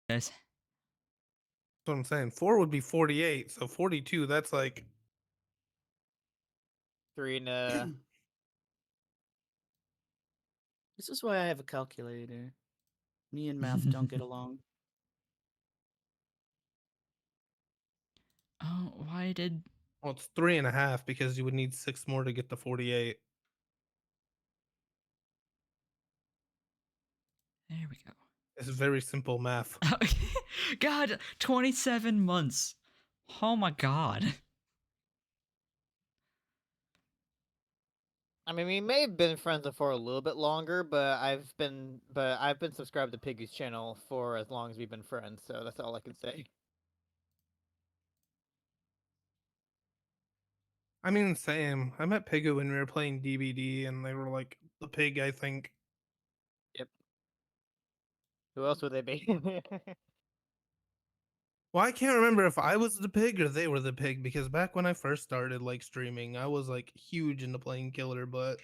Guys. That's what I'm saying. 4 would be 48, so 42, that's like 3 and This is why I have a calculator. Me and math don't get along. Oh, why did... well, it's 3.5 because you would need 6 more to get to 48. There we go. It's very simple math. God, 27 months. Oh my god. I mean, we may have been friends for a little bit longer, but I've been subscribed to Piggy's channel for as long as we've been friends, so that's all I can say. I mean, same. I met Pigu when we were playing DBD, and they were like the pig, I think. Yep. Who else would they be? Well, I can't remember if I was the pig or they were the pig, because back when I first started like streaming, I was like huge into playing Killer, but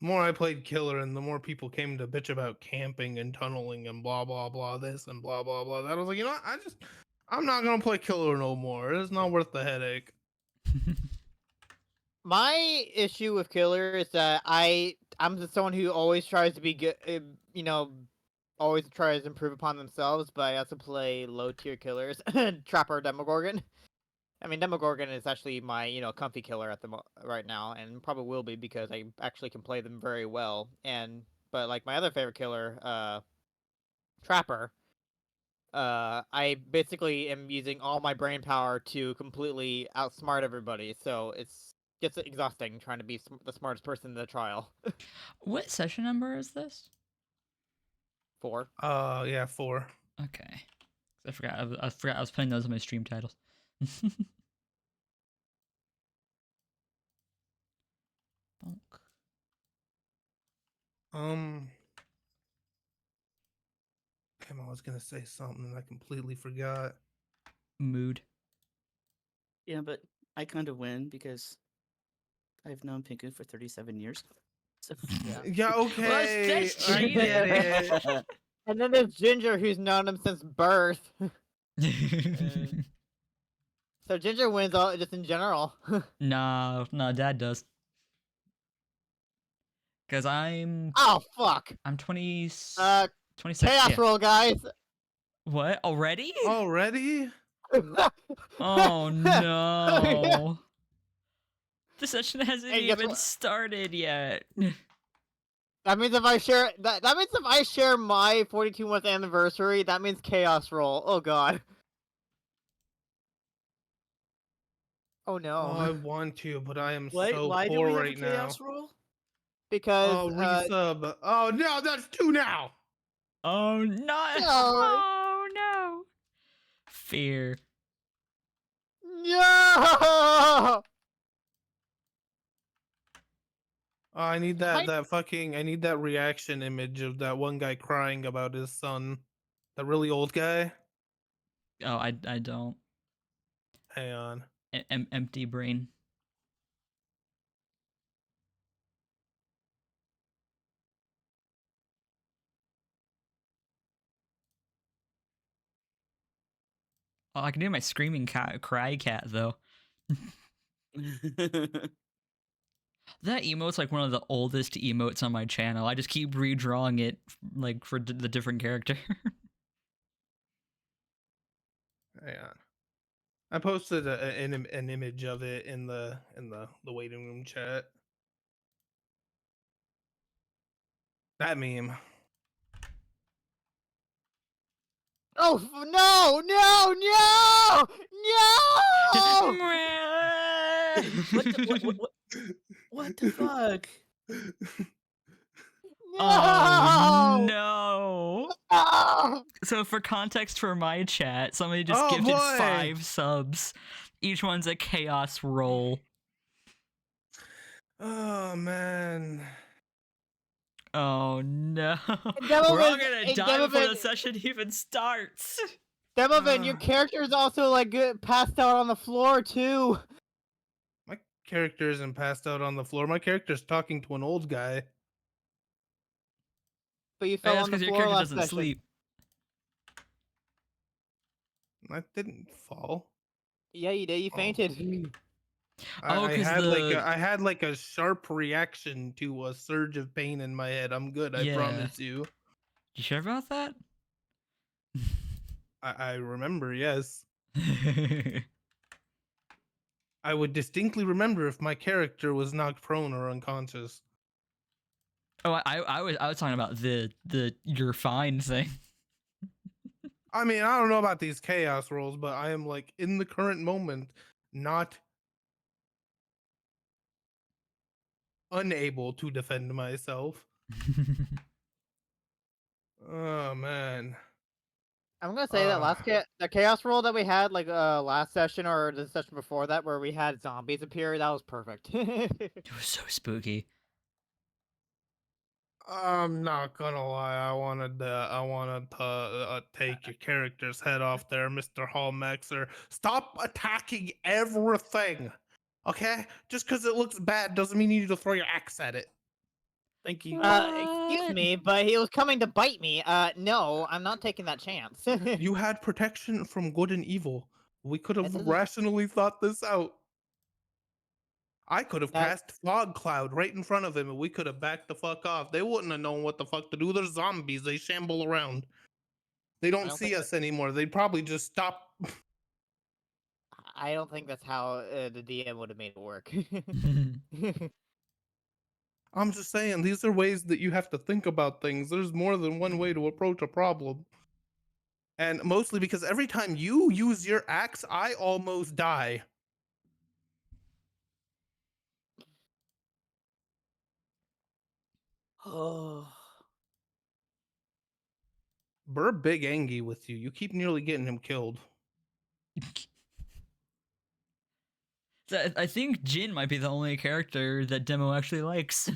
the more I played Killer and the more people came to bitch about camping and tunneling and blah blah blah this and blah blah blah that, I was like, you know what? I'm not gonna play Killer no more. It's not worth the headache. My issue with Killer is that I'm just someone who always tries to be good, always tries to improve upon themselves, but I also play low tier killers, Trapper, Demogorgon. I mean, Demogorgon is actually my comfy killer at the right now, and probably will be because I actually can play them very well. But like my other favorite killer, Trapper, I basically am using all my brain power to completely outsmart everybody. So gets exhausting trying to be the smartest person in the trial. What session number is this? 4. Yeah, 4. Okay. I forgot I was putting those in my stream titles. Bonk. Damn, I was gonna say something and I completely forgot. Mood. Yeah, but I kind of win because I've known Pinku for 37 years. So Yeah, okay. that's I get it. And then there's Ginger, who's known him since birth. So Ginger wins all just in general. No, Dad does. Cause I'm Oh fuck! 26. Chaos Yeah. roll, guys. What? Already? Already? Oh no. The session hasn't Hey, guess even what? started yet. That means if I share that means if I share my 42 month anniversary, that means chaos roll. Oh god. Oh Oh, no. I want to, but I am why so do poor we have a right now. chaos roll? Because Oh, resub. Oh no, that's 2 now. Oh no. no. Oh no. Fear. No. Oh, I need I need that reaction image of that one guy crying about his son. The really old guy. Oh, I don't. Hang on. Empty brain. Oh, I can do my screaming cry cat though. That emote's like one of the oldest emotes on my channel. I just keep redrawing it like for the different character. Hang on. I posted an image of it in the waiting room chat. That meme. Oh no! No! No! No! What the fuck? Oh No! no. No! So for context for my chat, somebody just Oh, gifted boy. 5 subs. Each one's a chaos roll. Oh man. Oh no. Demovan, We're all gonna hey, die before the Demovan, session even starts. Demovan, your character is also like passed out on the floor too. My character isn't passed out on the floor. My character's talking to an old guy. But you Hey, fell that's on the because your floor character last doesn't session. sleep. I didn't fall. Yeah, you did. You Oh. fainted. Oh, I 'cause had like the- I had like a sharp reaction to a surge of pain in my head. I'm good, I Yeah. promise you. You sure about that? I remember, yes. I would distinctly remember if my character was knocked prone or unconscious. Oh, I was talking about the you're fine thing. I mean, I don't know about these chaos rolls, but I am like in the current moment not unable to defend myself. Oh man. I'm gonna say that Uh, the chaos roll that we had like last session or the session before that where we had zombies appear, that was perfect. It was so spooky. I'm not gonna lie. I wanted to take your character's head off there, Mr. Hallmaxer. Stop attacking everything. Okay? Just because it looks bad doesn't mean you need to throw your axe at it. Thank you. Excuse What? me, but he was coming to bite me. No, I'm not taking that chance. You had protection from good and evil. We could have That doesn't- rationally thought this out. I could have that- cast Fog Cloud right in front of him and we could have backed the fuck off. They wouldn't have known what the fuck to do. They're zombies. They shamble around. They don't don't see think us anymore. They'd probably just stop. I don't think that's how the DM would have made it work. I'm just saying, these are ways that you have to think about things. There's more than one way to approach a problem. And mostly because every time you use your axe, I almost die. Oh, Burr big angry with you. You keep nearly getting him killed. So I think Jin might be the only character that Demo actually likes.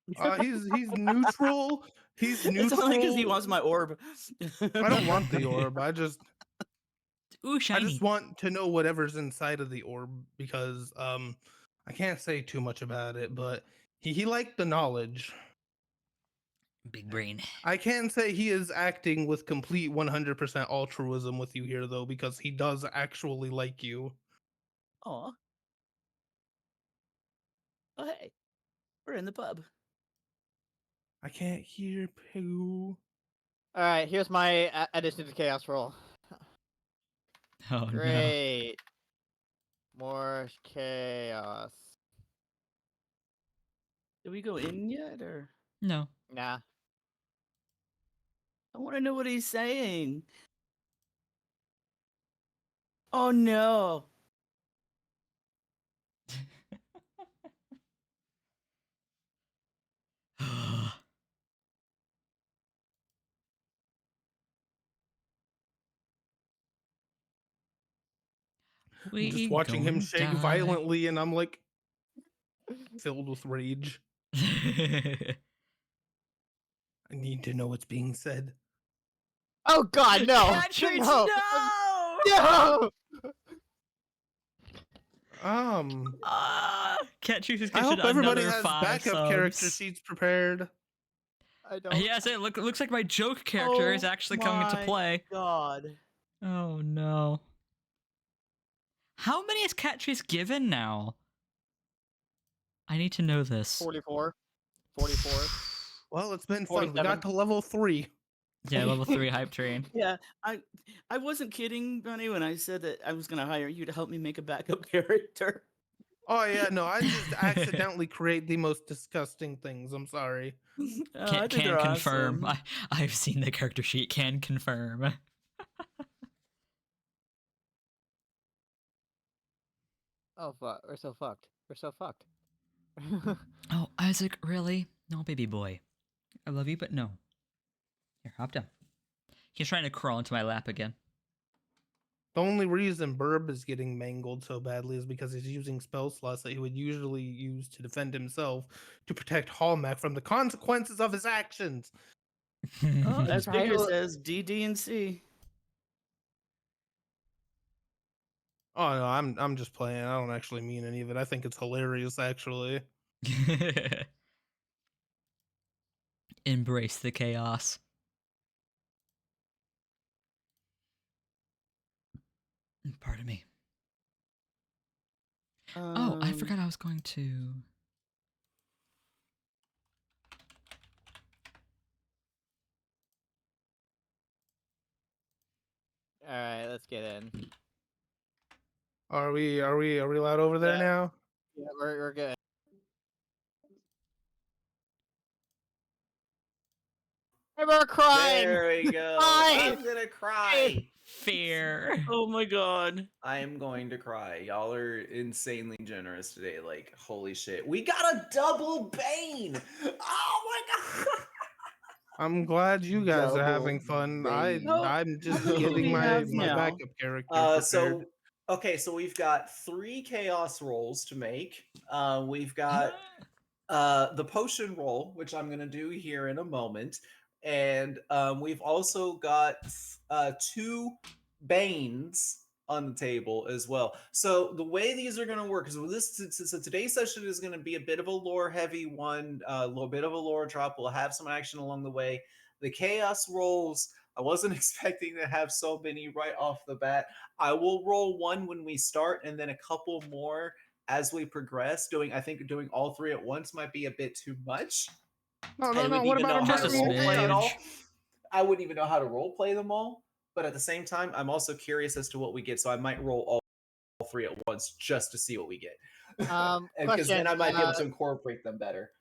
He's neutral. He's it's neutral. only because he wants my orb. I don't want the orb. I just Ooh, shiny. want to know whatever's inside of the orb because I can't say too much about it, but he liked the knowledge. Big brain. I can say he is acting with complete 100% altruism with you here though because he does actually like you. Aw. Oh, hey, we're in the pub. I can't hear Pooh. All right, here's my addition to chaos roll. Oh Great. More chaos. Did we go in yet, or no. Nah. I want to know what he's saying? Oh no! No. I'm just We watching him going shake die. violently and I'm like filled with rage. I need to know what's being said. Oh God, no! Cat treats, no! no! No! Cat treats is I getting hope everybody another has 5 backup character subs. sheets prepared. I don't. Yes, it looks like my joke character is Oh actually coming into my play. God. Oh no. How many is Cat Trees given now? I need to know this. 44. 44. Well, it's been fun. We 47. got to level 3. Yeah, level 3 hype train. Yeah, I wasn't kidding, Bunny, when I said that I was gonna hire you to help me make a backup character. Oh yeah, no, I just accidentally create the most disgusting things. I'm sorry. I think they're Confirm. awesome. I've seen the character sheet. Can confirm. Oh fuck, we're so fucked. We're so fucked. Oh, Isaac, really? No, baby boy. I love you, but no. Here, hop down. He's trying to crawl into my lap again. The only reason Burb is getting mangled so badly is because he's using spell slots that he would usually use to defend himself to protect Hallmark from the consequences of his actions. Oh, as Bigger Title- says, D, D, and C. Oh no, I'm just playing. I don't actually mean any of it. I think it's hilarious actually. Embrace the chaos. Pardon me. Oh, I forgot I was going to. All right, let's get in. Are we allowed over there Yeah. now? Yeah, we're good. And we're crying. There we go. Cry! I'm gonna cry. Fear. Oh my god. I am going to cry. Y'all are insanely generous today. Like, holy shit. We got a double Bane! Oh my god! I'm glad you guys are having Double fun. Bane. I'm How just many do getting we have my now? backup character prepared. So we've got 3 chaos rolls to make. We've got the potion roll, which I'm gonna do here in a moment, and we've also got 2 banes on the table as well. So the way these are gonna work is so today's session is gonna be a bit of a lore heavy one, a little bit of a lore drop. We'll have some action along the way. The chaos rolls, I wasn't expecting to have so many right off the bat. I will roll one when we start, and then a couple more as we progress. I think doing all 3 at once might be a bit too much. No. I wouldn't What even about know them how Just to a being role play it all. smidge. I wouldn't even know how to role play them all. But at the same time, I'm also curious as to what we get, so I might roll all 3 at once just to see what we get. Because then Question, I might be able to incorporate them better.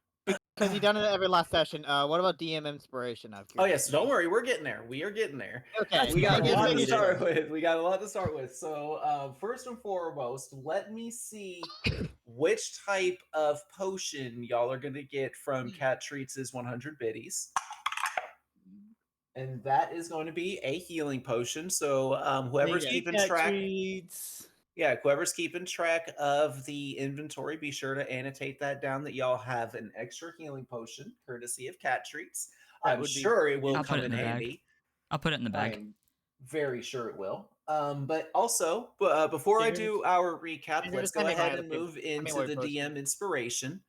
because you've done it every last session. What about DM inspiration? Out of Oh yes, curiosity? don't worry, we're getting there. We are getting there. Okay, We got a I just lot to figured start it. with. We got a lot to start with. So first and foremost, let me see which type of potion y'all are gonna get from Cat Treats' 100 biddies. And that is going to be a healing potion. So whoever's Thank you, keeping Cat track, Treats. whoever's keeping track of the inventory, be sure to annotate that down that y'all have an extra healing potion, courtesy of Cat Treats. That I'm would be sure it will I'll put come it in in the bag. handy. I'll put it in the I bag. am very sure it will. But also, before I do our recap, Here's let's the go ahead semi-high and move into semi-white the potion. DM inspiration.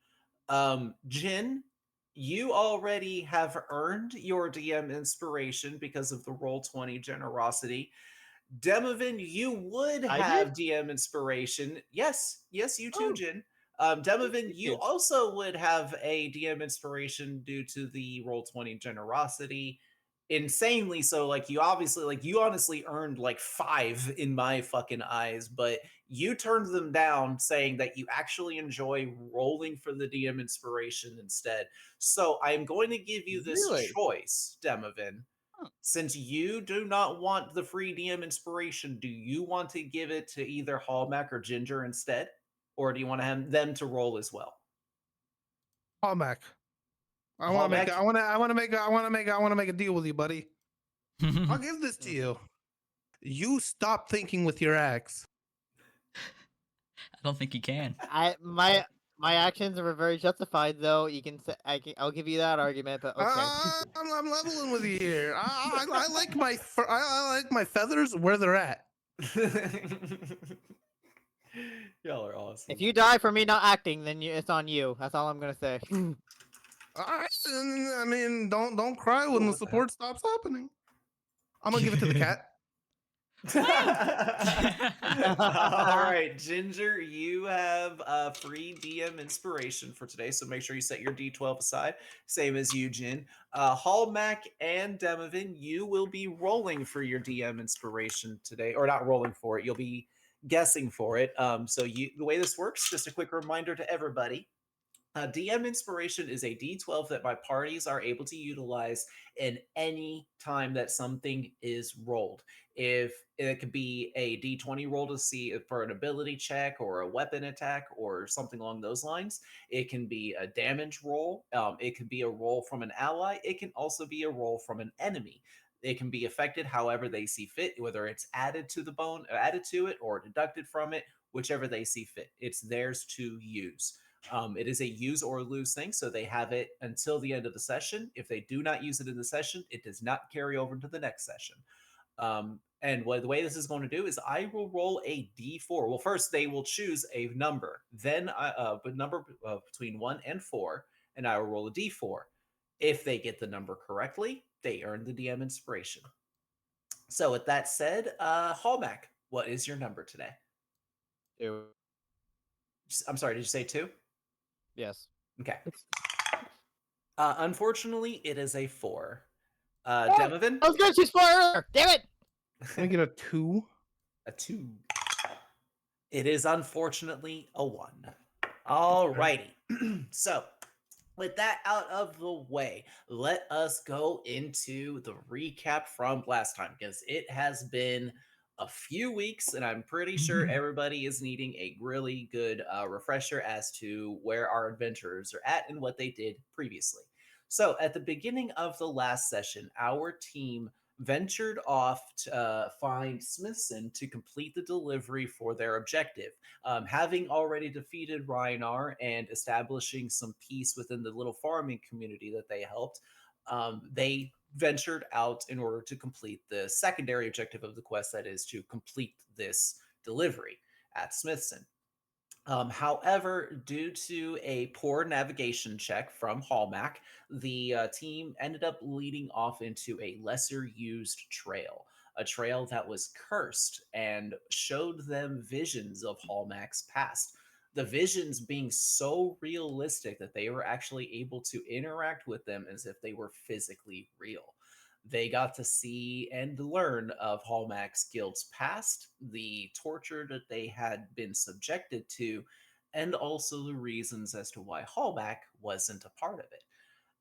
Jin, you already have earned your DM inspiration because of the Roll20 generosity. Demovin, you would I have did? DM inspiration. Yes, you too, Oh, Jin. Demovin, thank you you. also would have a DM inspiration due to the Roll20 generosity. Insanely so, like you honestly earned like 5 in my fucking eyes, but you turned them down saying that you actually enjoy rolling for the DM inspiration instead. So I'm going to give you this Really? choice, Demovin. Huh. Since you do not want the free DM inspiration, do you want to give it to either Hallmack or Ginger instead? Or do you want to have them to roll as well? Hallback. I Hallback? want to make a deal with you, buddy. I'll give this to you. You stop thinking with your axe. I don't think you can. My actions were very justified, though. You can say I'll give you that argument, but okay. I'm leveling with you here. I like I like my feathers where they're at. Y'all are awesome. If you die for me not acting, then it's on you. That's all I'm gonna say. All right, I mean, don't cry when Cool, the what the hell? support stops happening. I'm gonna give it to the cat. All right, Ginger, you have a free DM inspiration for today, so make sure you set your D12 aside. Same as you, Jin. Hallmack and Demovin, you will be rolling for your DM inspiration today, or not rolling for it. You'll be guessing for it. The way this works, just a quick reminder to everybody. DM Inspiration is a D12 that my parties are able to utilize in any time that something is rolled. If it could be a D20 roll to see if for an ability check or a weapon attack or something along those lines. It can be a damage roll. It can be a roll from an ally. It can also be a roll from an enemy. It can be affected however they see fit, whether it's added to the bone, added to it, or deducted from it, whichever they see fit. It's theirs to use. It is a use or lose thing, so they have it until the end of the session. If they do not use it in the session, it does not carry over to the next session. The way this is going to do is I will roll a d4. Well, first they will choose a number, then a number between 1 and 4, and I will roll a d4. If they get the number correctly, they earn the DM inspiration. So with that said, Hallback, What is your number today? 2. I'm sorry, did you say 2? Yes. Okay. Unfortunately, it is a 4. Oh, Demovan? I was gonna choose 4 earlier. Damn it! Can I get a 2? A 2. It is unfortunately a 1. Alrighty. So, with that out of the way, let us go into the recap from last time because it has been a few weeks, and I'm pretty sure everybody is needing a really good refresher as to where our adventurers are at and what they did previously. So, at the beginning of the last session, our team ventured off to find Smithson to complete the delivery for their objective. Having already defeated Rhinar and establishing some peace within the little farming community that they helped, they ventured out in order to complete the secondary objective of the quest, that is to complete this delivery at Smithson. However, due to a poor navigation check from Hallmack, the team ended up leading off into a lesser used trail, a trail that was cursed and showed them visions of Hallmack's past. The visions being so realistic that they were actually able to interact with them as if they were physically real. They got to see and learn of Hallmack's guild's past, the torture that they had been subjected to, and also the reasons as to why Hallmack wasn't a part of it.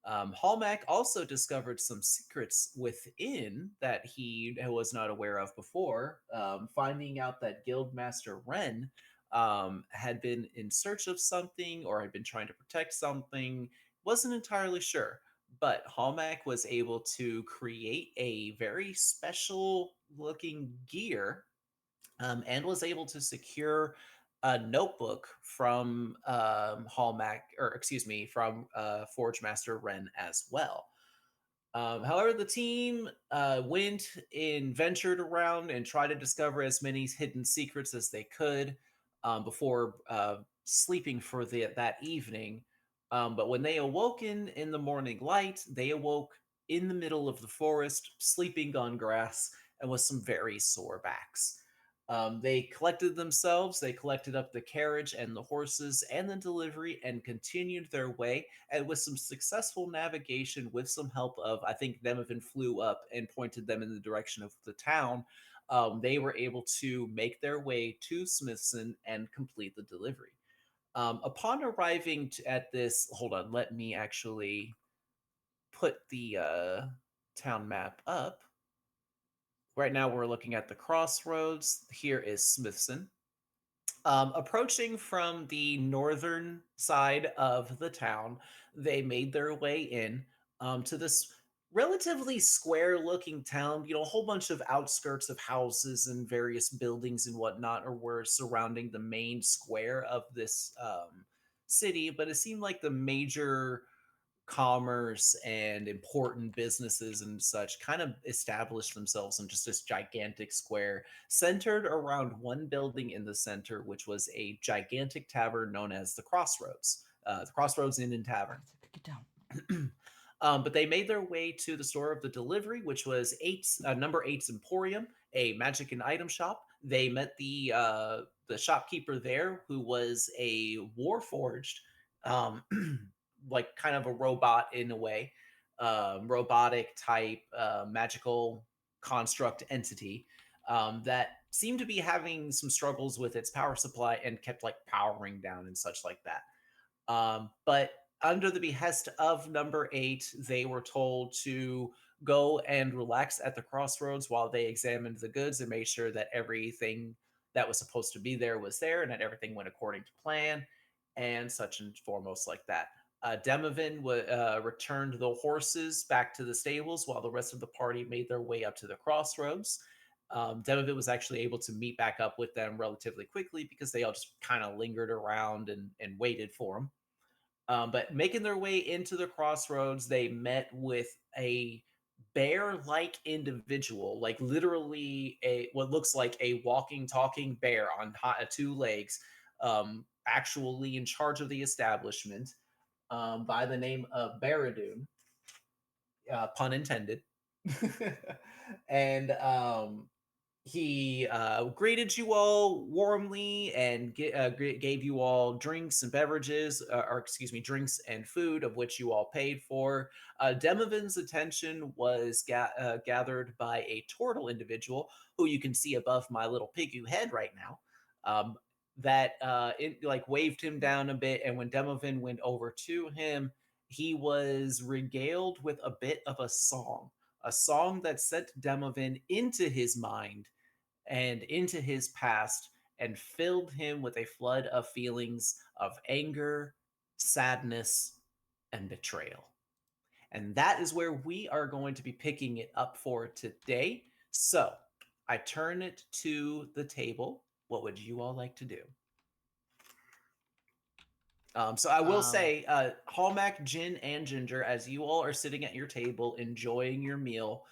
Hallmack also discovered some secrets within that he was not aware of before, finding out that Guildmaster Ren had been in search of something or had been trying to protect something, wasn't entirely sure. But Hallmack was able to create a very special looking gear and was able to secure a notebook from Hallmack, or excuse me, from Forge Master Ren as well. However, the team went and ventured around and tried to discover as many hidden secrets as they could before sleeping for that evening. But when they awoken in the morning light, they awoke in the middle of the forest, sleeping on grass, and with some very sore backs. They collected themselves, they collected up the carriage and the horses and the delivery and continued their way. And with some successful navigation, with some help of, I think, Demovan flew up and pointed them in the direction of the town, they were able to make their way to Smithson and complete the delivery. Upon arriving at this, hold on, let me actually put the town map up. Right now, we're looking at the crossroads. Here is Smithson. Approaching from the northern side of the town, they made their way in to this relatively square looking town. You know, a whole bunch of outskirts of houses and various buildings and whatnot were surrounding the main square of this city, but it seemed like the major commerce and important businesses and such kind of established themselves in just this gigantic square centered around one building in the center, which was a gigantic tavern known as the Crossroads Inn and Tavern. Get down. But they made their way to the store of the delivery, which was number 8's Emporium, a magic and item shop. They met the shopkeeper there, who was a warforged, um, like kind of a robot in a way, robotic type magical construct entity that seemed to be having some struggles with its power supply and kept like powering down and such like that. But under the behest of number 8, they were told to go and relax at the crossroads while they examined the goods and made sure that everything that was supposed to be there was there and that everything went according to plan and such and foremost like that. Demovan returned the horses back to the stables while the rest of the party made their way up to the crossroads. Demovan was actually able to meet back up with them relatively quickly because they all just kind of lingered around and waited for him. But making their way into the crossroads, they met with a bear-like individual, like literally a what looks like a walking, talking bear on 2 legs, actually in charge of the establishment, by the name of Baradoon, pun intended. And He greeted you all warmly and gave you all drinks and beverages, or excuse me, drinks and food, of which you all paid for. Demovin's attention was gathered by a turtle individual who you can see above my little pigu head right now. That it like waved him down a bit, and when Demovin went over to him, he was regaled with a bit of a song that sent Demovin into his mind and into his past and filled him with a flood of feelings of anger, sadness, and betrayal. And that is where we are going to be picking it up for today. So I turn it to the table. What would you all like to do? So I will say, Hallmac, Jin, and Ginger, as you all are sitting at your table enjoying your meal,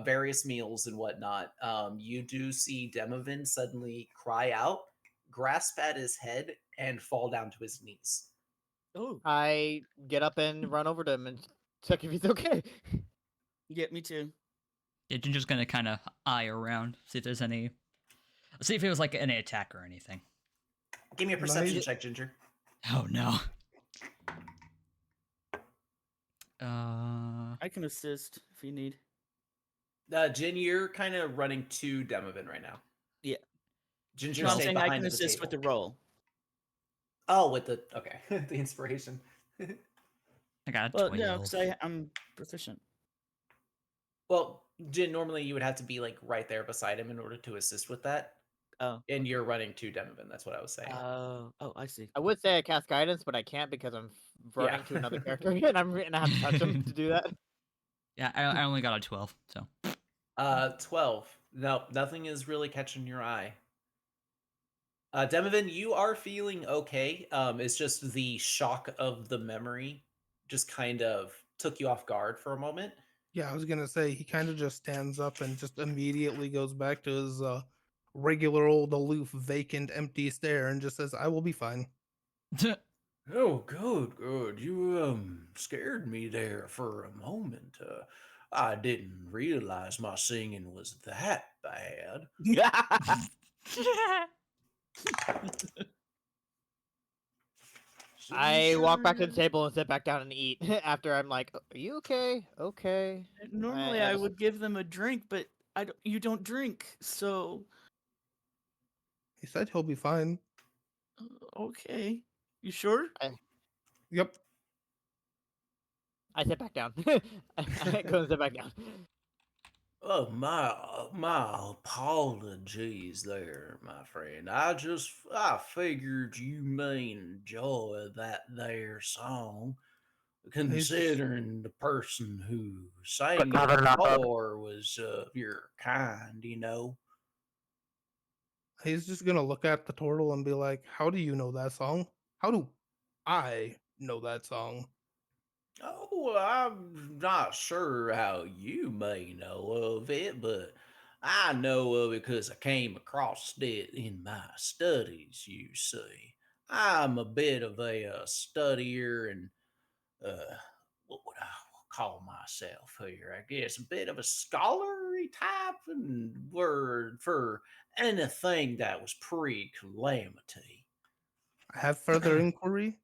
various meals and whatnot, you do see Demovin suddenly cry out, grasp at his head, and fall down to his knees. Oh, I get up and run over to him and check if he's okay. yeah, me too. Yeah, Ginger's gonna kind of eye around, see if there's any. See if it was like any attack or anything. Give me a perception Nice. check, Ginger. Oh no. I can assist if you need. Jin, you're kind of running to Demovin right now. Yeah. Ginger No, I'm stayed saying I behind can at the assist with the table. roll. Oh, with the okay, the inspiration. I got a Well, 12. no, because I'm proficient. Well, Jin, normally you would have to be like right there beside him in order to assist with that. Oh. And you're running to Demovin. That's what I was saying. Oh, I see. I would say I cast guidance, but I can't because I'm running Yeah. to another character and I have to touch him to do that. Yeah, I only got a 12, so. 12. No, nothing is really catching your eye. Demovin, you are feeling okay. It's just the shock of the memory just kind of took you off guard for a moment. Yeah, I was gonna say he kind of just stands up and just immediately goes back to his regular old aloof, vacant, empty stare and just says, "I will be fine." Oh, good. You scared me there for a moment. I didn't realize my singing was that bad. I walk back to the Ginger. table and sit back down and eat after I'm like, "Are you okay? Okay." Normally I I just- would give them a drink, but you don't drink, so He said he'll be fine. okay. You sure? Yep. I sit back down. I go and sit back down. Oh, my apologies there, my friend. I figured you may enjoy that there song, considering the person who sang it before was your kind, you know. He's just gonna look at the turtle and be like, "How do you know that song? How do I know that song?" Oh, I'm not sure how you may know of it, but I know of it because I came across it in my studies, you see. I'm a bit of a studier and, what would I call myself here? I guess a bit of a scholarly type and word for anything that was pre-calamity. I have further inquiry.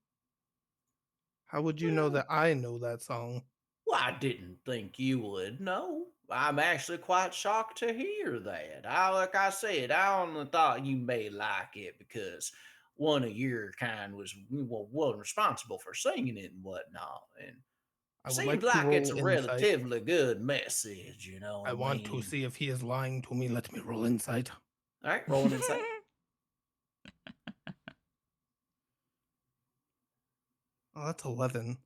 How would you know that I know that song? Well, I didn't think you would know. I'm actually quite shocked to hear that. Like I said, I only thought you may like it because one of your kind was responsible for singing it and whatnot. And I would seems like to like it's a roll insight. relatively good message, you know what I want to mean? see if he is lying to me. Let me roll insight. All right, roll an insight. Oh, that's 11.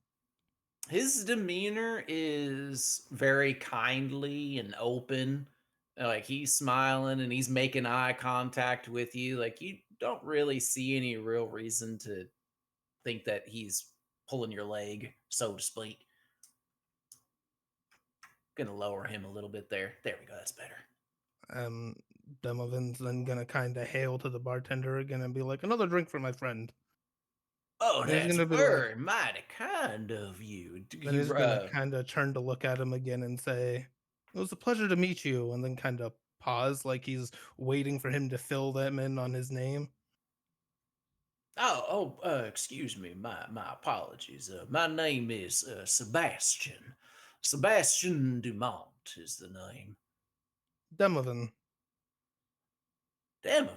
His demeanor is very kindly and open. Like he's smiling and he's making eye contact with you. Like you don't really see any real reason to think that he's pulling your leg, so to speak. Gonna lower him a little bit there. There we go. That's better. Demovin's then gonna kind of hail to the bartender again and be like, "Another drink for my friend." Oh, And he's that's gonna be like- very mighty kind of you. Then he's gonna kind of turn to look at him again and say, "It was a pleasure to meet you," and then kind of pause, like he's waiting for him to fill them in on his name. Excuse me. My apologies. My name is Sebastian. Sebastian Dumont is the name. Demovan. Demovin.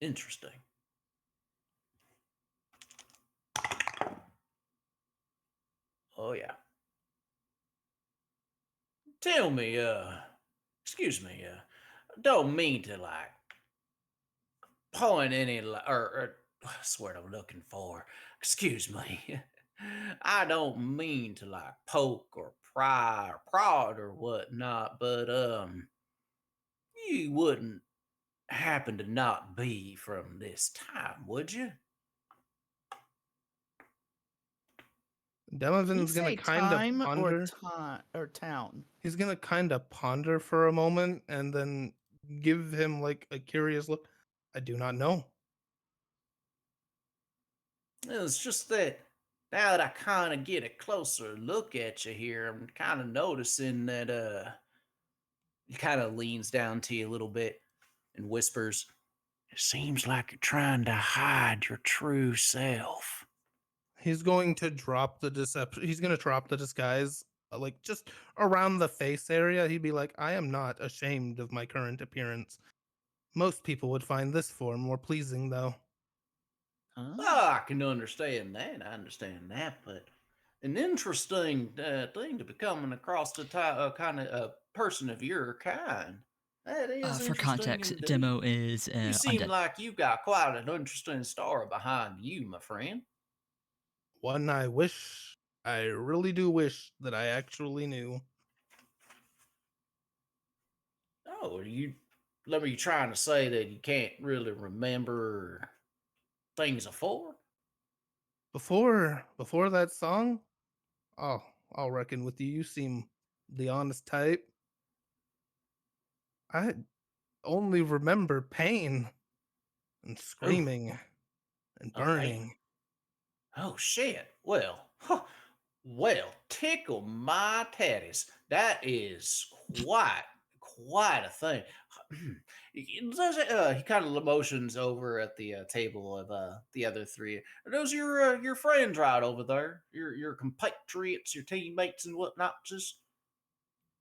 Interesting. Oh yeah. Tell me, excuse me, don't mean to like point any or that's what I'm looking for. Excuse me. I don't mean to like poke or pry or prod or whatnot, but you wouldn't happen to not be from this time, would you? Did you Demovan's gonna say kind of time ponder. or town? He's gonna kind of ponder for a moment and then give him like a curious look. I do not know. It's just that now that I kind of get a closer look at you here, I'm kind of noticing that he kind of leans down to you a little bit and whispers, "It seems like you're trying to hide your true self." He's going to drop the deception. He's gonna drop the disguise, like just around the face area. He'd be like, "I am not ashamed of my current appearance. Most people would find this form more pleasing, though." Huh? Oh, I can understand that. I understand that, but an interesting thing to be coming across a kind of a person of your kind. That is For interesting context, indeed. Demo is You seem undead. like you got quite an interesting story behind you, my friend. One I really do wish that I actually knew. Oh, are you? Let me trying to say that you can't really remember things afore? Before that song, oh, I'll reckon with you. You seem the honest type. I only remember pain and Oh, screaming and okay. burning. Oh shit. Well, huh. Well, tickle my tatties. That is quite a thing. He kind of motions over at the table of the other three. Are those your friends right over there? Your compatriots, your teammates, and whatnot. Just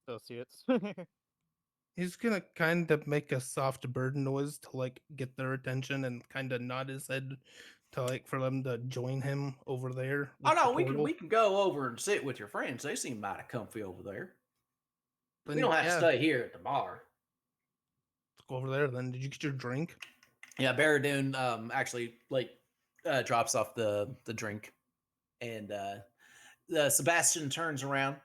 Associates. He's gonna kind of make a soft bird noise to like get their attention and kind of nod his head to like for them to join him over there oh with the no, portal. we can go over and sit with your friends. They seem mighty comfy over there. We Then don't have to yeah, stay here at the bar. let's go over there. Then did you get your drink? Yeah, Baradun actually like drops off the drink, and Sebastian turns around,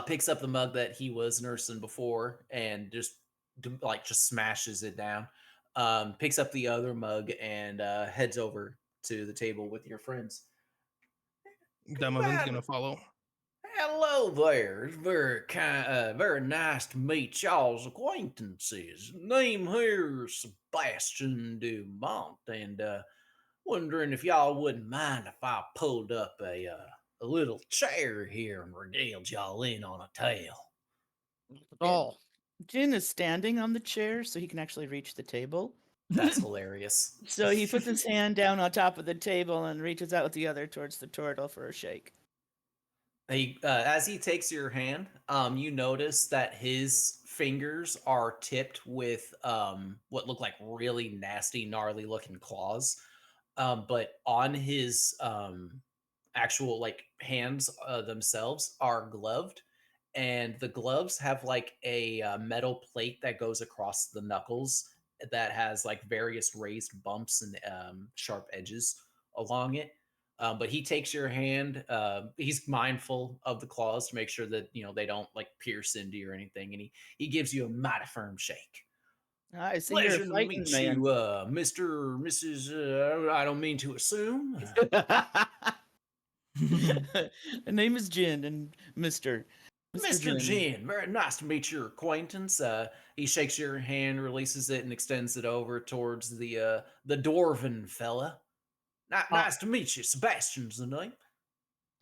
picks up the mug that he was nursing before, and just smashes it down. Picks up the other mug and heads over to the table with your friends. Demovan's Man, gonna follow. hello there. It's very nice to meet y'all's acquaintances. Name here is Sebastian Dumont, and wondering if y'all wouldn't mind if I pulled up a little chair here and regaled y'all in on a tale. Oh, Jin is standing on the chair so he can actually reach the table. That's hilarious. So he puts his hand down on top of the table and reaches out with the other towards the turtle for a shake. As he takes your hand, you notice that his fingers are tipped with what look like really nasty, gnarly looking claws. But on his actual like hands themselves are gloved, and the gloves have like a metal plate that goes across the knuckles that has like various raised bumps and sharp edges along it. But he takes your hand. He's mindful of the claws to make sure that they don't like pierce into you or anything, and he gives you a mighty firm shake. I see you're a Pleasure to fighting meet man. you, Mister, Mrs. I don't mean to assume. The name is Jin and Mr. Mr. Jin. Jin, very nice to meet your acquaintance. He shakes your hand, releases it, and extends it over towards the dwarven fella. Nice to meet you. Sebastian's the name.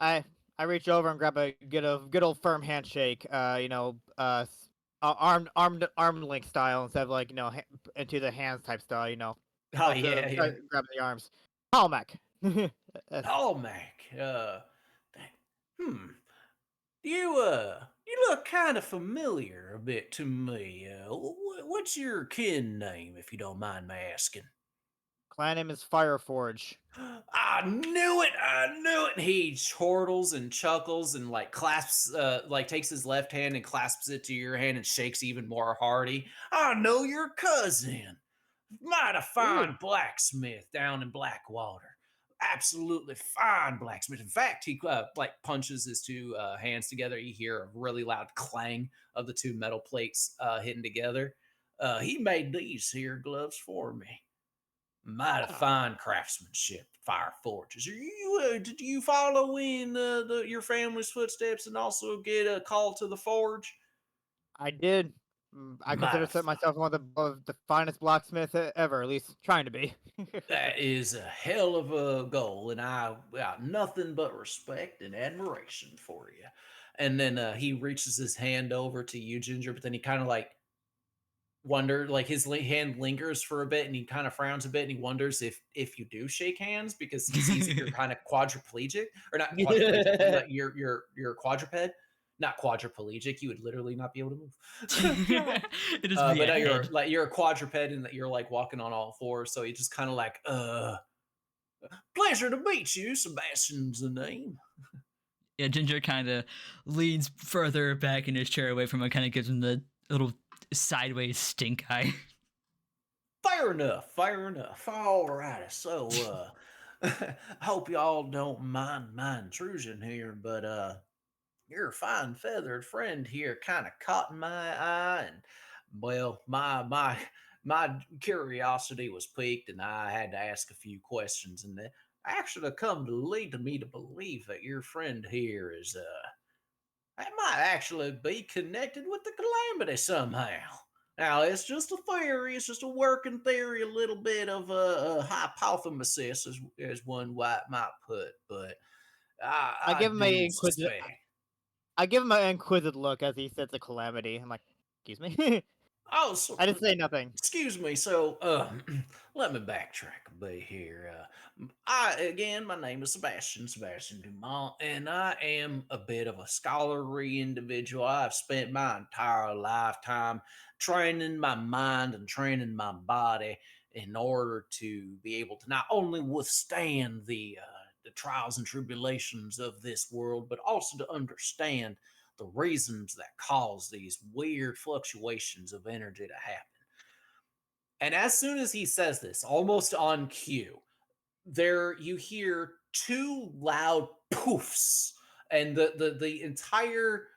I I reach over and grab a good old firm handshake. arm link style instead of like into the hands type style. Oh Instead yeah, of yeah. grabbing the arms. Palmac. That's- Oh, Mac. Hmm. You look kind of familiar a bit to me. What's your kin name, if you don't mind me asking? Clan name is Fireforge. I knew it! I knew it! He chortles and chuckles and like clasps, like takes his left hand and clasps it to your hand and shakes even more hearty. I know your cousin. Mighty Ooh. fine blacksmith down in Blackwater. Absolutely fine blacksmith. In fact, he like punches his two hands together. You hear a really loud clang of the two metal plates hitting together. He made these here gloves for me. Mighty fine craftsmanship, fire forges. Did you follow in your family's footsteps and also get a call to the forge? I did. I consider Mighty myself one of the finest blacksmiths ever, at least trying to be. That is a hell of a goal, and I got nothing but respect and admiration for you. And then he reaches his hand over to you, Ginger, but then he kind of like like his hand lingers for a bit, and he kind of frowns a bit, and he wonders if you do shake hands because he sees that you're kind of quadriplegic or not quadriplegic, but like you're quadruped, not quadriplegic. You would literally not be able to move. It is But the you're a quadruped and that you're like walking on all fours, so you just kind of like pleasure to meet you. Sebastian's the name. Yeah, Ginger kind of leans further back in his chair away from him, kind of gives him the little sideways stink eye. Fair enough. Fair enough. All righty. So I hope y'all don't mind my intrusion here, but your fine feathered friend here kind of caught my eye, and well, my curiosity was piqued, and I had to ask a few questions, and they actually come to lead me to believe that your friend here is that might actually be connected with the calamity somehow. Now, it's just a theory. It's just a working theory, a little bit of a hypothesis, as one might put. But I I give him do suspect. an inquisitive look as he says the calamity. I'm like, excuse me. Oh, so, I didn't say nothing. excuse me. So, let me backtrack a bit here. My name is Sebastian Dumont, and I am a bit of a scholarly individual. I've spent my entire lifetime training my mind and training my body in order to be able to not only withstand the trials and tribulations of this world, but also to understand the reasons that cause these weird fluctuations of energy to happen. And as soon as he says this, almost on cue, there you hear two loud poofs, and the entire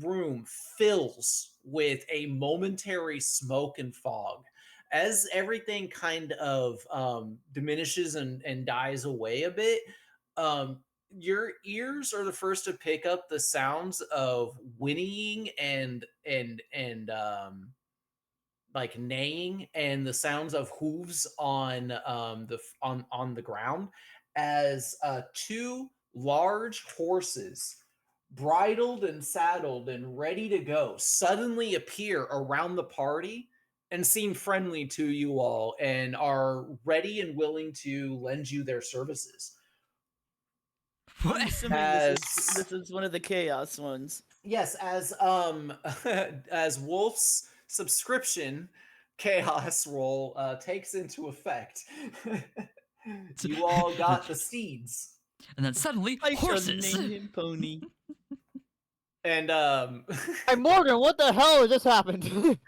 room fills with a momentary smoke and fog. As everything kind of diminishes and dies away a bit, um, your ears are the first to pick up the sounds of whinnying and like neighing and the sounds of hooves on on the ground as two large horses bridled and saddled and ready to go suddenly appear around the party and seem friendly to you all and are ready and willing to lend you their services. I'm What? assuming this is one of the chaos ones. Yes, as as Wolf's subscription chaos roll takes into effect, you all got the steeds. And then suddenly, I shall horses. name him Pony. And Hey Morgan, what the hell has just happened?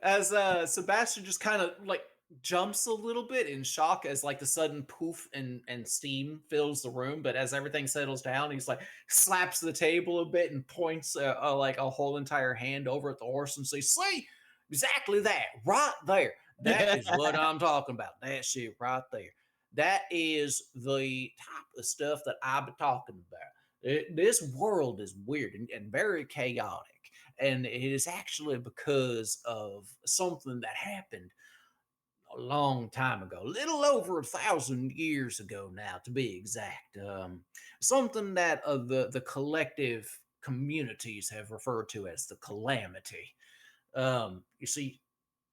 as Sebastian just kind of like jumps a little bit in shock as like the sudden poof and steam fills the room, but as everything settles down, he's like slaps the table a bit and points like a whole entire hand over at the horse and says, "See, exactly that right there. That is what I'm talking about. That shit right there. That is the type of stuff that I've been talking about. This world is weird and very chaotic." And it is actually because of something that happened a long time ago, a little over 1,000 years ago now, to be exact. Something that the collective communities have referred to as the calamity. You see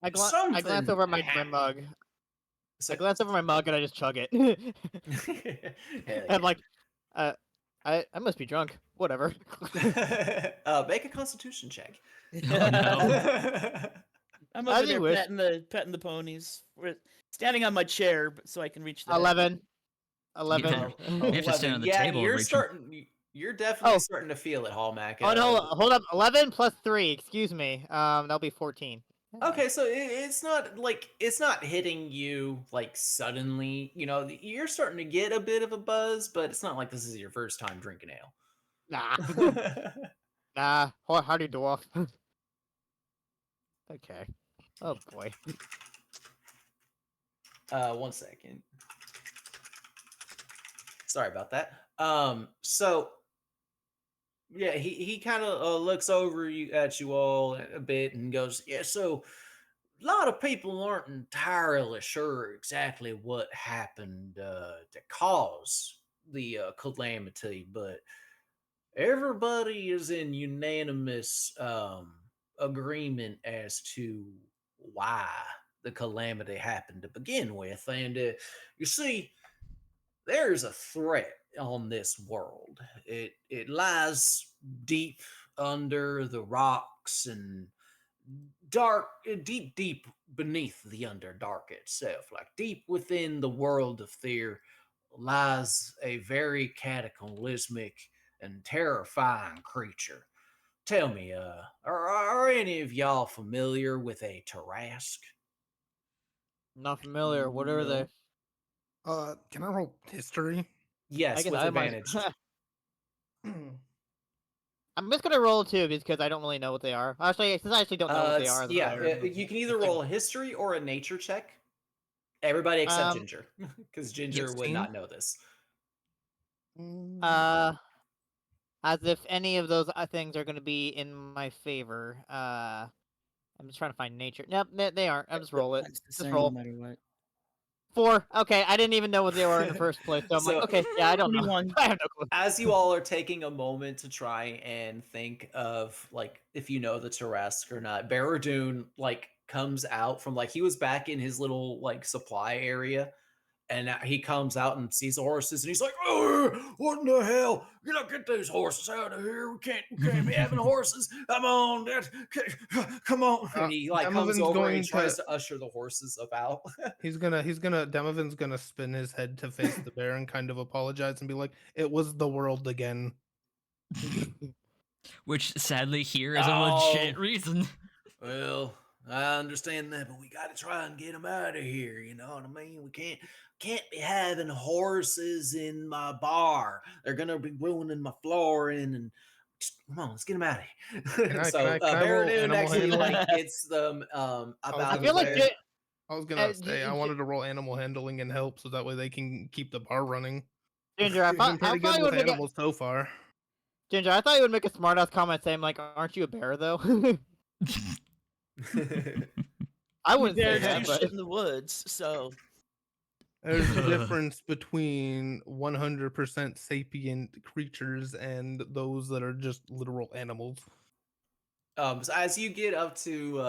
I glance something over my happened. mug. So, I glance over my mug and I just chug it. hell I'm like, I must be drunk. Whatever. yeah. Make a Constitution check. Oh, no. I'm As over you there wish. petting the ponies. We're standing on my chair so I can reach the 11. 11. Yeah. You have to stand 11. on the Yeah, table and you're reach 'em. starting. You're definitely Oh. starting to feel it, Hallmack. Oh no, hold up. 11 plus 3. Excuse me. That'll be 14. Okay, so it's not like it's not hitting you like suddenly. You know, you're starting to get a bit of a buzz, but it's not like this is your first time drinking Nah. ale. Nah. Howdy, dwarf. Okay. Oh boy. 1 second. Sorry about that. So yeah, he kind of looks over at you all a bit and goes, "Yeah, so a lot of people aren't entirely sure exactly what happened to cause the calamity, but everybody is in unanimous agreement as to why the calamity happened to begin with. And you see, there's a threat on this world. It lies deep under the rocks and dark, deep beneath the Underdark itself, like deep within the world of Thear, lies a very cataclysmic and terrifying creature. Tell me, are any of y'all familiar with a Tarask? Not familiar. What are they? Can I roll history? I Yes, guess with I might. advantage. I'm just gonna roll 2 because I don't really know what they are. Actually, since I actually don't know what they are. You can either roll a history or a nature check. Everybody except Um, Ginger, because Ginger would 16? not know this. As if any of those things are gonna be in my favor. I'm just trying to find nature. Nope, they aren't. I'll just roll it. It's the Just same roll. no matter what. 4. Okay, I didn't even know what they were in the first place, so I'm So- like, okay, yeah, I don't know. 21. I have no clue. As you all are taking a moment to try and think of like if you know the Tarask or not, Barradoon like comes out from like he was back in his little like supply area, and he comes out and sees the horses, and he's like, "Oh, what in the hell? You know, get these horses out of here. We can't be having horses. Come on, come on!" And he like comes Demovin's over going and tries to- to usher the horses about. Demovin's gonna spin his head to face the bear and kind of apologize and be like, "It was the world again." Which sadly here is a Oh. legit reason. Well, I understand that, but we got to try and get them out of here. You know what I mean? We can't be having horses in my bar. They're gonna be ruining my flooring. And come on, let's get them out of here. Can I So roll Barradoon animal actually handling? like gets them I about. I feel like where- I was gonna Uh, say I wanted to roll animal handling and help so that way they can keep the bar running. Ginger, I You've been thought pretty good you with would make a, animals so far. Ginger, I thought you would make a smartass comment saying like, "Aren't you a bear though?" I wouldn't say Bears that, do but shit in the woods, so There's a difference between 100% sapient creatures and those that are just literal animals. So as you get up to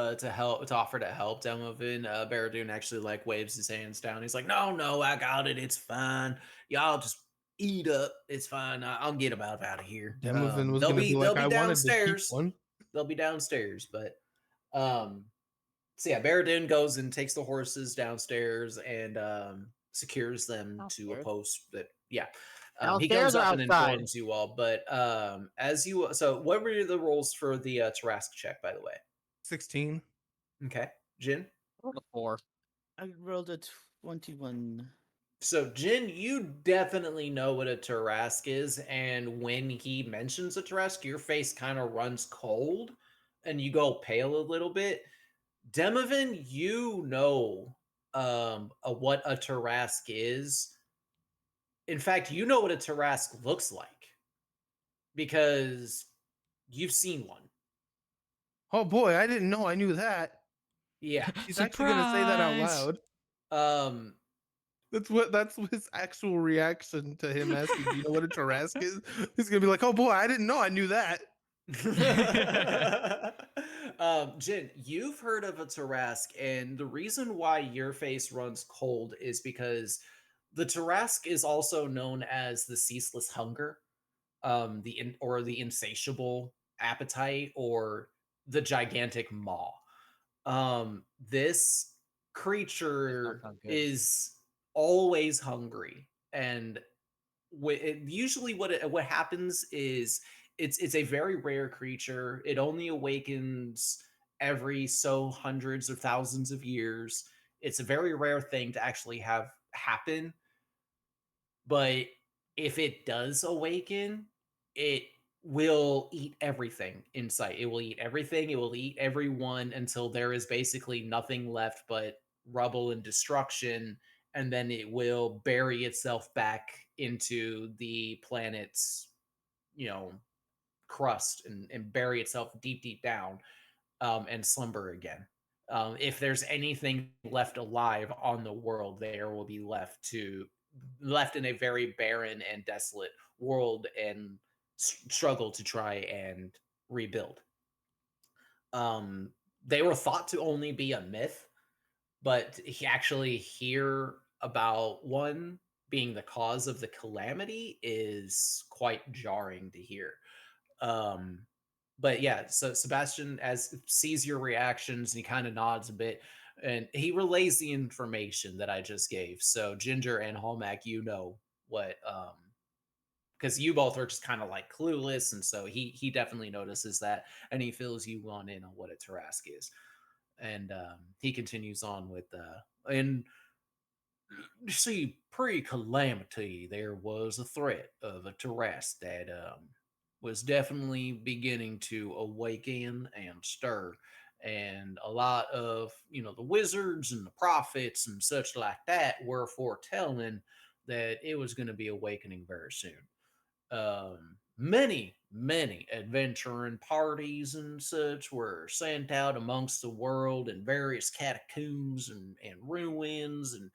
offer to help Demovin, Barradoon actually like waves his hands down. He's like, "No, I got it. It's fine. Y'all just eat up. It's fine. I'll get them out of here." Demovin was they'll gonna be like, they'll "I be wanted to keep downstairs. one." They'll be downstairs, but so yeah, Barradoon goes and takes the horses downstairs and secures them to a Downstairs? post that he Downstairs comes or up and outside? informs you all. But what were the rolls for the Tarask check, by the way? 16. Okay, Jin. rolled a 4. I rolled a 21. So Jin, you definitely know what a Tarask is, and when he mentions a Tarask, your face kind of runs cold, and you go pale a little bit. Demovin, you know what a Tarask is. In fact, you know what a Tarask looks like because you've seen one. Oh boy, I didn't know I knew that. Yeah. He's actually gonna say that out Surprise! loud. That's his actual reaction to him asking, "Do you know what a Tarask is?" He's gonna be like, "Oh boy, I didn't know I knew that." Jin, you've heard of a Tarask, and the reason why your face runs cold is because the Tarask is also known as the ceaseless hunger, or the insatiable appetite, or the gigantic maw. This Does not creature sound good. is always hungry, and usually what happens is it's a very rare creature. It only awakens every so hundreds of thousands of years. It's a very rare thing to actually have happen, but if it does awaken, it will eat everything in sight. It will eat everything. It will eat everyone until there is basically nothing left but rubble and destruction. And then it will bury itself back into the planet's, you know, crust, and bury itself deep, deep down, and slumber again. If there's anything left alive on the world, there will be left in a very barren and desolate world, and struggle to try and rebuild. Um, they were thought to only be a myth, but he actually hear about one being the cause of the calamity is quite jarring to hear. Um, but yeah, so Sebastian as sees your reactions and he kind of nods a bit, and he relays the information that I just gave. So Ginger and Hallmack, you know what, because you both are just kind of like clueless, and so he definitely notices that, and he fills you on in on what a Tarask is. And he continues on with and see, pre-calamity, there was a threat of a Tarask that was definitely beginning to awaken and stir. And a lot of, the wizards and the prophets and such like that were foretelling that it was going to be awakening very soon. Many adventuring parties and such were sent out amongst the world in various catacombs and ruins and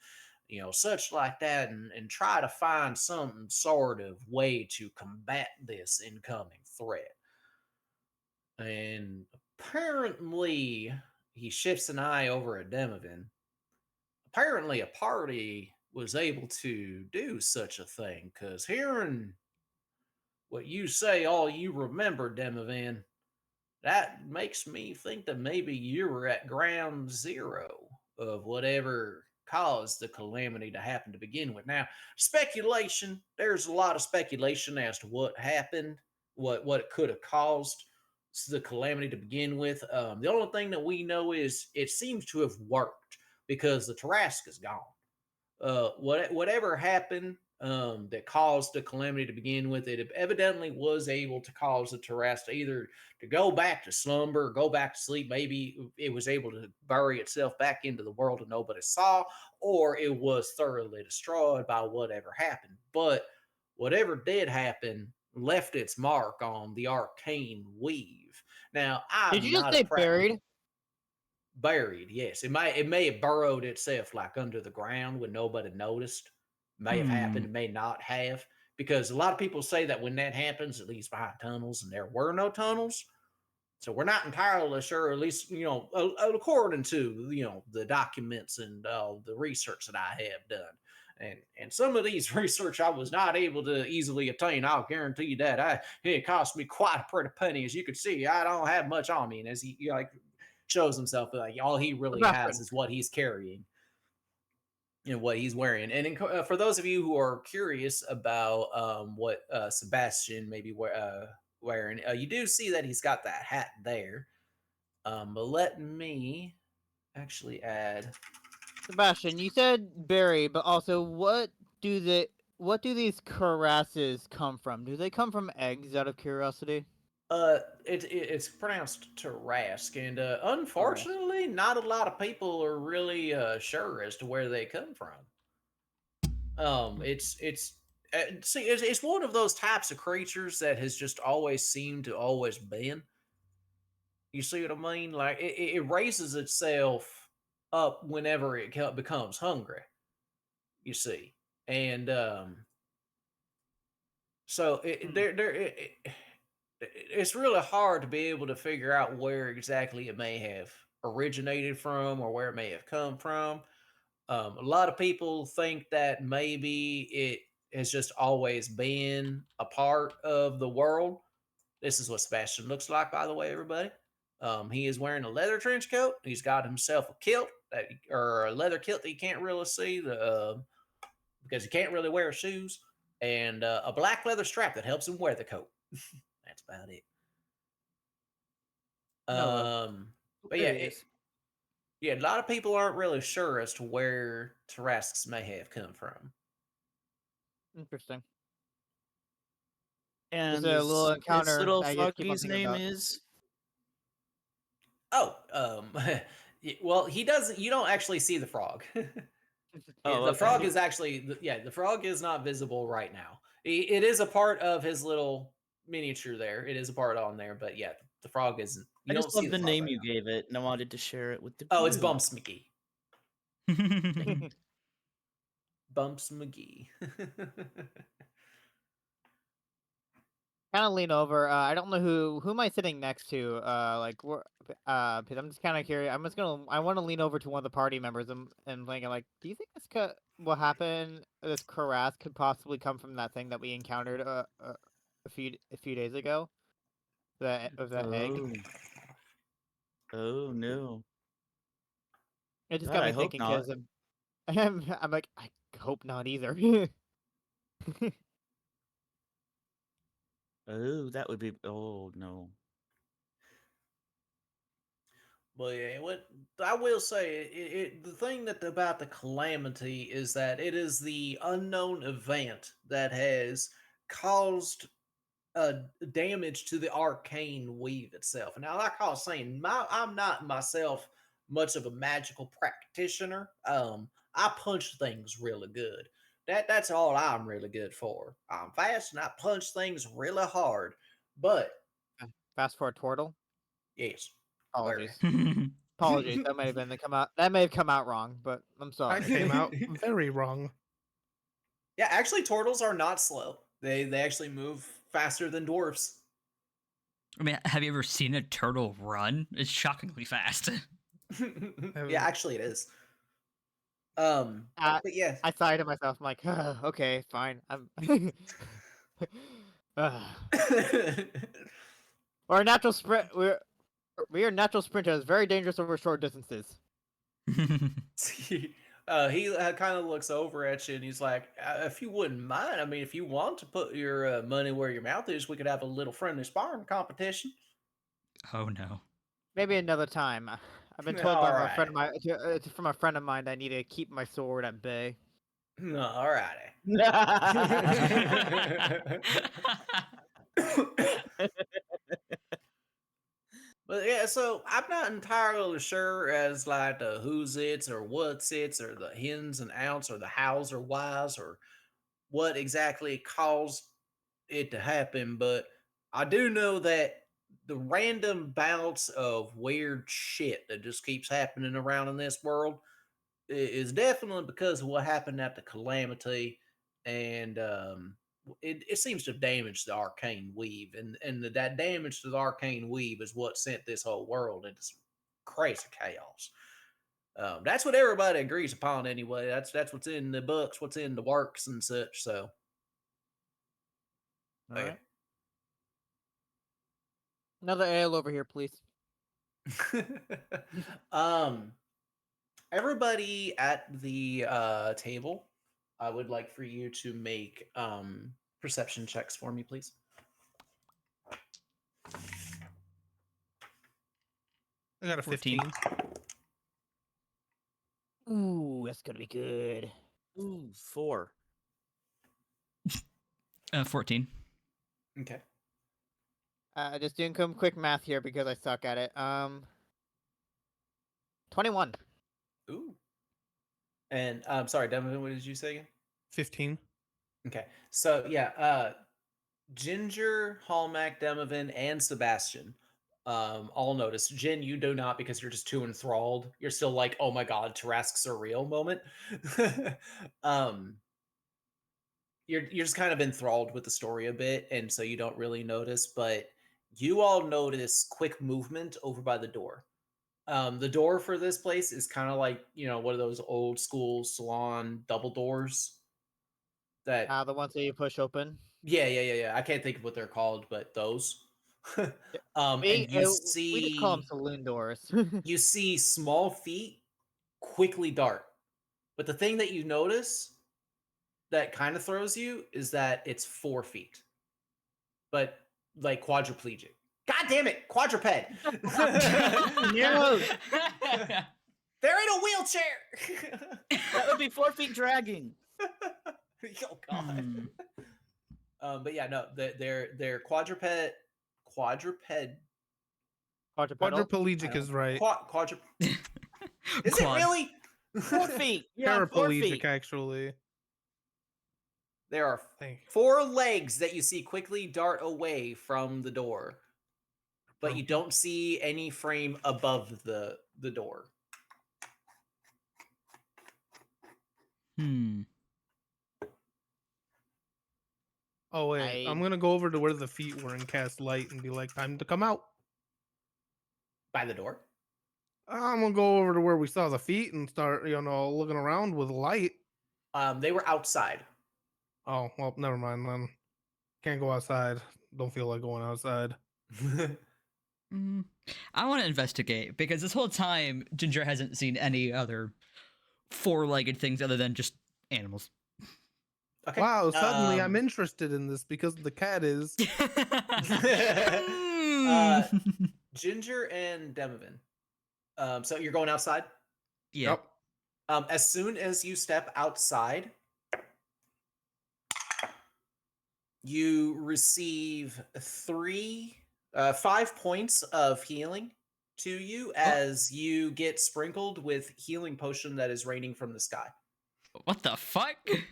such like that, and try to find some sort of way to combat this incoming threat. And apparently, he shifts an eye over at Demovan. Apparently, a party was able to do such a thing, because hearing what you say, all you remember, Demovan, that makes me think that maybe you were at ground zero of whatever caused the calamity to happen to begin with. Now, speculation, there's a lot of speculation as to what happened, what it could have caused the calamity to begin with. The only thing that we know is it seems to have worked because the Tarrasque is gone. Whatever happened that caused the calamity to begin with, it evidently was able to cause the Tarrasque either to go back to slumber, go back to sleep. Maybe it was able to bury itself back into the world that nobody saw, or it was thoroughly destroyed by whatever happened. But whatever did happen left its mark on the arcane weave. Now, Did I'm you just not a say buried? buried, yes. It may have burrowed itself like under the ground when nobody noticed. May have happened, may not have. Because a lot of people say that when that happens, it leaves behind tunnels, and there were no tunnels. So we're not entirely sure, at least, according to, the documents and the research that I have done. And some of these research I was not able to easily obtain. I'll guarantee you that. It cost me quite a pretty penny. As you can see, I don't have much on me. And as he like shows himself, like all he really has Sebastian. is what he's carrying, what he's wearing. And for those of you who are curious about what Sebastian may be wearing, you do see that he's got that hat there. But let me actually add. Sebastian, you said berry, but also what do these carasses come from? Do they come from eggs out of curiosity? It's pronounced Tarask, and Tarask. unfortunately, not a lot of people are really sure as to where they come from. It's one of those types of creatures that has just always seemed to always been. You see what I mean? Like it raises itself up whenever it becomes hungry. You see, and so Hmm. there it's really hard to be able to figure out where exactly it may have originated from or where it may have come from. A lot of people think that maybe it has just always been a part of the world. This is what Sebastian looks like, by the way, everybody. He is wearing a leather trench coat. He's got himself a kilt or a leather kilt that you can't really see because he can't really wear shoes, and a black leather strap that helps him wear the coat. That's about it. No, But There yeah, he is. yeah, a lot of people aren't really sure as to where Tarrasques may have come from. interesting. And a little this encounter little that you keep on froggy's thinking name about. is. Oh, well, he doesn't. You don't actually see the frog. Oh, The frog okay. is actually, the frog is not visible right now. It is a part of his little miniature there. It is a part on there, but yeah, the frog isn't. You I don't just see love the the frog name right you now. gave it, and I wanted to share it with the Oh, it's group. Bumps McGee. Bumps McGee. Kind of lean over. I don't know who am I sitting next to. Because I'm just kind of curious. I want to lean over to one of the party members and thinking like, do you think what happened? This cuirass could possibly come from that thing that we encountered a few days ago. The egg. Oh. Oh no. It just God, got I me hope thinking not. because I'm like I hope not either. Oh, that would be. Oh no. But yeah, what I will say, the thing that about the calamity is that it is the unknown event that has caused damage to the arcane weave itself. And now, like I was saying, I'm not myself much of a magical practitioner. I punch things really good. That's all I'm really good for. I'm fast and I punch things really hard. But Fast forward Tortle. yes, very. Apologies. Apologies. That may have come out wrong, but I'm That sorry. came out very wrong. Yeah, actually, turtles are not slow. They actually move faster than dwarfs. I mean, have you ever seen a turtle run? It's shockingly fast. Yeah, actually, it is. I But yeah, I sighed to myself. I'm like, okay, fine. I'm. We're a natural sprint. We are natural sprinters. Very dangerous over short distances. he kind of looks over at you and he's like, "If you wouldn't mind, I mean, if you want to put your money where your mouth is, we could have a little friendly sparring competition." Oh no. Maybe another time. I've been told by All my right, friend of mine from a friend of mine that I need to keep my sword at bay. all righty. But yeah, so I'm not entirely sure as like the who's it's or what's it's or the hins and outs or the hows or whys or what exactly caused it to happen, but I do know that the random bouts of weird shit that just keeps happening around in this world is definitely because of what happened at the calamity, and it seems to have damaged the arcane weave, and that damage to the arcane weave is what sent this whole world into some crazy chaos. That's what everybody agrees upon anyway. That's what's in the books, what's in the works and such. So, All yeah. right. Another ale over here, please. um, everybody at the table, I would like for you to make perception checks for me, please. I got a 14. 15. Ooh, that's gonna be good. Ooh, 4. 14. Okay. Just doing some quick math here because I suck at it. 21. Ooh. And I'm sorry, Devin, what did you say again? 15. Okay. So yeah, Ginger, Hallmack, Demovan, and Sebastian all notice. Jin, you do not because you're just too enthralled. You're still like, oh my god, Tarrasques are real moment. um you're just kind of enthralled with the story a bit, and so you don't really notice, but you all notice quick movement over by the door. The door for this place is kind of like, one of those old school salon double doors that The ones that you push open. yeah. I can't think of what they're called, but those. Yeah, And we just call them saloon doors. you see small feet quickly dart. But the thing that you notice that kind of throws you is that it's 4 feet, but like quadriplegic. God damn it, quadruped. No. They're in a wheelchair. That would be 4 feet dragging. Oh god. Hmm. But yeah, no, they're quadruped. Quadrupedal. Quadriplegic is right. Quadruped. Is it Quad. really? 4 feet. Yeah, 4 Paraplegic, feet. actually. There are Think. 4 legs that you see quickly dart away from the door, but you don't see any frame above the door. Hmm. Oh wait, I'm gonna go over to where the feet were and cast light and be like, "Time to come out." By the door? I'm gonna go over to where we saw the feet and start, looking around with light. They were outside. Oh well, never mind then. Can't go outside. Don't feel like going outside. Mm, I want to investigate because this whole time Ginger hasn't seen any other four-legged things other than just animals. Okay. Wow, suddenly I'm interested in this because the cat is. Ginger and Demovan. So you're going outside? Yeah. Yep. As soon as you step outside, you receive 5 points of healing to you as you get sprinkled with healing potion that is raining from the sky. What the fuck? Quick,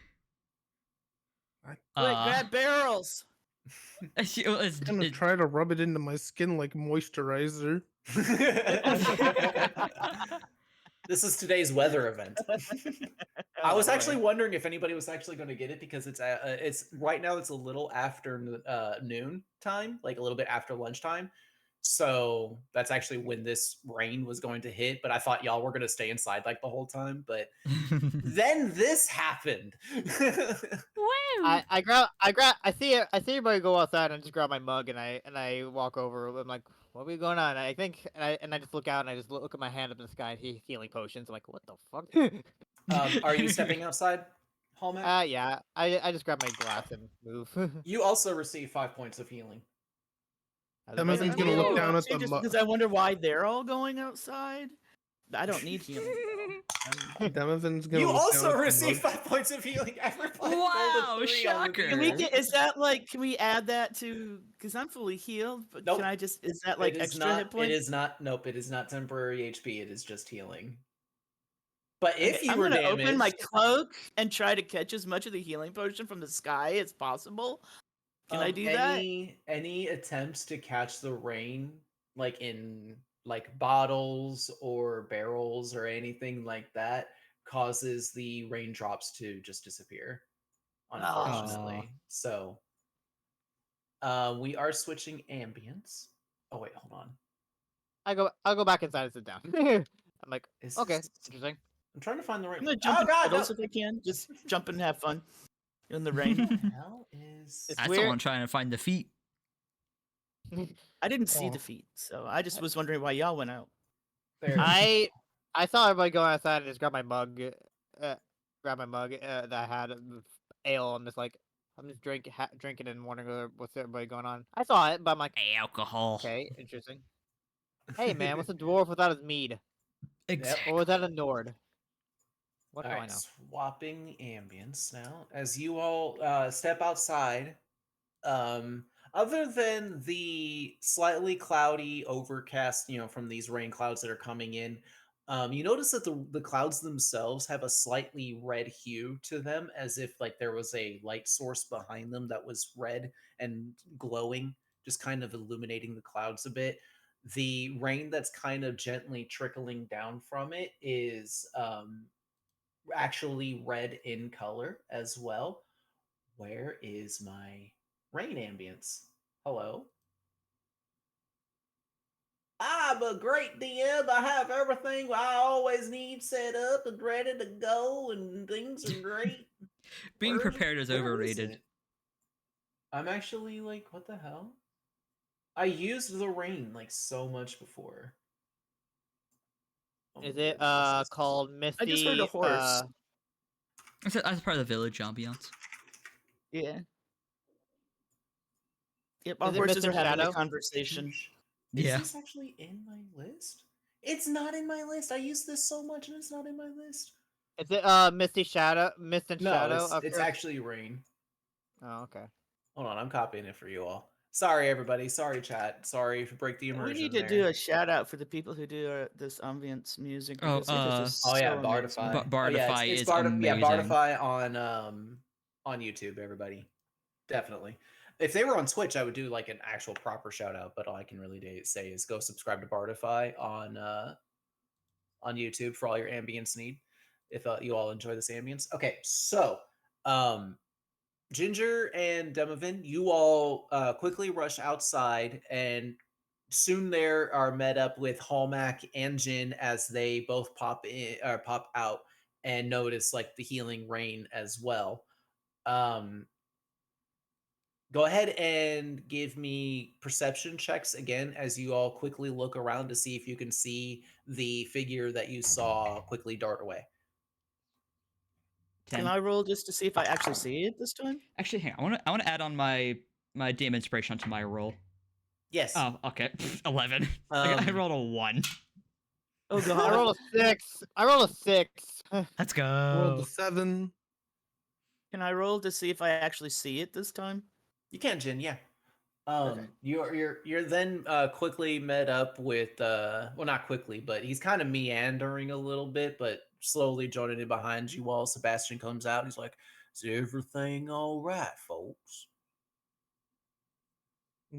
grab barrels. I'm gonna try to rub it into my skin like moisturizer. This is today's weather event. I was actually wondering if anybody was actually going to get it because it's right now. It's a little after noon time, like a little bit after lunchtime. So that's actually when this rain was going to hit. But I thought y'all were going to stay inside like the whole time. But then this happened. I see everybody go outside and I just grab my mug and I walk over. I'm like, what are we going on? I think and I just look out and I just look at my hand up in the sky and see healing potions. I'm like, what the fuck? Are you stepping outside, Hallmark? Yeah. I just grab my glass and move. You also receive 5 points of healing. Emerson's gonna look down at the just mug. because I wonder why they're all going outside. I don't need healing. Demovan's gonna. You look also down at the receive mug. 5 points of healing. Everybody Wow, rolled a 3 on the shocker. Can we D-roll. get? Is that like? Can we add that to? Because I'm fully healed. But Nope. can I just? Is that like It is extra not, hit points? It is not. Nope. It is not temporary HP. It is just healing. But if Okay, you I'm were gonna damaged, open my cloak and try to catch as much of the healing potion from the sky as possible. Can I do that? Any attempts to catch the rain, like in like bottles or barrels or anything like that, causes the raindrops to just disappear. Unfortunately, so we are switching ambience. Oh wait, hold on. I'll go back inside and sit down. I'm like, Is okay, this- interesting. I'm trying to find the right. I'm gonna jump Oh in god, no! puddles if I can. Just jump and have fun in the What rain. the hell is? It's That's weird. all I'm trying to find the feet. I didn't see Oh. the feet, so I just was wondering why y'all went out. There. I saw everybody go outside and just grab my mug, that I had of ale. I'm just like, I'm just drinking and wondering what's everybody going on. I saw it, but I'm like, Alcohol. okay, interesting. Hey man, what's a dwarf without his mead? Exactly. Or without a Nord? What All do I right, know? swapping ambience now. As you all step outside, other than the slightly cloudy, overcast, from these rain clouds that are coming in, you notice that the clouds themselves have a slightly red hue to them, as if like there was a light source behind them that was red and glowing, just kind of illuminating the clouds a bit. The rain that's kind of gently trickling down from it is actually red in color as well. Where is my rain ambience? Hello? I'm a great DM. I have everything I always need set up and ready to go, and things are great. Being Where prepared is where overrated. it? I'm actually like, what the hell? I used the rain like so much before. Oh my Is it goodness, this is- called I just heard a Misty? horse. That's part of the village ambiance. Yeah. Yep, our Is it horses are Mr. having a Shadow? conversation. Is Yeah. this actually in my list? It's not in my list. I use this so much and it's not in my list. Is it Misty Shadow? Mist and No, Shadow? it's actually rain. Oh, okay. Hold on, I'm copying it for you all. Sorry, everybody. Sorry, chat. Sorry to break the immersion. We need to there. do a shout out for the people who do this ambience music Oh, because it is just Oh yeah, so amazing. Bardify. Bardify it's is Yeah, amazing. Bardify on YouTube. Everybody, definitely. If they were on Twitch, I would do like an actual proper shout out. But all I can really say is go subscribe to Bardify on YouTube for all your ambience need. If you all enjoy this ambience, okay. So, Ginger and Demovin, you all quickly rush outside, and soon there are met up with Hallmack and Jin as they both pop in or pop out and notice like the healing rain as well. Go ahead and give me perception checks again as you all quickly look around to see if you can see the figure that you saw quickly dart away. 10. Can I roll just to see if I actually see it this time? Actually, hang on. I want to add on my DM inspiration onto my roll. Yes. Oh, okay. 11. I rolled a 1. Oh I god. rolled a 6. I rolled a 6. Let's Rolled go. a 7. Can I roll to see if I actually see it this time? You can, Jin, yeah. Okay. You're then quickly met up with well, not quickly, but he's kind of meandering a little bit, but slowly joining in behind you all. Sebastian comes out. He's like, "Is everything all right, folks?"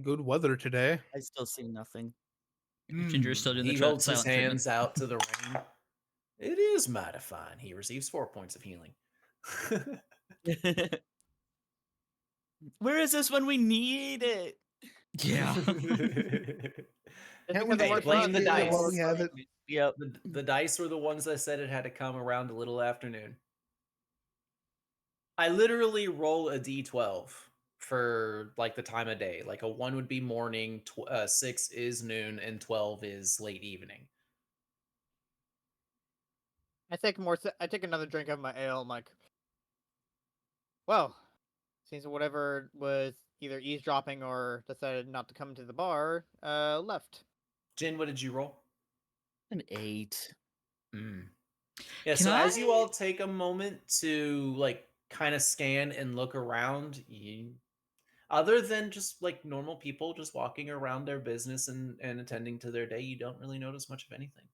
Good weather today. I still see nothing. Ginger is still doing the He holds his silent treatment. hands out to the rain. It is mighty fine. He receives 4 points of healing. Where is this when we need it? Yeah. Just Can't we because it Hey, works blame out the here dice. while while we have it? Yep. The dice were the ones that said it had to come around a little afternoon. I literally roll a d12 for like the time of day. Like a 1 would be morning, 6 is noon, and 12 is late evening. I take another drink of my ale. I'm like, well, seems whatever was either eavesdropping or decided not to come to the bar, left. Jin, what did you roll? An 8. Yeah, Can so as you I- all take a moment to like kind of scan and look around, other than just like normal people just walking around their business and attending to their day, you don't really notice much of anything.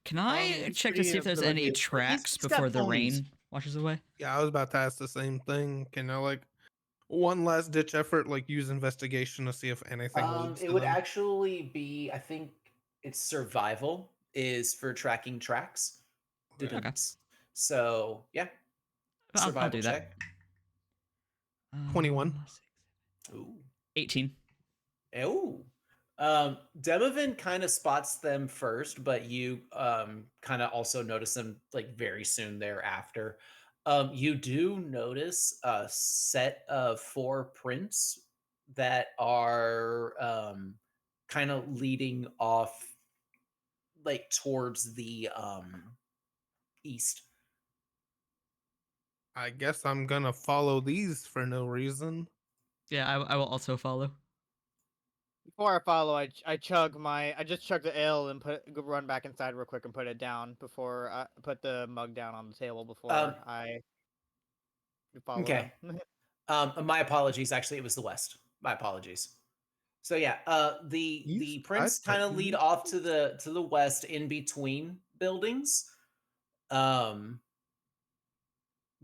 Can I He's check to pretty see if there's any oblivious, but tracks he's got before the ponies. rain washes away? Yeah, I was about to ask the same thing. Can I like one last ditch effort, like use investigation to see if anything leads It to would them? actually be, I think it's survival is for tracking tracks. Okay. Okay. So yeah, I'll survival do check. that. 21. Ooh. 18. Oh. Demovin kind of spots them first, but you kind of also notice them like very soon thereafter. You do notice a set of 4 prints that are kind of leading off like towards the east. I guess I'm gonna follow these for no reason. Yeah, I will also follow. Before I follow, I just chug the ale and run back inside real quick and put it down before I put the mug down on the table before I follow Okay. them. My apologies. Actually, it was the west. My apologies. So yeah, the East? prints I thought kind of lead east. off to the west in between buildings.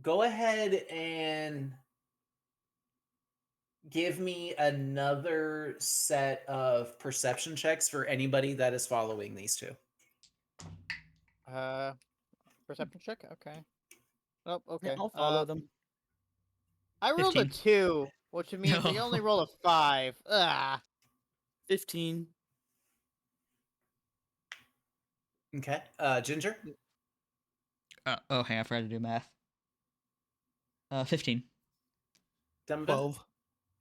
Go ahead and give me another set of perception checks for anybody that is following these two. Perception check. Okay. Oh, Yeah, okay. I'll follow them. I rolled a 15. 2, which means I only roll a 5. Ah. 15. Okay. Ginger? Oh, hang on, I forgot to do math. 15. Demovan? 12.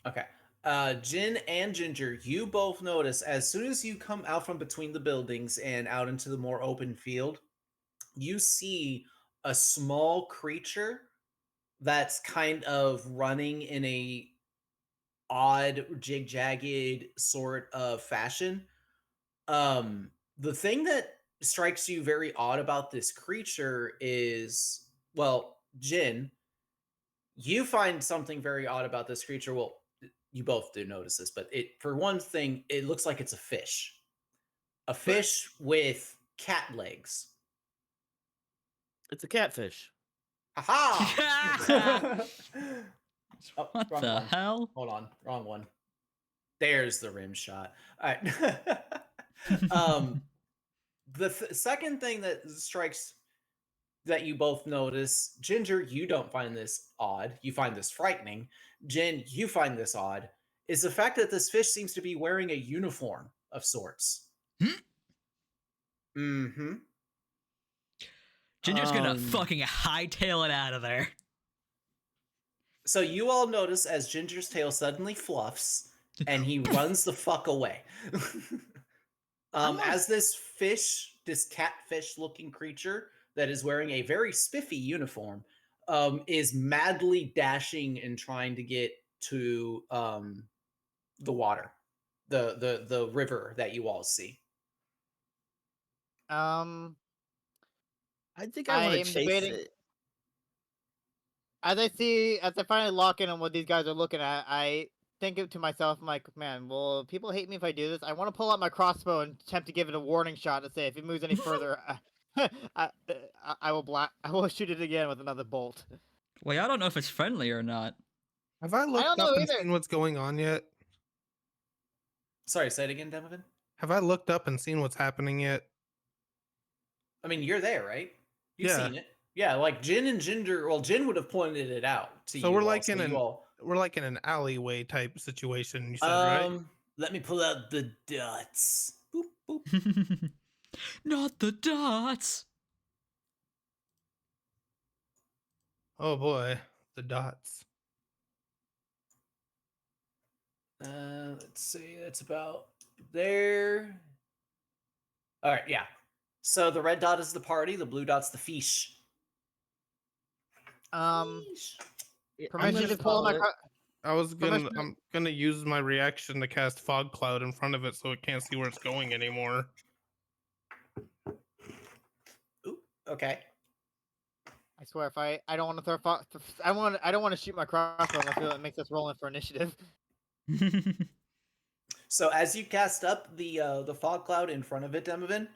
Okay. Jin and Ginger, you both notice as soon as you come out from between the buildings and out into the more open field, you see a small creature that's kind of running in a odd jig-jagged sort of fashion. The thing that strikes you very odd about this creature is, well, Jin, you find something very odd about this creature. Well, you both do notice this, but for one thing, it looks like it's a fish. A fish with cat legs. It's a catfish. Aha! Oh, What wrong the one. hell? Hold on, wrong one. There's the rim shot. All right. The second thing that strikes that you both notice, Ginger, you don't find this odd. You find this frightening. Jin, you find this odd. Is the fact that this fish seems to be wearing a uniform of sorts. Mm-hmm. Ginger's gonna fucking hightail it out of there. So you all notice as Ginger's tail suddenly fluffs and he runs the fuck away. As this fish, this catfish looking creature that is wearing a very spiffy uniform, is madly dashing and trying to get to the water, the river that you all see. Um, I think I I want to am chase debating. it. As I finally lock in on what these guys are looking at, I think to myself, I'm like, man, will people hate me if I do this? I want to pull out my crossbow and attempt to give it a warning shot to say if it moves any further, I will shoot it again with another bolt. Wait, I don't know if it's friendly or not. Have I looked don't up know and either. seen what's going on yet? Sorry, say it again, Demovan. Have I looked up and seen what's happening yet? I mean, you're there, right? You've Yeah. seen it. Yeah, like Jin and Ginger. Well, Jin would have pointed it out to you. So we're all, like so in you an all. we're like in an alleyway type situation. You said right? Let me pull out the dots. Boop boop. Not the dots. Oh boy, the dots. Let's see. That's about there. All right, yeah. So the red dot is the party. The blue dot's the fish. Fish. I'm Permission gonna to pull follow my. it. I'm gonna use my reaction to cast fog cloud in front of it so it can't see where it's going anymore. Ooh, okay. I swear, if I don't want to I don't want to shoot my crossbow. I feel it makes us roll in for initiative. So as you cast up the fog cloud in front of it, Demovan,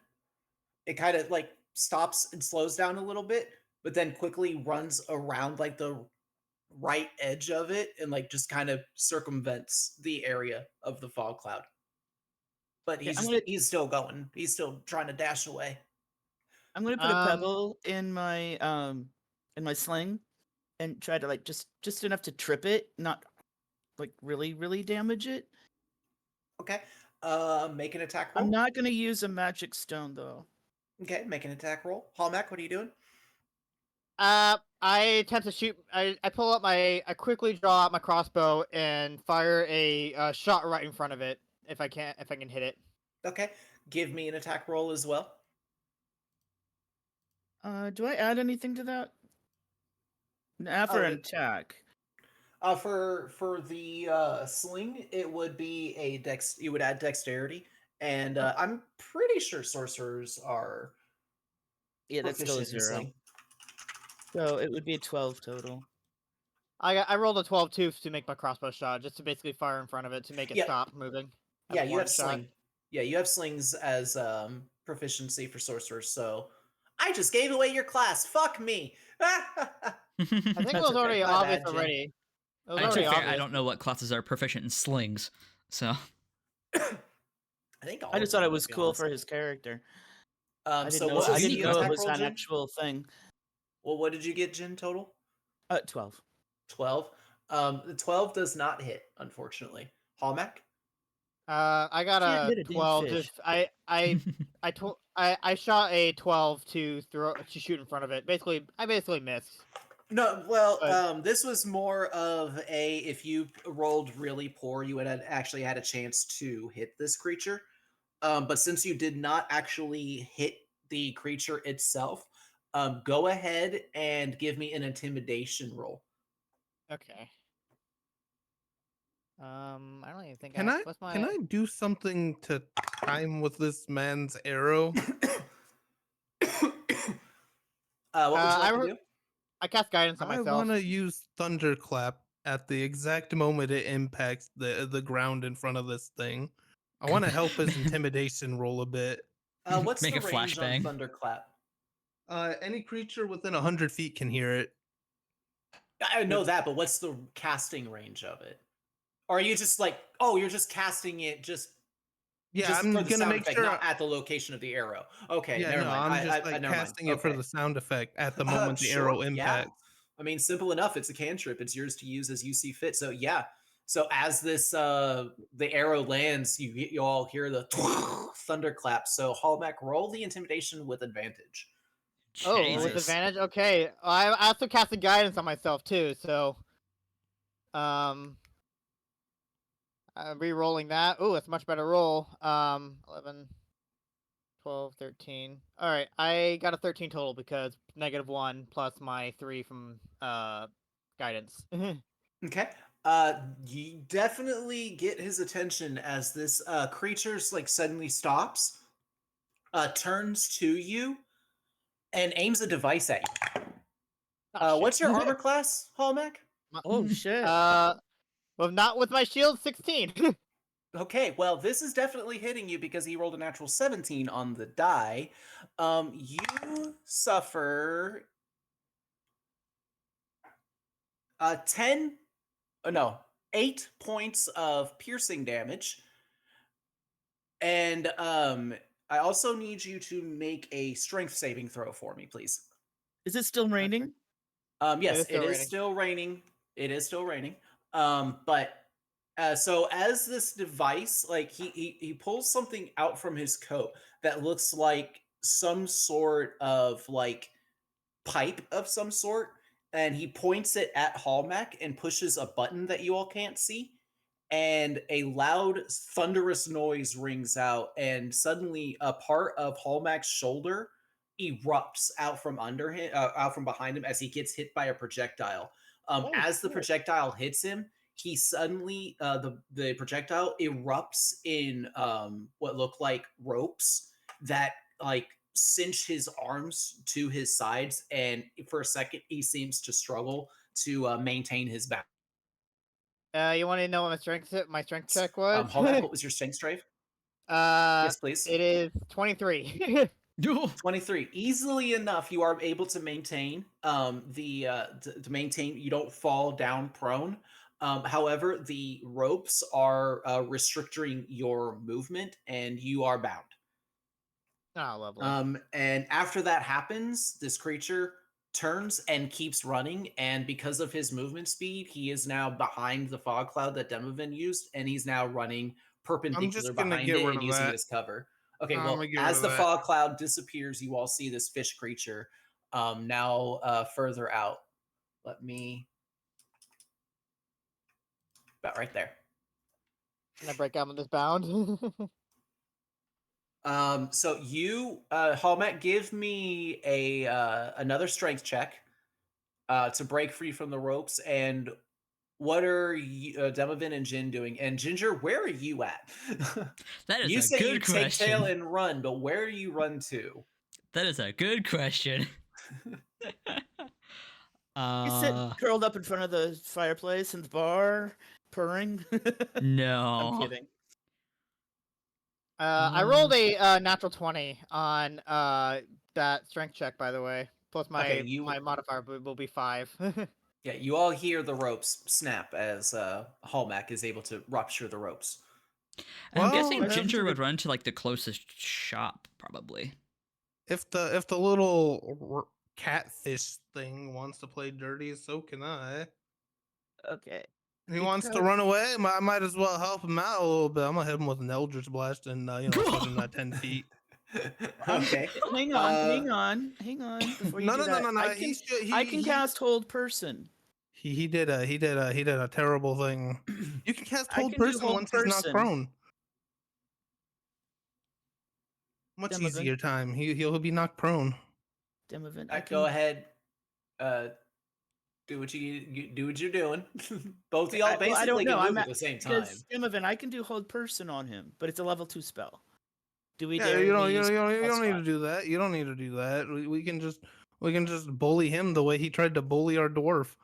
it kind of like stops and slows down a little bit, but then quickly runs around like the right edge of it and like just kind of circumvents the area of the fog cloud. But Yeah, he's still going. He's still trying to dash away. I'm gonna put a pebble in my sling and try to like just enough to trip it, not like really damage it. Okay. Make an attack roll. I'm not gonna use a magic stone though. Okay, make an attack roll. Hallmac, what are you doing? I attempt to shoot. I pull up I quickly draw out my crossbow and fire a shot right in front of it if I can hit it. Okay. Give me an attack roll as well. Do I add anything to that? For an attack. For the sling, it would be a dex. You would add dexterity, and I'm pretty sure sorcerers are. Yeah, that's still a proficient in 0. sling. So it would be a 12 total. I rolled a 12 too to make my crossbow shot, just to basically fire in front of it to make it Yeah. stop moving. as Yeah, a you warning have shot. sling. Yeah, you have slings as proficiency for sorcerers. So I just gave away your class. Fuck me. I think it That's was okay. already My obvious bad, Jin. already. It was To be already fair, obvious. I don't know what classes are proficient in slings, so. I think all I of just thought them, it to was be cool honest. for his character. So I what was didn't the know it attack was roll, an Jin? actual thing. Well, what did you get, Jin, total? 12. 12. The 12 does not hit, unfortunately. Hallmac? I got Can't a hit a damn 12. fish. I I shot a 12 to shoot in front of it. Basically, I basically missed. No, well, But- this was more of a if you rolled really poor, you would have actually had a chance to hit this creature. But since you did not actually hit the creature itself, go ahead and give me an intimidation roll. Okay. I don't even think Can I what's my can I do something to time with this man's arrow? What would you like I to do? I cast guidance on I myself. want to use thunderclap at the exact moment it impacts the ground in front of this thing. I want to help his intimidation roll a bit. What's Make the a range on flashbang. Thunderclap? Any creature within 100 feet can hear it. I know It's- that, but what's the casting range of it? Or are you just like, oh, you're just casting it just Yeah, I'm for the gonna sound make effect, sure. not at the location of the arrow. Okay, Yeah, never no, mind. I'm just I like never mind. casting it for Okay. the sound effect at the moment the arrow Sure, yeah. impacts. I mean, simple enough. It's a cantrip. It's yours to use as you see fit. So yeah. So as this the arrow lands, you all hear the thunderclap. So Hallback, roll the intimidation with advantage. Oh, with Jesus. advantage. Okay. I also casted guidance on myself too. So, re-rolling that. Ooh, it's a much better roll. 11, 12, 13. All right, I got a 13 total because -1 plus my 3 from guidance. Okay. You definitely get his attention as this creature's like suddenly stops, turns to you, and aims a device at you. Oh, What's shit. your armor class, Hallmac? Oh shit. Well, not with my shield. 16. Okay, well, this is definitely hitting you because he rolled a natural 17 on the die. You suffer 10, no, 8 points of piercing damage. And I also need you to make a strength saving throw for me, please. Is it still raining? Yes, is still it is raining. still raining. It is still raining. But so as this device, like he pulls something out from his coat that looks like some sort of like pipe of some sort, and he points it at Hallmac and pushes a button that you all can't see, and a loud thunderous noise rings out, and suddenly a part of Hallmac's shoulder erupts out from under him, out from behind him as he gets hit by a projectile. Oh, As the shit. projectile hits him, he suddenly the projectile erupts in what look like ropes that like cinch his arms to his sides, and for a second he seems to struggle to maintain his balance. You want to know what my strength check was? Hallback, what was your strength, Strafe? Yes, please. It is 23. 23. Easily enough, you are able to maintain to maintain. You don't fall down prone. However, the ropes are restricting your movement, and you are bound. Oh, lovely. And after that happens, this creature turns and keeps running, and because of his movement speed, he is now behind the fog cloud that Demovin used, and he's now running perpendicular just gonna behind get it rid and of using it that. as cover. Okay, I'm well, gonna get rid as of the that. fog cloud disappears, you all see this fish creature now further out. Let me about right there. Can I break out of this bound? So you, Hallmet, give me a another strength check to break free from the ropes. And what are you, Demovin and Jin doing? And Ginger, where are you at? That is You a say you good take tail question. and run, but where do you run to? That is a good question. You sit curled up in front of the fireplace in the bar, purring. I'm No. kidding. I rolled a natural 20 on that strength check, by the way. Plus my Okay, you- my modifier will be 5. Yeah, you all hear the ropes snap as Hallmac is able to rupture the ropes. I'm Well, guessing if- Ginger would run to like the closest shop, probably. If the little catfish thing wants to play dirty, so can I. Okay. He wants to run away. Might as well help him out a little bit. I'm gonna hit him with an Eldritch Blast and push him that 10 feet. Okay. Hang on. Before you No, do no, no, that, no, no. I can cast hold person. He did a terrible thing. You can cast I hold can do person hold once he's knocked person. prone. Much Demovan. easier time. He'll be knocked prone. Demovan, Go ahead. Do what do what you're doing. Both of y'all I don't basically know. can I'm move at at the same time. because Demovan, I can do hold person on him, but it's a level 2 spell. Do we Yeah, dare? you don't, me you use don't, you spell don't need slot? to do that. You don't need to do that. We can just bully him the way he tried to bully our dwarf.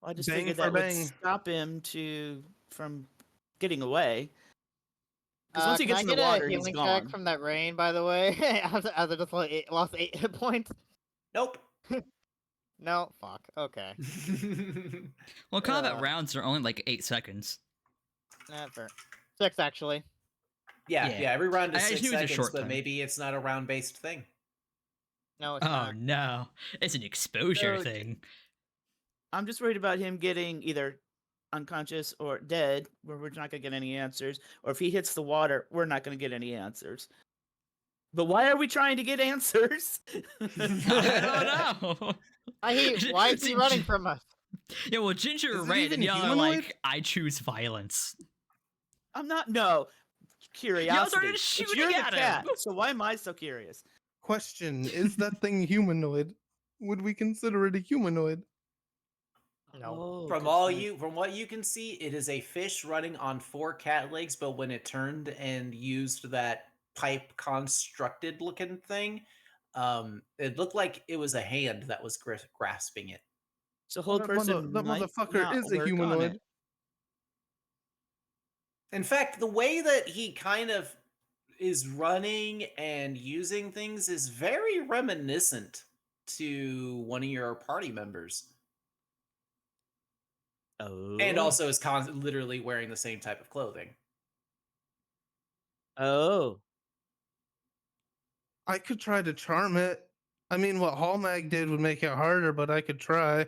I just Bang figured for that would bang. stop him from getting away. Because once he Can gets I in the get a water, he's healing gone. check from that rain, by the way? as I just lost 8 hit points. Nope. No, fuck. Okay. Well, combat Uh. rounds are only like 8 seconds. Never. 6 actually. Yeah, Yeah. every round is I 6 knew it was a seconds, short but time. maybe it's not a round-based thing. No, it's Oh not. no, it's an exposure So, thing. I'm just worried about him getting either unconscious or dead, where we're not going to get any answers. Or if he hits the water, we're not going to get any answers. But why are we trying to get answers? I don't know. Why is he See, running from us? Yeah, well, Ginger Is it ran, even and y'all are humanoid? like, I choose violence. I'm not. No. Curiosity. started It's shooting you're the at him. cat, so why am I so curious? Question: is that thing humanoid? Would we consider it a humanoid? No. Oh, From good point. from what you can see, it is a fish running on 4 cat legs, but when it turned and used that pipe constructed looking thing, it looked like it was a hand that was grasping it. So Well, hold person that might motherfucker not is a work on humanoid. it. In fact, the way that he kind of is running and using things is very reminiscent to one of your party members. Oh. And also is literally wearing the same type of clothing. Oh. I could try to charm it. I mean, what Hallmag did would make it harder, but I could try.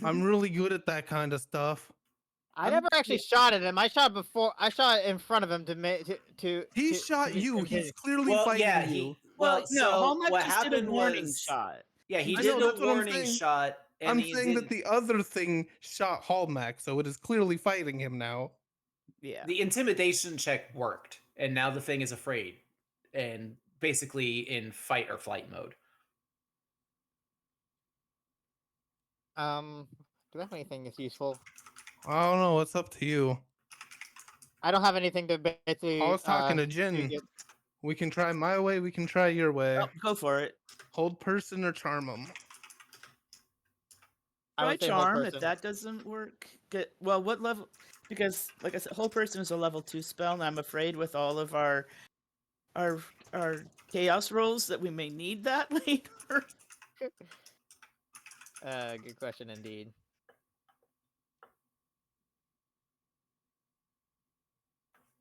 I'm really good at that kind of stuff. I never actually shot at him. I shot before. I shot in front of him He to shot get you. him He's hit. clearly Well, fighting yeah, you. Well, no, so Hallmark what just did a happened warning was, shot. yeah, he I did know, the that's what I'm warning saying. shot, and I'm he saying did that the other thing shot Hallmack, so it is clearly fighting him now. Yeah. the intimidation check worked, and now the thing is afraid and basically in fight or flight mode. Do I have anything that's useful? I don't know. It's up to you. I don't have anything to basically. I was talking to do Jin. good. We can try my way. We can try your way. Oh, go for it. Hold person or charm him. I Try would say hold charm. If person. that doesn't work, well, what level? Because, like I said, whole person is a level 2 spell, and I'm afraid with all of our chaos rolls that we may need that later. Good question indeed.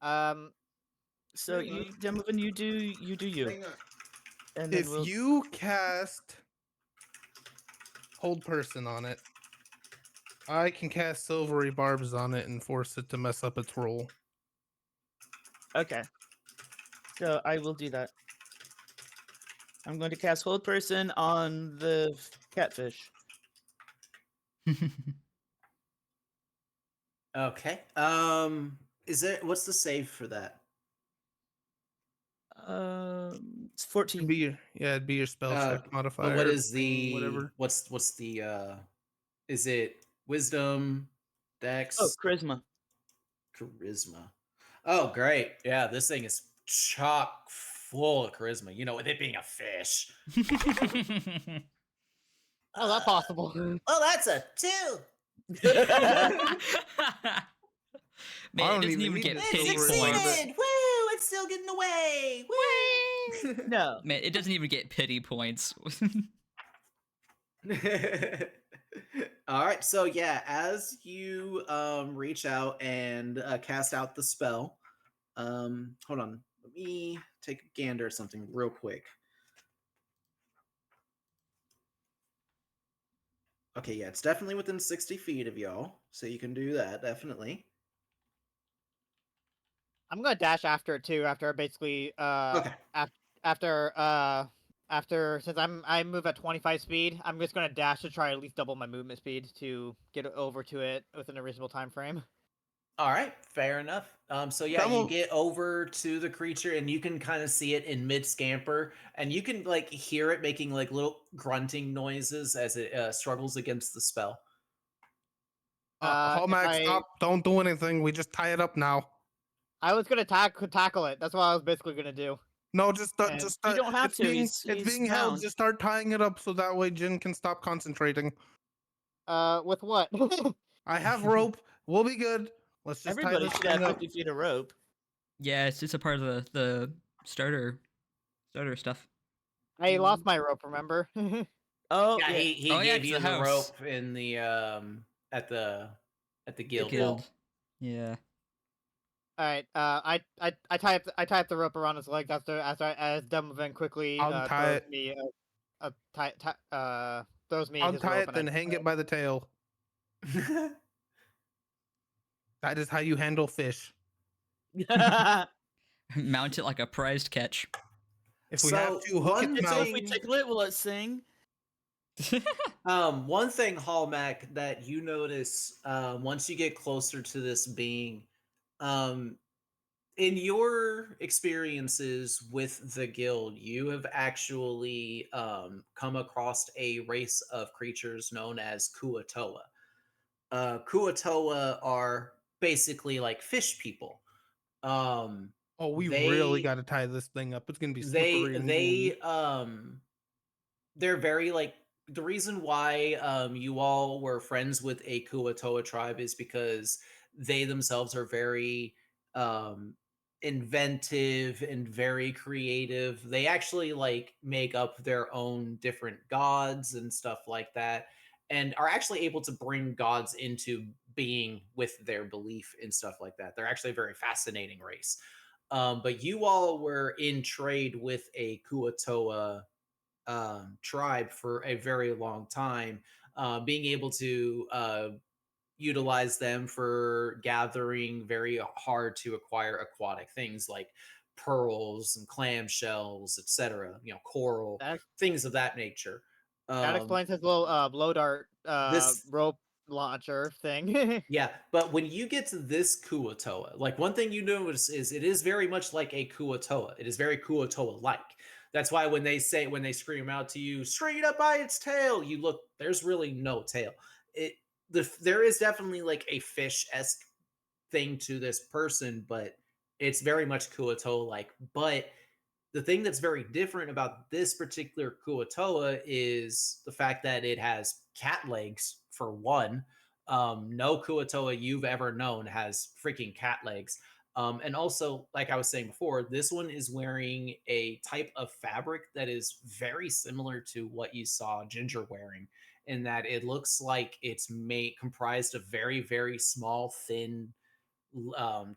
So Hang on. Demovan, you do you, Hang on. and then If we'll. you cast hold person on it, I can cast silvery barbs on it and force it to mess up its roll. Okay. So I will do that. I'm going to cast hold person on the catfish. Okay. What's the save for that? It's 14. It'd be your spell check modifier. But what is thing, whatever? what's the is it wisdom, dex, Oh, charisma. charisma? Oh, great. Yeah, this thing is chock full of charisma. You know, with it being a fish. How's that possible? Oh, that's a 2. Man, I it don't doesn't even even need get this pity silvery barb. points. Woo! It's still getting away. Woo! No. Man, it doesn't even get pity points. All right, so yeah, as you reach out and cast out the spell, hold on, let me take a gander at something real quick. Okay, yeah, it's definitely within 60 feet of y'all, so you can do that, definitely. I'm gonna dash after it too. After basically, Okay. after since I move at 25 speed, I'm just gonna dash to try at least double my movement speed to get over to it within a reasonable time frame. All right, fair enough. So yeah, Some you of- get over to the creature and you can kind of see it in mid scamper, and you can like hear it making like little grunting noises as it struggles against the spell. If Hallmark, I stop! Don't do anything. We just tie it up now. I was gonna tackle it. That's what I was basically gonna do. No, just start. And Just You start. don't have It's to. being He's held. bound. Just start tying it up so that way Jin can stop concentrating. With what? I have rope. We'll be good. Let's just tie Everybody this should thing have up. 50 feet of rope. Yeah, it's just a part of the starter stuff. I lost my rope. Remember? Oh, Yeah, yeah. he Oh, yeah, gave it's you the the house. rope in the at the guild Guild. hall. Yeah. All right. I tie up the rope around his legs as Demovan quickly Untie throws it. me throws me his Untie rope it, and I then hang it by the tail. That is how you handle fish. Mount it like a prized catch. If we have So, to, hook one its so mouth. if we thing- tickle it, will it sing? One thing, Hallmac, that you notice once you get closer to this being, in your experiences with the guild, you have actually come across a race of creatures known as Kuatoa. Kuatoa are basically like fish people. Um, Oh, we really they got to tie this thing up. It's gonna be they slippery and they gooey. they're very like the reason why you all were friends with a Kuatoa tribe is because they themselves are very um inventive and very creative. They actually like make up their own different gods and stuff like that, and are actually able to bring gods into being with their belief and stuff like that. They're actually a very fascinating race. But you all were in trade with a Kuatoa tribe for a very long time, being able to utilize them for gathering very hard to acquire aquatic things like pearls and clamshells, etc. You know, coral, that things of that nature. that Um, explains his little blow dart this rope launcher thing. Yeah, but when you get to this Kuatoa, like one thing you notice is it is very much like a Kuatoa. It is very Kuatoa-like. That's why when they scream out to you, straight up by its tail, you look, there's really no tail. There is definitely like a fish-esque thing to this person, but it's very much Kuatoa-like. But the thing that's very different about this particular Kuatoa is the fact that it has cat legs, for one. No Kuatoa you've ever known has freaking cat legs. And also, like I was saying before, this one is wearing a type of fabric that is very similar to what you saw Ginger wearing, in that it looks like it's made comprised of very, very small, thin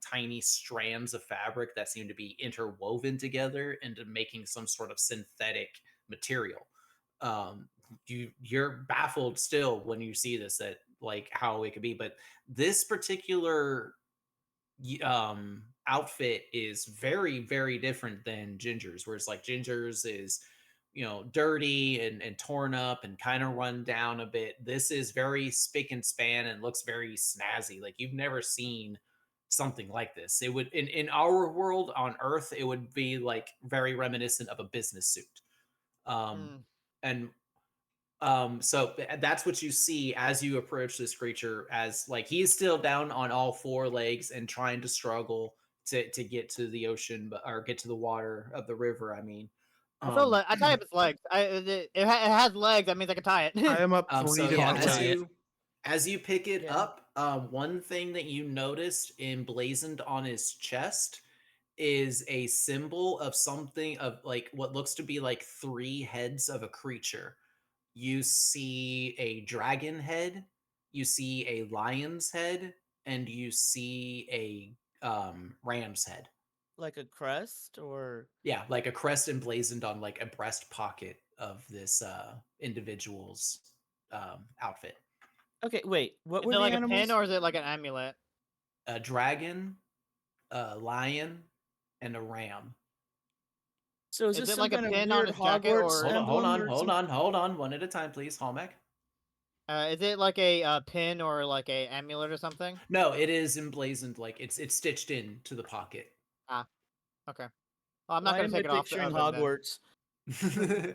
tiny strands of fabric that seem to be interwoven together into making some sort of synthetic material. You're baffled still when you see this at like how it could be, but this particular outfit is very, very different than Ginger's, whereas like Ginger's is, you know, dirty and torn up and kind of run down a bit. This is very spick and span and looks very snazzy, like you've never seen something like this. It would, in our world on Earth, it would be like very reminiscent of a business suit. Mm. And so that's what you see as you approach this creature, as like he's still down on all four legs and trying to struggle to get to the ocean, or get to the water of the river, I mean. I tie up its legs. It has legs. That means I can tie it. Tie him up 3 So different yeah, Hog ways. tie it. as you pick it Yeah. up, one thing that you noticed emblazoned on his chest is a symbol of something, of like what looks to be like three heads of a creature. You see a dragon head, you see a lion's head, and you see a ram's head. Like a crest or Yeah, like a crest emblazoned on like a breast pocket of this individual's outfit. okay, wait. What Is were it the like a animals? pin or is it like an amulet? A dragon, a lion, and a ram. So is Is this it some like a kind of pin on weird his jacket, Hogwarts or- Hold on, emblem? hold on. One at a time, please. Hallmark. Is it like a pin or like a amulet or something? No, it is emblazoned, like it's stitched into the pocket. Okay. Well, I'm not Why gonna am I take it off picturing of him then. Hogwarts?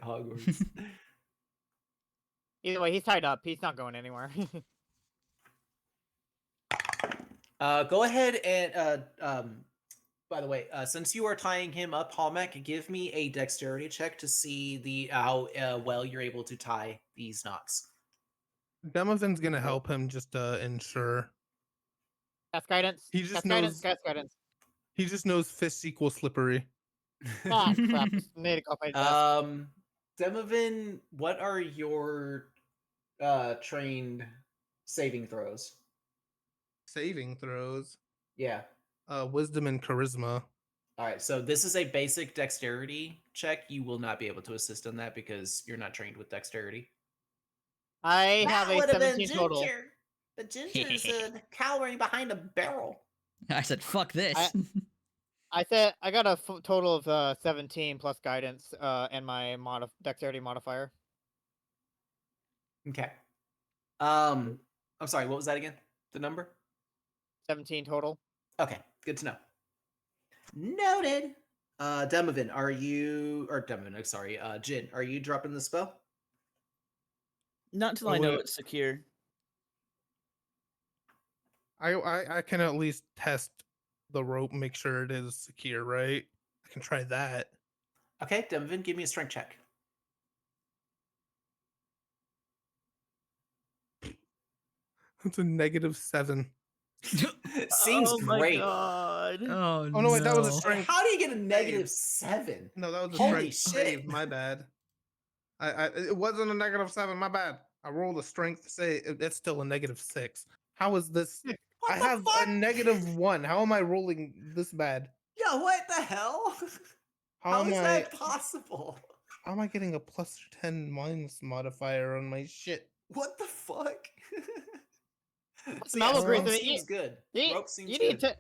Hogwarts. Either way, he's tied up. He's not going anywhere. Go ahead and by the way, since you are tying him up, Hallmark, give me a dexterity check to see the how well you're able to tie these knots. Demovan's gonna help him just ensure. Cast guidance. He just Cast guidance. knows. Cast guidance. He just knows fists equal slippery. Ah, crap. Just made a copy of that. Demovan, what are your trained saving throws? Saving throws. Yeah. Wisdom and charisma. All right, so this is a basic dexterity check. You will not be able to assist on that because you're not trained with dexterity. I have a 17 total. But Ginger's cowering behind a barrel. I said, "Fuck this." I said I got a total of 17 plus guidance and my dexterity modifier. Okay. I'm sorry, what was that again? The number? 17 total. Okay, good to know. Noted. Demovan, Jin, are you dropping the spell? Not until Oh, I know wait. it's secure. I can at least test the rope, make sure it is secure, right? I can try that. Okay, Demovan, give me a strength check. It's a -7. Seems oh my great. god. Oh, Oh, no, wait, that was a no. strength. How do you get a -7? No, that was a Holy strength shit. save. My bad. It wasn't a -7. My bad. I rolled a strength save. It's still a -6. How is this? What I the have fuck? a -1. How am I rolling this bad? Yeah, what the hell? How is that possible? How am I getting a +10 minus modifier on my shit? What the fuck? So Some elbow yes, grease rope in it. seems good. You, Rope seems you good. need to.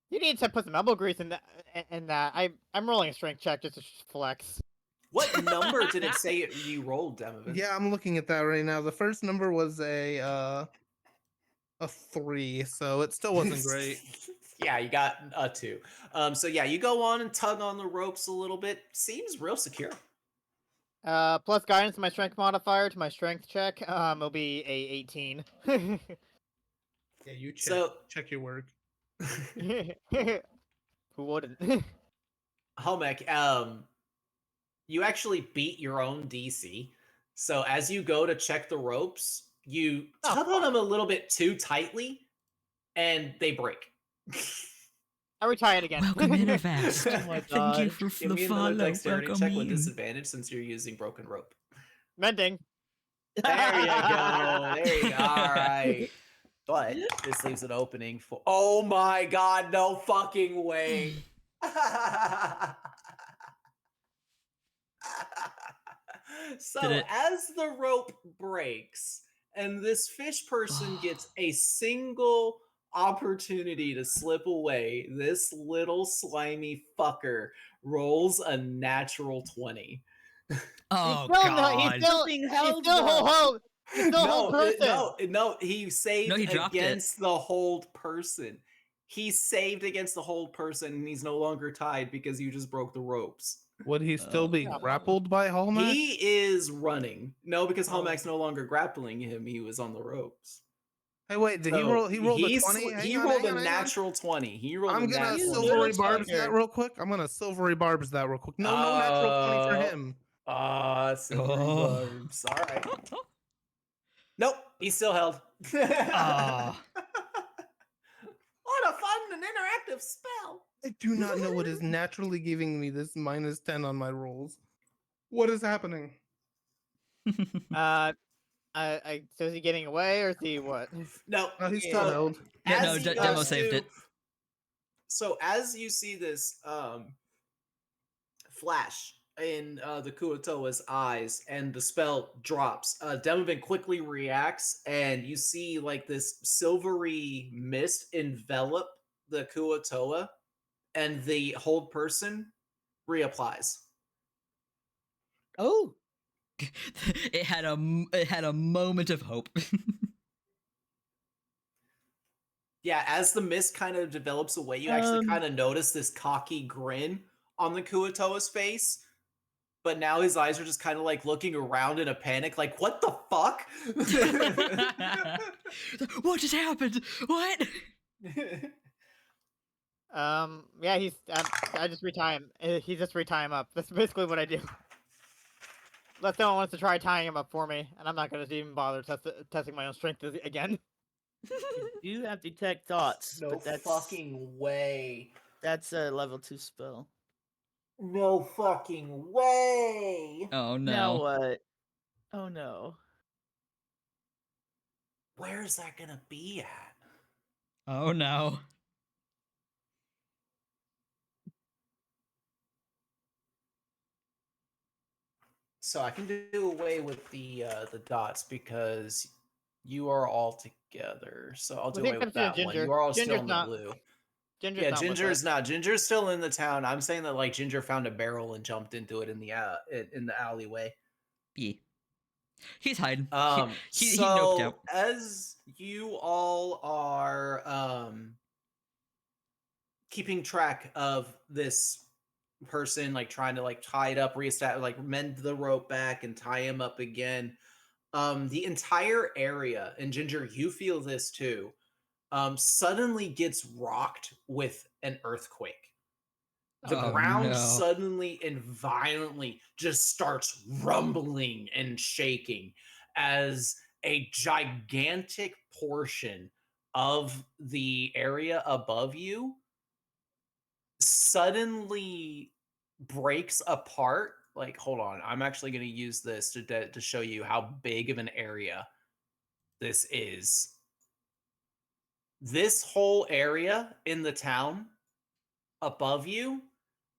You need to put some elbow grease in that. In that, I'm rolling a strength check just to flex. What number did it say you rolled, Demovan? Yeah, I'm looking at that right now. The first number was a 3, so it still wasn't great. Yeah, you got a 2. So yeah, you go on and tug on the ropes a little bit. Seems real secure. Plus guidance, my strength modifier to my strength check. It'll be a 18. Yeah, you check So check your work. Who wouldn't? Homek, you actually beat your own DC. So as you go to check the ropes, you Oh, tug on them a little bit too tightly, and they break. I retired again. Welcome, Intervast. Oh my Thank you god. for Give the me another follow. dexterity Welcome check with in. disadvantage since you're using broken rope. Mending. There you go. There you go. All right. But this leaves an opening for. Oh my god! No fucking way. So Did it- as the rope breaks and this fish person gets a single opportunity to slip away, this little slimy fucker rolls a natural 20. Oh He's still not- god. He's still, being he's held, still though. whole. He's still whole person. No, he saved No, he dropped it. against the hold person. He saved against the hold person, and he's no longer tied because you just broke the ropes. Would he still be Oh. grappled by Hallmark? He is running. No, because Hallmark's no longer grappling him. He was on the ropes. Hey, wait, did he So roll? He rolled a he 20. he rolled a natural 20. He rolled I'm a gonna natural silvery 20. barbs that Tiger. real quick. I'm gonna silvery barbs that real quick. No, no natural 20 for him. Silvery Oh. barbs. All right. Nope, he's still held. Ah. What a fun and interactive spell. I do not know what is naturally giving me this -10 on my rolls. What is happening? So is he getting away or is he what? No, Oh, he's so still held. No, as no, he Demo goes saved to- it. So as you see this flash in the Kuotoa's eyes and the spell drops, Demovan quickly reacts and you see like this silvery mist envelop the Kuotoa and the hold person reapplies. Oh, It had a moment of hope. Yeah, as the mist kind of develops away, you actually Um, kind of notice this cocky grin on the Kuatoa's face. But now his eyes are just kind of like looking around in a panic, like, what the fuck? What just happened? What? Yeah, I just retie him. He just retie him up. That's basically what I do. Unless someone wants to try tying him up for me, and I'm not gonna even bother testing my own strength again. you do have detect thoughts, No but fucking way. that's a level 2 spell. No fucking way. Oh Now no. what? Oh no. Where is that gonna be at? Oh no. So I can do away with the dots because you are all together. So I'll do With the away with exception of that one. Ginger. You are all still Ginger's in the not. blue. Ginger's Yeah, not with Ginger's us. not. Ginger's still in the town. I'm saying that like Ginger found a barrel and jumped into it in the alleyway. Yeah. He's hiding. He noped So out. as you all are keeping track of this person, like trying to like tie it up, reestablish, like mend the rope back and tie him up again, the entire area, and Ginger, you feel this too, suddenly gets rocked with an earthquake. The Oh ground no. suddenly and violently just starts rumbling and shaking as a gigantic portion of the area above you suddenly breaks apart. Like, hold on, I'm actually going to use this to show you how big of an area this is. This whole area in the town above you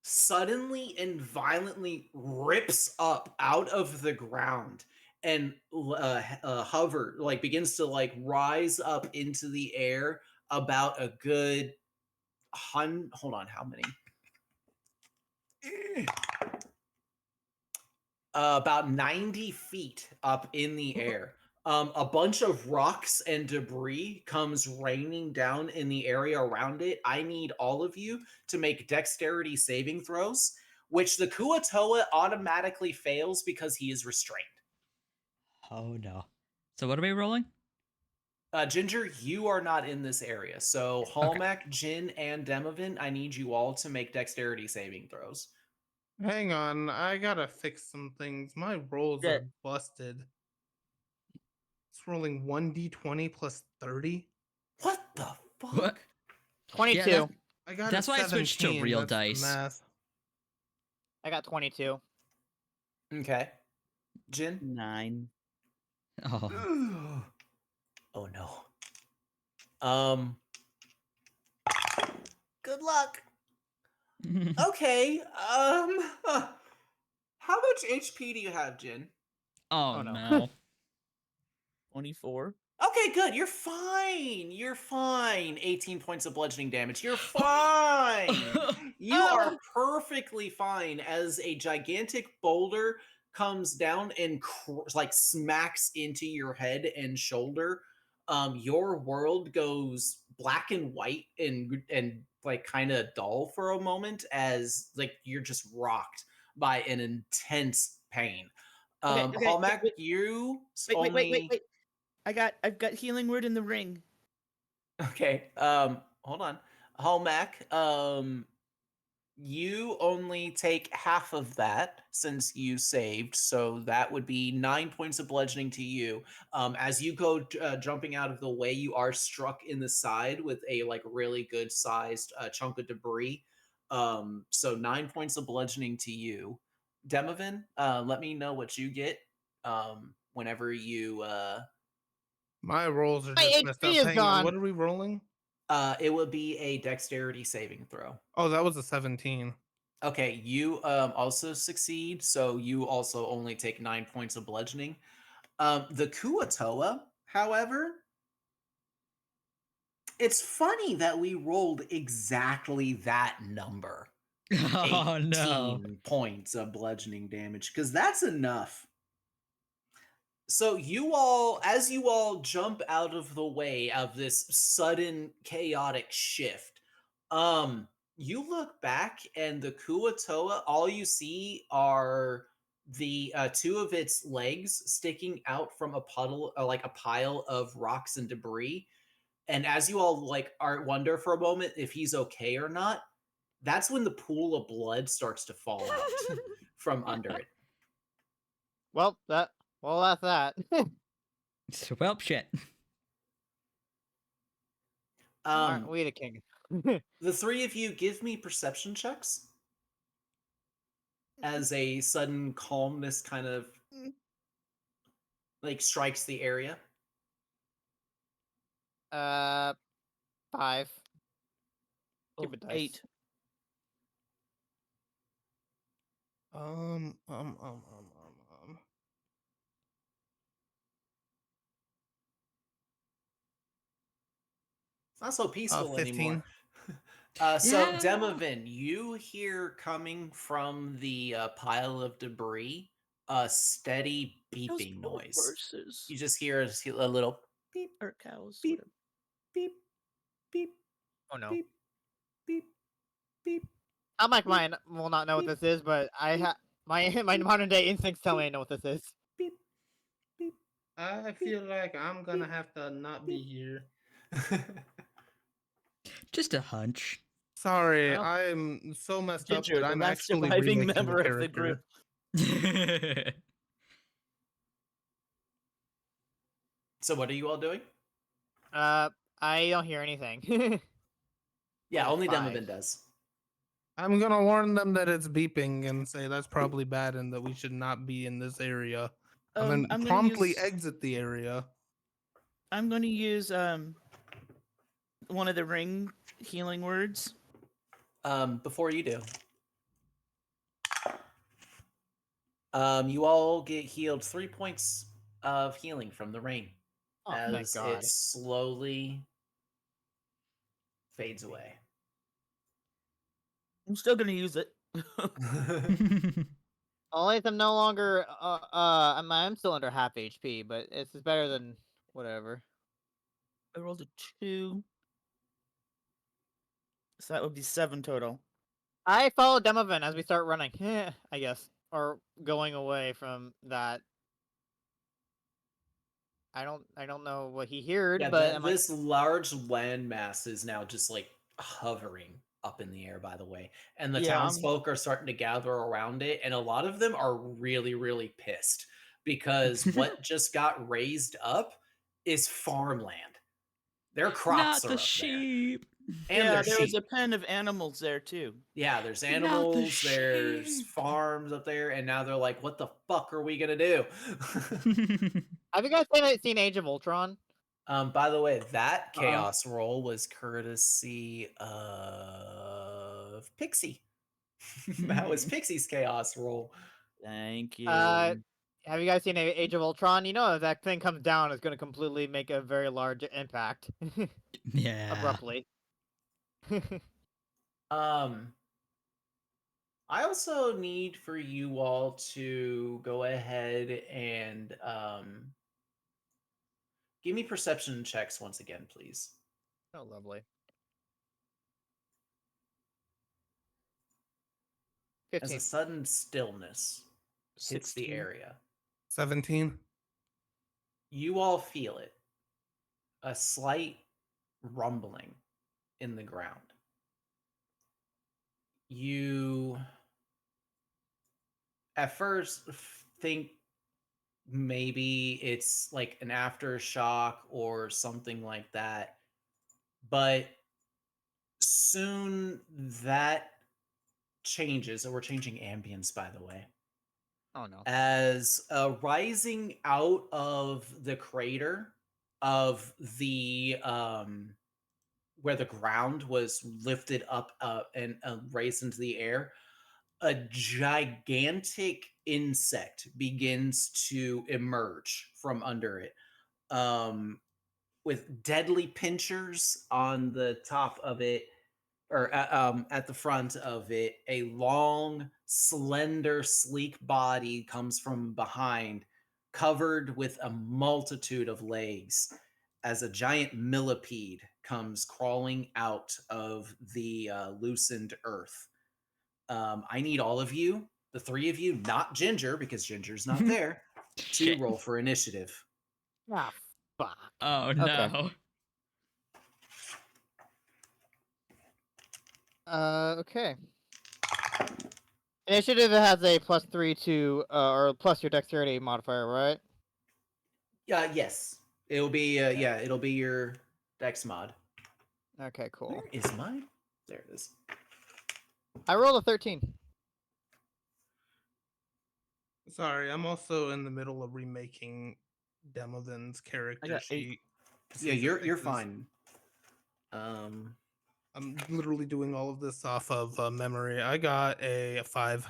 suddenly and violently rips up out of the ground and hover, like begins to like rise up into the air about a good hold on, how many? About 90 feet up in the air. A bunch of rocks and debris comes raining down in the area around it. I need all of you to make dexterity saving throws, which the Kuatoa automatically fails because he is restrained. Oh no. So what are we rolling? Ginger, you are not in this area. So Hallmack, Jin, and Demovin, I need you all to make dexterity saving throws. Hang on, I gotta fix some things. My rolls Yeah. are busted. It's rolling 1d20 plus 30. What the fuck? What? 22. Yeah, I got That's a why I switched to 17. real That's the dice. math. I got 22. Okay. Jin? 9. Oh. Oh no. Good luck. Okay. How much HP do you have, Jin? Oh Oh, no. no. 24. Okay, good. You're fine. You're fine. 18 points of bludgeoning damage. You're fine. You are perfectly fine as a gigantic boulder comes down and like smacks into your head and shoulder. Your world goes black and white and like kind of dull for a moment as like you're just rocked by an intense pain. Okay, Hallmack, wait, you wait. only I've got healing word in the ring. okay. Hold on. Hallmack, you only take half of that since you saved, so that would be 9 points of bludgeoning to you. As you go jumping out of the way, you are struck in the side with a like really good sized chunk of debris. So 9 points of bludgeoning to you. Demovin, let me know what you get whenever you My rolls are My just messed HP up. is Hang on, gone. what are we rolling? it would be a dexterity saving throw. Oh, that was a 17. Okay, you also succeed, so you also only take 9 points of bludgeoning. The Kuatoa, however, It's funny that we rolled exactly that number. Oh no. 18 points of bludgeoning damage, because that's enough. So as you all jump out of the way of this sudden chaotic shift, you look back and the Kuatoa, all you see are the two of its legs sticking out from a puddle, like a pile of rocks and debris. And as you all wonder for a moment if he's okay or not, that's when the pool of blood starts to fall out from under it. Well, that's that. Well, shit. Aren't we the king? The three of you give me perception checks as a sudden calmness kind of strikes the area. 5. Oh, Give it dice. 8. Um. It's not so peaceful 15. anymore. So Yeah. Demavin, you hear coming from the pile of debris a steady Those beeping poor noise. horses. You just hear a little beep, Or cows. beep, whatever. beep, beep, Oh no. beep, beep, beep. I'm like mine will not know what this is, but my modern day instincts tell me I know what this is. Beep, beep. I feel like I'm gonna have to not be here. Just a hunch. Sorry, Well, I'm so messed up Ginger, that the I'm last actually surviving remaking member the of the character. group. So what are you all doing? I don't hear anything. Yeah, only 5. Demavin does. I'm gonna warn them that it's beeping and say that's probably bad and that we should not be in this area. And then I'm gonna promptly use- exit the area. I'm going to use one of the ring healing words. Before you do, you all get healed 3 points of healing from the rain Oh, thank as God. it slowly fades away. I'm still going to use it. Only if I'm no longer I'm still under half HP, but it's better than whatever. I rolled a 2. So that would be 7 total. I follow Demovan as we start running, I guess, or going away from that. I don't know what he heard, Yeah, but I'm like, this large landmass is now just hovering up in the air, by the way. And the Yeah, townsfolk are starting to gather around it, and a lot of them are really, really pissed because what just got raised up is farmland. Their crops Not are the up sheep. there. And yeah, their there was sheep. a pen of animals there too. Yeah, there's Not the animals, there's sheep. farms up there, and now they're like, what the fuck are we gonna do? have you guys seen Age of Ultron? By the way, that chaos roll was courtesy of Pixie. That was Pixie's chaos roll. Thank you. Have you guys seen Age of Ultron? You know, if that thing comes down, it's going to completely make a very large impact Yeah. abruptly. I also need for you all to go ahead and give me perception checks once again, please. Oh, lovely. 15. As a sudden stillness hits the 16. area, 17. you all feel it. A slight rumbling in the ground. You at first think maybe it's like an aftershock or something like that, but soon that changes. And we're changing ambience, by the way. Oh no. As rising out of the crater of the where the ground was lifted up and raised into the air, a gigantic insect begins to emerge from under it. with deadly pinchers on the top of it, or at the front of it. A long, slender, sleek body comes from behind, covered with a multitude of legs, as a giant millipede comes crawling out of the loosened earth. I need all of you, the three of you, not Ginger, because Ginger's not there, to Shit. roll for initiative. Ah, fuck. Oh Okay. no. Okay. Initiative has a +3 to, or plus your dexterity modifier, right? Yes. It'll be it'll be your dex mod. Okay, cool. Where is mine? There it is. I rolled a 13. Sorry, I'm also in the middle of remaking Demovin's character got 8. sheet. to see Yeah, if it you're fixes- fine. I'm literally doing all of this off of memory. I got a 5.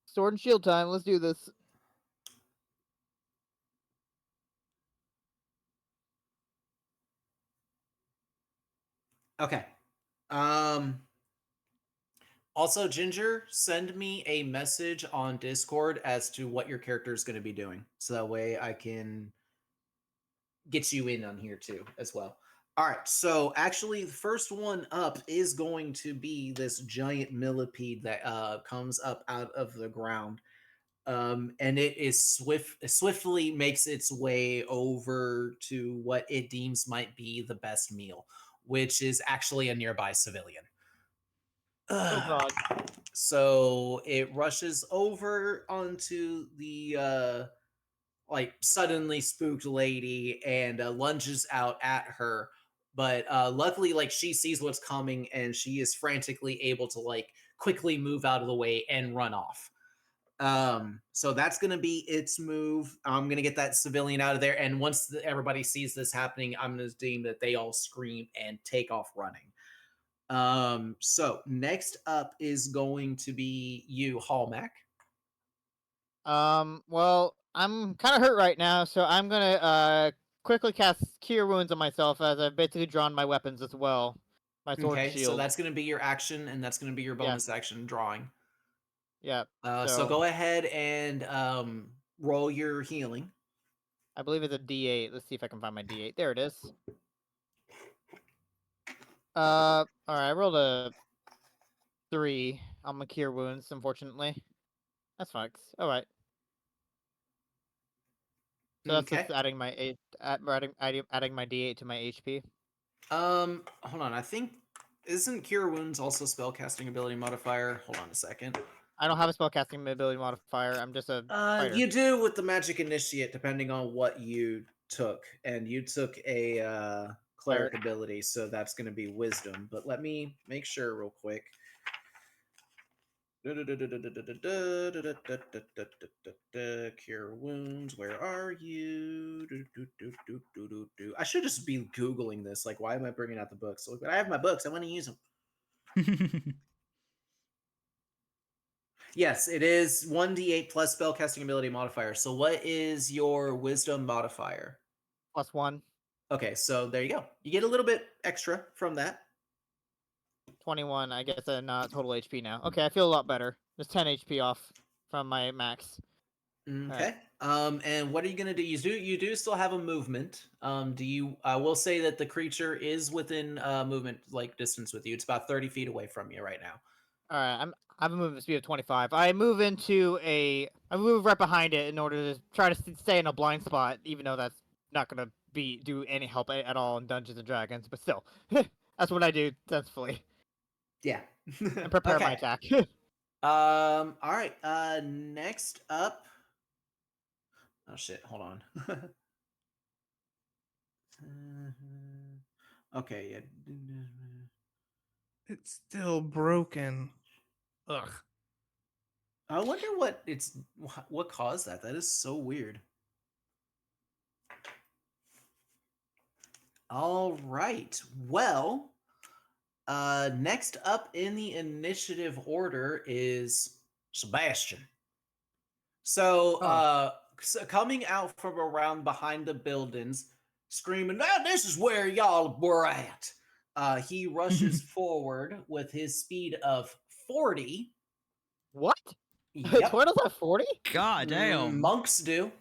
Sword and shield time. Let's do this. Okay. Also, Ginger, send me a message on Discord as to what your character is going to be doing, so that way I can get you in on here too as well. All right, so actually, the first one up is going to be this giant millipede that comes up out of the ground, and it is swiftly makes its way over to what it deems might be the best meal, which is actually a nearby civilian. Oh god. So it rushes over onto the like suddenly spooked lady and lunges out at her. But luckily, like she sees what's coming and she is frantically able to like quickly move out of the way and run off. So that's gonna be its move. I'm gonna get that civilian out of there, and once everybody sees this happening, I'm gonna deem that they all scream and take off running. So next up is going to be you, Hallmac. Well, I'm kind of hurt right now, so I'm gonna quickly cast Cure Wounds on myself as I've basically drawn my weapons as well. My sword and Okay, so shield. that's going to be your action, and that's going to be your bonus action drawing. Yeah. So go ahead and roll your healing. I believe it's a D8. Let's see if I can find my D8. There it is. All right. I rolled a 3 on my Cure Wounds. Unfortunately, that's fine. All right. So that's Okay. just adding my adding my D8 to my HP. Hold on. I think isn't Cure Wounds also spellcasting ability modifier? Hold on a second. I don't have a spellcasting ability modifier. I'm just a fighter. You do with the magic initiate, depending on what you took, and you took a cleric ability, so that's going to be wisdom. But let me make sure real quick. Cure wounds. Where are you? I should just be googling this. Like, why am I bringing out the books? But I have my books. I want to use them. Yes, it is 1d8 plus spellcasting ability modifier. So, what is your wisdom modifier? +1. Okay, so there you go. You get a little bit extra from that. 21. I guess not total HP now. Okay, I feel a lot better. Just 10 HP off from my max. Okay. And what are you gonna do? You do still have a movement. Do you? I will say that the creature is within movement like distance with you. It's about 30 feet away from you right now. All right, I have a movement speed of 25. I move right behind it in order to try to stay in a blind spot, even though that's not gonna do any help at all in Dungeons and Dragons. But still, that's what I do sensibly. Yeah. And prepare my attack. All right. Next up. Oh shit! Hold on. Okay. Yeah. It's still broken. Ugh. I wonder what caused that. That is so weird. All right. Well, next up in the initiative order is Sebastian. So, coming out from around behind the buildings, screaming, "Now this is where y'all were at." He rushes forward with his speed of 40. What? Yep. Turtles have 40? God damn. Monks do.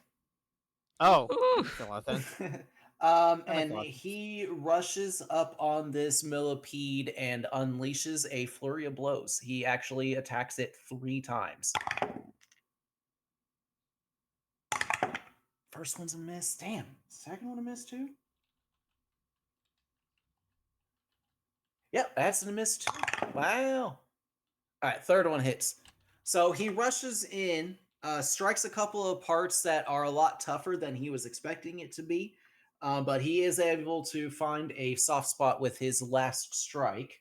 Oh, Ooh. makes a lot of sense. makes And a lot of sense. he rushes up on this millipede and unleashes a flurry of blows. He actually attacks it 3 times. First one's a miss. Damn. Second one a miss too? Yep, that's a miss too. Wow. All right, third one hits. So he rushes in, strikes a couple of parts that are a lot tougher than he was expecting it to be, but he is able to find a soft spot with his last strike.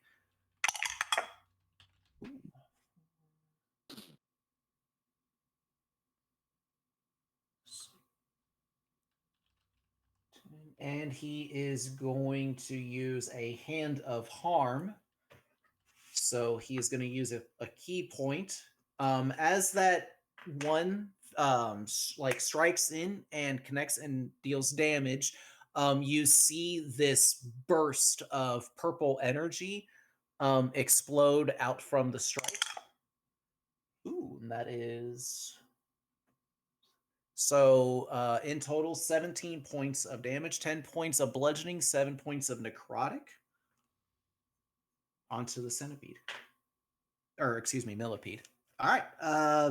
And he is going to use a Hand of Harm. So he is going to use a key point. As that one like strikes in and connects and deals damage, you see this burst of purple energy explode out from the strike. Ooh, and that is so in total 17 points of damage, 10 points of bludgeoning, 7 points of necrotic onto the centipede. Or excuse me, millipede. All right,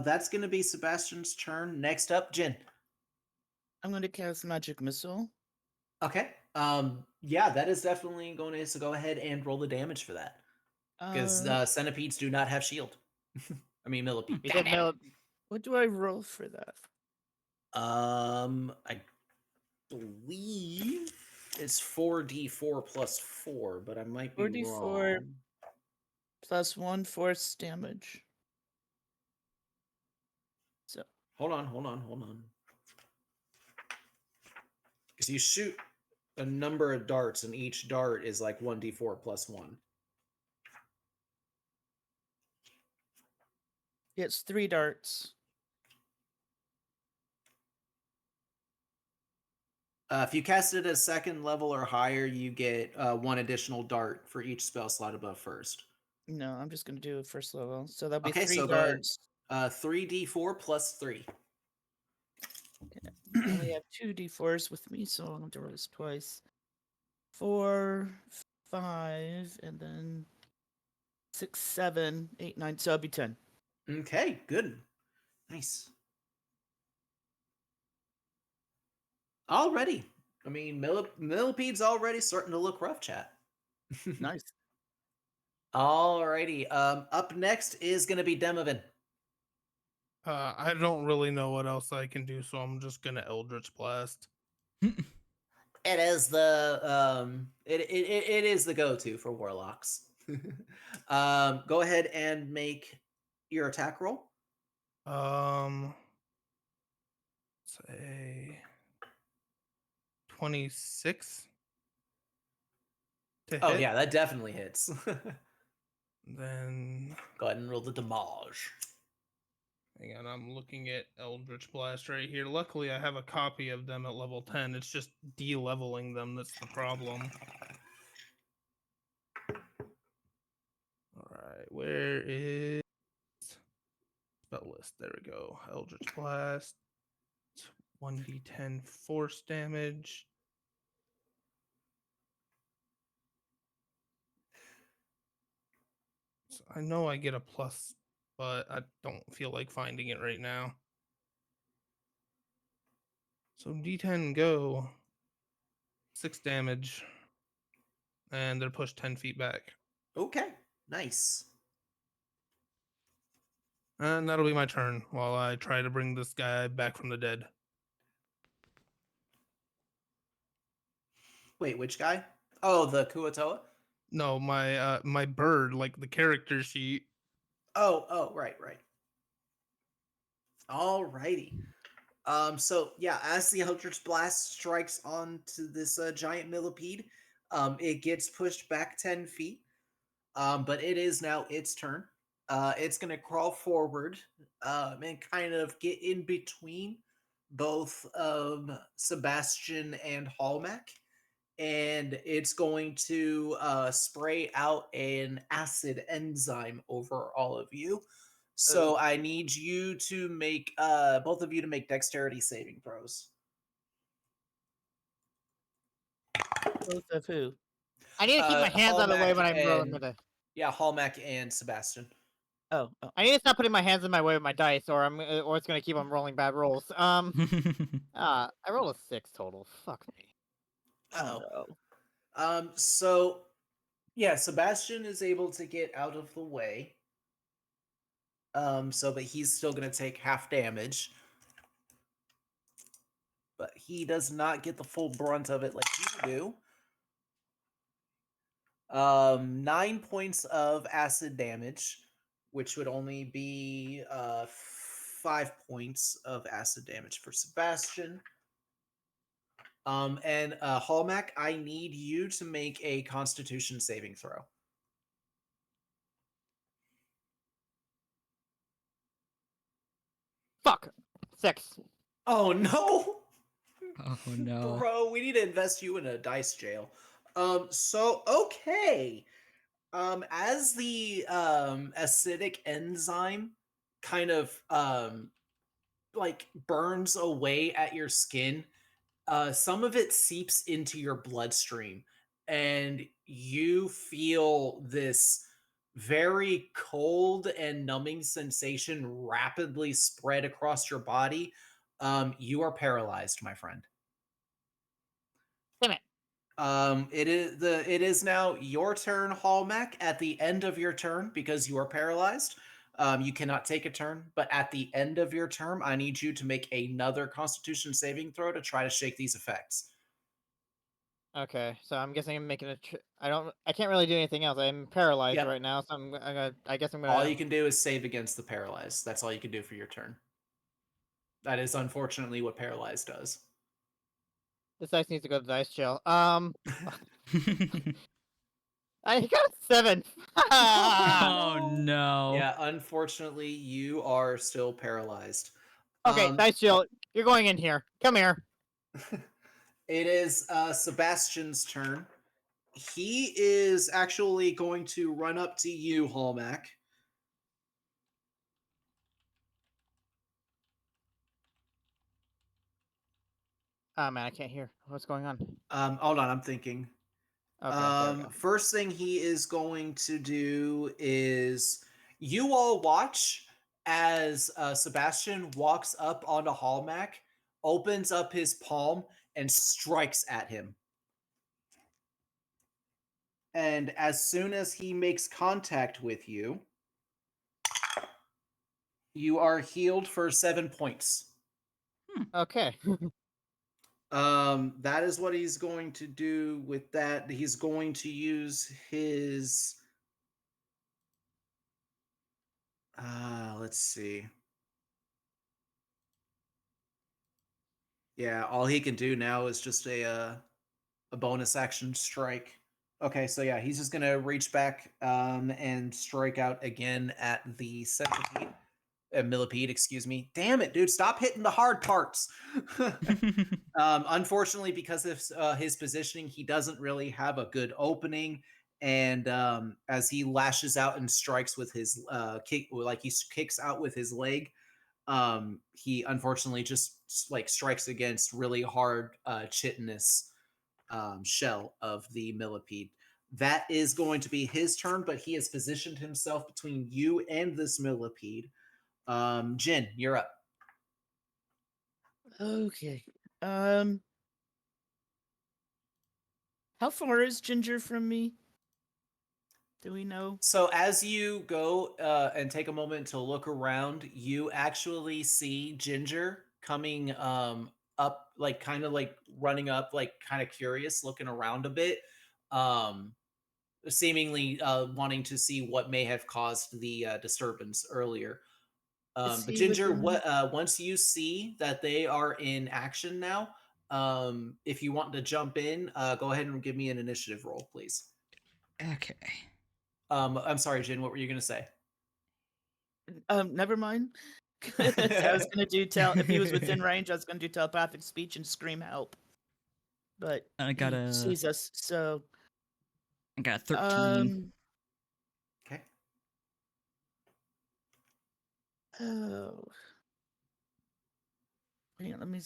that's going to be Sebastian's turn. Next up, Jin. I'm going to cast Magic Missile. Okay. Yeah, that is definitely going to, so go ahead and roll the damage for that. Because centipedes do not have shield. I mean, millipede. You said What do I roll for that? I believe it's 4d4 plus 4, but I might be 4d4 wrong. plus 1 force damage. So Hold on. Because you shoot a number of darts, and each dart is like 1d4 plus 1. it's 3 darts. If you cast it at second level or higher, you get 1 additional dart for each spell slot above first. No, I'm just going to do it first level. So that'll be Okay, 3 so go ahead. darts. 3d4 plus 3. I only have 2 d4s with me, so I'm going to roll this twice. 4, 5, and then 6, 7, 8, 9. So it'll be 10. Okay, good. Nice. Already. I mean, millipede's already starting to look rough, chat. Nice. Alrighty. Up next is going to be Demovin. I don't really know what else I can do, so I'm just gonna Eldritch Blast. It is the it is the go-to for warlocks. Go ahead and make your attack roll. Say 26 to hit. Oh yeah, that definitely hits. Then Go ahead and roll the damage. hang on, I'm looking at Eldritch Blast right here. Luckily, I have a copy of them at level 10. It's just de-leveling them that's the problem. All right, where is spell list? There we go. Eldritch Blast. 1d10 force damage. So I know I get a plus, but I don't feel like finding it right now. So d10 go 6 damage, and they're pushed 10 feet back. Okay, nice. And that'll be my turn while I try to bring this guy back from the dead. Wait, which guy? Oh, the Kuatoa? No, my bird, like the character sheet. Oh, right. Alrighty. So yeah, as the Eldritch Blast strikes onto this giant millipede, it gets pushed back 10 feet. But it is now its turn. It's gonna crawl forward, and kind of get in between both Sebastian and Hallmack, and it's going to spray out an acid enzyme over all of you. So I need you to make both of you to make dexterity saving throws. Both of who? I need to keep my hands out of the way Hallmack when I'm rolling and- my dice. Yeah, Hallmack and Sebastian. Oh, I need to stop putting my hands in my way with my dice, or or it's gonna keep on rolling bad rolls. I rolled a 6 total. Fuck me. Uh-oh. no. So yeah, Sebastian is able to get out of the way. But he's still gonna take half damage. But he does not get the full brunt of it like you do. 9 points of acid damage, which would only be 5 points of acid damage for Sebastian. And Hallmack, I need you to make a Constitution saving throw. Fuck. 6. Oh no! Oh no. Bro, we need to invest you in a dice jail. Okay. As the acidic enzyme kind of like burns away at your skin, some of it seeps into your bloodstream, and you feel this very cold and numbing sensation rapidly spread across your body. You are paralyzed, my friend. Damn it. It is now your turn, Hallmack. At the end of your turn, because you are paralyzed, you cannot take a turn. But at the end of your turn, I need you to make another Constitution saving throw to try to shake these effects. Okay, so I'm guessing I'm making a. I can't really do anything else. I'm paralyzed Yep. right now, so I guess I'm gonna. All you can do is save against the paralyzed. That's all you can do for your turn. That is unfortunately what paralyzed does. This dice needs to go to the dice jail. I got a 7. Oh no. Yeah, unfortunately, you are still paralyzed. Okay, dice jail. You're going in here. Come here. It is Sebastian's turn. He is actually going to run up to you, Hallmack. Oh man, I can't hear. What's going on? Hold on, I'm thinking. Okay, there we go. First thing he is going to do is you all watch as Sebastian walks up onto Hallmack, opens up his palm, and strikes at him. And as soon as he makes contact with you, you are healed for 7 points. Okay. That is what he's going to do with that. He's going to use his let's see. Yeah, all he can do now is just a bonus action strike. Okay, so yeah, he's just gonna reach back and strike out again at the centipede. Millipede, excuse me. Damn it, dude! Stop hitting the hard parts. Unfortunately, because of his positioning, he doesn't really have a good opening. And as he lashes out and strikes with his kick, like he kicks out with his leg, he unfortunately just like strikes against really hard chitinous shell of the millipede. That is going to be his turn, but he has positioned himself between you and this millipede. Jin, you're up. Okay. How far is Ginger from me? Do we know? So as you go and take a moment to look around, you actually see Ginger coming up, like kind of like running up, like kind of curious, looking around a bit, seemingly wanting to see what may have caused the disturbance earlier. Is But he Ginger, within- what once you see that they are in action now, if you want to jump in, go ahead and give me an initiative roll, please. Okay. I'm sorry, Jin. What were you gonna say? Never mind. I was gonna do if he was within range, I was gonna do telepathic speech and scream help. But I got he a sees us, so 13. Okay. Oh, hang on, let me.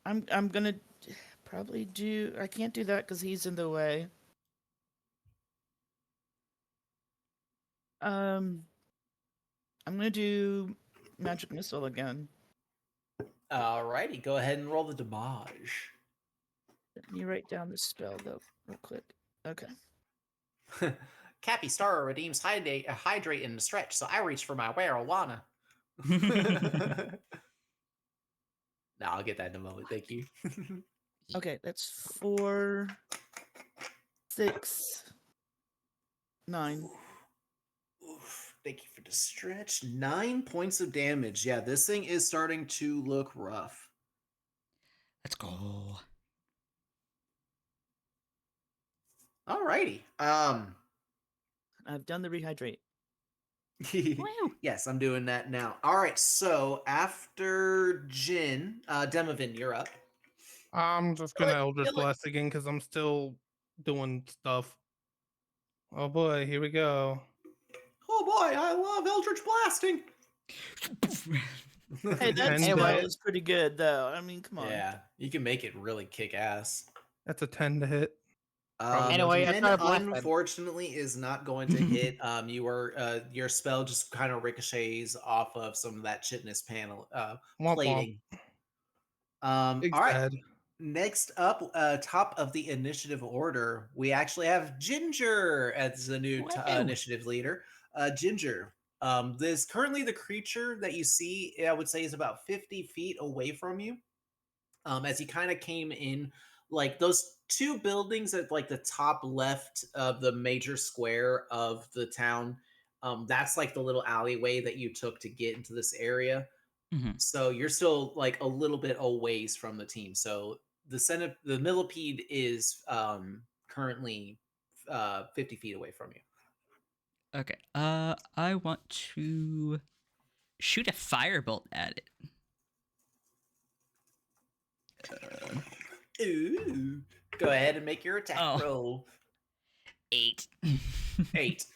I'm gonna probably do. I can't do that because he's in the way. I'm gonna do magic missile again. Alrighty, go ahead and roll the damage. Let me write down the spell though, real quick. Okay. Cappy Star redeems hydrate and stretch, so I reach for my marijuana. No, I'll get that in a moment. Thank you. Okay, that's 4, 6, 9. Oof, thank you for the stretch. 9 points of damage. Yeah, this thing is starting to look rough. Let's go. Alrighty. I've done the rehydrate. Yes, I'm doing that now. All right, so after Jin, Demovin, you're up. I'm just Kill gonna it, Eldritch kill it. Blast again because I'm still doing stuff. Oh boy, here we go. Oh boy, I love Eldritch Blasting. Hey, that And spell that- is pretty good though. I mean, come on. Yeah, you can make it really kick ass. That's a 10 to hit. Probably Anyway, I 10 started blasting. unfortunately is not going to hit. You are your spell just kind of ricochets off of some of that chitinous panel Womp womp. plating. Big All right. sad. Next up, top of the initiative order, we actually have Ginger as the new Wow. initiative leader. Ginger, this currently the creature that you see, I would say, is about 50 feet away from you. As he kind of came in, like those two buildings at like the top left of the major square of the town. That's like the little alleyway that you took to get into this area. Mhm. So you're still like a little bit a ways from the team. So the millipede is currently 50 feet away from you. Okay. I want to shoot a firebolt at it. Ooh. Go ahead and make your attack Oh. roll. 8. 8.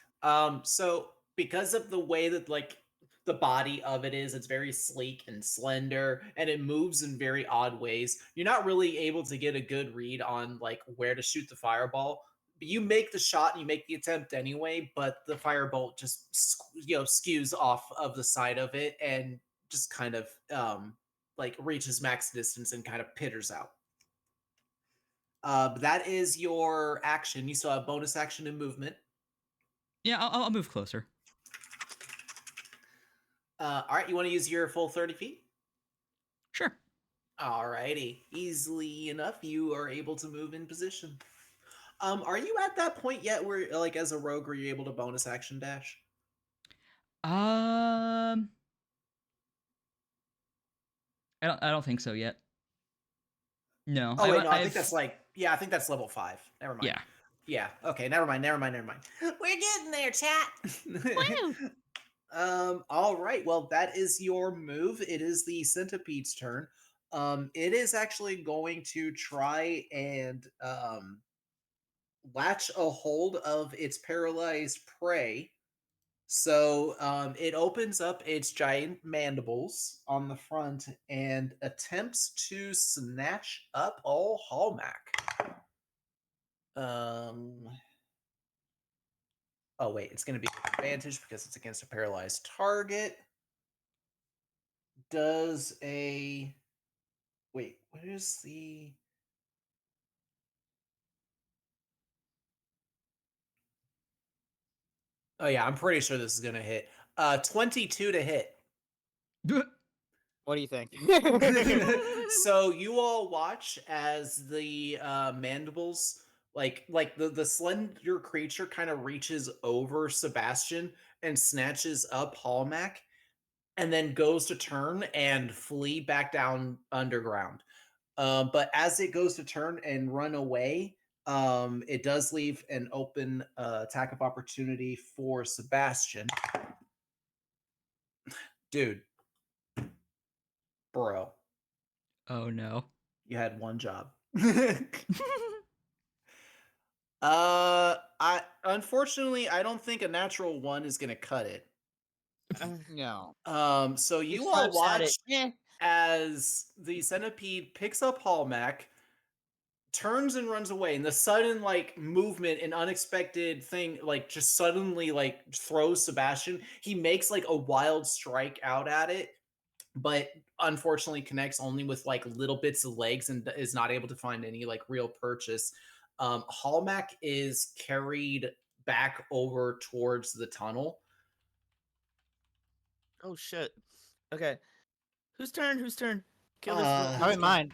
So because of the way that like the body of it is, it's very sleek and slender, and it moves in very odd ways. You're not really able to get a good read on like where to shoot the fireball. But you make the shot and you make the attempt anyway, but the firebolt just skews off of the side of it and just kind of like reaches max distance and kind of pitters out. That is your action. You still have bonus action and movement. Yeah, I'll move closer. All right, you want to use your full 30 feet? Sure. Alrighty, easily enough, you are able to move in position. Are you at that point yet where, like, as a rogue, were you able to bonus action dash? I don't think so yet. No. Oh wait, no, I think I've- that's like, yeah, I think that's level 5. Never mind. Yeah. Yeah. Okay. Never mind. We're getting there, chat. All right. Well, that is your move. It is the centipede's turn. It is actually going to try and latch a hold of its paralyzed prey. So it opens up its giant mandibles on the front and attempts to snatch up all Hallmack. Oh wait, it's going to be an advantage because it's against a paralyzed target. Does a wait? What is the? Oh yeah, I'm pretty sure this is going to hit. 22 to hit. What do you think? So you all watch as the mandibles, like the slender creature, kind of reaches over Sebastian and snatches up Hallmack, and then goes to turn and flee back down underground. But as it goes to turn and run away, It does leave an open attack of opportunity for Sebastian. Dude, bro, Oh no. you had one job. I unfortunately I don't think a natural one is gonna cut it. No. So He you all swipes at watch it. Yeah. as the centipede picks up Hallmac, turns and runs away, and the sudden like movement and unexpected thing like just suddenly like throws Sebastian. He makes like a wild strike out at it, but unfortunately connects only with like little bits of legs and is not able to find any like real purchase. Hallmac is carried back over towards the tunnel. Oh shit. Okay. Whose turn? Whose turn? Killer's Probably mine.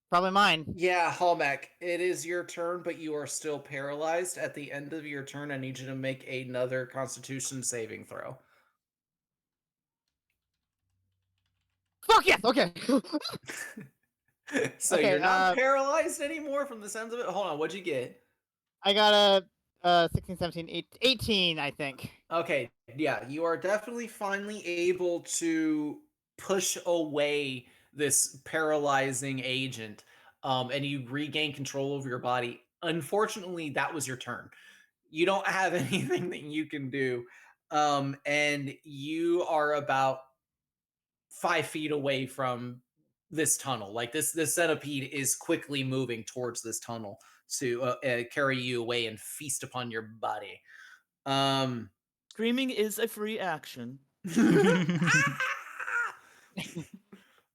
Probably mine. Yeah, Hallmac, it is your turn, but you are still paralyzed. At the end of your turn, I need you to make another Constitution saving throw. Fuck yes. Okay. So Okay, you're not paralyzed anymore from the sounds of it. Hold on, what'd you get? I got a 16, 17, 18, I think. Okay, yeah, you are definitely finally able to push away this paralyzing agent, and you regain control over your body. Unfortunately, that was your turn. You don't have anything that you can do, and you are about 5 feet away from this tunnel. Like this centipede is quickly moving towards this tunnel to carry you away and feast upon your body. Screaming is a free action.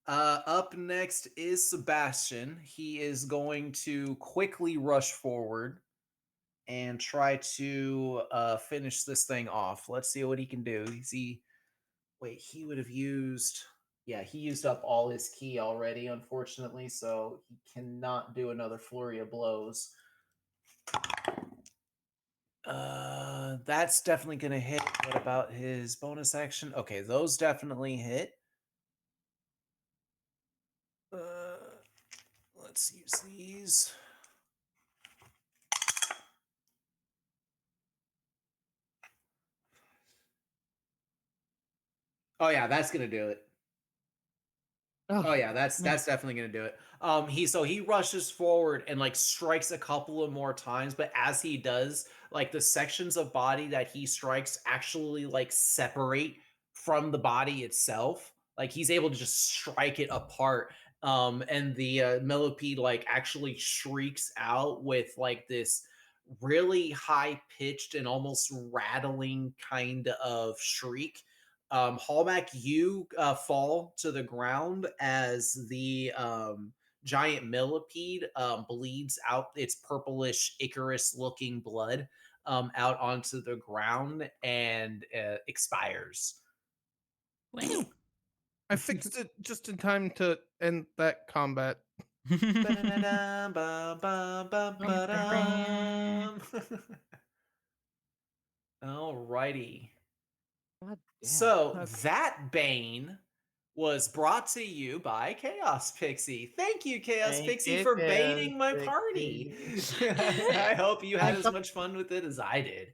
Up next is Sebastian. He is going to quickly rush forward and try to finish this thing off. Let's see what he can do. Wait, he would have used. Yeah, he used up all his key already, unfortunately, so he cannot do another flurry of blows. That's definitely going to hit. What about his bonus action? Okay, those definitely hit. Let's use these. Oh yeah, that's gonna do it. Oh yeah, that's definitely gonna do it. He rushes forward and like strikes a couple of more times, but as he does, like the sections of body that he strikes actually like separate from the body itself. Like he's able to just strike it apart. And the millipede like actually shrieks out with like this really high pitched and almost rattling kind of shriek. Hallback, you fall to the ground as the giant millipede bleeds out its purplish Icarus looking blood out onto the ground and expires. Wow. I fixed it just in time to end that combat. Alrighty. God damn. So Okay. that Bane was brought to you by Chaos Pixie. Thank you, Chaos Thank Pixie, you, for Chaos baning my party. Pixie. I hope you had And as much fun with it as I did.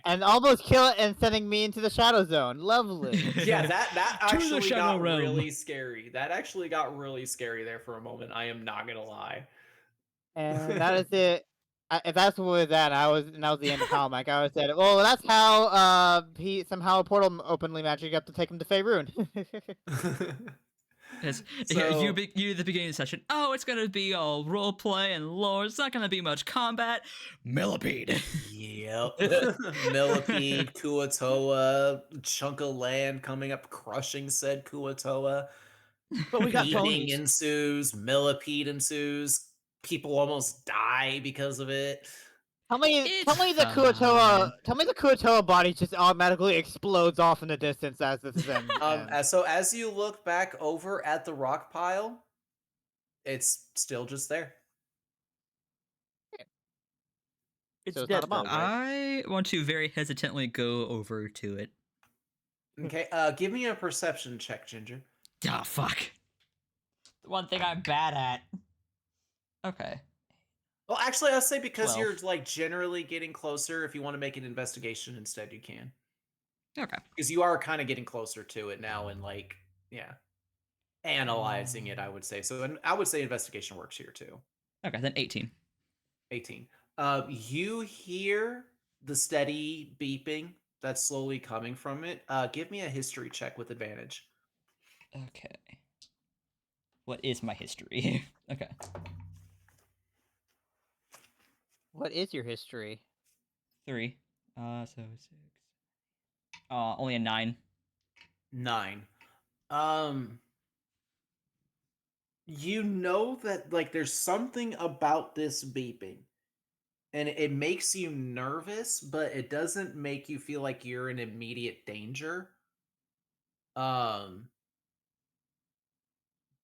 And almost kill it and sending me into the shadow zone. Lovely. Yeah, that To the actually Shadow got Realm. really scary. That actually got really scary there for a moment. I am not gonna lie. And that is it. If that's what was that, that was the end of Hallmark. I was said, well, that's how he somehow a portal openly magic up to take him to Faerun. You at the beginning of the session. Oh, it's gonna be all role play and lore. It's not gonna be much combat. Millipede. Yep. Millipede, Kuatoa, chunk of land coming up, crushing said Kuatoa. But we got Eating ponies. ensues, millipede ensues. People almost die because of it. Tell me It's the Kuatoa body just automatically explodes off in the distance as this is ends. So as you look back over at the rock pile, it's still just there. It's So it's dead not a bomb. though, right? I want to very hesitantly go over to it. Okay, give me a perception check, Ginger. Ah, fuck. The one thing I'm bad at. Okay. Well, actually, I'll say because 12. you're like generally getting closer. If you want to make an investigation instead, you can. Okay. Because you are kind of getting closer to it now, and like, yeah, analyzing it. I would say so. And I would say investigation works here too. Okay, then 18. 18. You hear the steady beeping that's slowly coming from it. Give me a history check with advantage. Okay. What is my history? Okay. What is your history? 3. So 6. Only a 9. 9. Um, you know that like there's something about this beeping, and it makes you nervous, but it doesn't make you feel like you're in immediate danger. Um,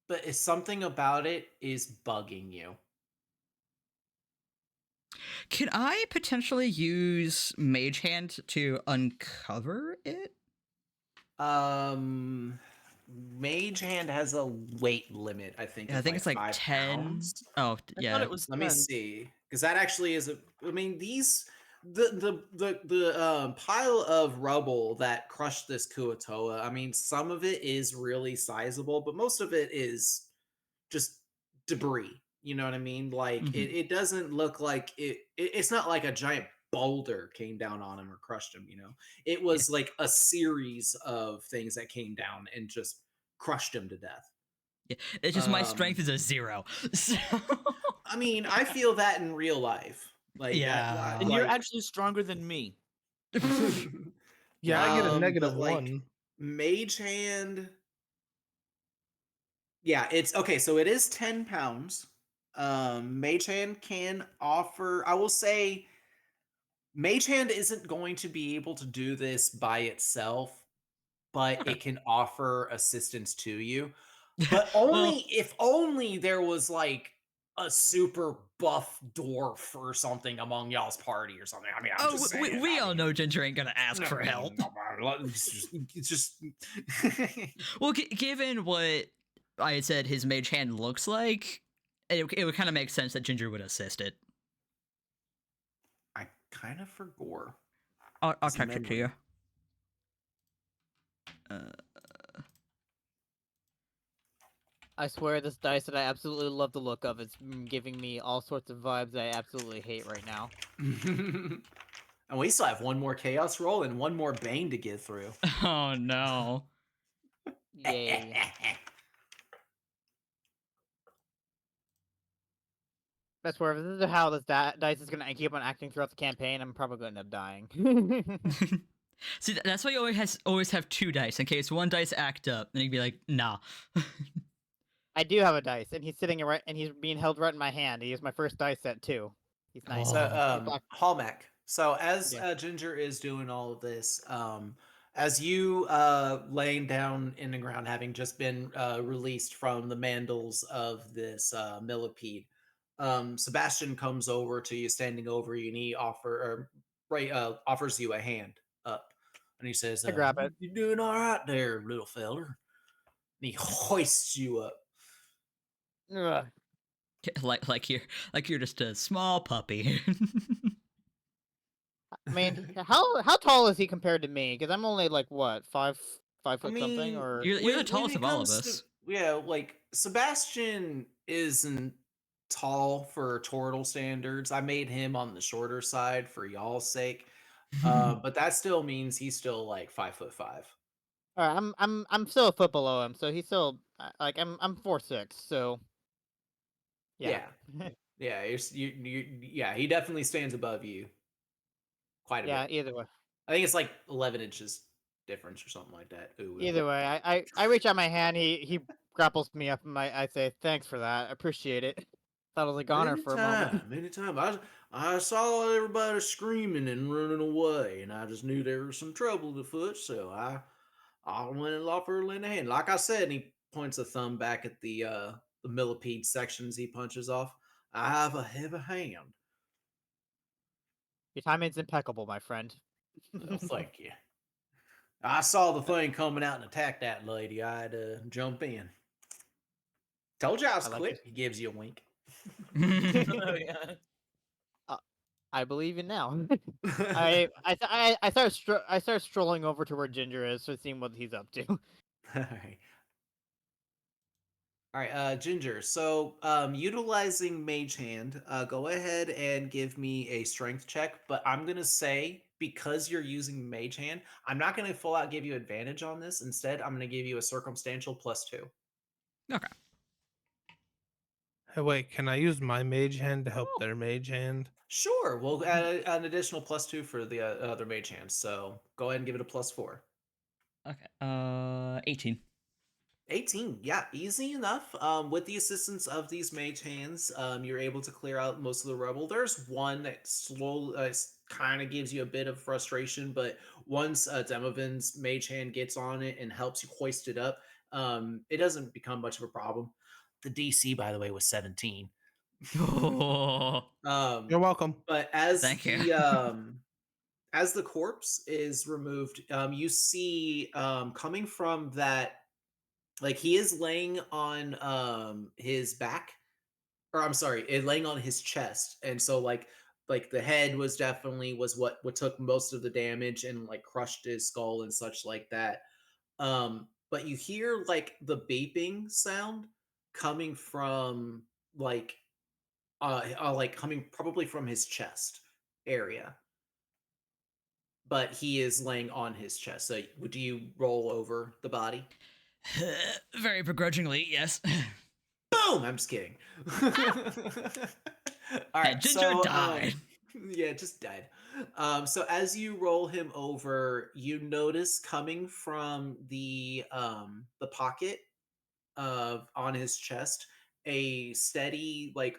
but it's something about it is bugging you. Can I potentially use Mage Hand to uncover it? Mage Hand has a weight limit, I think, Yeah, I of think like it's like 5 10. pounds. Oh, I yeah. thought it was Let me 10. see, because that actually is a. I mean, these the pile of rubble that crushed this Kuatoa. I mean, some of it is really sizable, but most of it is just debris. You know what I mean? Like Mhm. it doesn't look like it's not like a giant boulder came down on him or crushed him. You know, it was like a series of things that came down and just crushed him to death. Yeah. It's just my strength is a 0. So I mean, I feel that in real life. Like Yeah. And you're like actually stronger than me. Yeah, I get a but like -1. Mage Hand. Yeah, it's okay. So it is 10 pounds. Mage Hand can offer. I will say, Mage Hand isn't going to be able to do this by itself, but Okay. it can offer assistance to you. But only Well, if only there was like a super buff dwarf or something among y'all's party or something. I mean, I'm just saying. we I all mean, know Ginger ain't gonna ask for help. it's just Well, given what I had said his Mage Hand looks like, it would kind of make sense that Ginger would assist it. I kind of forgot. I'll His text it to you. memory. I swear this dice that I absolutely love the look of is giving me all sorts of vibes I absolutely hate right now. And we still have one more chaos roll and one more bane to get through. Oh no. Yay. I swear, if this is how this dice is gonna keep on acting throughout the campaign, I'm probably gonna end up dying. See, that's why you always have 2 dice in case one dice act up, and you'd be like, nah. I do have a dice, and he's sitting right, and he's being held right in my hand. He is my first dice set too. He's nice. So, Oh. He's black. Hallmac. So as Yeah. Ginger is doing all of this, as you laying down in the ground, having just been released from the mandals of this millipede, Sebastian comes over to you, standing over you, and he offers you a hand up, and he says, I grab it. "You doing all right there, little feller?" And he hoists you up. Ugh. like you're just a small puppy. I mean, how tall is he compared to me? Because I'm only like what, five I foot something, mean, or You're the when tallest it of all of comes to us. yeah, like Sebastian isn't tall for turtle standards. I made him on the shorter side for y'all's sake, but that still means he's still like 5'5". I'm still a foot below him, so he's still like I'm 4'6", so yeah. Yeah, yeah. He definitely stands above you quite a Yeah, bit. either way. I think it's like 11 inches difference or something like that. Ooh, Either way, I reach out my hand. He grapples me up, and I say thanks for that. I appreciate it. Thought I was a goner for a moment. Anytime. I saw everybody screaming and running away, and I just knew there was some trouble afoot, so I went and offered her a hand. Like I said, and he points a thumb back at the millipede sections he punches off. I have a heavy hand. Your timing's impeccable, my friend. Well, thank you. I saw the thing coming out and attack that lady. I had to jump in. Told you I was I like quick. He gives you a wink. Oh, yeah. I believe in now. I started strolling over to where Ginger is, so seeing what he's up to. All right. All right, Ginger. So, utilizing Mage Hand, go ahead and give me a strength check. But I'm gonna say because you're using Mage Hand, I'm not gonna full out give you advantage on this. Instead, I'm gonna give you a circumstantial +2. Okay. Hey, wait, can I use my mage hand to help Oh. their mage hand? Sure, we'll add an additional +2 for the other Mage Hand. So go ahead and give it a +4. Okay. 18. 18, yeah, easy enough. With the assistance of these mage hands, you're able to clear out most of the rubble. There's one that slowly kind of gives you a bit of frustration, but once Demovin's mage hand gets on it and helps you hoist it up, it doesn't become much of a problem. The DC, by the way, was 17. Oh, You're welcome. But thank you. as the corpse is removed, you see coming from that, like he is laying on his back, or I'm sorry, laying on his chest, and so like the head was what took most of the damage and like crushed his skull and such like that. But you hear like the beeping sound coming from like like coming probably from his chest area, but he is laying on his chest. So would you roll over the body? Very begrudgingly, yes. Boom! I'm just kidding. All right, Ginger so died. yeah, just died. So as you roll him over, you notice coming from the pocket of on his chest a steady, like,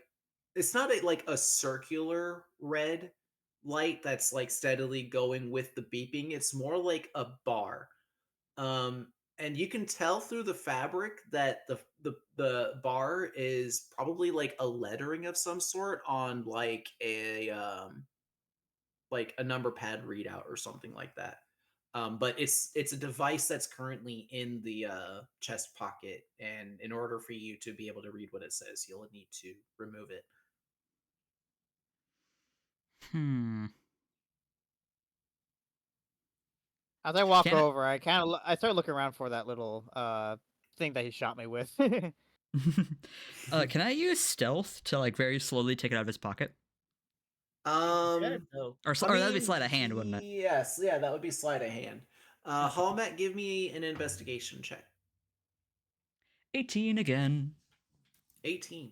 it's not like a circular red light that's like steadily going with the beeping. It's more like a bar. um and you can tell through the fabric that the bar is probably like a lettering of some sort on like a number pad readout or something like that. But it's a device that's currently in the chest pocket, and in order for you to be able to read what it says, you'll need to remove it. Hmm. As I walk Can I- over, I start looking around for that little thing that he shot me with. Can I use stealth to like very slowly take it out of his pocket? um No. Or that'd be sleight of hand, wouldn't it? yes, yeah, that would be sleight of hand. Hallmat, give me an investigation check. 18 again. 18.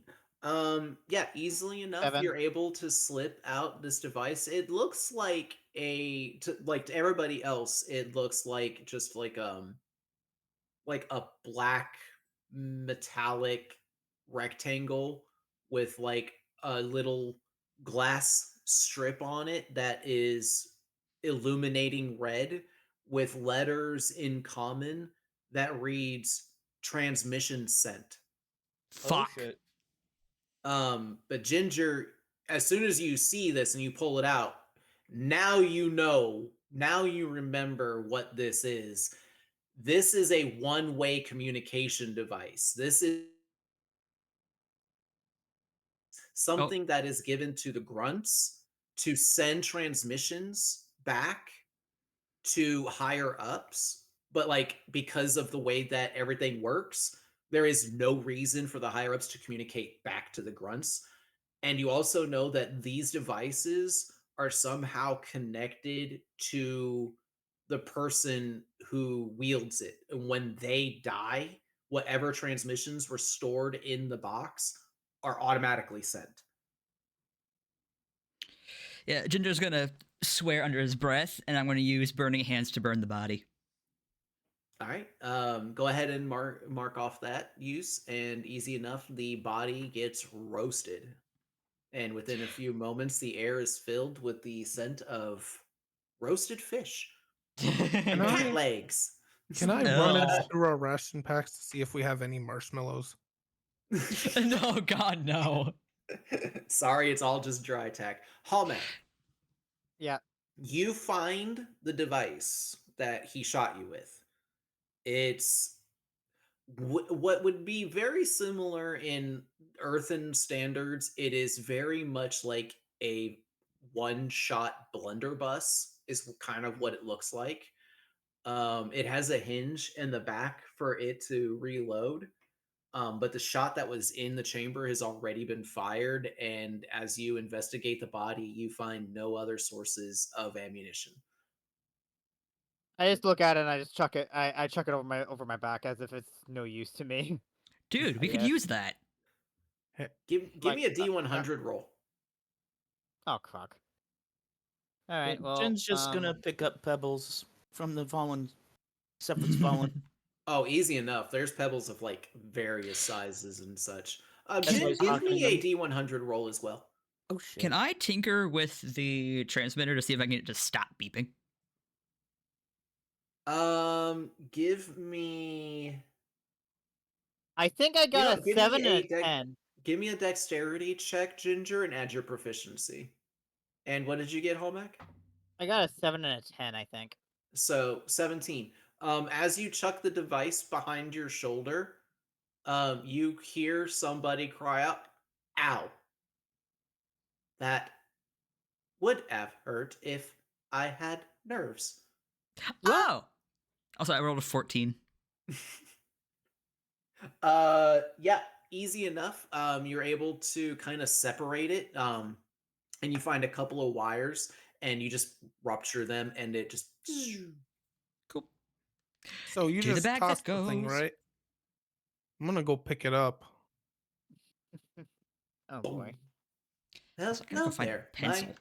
Yeah, easily enough 7. you're able to slip out this device. It looks like to everybody else, it looks like just like a black metallic rectangle with like a little glass strip on it that is illuminating red with letters in common that reads transmission sent. Oh Fuck. shit. But Ginger, as soon as you see this and you pull it out, now you know, now you remember what this is. This is a one-way communication device. This is Oh, something that is given to the grunts to send transmissions back to higher ups. But like because of the way that everything works, there is no reason for the higher ups to communicate back to the grunts. And you also know that these devices are somehow connected to the person who wields it. And when they die, whatever transmissions were stored in the box are automatically sent. yeah. Ginger's gonna swear under his breath, and I'm gonna use burning hands to burn the body. All right. Go ahead and mark off that use, and easy enough, the body gets roasted. And within a few moments, the air is filled with the scent of roasted fish Can and cat I legs. can I run us Oh. through our ration packs to see if we have any marshmallows? No, God, no. Sorry, it's all just dry tack. Hallman, Yeah. you find the device that he shot you with. It's what would be very similar in earthen standards. It is very much like a one-shot blunderbuss is kind of what it looks like. It has a hinge in the back for it to reload. But the shot that was in the chamber has already been fired, and as you investigate the body, you find no other sources of ammunition. I just look at it and I just chuck it. I chuck it over my back as if it's no use to me. Dude, I we could guess. use that. Give Like, me a D100 roll. Oh fuck. All right. Well, Jin's just gonna pick up pebbles from the fallen stuff that's fallen. Oh, easy enough. There's pebbles of like various sizes and such. That's Jin, why he's give pocketing me a them. D100 roll as well. Oh shit! Can I tinker with the transmitter to see if I can get it to stop beeping? Give me I think I got know, a give me 7 and a a 10. give me a dexterity check, Ginger, and add your proficiency. And what did you get, Hallmark? I got a 7 and a 10. I think. So 17. As you chuck the device behind your shoulder, you hear somebody cry out, "Ow!" That would have hurt if I had nerves. Oh! Also, I rolled a 14. Yeah, easy enough. You're able to kind of separate it, and you find a couple of wires, and you just rupture them, and it just. Cool. So you To the just bag tossed that the thing, goes. right? I'm gonna go pick it up. Oh boy. Well, Also, I gotta go find a there, pencil. my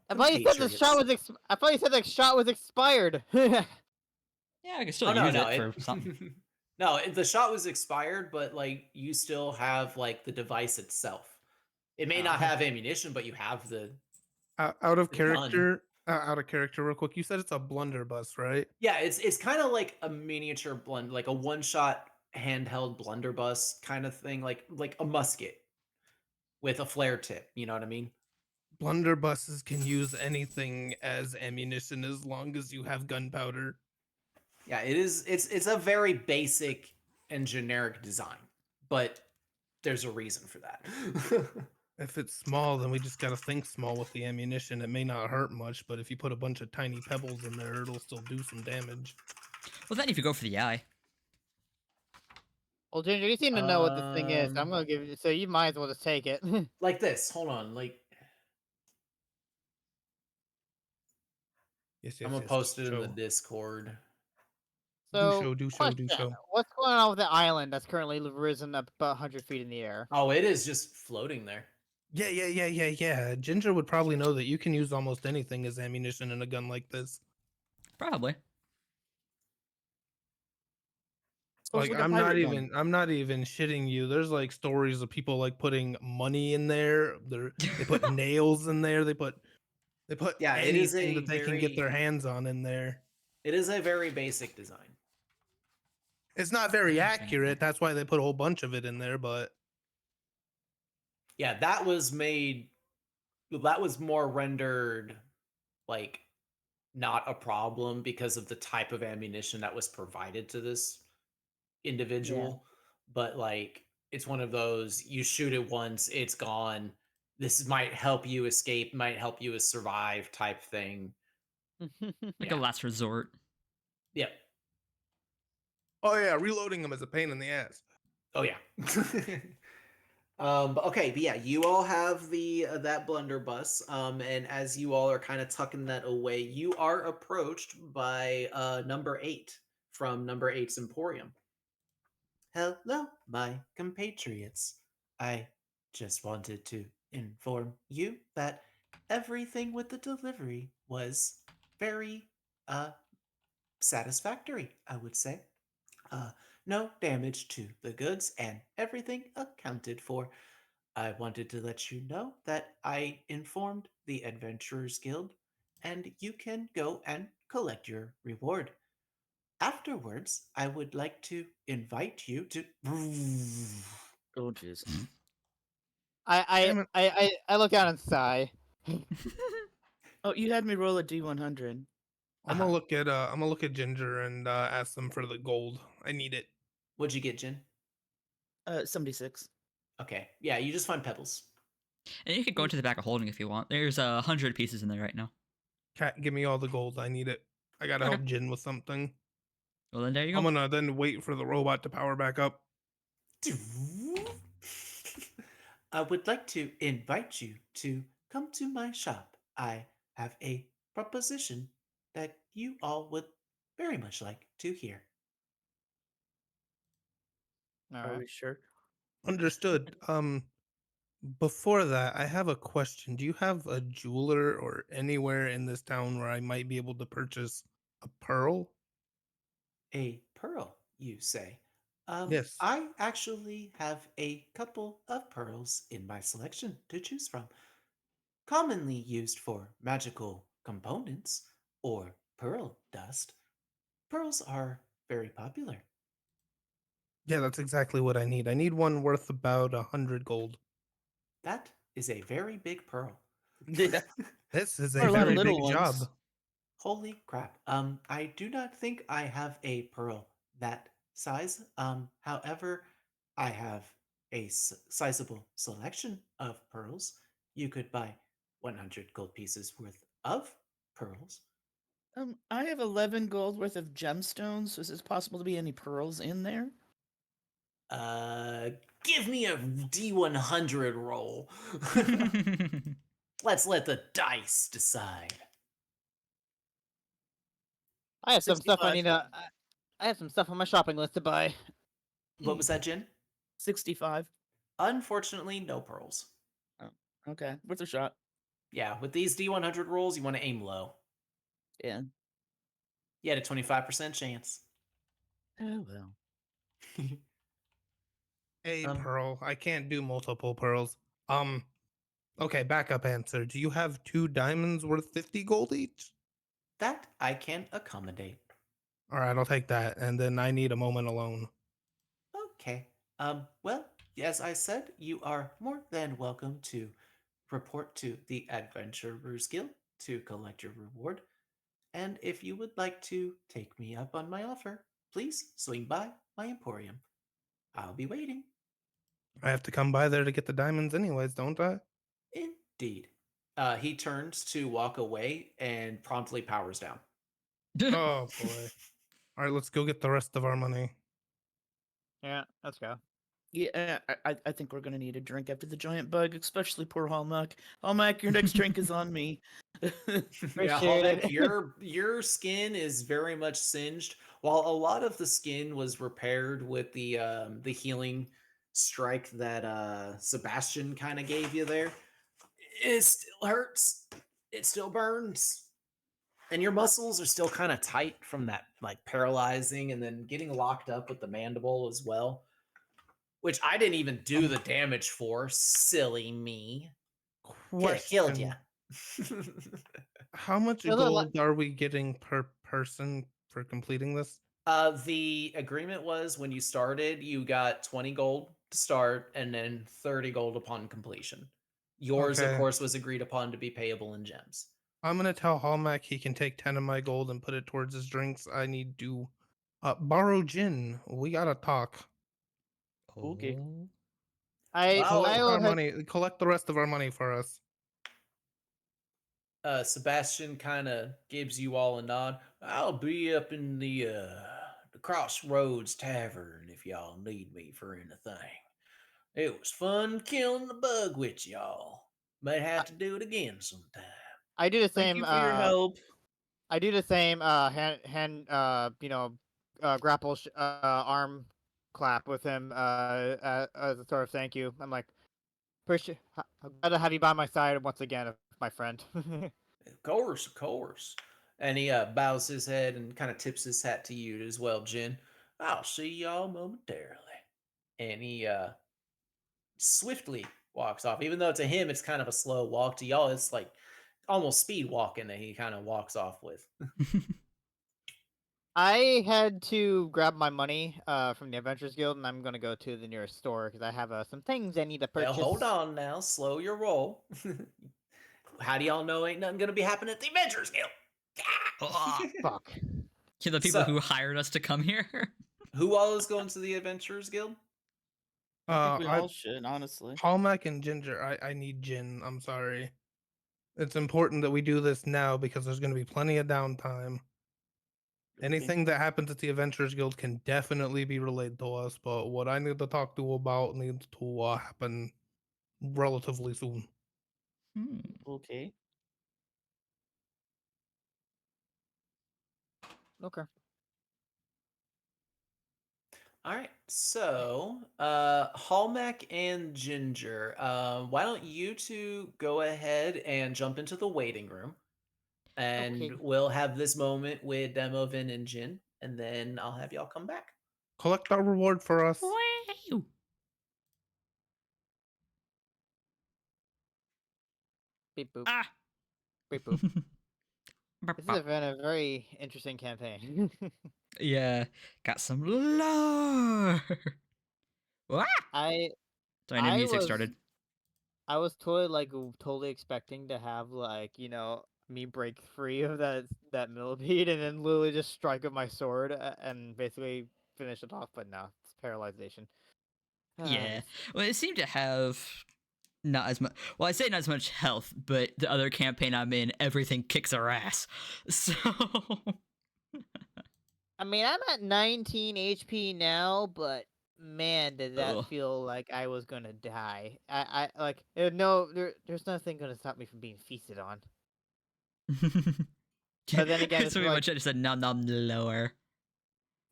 I thought you said the shot compatriots. was. I thought you said the shot was expired. Yeah, I can still Oh no, use no, it for something. no, the shot was expired, but like you still have like the device itself. It may Oh. not have ammunition, but you have the Out of the gun. character, out of character, real quick. You said it's a blunderbuss, right? Yeah, it's kind of like a miniature blend, like a one-shot handheld blunderbuss kind of thing, like a musket with a flare tip. You know what I mean? Blunderbusses can use anything as ammunition as long as you have gunpowder. Yeah, it is. It's a very basic and generic design, but there's a reason for that. If it's small, then we just gotta think small with the ammunition. It may not hurt much, but if you put a bunch of tiny pebbles in there, it'll still do some damage. Well, then if you go for the eye. Well, Ginger, you seem to know what this thing is. I'm Um, gonna give you. So you might as well just take it. like this. Hold on. Like Yes, I'm yes, gonna yes. post it in the Show. Discord. So, Do show. question: what's going on with the island that's currently risen up about 100 feet in the air? Oh, it is just floating there. Yeah. Ginger would probably know that you can use almost anything as ammunition in a gun like this. Probably. Like With a pirate gun. I'm not even shitting you. There's like stories of people like putting money in there. They put nails in there. They put Yeah, it is anything a that they can get their hands on in there. It is a very basic design. It's not very accurate. That's why they put a whole bunch of it in there, but Yeah, that was made. That was more rendered like not a problem because of the type of ammunition that was provided to this individual. But like, it's one of those you shoot it once, it's gone. This might help you escape, might help you survive type thing. Like Yeah. a last resort. Yep. oh yeah, reloading them is a pain in the ass. Oh yeah. But okay, but yeah, you all have the that blunderbuss, and as you all are kind of tucking that away, you are approached by number 8 from number 8's Emporium. Hello, my compatriots. I just wanted to inform you that everything with the delivery was very satisfactory, I would say. No damage to the goods and everything accounted for. I wanted to let you know that I informed the Adventurers Guild and you can go and collect your reward. Afterwards, I would like to invite you to. Oh jeez. Damn it. I look down and sigh. Oh, you had me roll a D100. I'm gonna look at Ginger and ask them for the gold. I need it. What'd you get, Jin? 76. Okay, yeah, you just find pebbles. And you could go into the back of holding if you want. There's 100 pieces in there right now. Cat, give me all the gold. I need it. I gotta Okay. help Jin with something. Well, then there you I'm go. gonna then wait for the robot to power back up. I would like to invite you to come to my shop. I have a proposition that you all would very much like to hear. All Are right. we sure? Understood. Before that, I have a question. Do you have a jeweler or anywhere in this town where I might be able to purchase a pearl? A pearl, you say? Yes. I actually have a couple of pearls in my selection to choose from, commonly used for magical components or pearl dust. Pearls are very popular. Yeah, that's exactly what I need. I need one worth about 100 gold. That is a very big pearl. Yeah. This is Or a a lot of very little big ones. job. Holy crap. I do not think I have a pearl that size. However, I have a sizable selection of pearls. You could buy 100 gold pieces worth of pearls. I have 11 gold worth of gemstones. Is it possible to be any pearls in there? Uh, Give me a D100 roll. Let's let the dice decide. I have some stuff I 65. need to. I have some stuff on my shopping list to buy. What was that, Jin? 65. Unfortunately, no pearls. Oh, okay. Worth a shot. Yeah, with these D100 rolls, you want to aim low. Yeah. You had a 25% chance. Oh, well. A Um, pearl. I can't do multiple pearls. Okay, backup answer. Do you have 2 diamonds worth 50 gold each? that I can accommodate. All right, I'll take that. And then I need a moment alone. Okay. Well, as I said, you are more than welcome to report to the Adventurers Guild to collect your reward. And if you would like to take me up on my offer, please swing by my emporium. I'll be waiting. I have to come by there to get the diamonds anyways, don't I? Indeed. He turns to walk away and promptly powers down. Oh boy. All right, let's go get the rest of our money. Yeah, let's go. Yeah, I think we're gonna need a drink after the giant bug, especially poor Hallmark. Hallmark, your next drink is on me. Yeah, Appreciate Hallback, it. your skin is very much singed. While a lot of the skin was repaired with the healing strike that Sebastian kind of gave you there, it still hurts. It still burns. And your muscles are still kind of tight from that like paralyzing and then getting locked up with the mandible as well. Which I didn't even do the damage for. Silly me. Could have killed you. Question. How much There's a lot- gold are we getting per person for completing this? The agreement was when you started, you got 20 gold to start and then 30 gold upon completion. Yours, of Okay. course, was agreed upon to be payable in gems. I'm gonna tell Hallmack he can take 10 of my gold and put it towards his drinks. I need to borrow gin. We gotta talk. Okay. Oh. Wow. Collect I'll our head. money. Collect the rest of our money for us. Sebastian kind of gives you all a nod. I'll be up in the Crossroads Tavern if y'all need me for anything. It was fun killing the bug with y'all. May have to do it again sometime. I do the Thank same. you for your help. I do the same. Grapple arm clap with him. As a sort of thank you. I'm like, appreciate. I'm glad to have you by my side once again, my friend. Of course, of course. And he bows his head and kind of tips his hat to you as well, Jin. I'll see y'all momentarily. And he swiftly walks off. Even though to him it's kind of a slow walk, to y'all it's like almost speed walking that he kind of walks off with. I had to grab my money from the Adventurers Guild, and I'm gonna go to the nearest store because I have some things I need to Well, purchase. hold on now. Slow your roll. How do y'all know ain't nothing gonna be happening at the Adventurers Guild? Ah. Fuck. To the people So- who hired us to come here. Who all is going to the Adventurers Guild? I think we I all should, honestly. Hallmark and Ginger. I need Jin. I'm sorry. It's important that we do this now because there's going to be plenty of downtime. Anything that happens at the Adventurers Guild can definitely be relayed to us, but what I need to talk to about needs to happen relatively soon. Hmm. Okay. Okay. All right. So, Hallmack and Ginger, why don't you two go ahead and jump into the waiting room, and Okay. we'll have this moment with Demovin and Jin, and then I'll have y'all come back. Collect our reward for us. Wow. Beep boop. Ah. Beep boop. This has been a very interesting campaign. Yeah, got some lore. Ah! I Sorry, new I music was started. I was totally like totally expecting to have like me break free of that millipede and then literally just strike with my sword and basically finish it off. But no, it's paralyzation. Yeah. This- Well, it seemed to have not as much. Well, I say not as much health, but the other campaign I'm in, everything kicks our ass. So. I mean, I'm at 19 HP now, but man, did that Ugh. feel like I was gonna die. I like there's nothing gonna stop me from being feasted on. But then again, It's it's pretty like much I just said nom nom lower.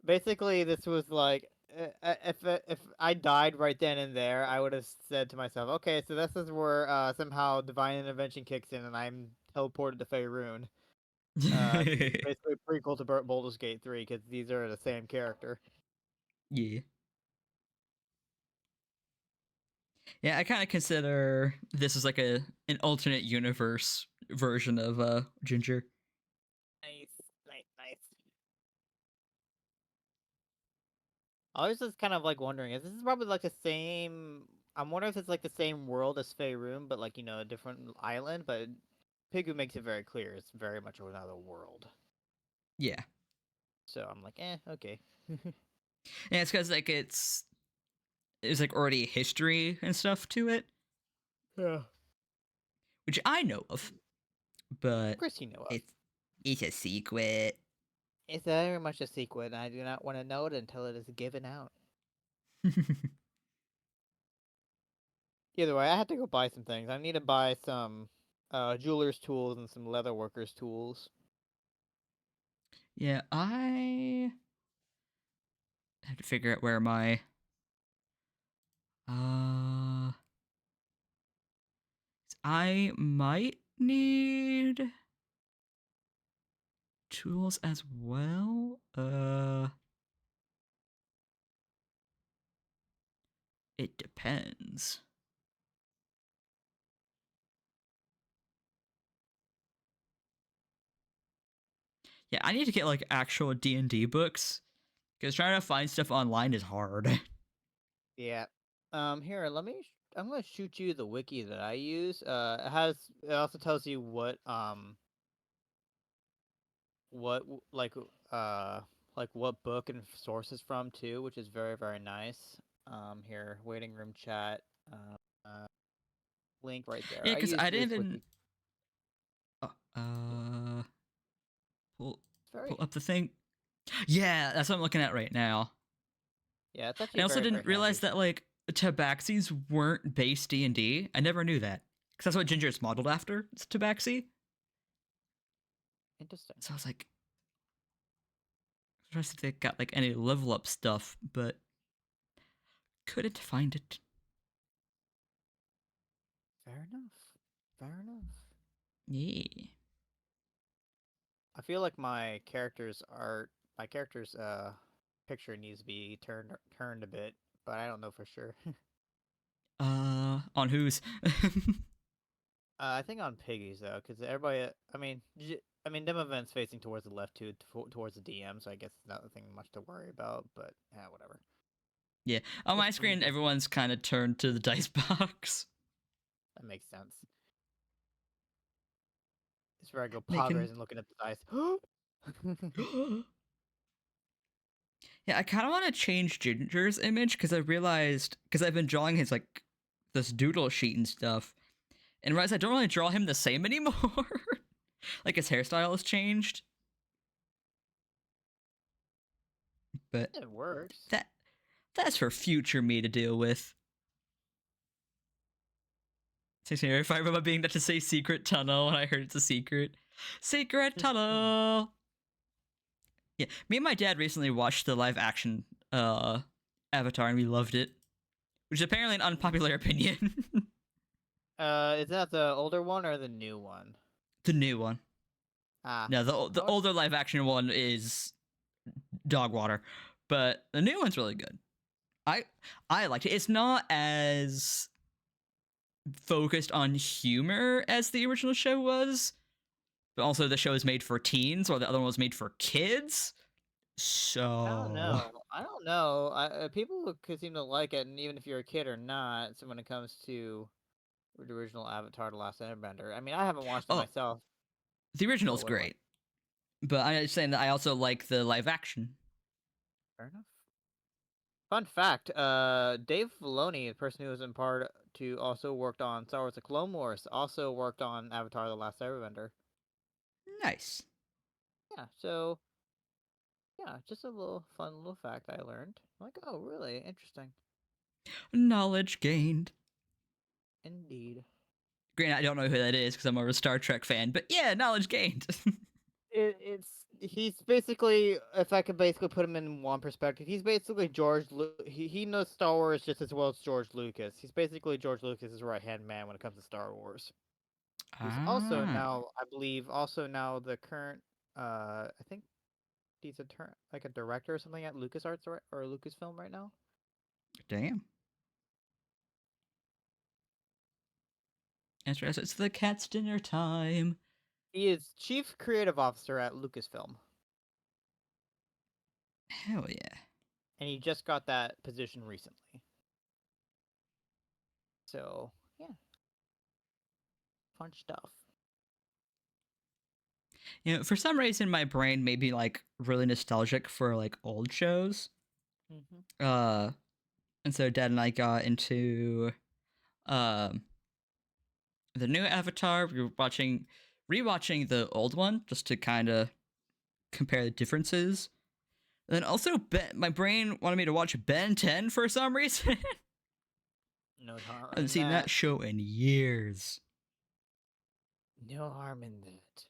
basically this was like if I died right then and there, I would have said to myself, okay, so this is where somehow divine intervention kicks in and I'm teleported to Faerun. This is basically a prequel to Baldur's Gate 3 because these are the same character. Yeah. Yeah, I kind of consider this as like an alternate universe version of Ginger. Nice, nice, nice. I was just kind of like wondering, is this probably like the same? I'm wondering if it's like the same world as Faerun, but like a different island. But Pigu makes it very clear it's very much another world. Yeah. So I'm like, okay. And it's because like there's like already history and stuff to it, Yeah. which I know of, Of but course you know of. it's a secret. It's very much a secret, and I do not want to know it until it is given out. Either way, I had to go buy some things. I need to buy some jeweler's tools and some leather workers tools. Yeah, I had to figure out where my uh I might need tools as well. It depends. Yeah, I need to get like actual D&D books because trying to find stuff online is hard. Yeah. Here, I'm gonna shoot you the wiki that I use. It also tells you like what book and sources from too, which is very very nice. Here, waiting room chat. Uh, link right there. Yeah, I because use I this didn't even wiki. uh pull It's very pull up the thing. Yeah, that's what I'm looking at right now. yeah, it's I actually also very very didn't realize handy. that like tabaxis weren't base D&D. I never knew that because that's what Ginger is modeled after. It's tabaxi. Interesting. So I was like, I trying to see if they got like any level up stuff, but couldn't find it. Fair enough. Fair enough. Yeah. I feel like my character's picture needs to be turned a bit, but I don't know for sure. On whose? I think on Piggy's though, because everybody. I mean, them events facing towards the left too, towards the DM, so I guess it's nothing much to worry about. But yeah, whatever. Yeah. On my Just me. screen, everyone's kind of turned to the dice box. That makes sense. It's where I go Making. poggers and looking at the dice. Yeah, I kind of want to change Ginger's image because I realized because I've been drawing his like this doodle sheet and stuff, and realized I don't really draw him the same anymore. Like his hairstyle has changed, but It works. that's for future me to deal with. If I remember being that to say secret tunnel and I heard it's a secret tunnel. Yeah, me and my dad recently watched the live action Avatar and we loved it, which is apparently an unpopular opinion. Is that the older one or the new one? The new one. Ah, No, the Oh, older live action one is dog water, but the new one's really good. I liked it. It's not as focused on humor as the original show was, but also the show is made for teens, while the other one was made for kids. So I don't know. I don't know. People could seem to like it, and even if you're a kid or not, so when it comes to the original Avatar: The Last Airbender, I mean, I haven't watched it Oh, myself. the original's What do I- great, but I'm saying that I also like the live action. Fair enough. Fun fact: Dave Filoni, the person who was in part to also worked on Star Wars: The Clone Wars, also worked on Avatar: The Last Airbender. Nice. Yeah, so yeah, just a little fun little fact I learned. Like, oh, really interesting. Knowledge gained. Indeed. Granted, I don't know who that is because I'm more of a Star Trek fan, but yeah, knowledge gained. He's basically, if I could basically put him in one perspective, he's basically he knows Star Wars just as well as George Lucas. He's basically George Lucas's right hand man when it comes to Star Wars. He's also now, I believe, the current I think he's like a director or something at LucasArts or Lucasfilm right now. Damn. Interesting. It's the cat's dinner time. He is chief creative officer at Lucasfilm, Hell yeah. and he just got that position recently. So yeah, fun stuff. You know, for some reason, my brain may be like really nostalgic for like old shows. Mm-hmm. And so Dad and I got into um the new Avatar. We were rewatching the old one just to kind of compare the differences. And then also, my brain wanted me to watch Ben 10 for some reason. No harm I haven't in seen that show in years. No harm in that.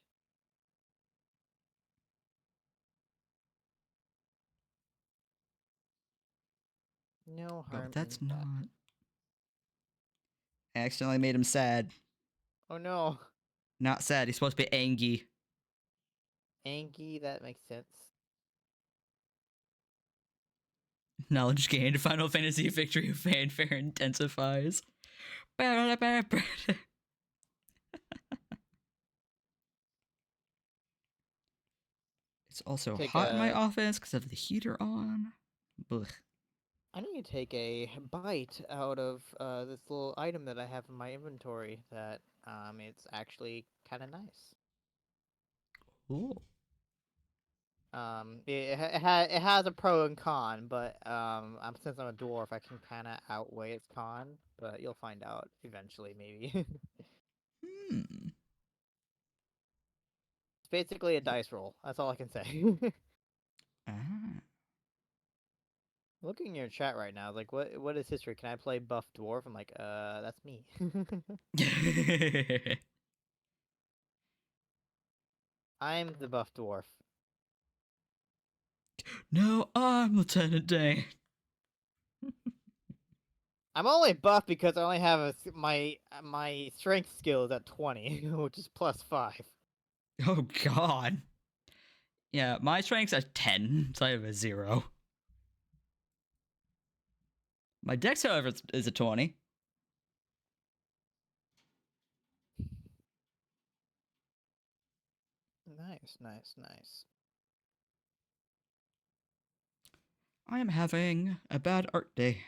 No Oh, harm that's in that. not. I accidentally made him sad. Oh no. Not sad. He's supposed to be angry. Angie, that makes sense. Knowledge gained. Final Fantasy victory of fanfare intensifies. It's also Take hot in my a- office because of the heater on. Ugh. I need to take a bite out of this little item that I have in my inventory that it's actually kind of nice. Ooh. It has a pro and con, but since I'm a dwarf, I can kind of outweigh its con. But you'll find out eventually, maybe. Hmm. It's basically a dice roll. That's all I can say. Ah. Looking in your chat right now, like what is history? Can I play buff dwarf? I'm like, that's me. I'm the buff dwarf. No, I'm Lieutenant Dane. I'm only buff because I only have my strength skill is at 20, which is +5. Oh God. Yeah, my strength's at 10, so I have a 0. My dex, however, is a 20. Nice, nice, nice. I am having a bad art day.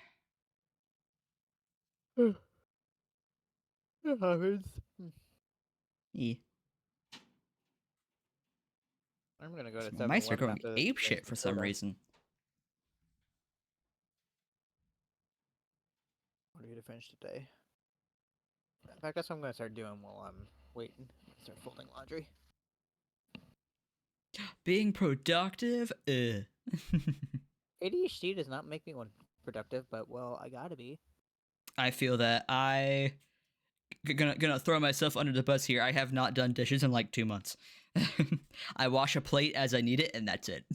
It happens. Eh. I'm gonna go to My mice are 7-Eleven going after this. ape to get shit for some soda. reason. to get it finished today. In fact, that's what I'm gonna start doing while I'm waiting. Start folding laundry. Being productive? ADHD does not make me one productive, but well, I gotta be. I feel that gonna throw myself under the bus here. I have not done dishes in like 2 months. I wash a plate as I need it, and that's it.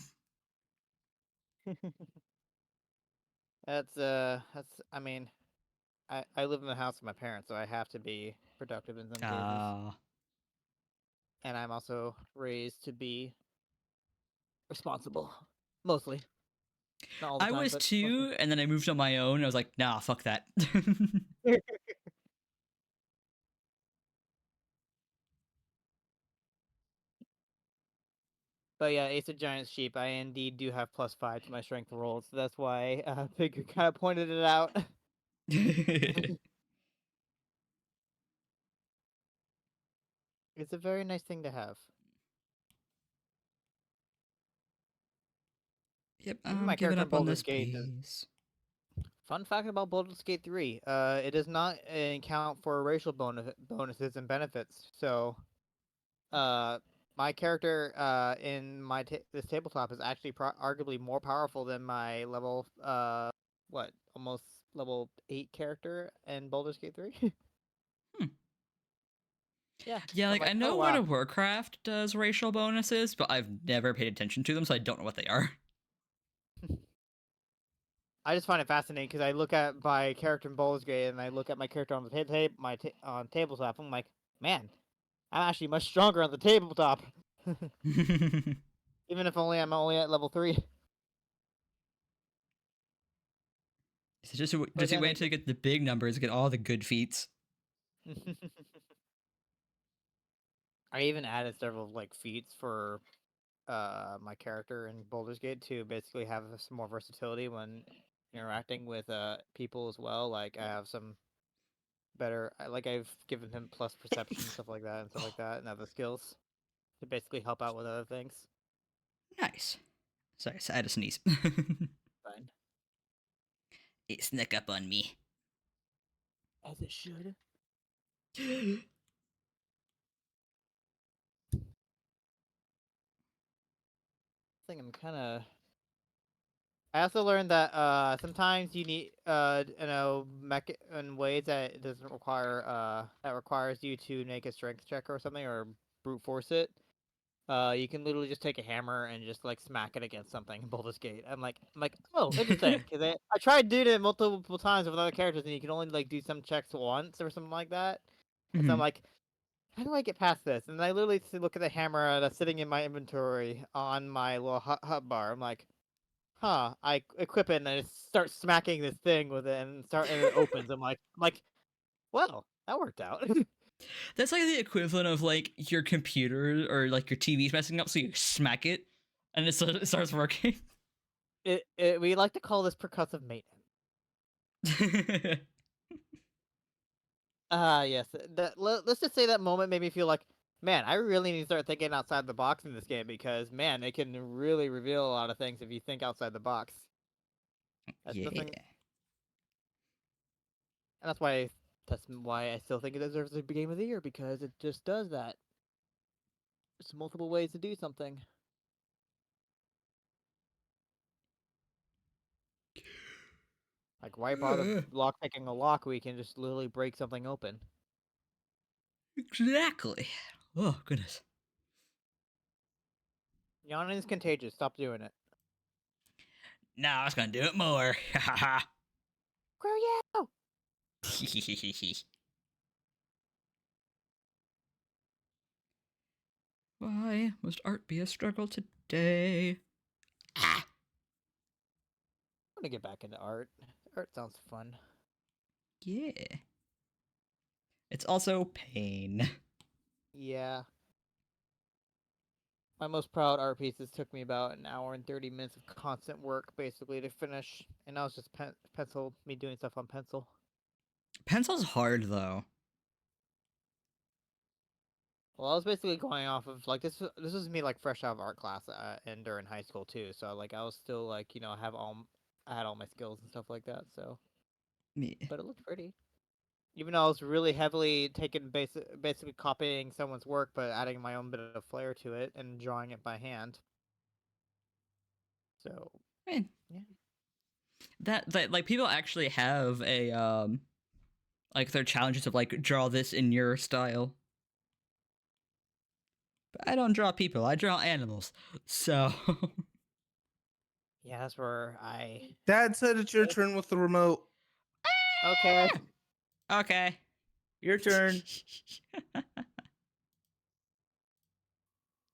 That's. I mean, I live in the house with my parents, so I have to be productive in some cases. And I'm also raised to be responsible, mostly. Not all the I time, was but too, and then I moved on my own. I was like, nah, fuck that. mostly. But yeah, Ace of Giants Sheep, I indeed do have +5 to my strength rolls, so that's why Figure kind of pointed it out. It's a very nice thing to have. Yep, Even I'm my giving character in up on Baldur's this Gate does. piece. Fun fact about Baldur's Gate 3, it does not account for racial bonuses and benefits. So, my character in this tabletop is actually arguably more powerful than my level almost level 8 character in Baldur's Gate 3. Hmm. Yeah. Yeah, I'm like I like, know oh World wow. of Warcraft does racial bonuses, but I've never paid attention to them, so I don't know what they are. I just find it fascinating because I look at my character in Baldur's Gate and I look at my character on the on tabletop. I'm like, man, I'm actually much stronger on the tabletop, even if I'm only at level 3. So just But wait then until you get the big numbers, get all the good feats. I even added several like feats for my character in Baldur's Gate to basically have some more versatility when interacting with people as well. Like I have some like I've given him plus perception and stuff like that and other skills to basically help out with other things. Nice. Sorry, I had to sneeze. Fine. It snuck up on me. As it should. I think I'm kind of. I also learned that sometimes you need in ways that it doesn't require that requires you to make a strength check or something or brute force it. You can literally just take a hammer and just like smack it against something in Baldur's Gate. I'm like, oh, interesting. Because I tried doing it multiple times with other characters, and you can only like do some checks once or something like that. And so I'm Mhm. like, how do I get past this? And I literally look at the hammer that's sitting in my inventory on my little hut bar. I'm like, huh. I equip it and I just start smacking this thing with it, and it opens. I'm like, well, that worked out. That's like the equivalent of like your computer or like your TV's messing up, so you smack it, and it starts working. We like to call this percussive maintenance. Yes. Let's just say that moment made me feel like, man, I really need to start thinking outside the box in this game because, man, it can really reveal a lot of things if you think outside the box. That's Yeah. nothing, and that's why I still think it deserves the game of the year because it just does that. There's multiple ways to do something. Like, why bother lock picking a lock where you can just literally break something open? Exactly. Oh goodness. Yawning is contagious. Stop doing it. Now I was gonna do it more. Screw you! Why must art be a struggle today? Ah. I want to get back into art. Art sounds fun. Yeah. It's also pain. Yeah. My most proud art pieces took me about an hour and 30 minutes of constant work, basically, to finish. And I was just me doing stuff on pencil. Pencil's hard though. Well, I was basically going off of like this was me like fresh out of art class and during high school too. So like I was still like I had all my skills and stuff like that. So Me. but it looked pretty. Even though I was really heavily basically copying someone's work, but adding my own bit of flair to it and drawing it by hand. So Man, yeah, that like people actually have a like their challenges of like draw this in your style. But I don't draw people. I draw animals. So yeah, that's where I. Dad said it's your turn with the remote. Okay. okay. Your turn.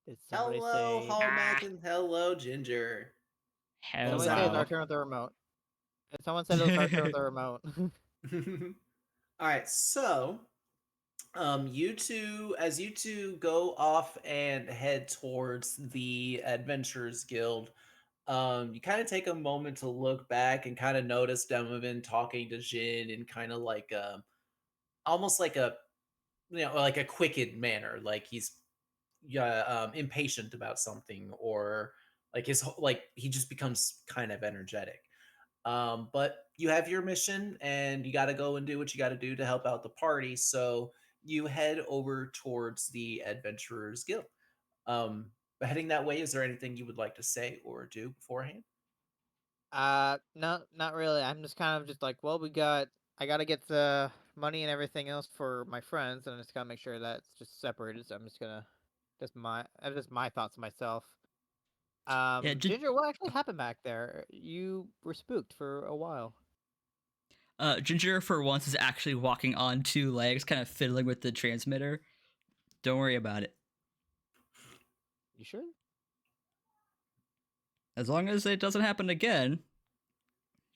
Did somebody Hello, say? Hallmark, and hello, Ginger. Someone say it's Hello. our turn with the remote. Someone said it was our turn with the remote. All right, so you two, as you two go off and head towards the Adventurers Guild, you kind of take a moment to look back and kind of notice Demovan talking to Jin in kind of like almost like a like a quickened manner, like he's impatient about something, or like like he just becomes kind of energetic. But you have your mission and you got to go and do what you got to do to help out the party. So you head over towards the Adventurers Guild. Heading that way, is there anything you would like to say or do beforehand? No, not really. I'm just kind of just like, well, I gotta get the money and everything else for my friends, and I just gotta make sure that's just separated. So I'm just gonna, just my thoughts myself. Yeah, Ginger, what actually happened back there? You were spooked for a while. Ginger for once is actually walking on two legs, kind of fiddling with the transmitter. Don't worry about it. You sure? As long as it doesn't happen again.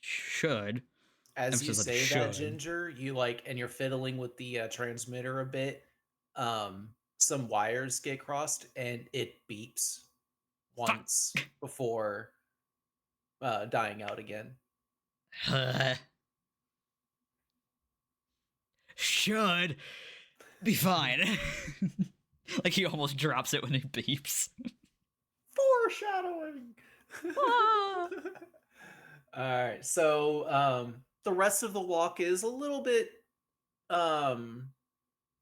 Should. As you Emphasis on say that, should. Ginger, you like, and you're fiddling with the transmitter a bit. Some wires get crossed and it beeps Fuck. once before dying out again. Should be fine. Like he almost drops it when he beeps. Foreshadowing. Ah. All right, so the rest of the walk is a little bit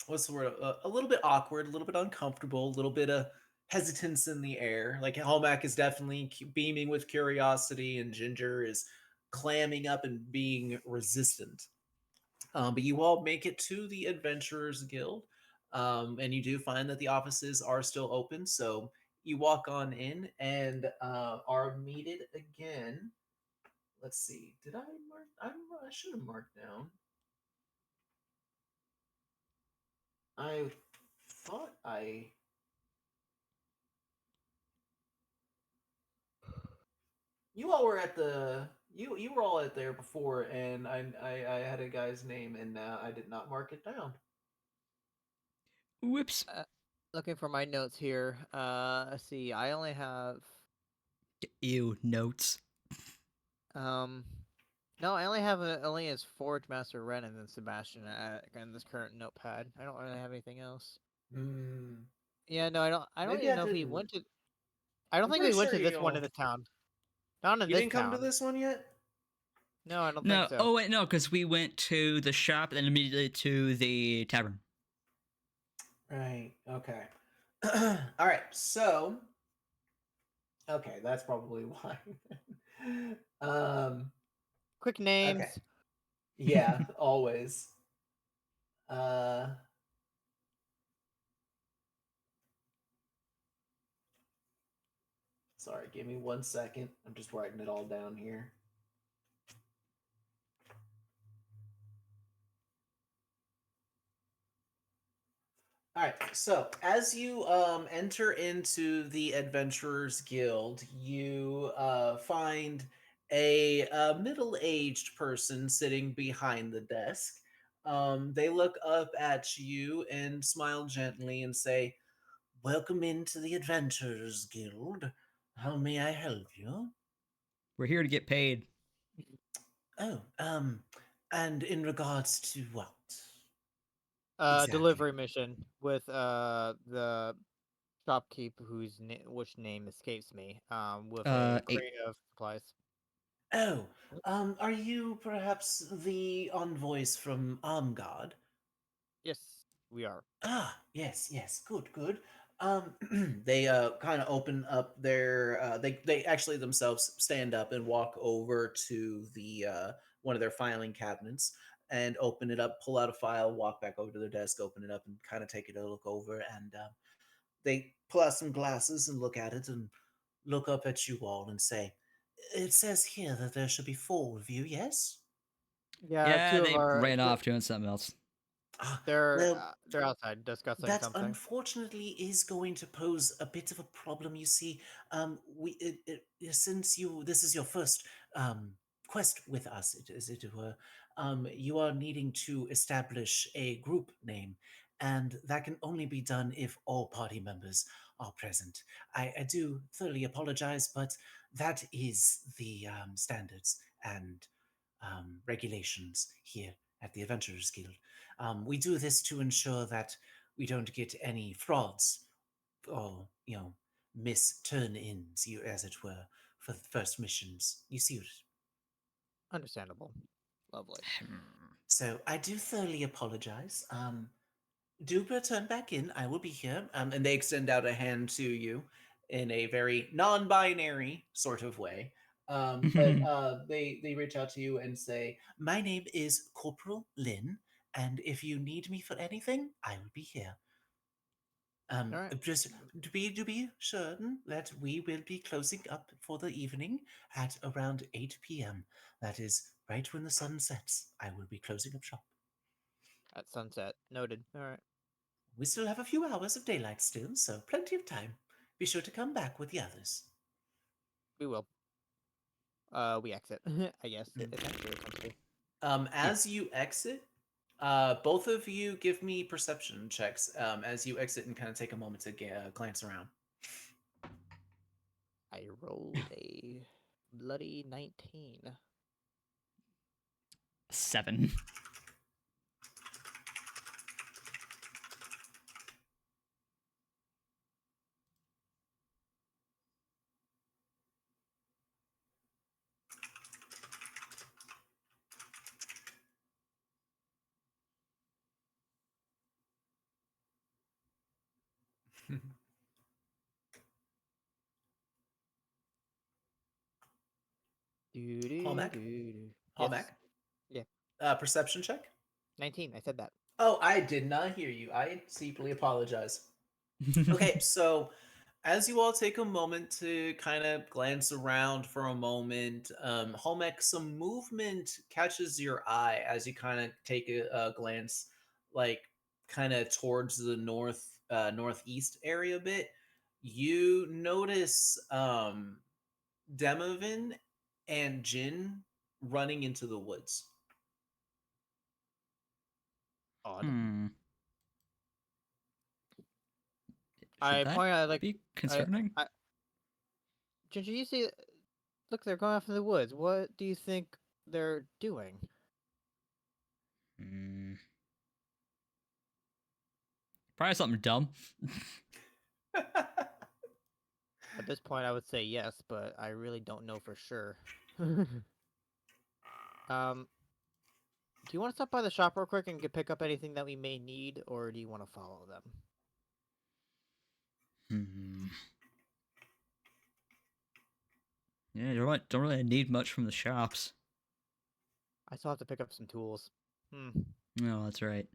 what's the word? A little bit awkward, a little bit uncomfortable, a little bit of hesitance in the air. Like Hallmark is definitely beaming with curiosity, and Ginger is clamming up and being resistant. But you all make it to the Adventurers Guild, and you do find that the offices are still open. So you walk on in and are meted again. Let's see. Did I mark? I should have marked down. I thought I. You all were at the. You were all at there before, and I had a guy's name, and I did not mark it down. Whoops. Looking for my notes here. Let's see. I only have. Ew, notes. No, I only have only as Forge Master Ren and then Sebastian in this current notepad. I don't really have anything else. Hmm. Yeah, no, I don't. I don't Maybe even I know if we didn't. went to. I don't I'm think pretty we went sure to this you one all. in the town. Not in You this didn't come to town. this one yet? No, I don't No. think so. Oh wait, no, because we went to the shop and then immediately to the tavern. Right. Okay. All right. So. Okay, that's probably why. um. Quick Okay. names. Yeah. Always. Uh. Sorry. Give me 1 second. I'm just writing it all down here. All right. So as you enter into the Adventurers Guild, you find a middle-aged person sitting behind the desk. They look up at you and smile gently and say, "Welcome into the Adventurers Guild. How may I help you?" We're here to get paid. Oh, and in regards to what? Exactly. Delivery mission with the shopkeep which name escapes me. With a Eight. crate of supplies. Oh, are you perhaps the envoys from Armgard? Yes, we are. Ah, yes, yes, good, good. They kind of open up their they actually themselves stand up and walk over to the one of their filing cabinets and open it up, pull out a file, walk back over to their desk, open it up, and kind of take it a look over. And they pull out some glasses and look at it and look up at you all and say, "It says here that there should be 4 of you, yes?" Yeah, Yeah, two of they our. ran off doing something else. Ah, They're well, they're outside discussing that something. unfortunately is going to pose a bit of a problem. You see, since this is your first quest with us, as it were, you are needing to establish a group name, and that can only be done if all party members are present. I do thoroughly apologize, but that is the standards and regulations here at the Adventurers Guild. We do this to ensure that we don't get any frauds or, miss turn-ins, as it were, for the first missions. You see what? Understandable. Lovely. So I do thoroughly apologize. Do return back in. I will be here. And they extend out a hand to you in a very non-binary sort of way. But they reach out to you and say, "My name is Corporal Lynn, and if you need me for anything, I will be here." All right. Just to be certain that we will be closing up for the evening at around 8 p.m. That is right when the sun sets. I will be closing up shop. At sunset. Noted. All right. We still have a few hours of daylight still, so plenty of time. Be sure to come back with the others. We will. We exit. I guess Mm. essentially it comes to. As you exit, both of you give me perception checks as you exit and kind of take a moment to glance around. I rolled a bloody 19. 7. Hallback? Yes. Hallback? Yeah. Perception check? 19. I said that. Oh, I did not hear you. I deeply apologize. Okay, so as you all take a moment to kind of glance around for a moment, Holmec, some movement catches your eye as you kind of take a glance, like kind of towards the northeast area a bit. You notice Demovin and Jin running into the woods. Odd. Hmm. I Should that point out like be concerning? Ginger, you see, look, they're going off in the woods. What do you think they're doing? Hmm. Probably something dumb. At this point, I would say yes, but I really don't know for sure. Do you want to stop by the shop real quick and pick up anything that we may need, or do you want to follow them? Hmm. Yeah, don't really need much from the shops. I still have to pick up some tools. No, that's right.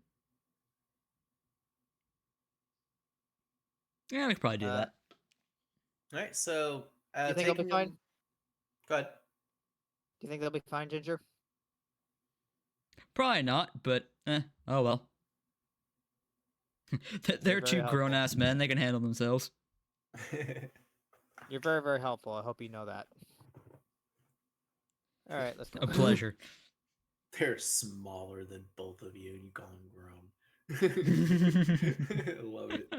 Yeah, we could probably do that. All right, so Do you think they'll be fine? Go ahead. Do you think they'll be fine, Ginger? Probably not, but oh well. They're very two helpful. grown-ass men. They can handle themselves. You're very, very helpful. I hope you know that. All right, let's go. A pleasure. They're smaller than both of you. You call them grown. I love it.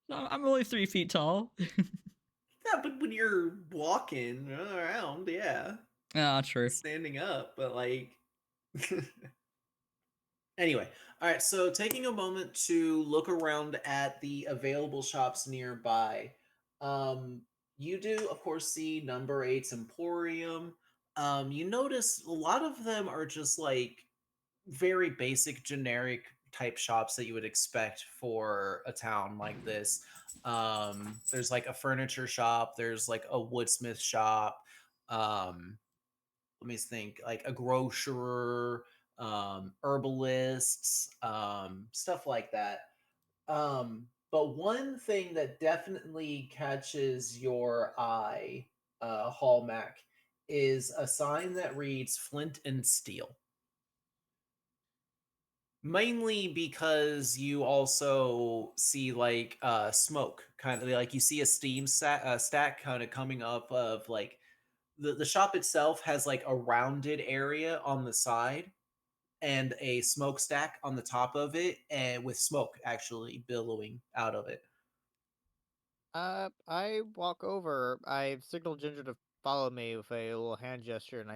I'm only 3 feet tall. Yeah, but when you're walking around, yeah, Ah, true. standing up, but like. Anyway, all right. So taking a moment to look around at the available shops nearby, you do, of course, see number 8's Emporium. You notice a lot of them are just like very basic, generic type shops that you would expect for a town like this. There's like a furniture shop, there's like a woodsmith shop. Um, let me think, like a grocer, herbalists, stuff like that. But one thing that definitely catches your eye, Hallmac, is a sign that reads Flint and Steel. Mainly because you also see like smoke, kind of like you see a stack kind of coming up of like the shop itself has like a rounded area on the side and a smokestack on the top of it, and with smoke actually billowing out of it. I walk over. I signal Ginger to follow me with a little hand gesture, and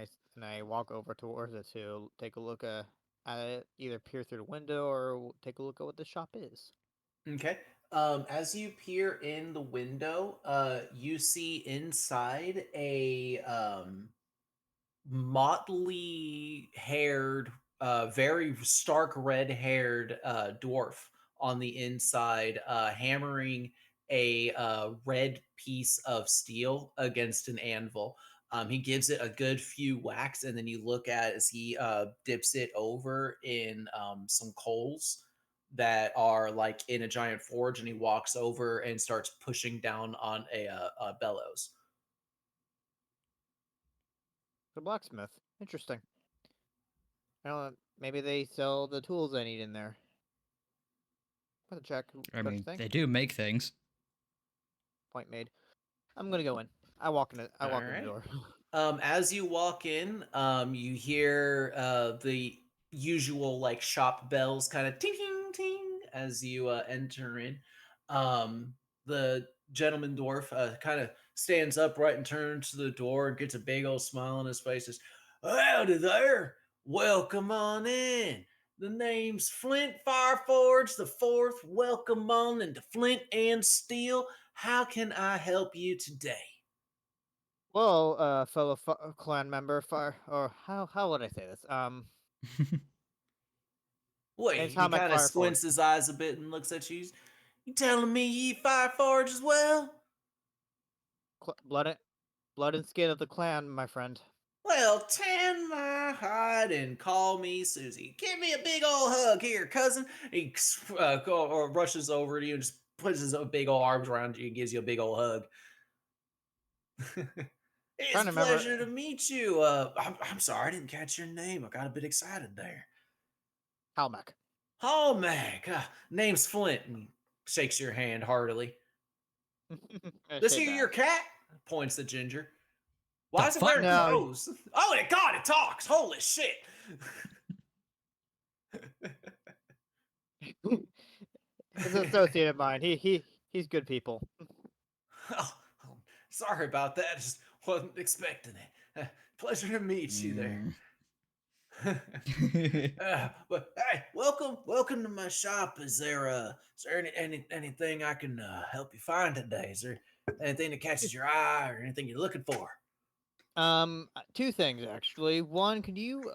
I walk over towards it to take a look at it, either peer through the window or take a look at what the shop is. Okay. As you peer in the window, you see inside a motley haired, very stark red haired dwarf on the inside, hammering a red piece of steel against an anvil. He gives it a good few whacks, and then you look at as he dips it over in some coals that are like in a giant forge, and he walks over and starts pushing down on a bellows. The blacksmith. Interesting. I don't know, maybe they sell the tools I need in there. Let to check. I Don't you mean, think? they do make things. Point made. I'm gonna go in. I walk in. I All walk in the right. door. As you walk in, you hear the usual like shop bells kind of ting ting ting as you enter in. The gentleman dwarf kind of stands upright and turns to the door and gets a big old smile on his face. Says, "Howdy there! Welcome on in. The name's Flint Fireforge the Fourth. Welcome on into Flint and Steel. How can I help you today?" Well, fellow clan member, or how would I say this? Name's Wait, he Howmac kind of Fireforge. squints his eyes a bit and looks at you. You telling me ye Fireforge as well? Blood and skin of the clan, my friend. Well, tan my hide and call me Susie. Give me a big old hug here, cousin. He or rushes over to you and just puts his big old arms around you and gives you a big old hug. It's Trying a to remember. pleasure to meet you. I'm sorry, I didn't catch your name. I got a bit excited there. Howmac. Oh, Mac. Name's Flint. And shakes your hand heartily. I This shake here that. your cat? Points at Ginger. Why The is it fuck? wearing No. clothes? Oh, God, it talks. Holy shit. It's an associate of mine. He's good people. Oh, sorry about that. Just wasn't expecting it. Pleasure to meet you there. But hey, welcome to my shop. Is there anything I can help you find today? Is there anything that catches your eye or anything you're looking for? Two things actually. One, could you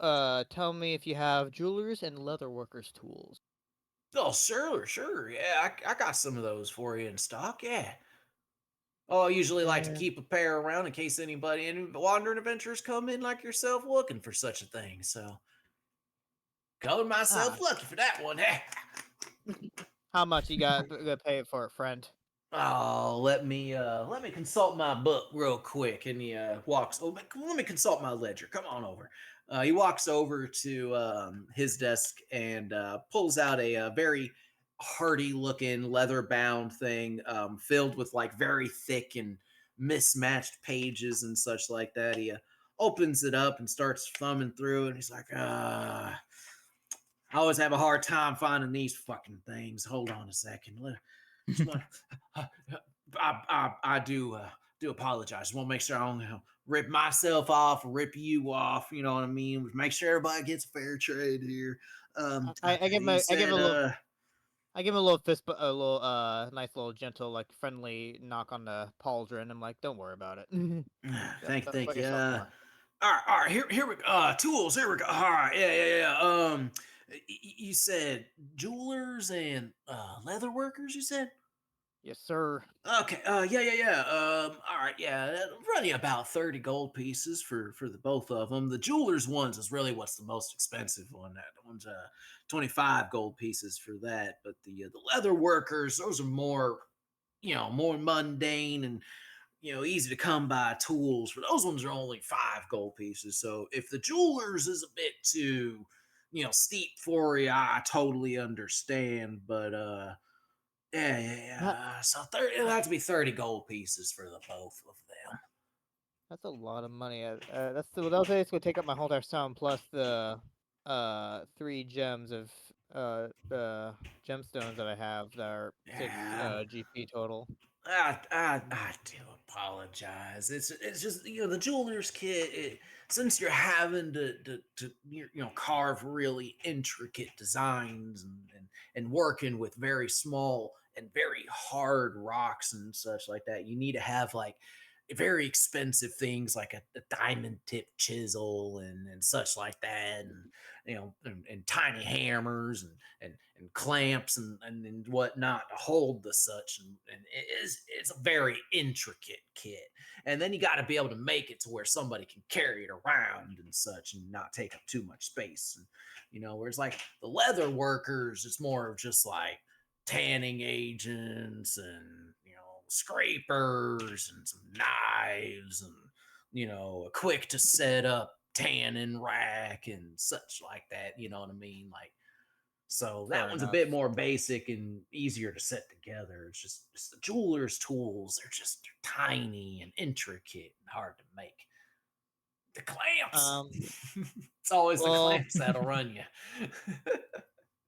tell me if you have jewelers and leatherworkers tools? Oh, sure. Yeah, I got some of those for you in stock. Yeah. Oh, I usually like to Yeah. keep a pair around in case any wandering adventurers come in like yourself looking for such a thing. So, calling myself Ah, lucky for that one. Eh? how much you got to pay it for it, friend? Oh, let me consult my book real quick. And he walks. Oh, let me consult my ledger. Come on over. He walks over to his desk and pulls out a very hardy looking leather bound thing filled with like very thick and mismatched pages and such like that. He opens it up and starts thumbing through, and he's like, I always have a hard time finding these fucking things. Hold on a second. Just want, I do apologize. Just want to make sure I don't rip myself off or rip you off. You know what I mean? Make sure everybody gets fair trade here. I Okay, give him you I give said a little I give him a little a little nice little gentle, like friendly knock on the pauldron. I'm like, don't worry about it. Thank you, Don't thank sweat you. yourself more. All right, here we go. Tools, here we go. All right, yeah. You said jewelers and leather workers. You said. Yes, sir. Okay. Yeah. All right. Yeah. That'll run you about 30 gold pieces for the both of them. The jewelers ones is really what's the most expensive one. That one's 25 gold pieces for that. But the leather workers, those are more, more mundane and easy to come by tools. For those ones are only 5 gold pieces. So if the jewelers is a bit too, steep for you, I totally understand. But That, So 30, it'll have to be 30 gold pieces for the both of them. that's a lot of money. That'll basically take up my whole entire sum plus the 3 gems of the gemstones that I have that are 6 Yeah. GP total. I do apologize. It's just the jeweler's kit. Since you're having to carve really intricate designs and working with very small and very hard rocks and such like that, you need to have like very expensive things like a diamond tip chisel and such like that, and and tiny hammers and clamps and whatnot to hold the such, and it's a very intricate kit. And then you got to be able to make it to where somebody can carry it around and such and not take up too much space. And whereas like the leather workers, it's more of just like tanning agents and scrapers and some knives and a quick to set up tanning rack and such like that. You know what I mean? Like, so that Fair one's a enough. bit more basic and easier to set together. It's the jeweler's tools. They're tiny and intricate and hard to make. The clamps. Um. It's always the Well. clamps that'll run you.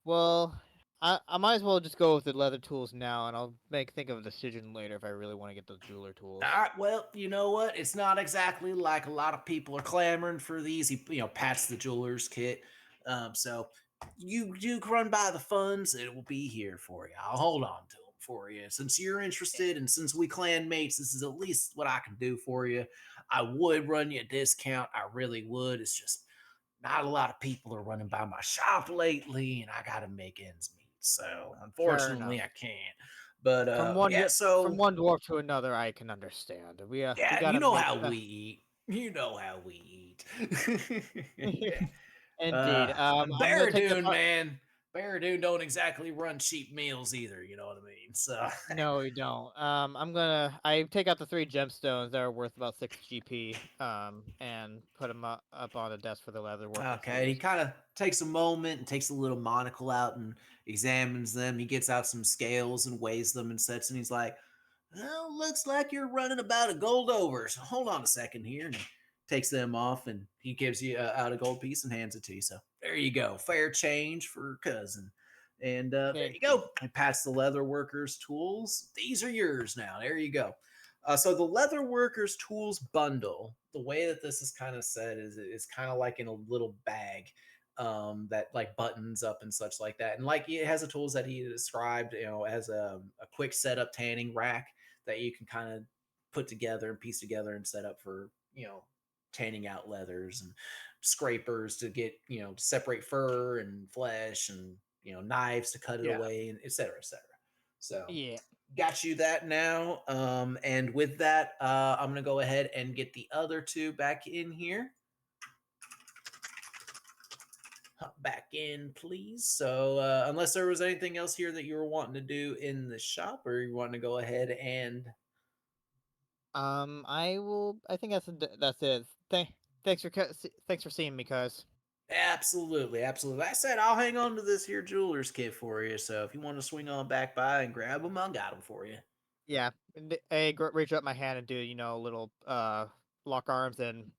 Well. I might as well just go with the leather tools now, and I'll think of a decision later if I really want to get those jeweler tools. All right, well, you know what? It's not exactly like a lot of people are clamoring for these. He, pats the jeweler's kit. So you do run by the funds, it will be here for you. I'll hold on to them for you. Since you're interested and since we clan mates, this is at least what I can do for you. I would run you a discount. I really would. It's just not a lot of people are running by my shop lately, and I got to make ends meet. So Fair unfortunately, enough. I can't. But yeah, From so one dwarf to another, I can understand. We yeah, you gotta know make how we eat. You know how we eat. Indeed. I'm gonna take the Barradoon, man. Barradoon don't exactly run cheap meals either. You know what I mean? So No, we don't. I take out the 3 gemstones that are worth about 6 GP. And put them up on the desk for the leather workers to okay, he use. kind of takes a moment and takes a little monocle out and examines them. He gets out some scales and weighs them and sets, and he's like, "Well, looks like you're running about a gold over. So hold on a second here." And he takes them off, and he gives you out a gold piece and hands it to you. So there you go, fair change for cousin. And there Thank you you. go. I pass the leather workers' tools. These are yours now. There you go. So the leather workers tools bundle, the way that this is kind of said is kind of like in a little bag that like buttons up and such like that, and like it has the tools that he described, as a quick setup tanning rack that you can kind of put together and piece together and set up for tanning out leathers, and scrapers to get to separate fur and flesh, and knives to cut it Yeah. away, and et cetera, et cetera. So Yeah. got you that now. And with that, I'm gonna go ahead and get the other two back in here. Hop back in, please. So unless there was anything else here that you were wanting to do in the shop, or you wanting to go ahead and I will. I think that's it. Thanks for seeing me, cuz. absolutely, absolutely. I said I'll hang on to this here jeweler's kit for you. So if you want to swing on back by and grab them, I got them for you. Yeah. Reach up my hand and do a little lock arms and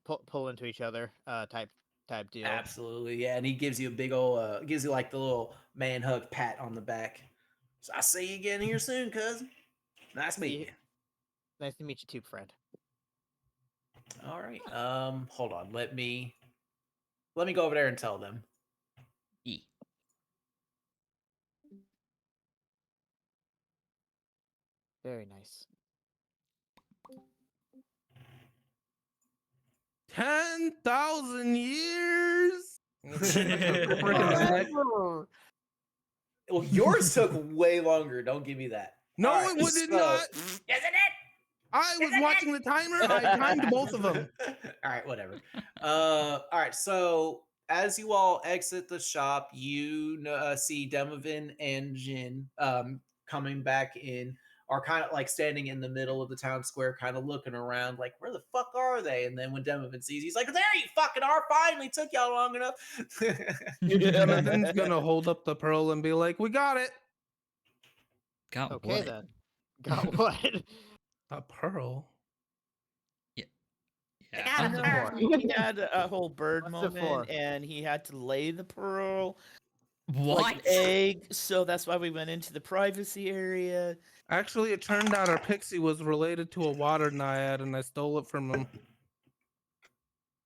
pull into each other type deal. Absolutely, yeah. And he gives you a big old, gives you like the little man hug pat on the back. So I'll see you again here soon, cousin. Nice meeting See, you. nice to meet you too, friend. All right. Hold on. Let me go over there and tell them. E. Very nice. 10,000 years. Freaking neck. Forever. Well, yours took way longer. Don't give me that. No, All right, it would so- not. Yes, it did. I was watching the timer. I timed both of them. All right, whatever. All right, so as you all exit the shop, you see Demovin and Jin coming back in, are kind of like standing in the middle of the town square, kind of looking around, like, where the fuck are they? And then when Demovin sees, he's like, there you fucking are! Finally, took y'all long enough. Jonathan's gonna hold up the pearl and be like, "We got it." Got Okay what? then. Got what? A pearl. Yeah. I What's don't it know. for? He had a whole bird What's it moment, for? and he had to lay the pearl What? like an egg. So that's why we went into the privacy area. Actually, it turned out our pixie was related to a water naiad, and I stole it from him.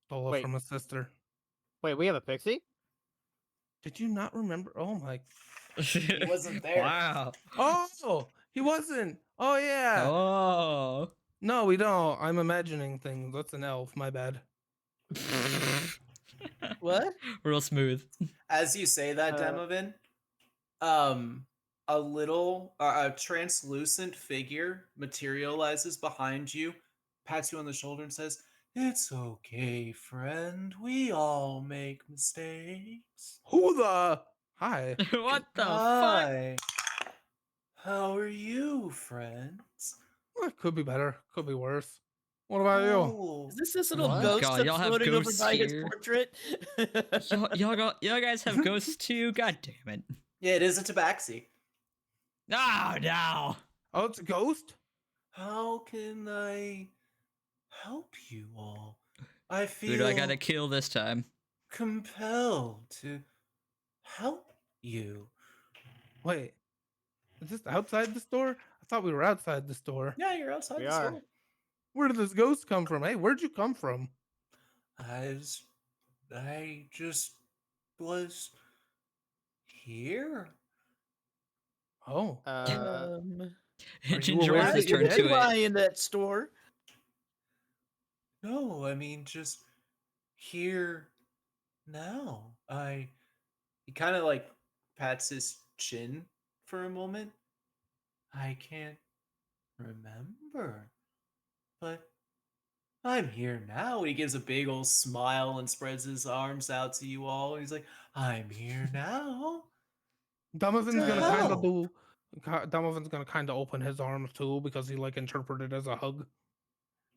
Stole it Wait. from his sister. Wait, we have a pixie? Did you not remember? Oh my! He wasn't there. Wow. Oh, he wasn't. Oh yeah. Oh. No, we don't. I'm imagining things. That's an elf. My bad. What? Real smooth. As you say that, Demovin, a translucent figure materializes behind you, pats you on the shoulder, and says, "It's okay, friend. We all make mistakes." Who the? Hi. What the fuck? Hi. How are you, friends? Could be better. Could be worse. What about you? Cool. Is this little What? ghost God, that's y'all have floating over ghosts by his here. portrait? Y'all guys have ghosts too? God damn it. Yeah, it is a tabaxi. Oh, no. Oh, it's a ghost. How can I help you all? I Who feel do I gotta kill this time? compelled to help you. Wait, is this outside the store? I thought we were outside the store. Yeah, you're outside We the are. store. Where did this ghost come from? Hey, where'd you come from? I just was here. Oh, Uh, you Ginger aware wants that to you're turn dead? to it. Lie in that store. No, I mean just here now. He kind of like pats his chin for a moment. I can't remember, but I'm here now. He gives a big old smile and spreads his arms out to you all. He's like, I'm here now. Domovan's the gonna kind of hell? do. Domovan's gonna kind of open his arms too because he like interpreted it as a hug.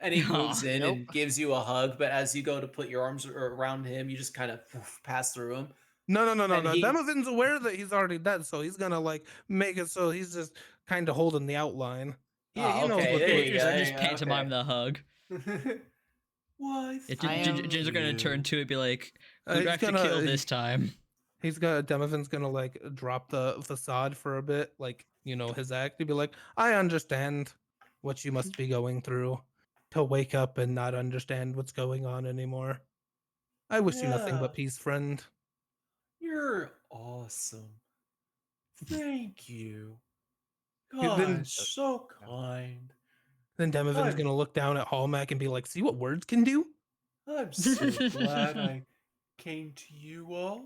And he moves Aw. in Nope. and gives you a hug, but as you go to put your arms around him, you just kind of pass through him. No. And he- Domovan's aware that he's already dead, so he's gonna like make it so he's just kind of holding the outline. Yeah, he Oh, knows okay, what's there what. you Just, go, just there you go, pantomime okay. the hug. Why? Yeah, I am- Ginger's gonna turn to it, be like, "Who do He's I have to gonna- kill this time?" Demovan's gonna like drop the facade for a bit, like his act. He'd be like, "I understand what you must be going through to wake up and not understand what's going on anymore. I wish you nothing Yeah. but peace, friend." You're awesome. Thank you. Then- Gosh, so kind. Then Demovan's I'm- gonna look down at Hallmack and be like, "See what words can do?" I'm so glad I came to you all.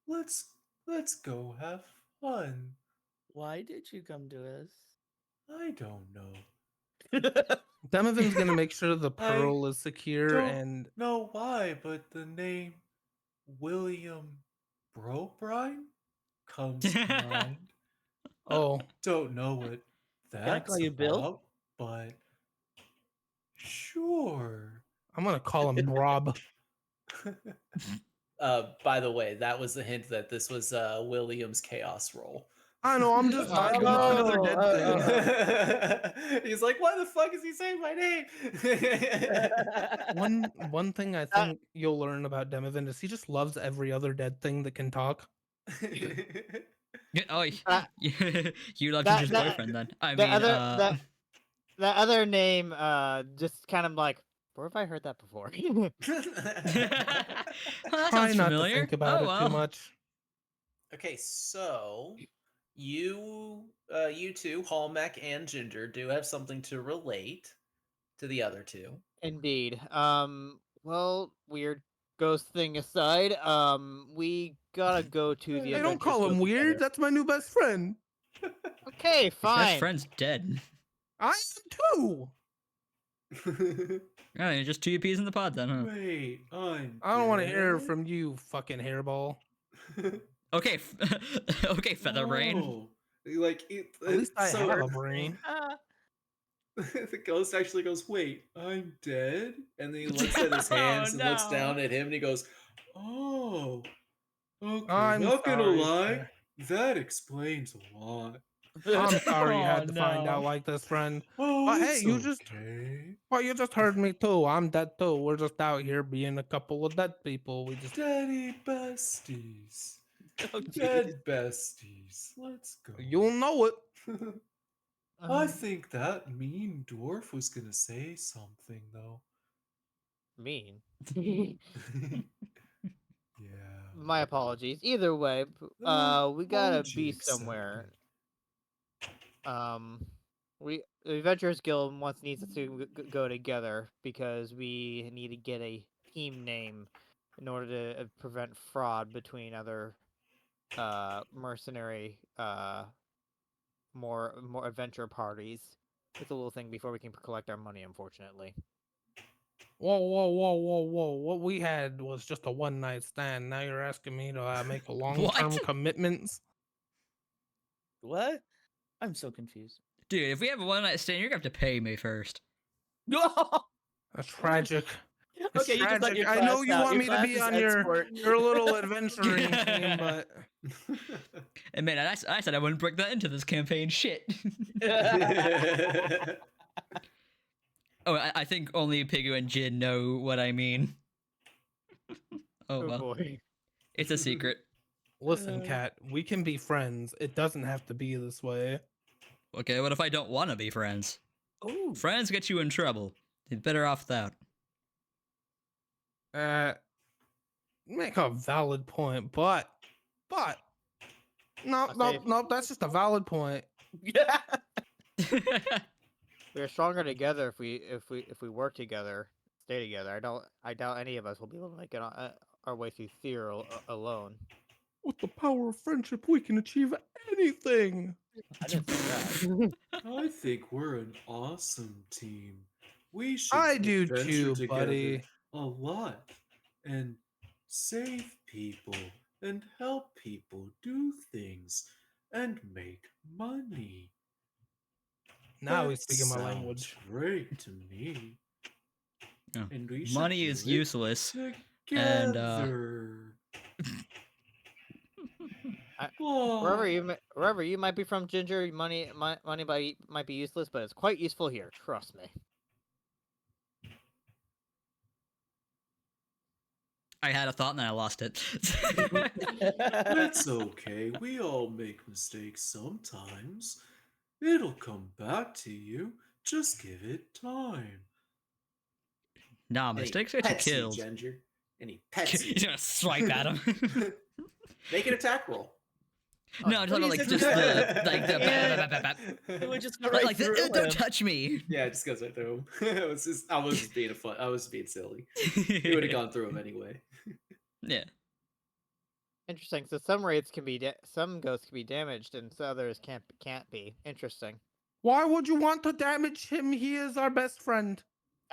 Let's go have fun. Why did you come to us? I don't know. Demovan's gonna make sure the I pearl is secure don't and know why, but the name William Brobrine comes to mind. oh, Don't know what I that's call you Bill? about, but sure. I'm gonna call him Rob. By the way, that was the hint that this was William's chaos roll. I know. I'm just vibing with another dead thing. He's like, why the fuck is he saying my name? One thing I think you'll learn about Demovan is he just loves every other dead thing that can talk. Oh, you love that- Ginger's that- boyfriend then? I the mean, other the other name, just kind of like, where have I heard that before? well, that Try sounds not familiar. to think about Oh, it well. too much. Okay, so you two, Hallmack and Ginger, do have something to relate to the other two. Indeed. Well, weird ghost thing aside, we gotta go to the Hey, don't Adventures call him Guild weird. together. That's my new best friend. Okay, His best fine. friend's dead. I am too. Oh, you're just two peas in the pod then, huh? Wait, I'm I don't want to hear dead? from you, fucking hairball. Okay, okay, Featherbrain. Oh, like At least I so have a brain. the ghost actually goes, "Wait, I'm dead," and then he looks at his hands and looks down at him, and he goes, "Oh, okay. I'm Not gonna sorry, lie, sir. that explains a lot." I'm sorry you Oh, had to find out no. like this, friend. Oh, But hey, it's you just okay. well, you just heard me too. I'm dead too. We're just out here being a couple of dead people. We just Daddy besties. Oh, jeez. Dead besties. Let's go. you'll know it. I think that mean dwarf was gonna say something though. Mean. Yeah. My apologies. Either way, we gotta Apology be somewhere. accepted. The Adventurers Guild needs us to go together because we need to get a team name in order to prevent fraud between other mercenary more adventure parties. It's a little thing before we can collect our money, unfortunately. Whoa, whoa, whoa, whoa, whoa! What we had was just a one night stand. Now you're asking me to make a long term What? commitments. What? I'm so confused. Dude, if we have a one night stand, you're gonna have to pay me first. That's tragic. It's Okay, you just let tragic. your I class know you out. want Your me to class be is on your export. little adventuring team, but And man, I said I wouldn't bring that into this campaign. Shit. Oh, I think only Pigu and Jin know what I mean. Oh well, boy. it's a secret. listen, Cat, we can be friends. It doesn't have to be this way. Okay, what if I don't want to be friends? Ooh. Friends get you in trouble. You're better off without. Make a valid point, but no, I no, say- no, that's just a valid point. Yeah. We're stronger together if we work together, stay together. I doubt any of us will be able to make it our way through Thear alone. With the power of friendship, we can achieve anything. I didn't say that. I think we're an awesome team. We should I do adventure too, together buddy. a lot and save people and help people do things and make money. Now That he's speaking my sounds language. great to me. Yeah. And we should Money do is it useless. together. Wherever you might be from, Ginger, money might be useless, but it's quite useful here. Trust me. I had a thought and then I lost it. It's okay. We all make mistakes sometimes. It'll come back to you. Just give it time. Nah, And he mistakes get you pets killed. Ginger. And he pets you. He's gonna swipe at him. Make an attack roll. No, I'm talking about like just the It would just go like, right through don't him. touch me. Yeah, it just goes right through him. I was just being I was being silly. He would have gone through him anyway. Yeah. Interesting. So some raids can be some ghosts can be damaged, and some others can't be. Interesting. Why would you want to damage him? He is our best friend.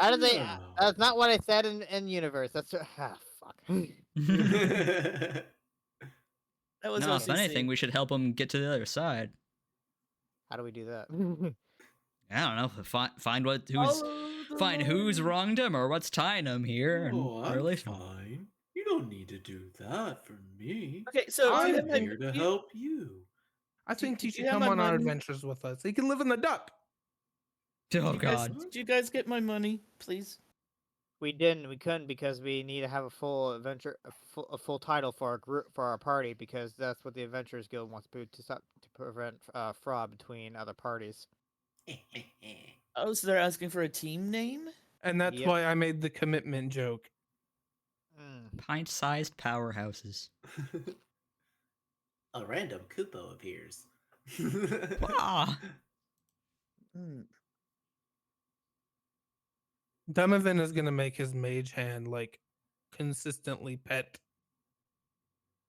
Yeah. That's not what I said in universe. That's fuck. That was No, if OCC. anything, we should help him get to the other side. How do we do that? I don't know. Find who's Follow the find who's money. wronged him or what's tying him here, Oh, and I'm release him. fine. You don't need to do that for me. Okay, so do you I'm have here to my- help you. I think he did you should have come my on our money? adventures with us. He can live in the duck. Oh you guys- God. Did you guys get my money, please? We didn't. We couldn't because we need to have a full adventure, a full title for our group, for our party, because that's what the Adventurers Guild wants to stop to prevent fraud between other parties. Oh, so they're asking for a team name? And that's Yep. why I made the commitment joke. Pint-sized powerhouses. A random Kupo appears. Ah. Mm. Demovan is gonna make his mage hand like consistently pet.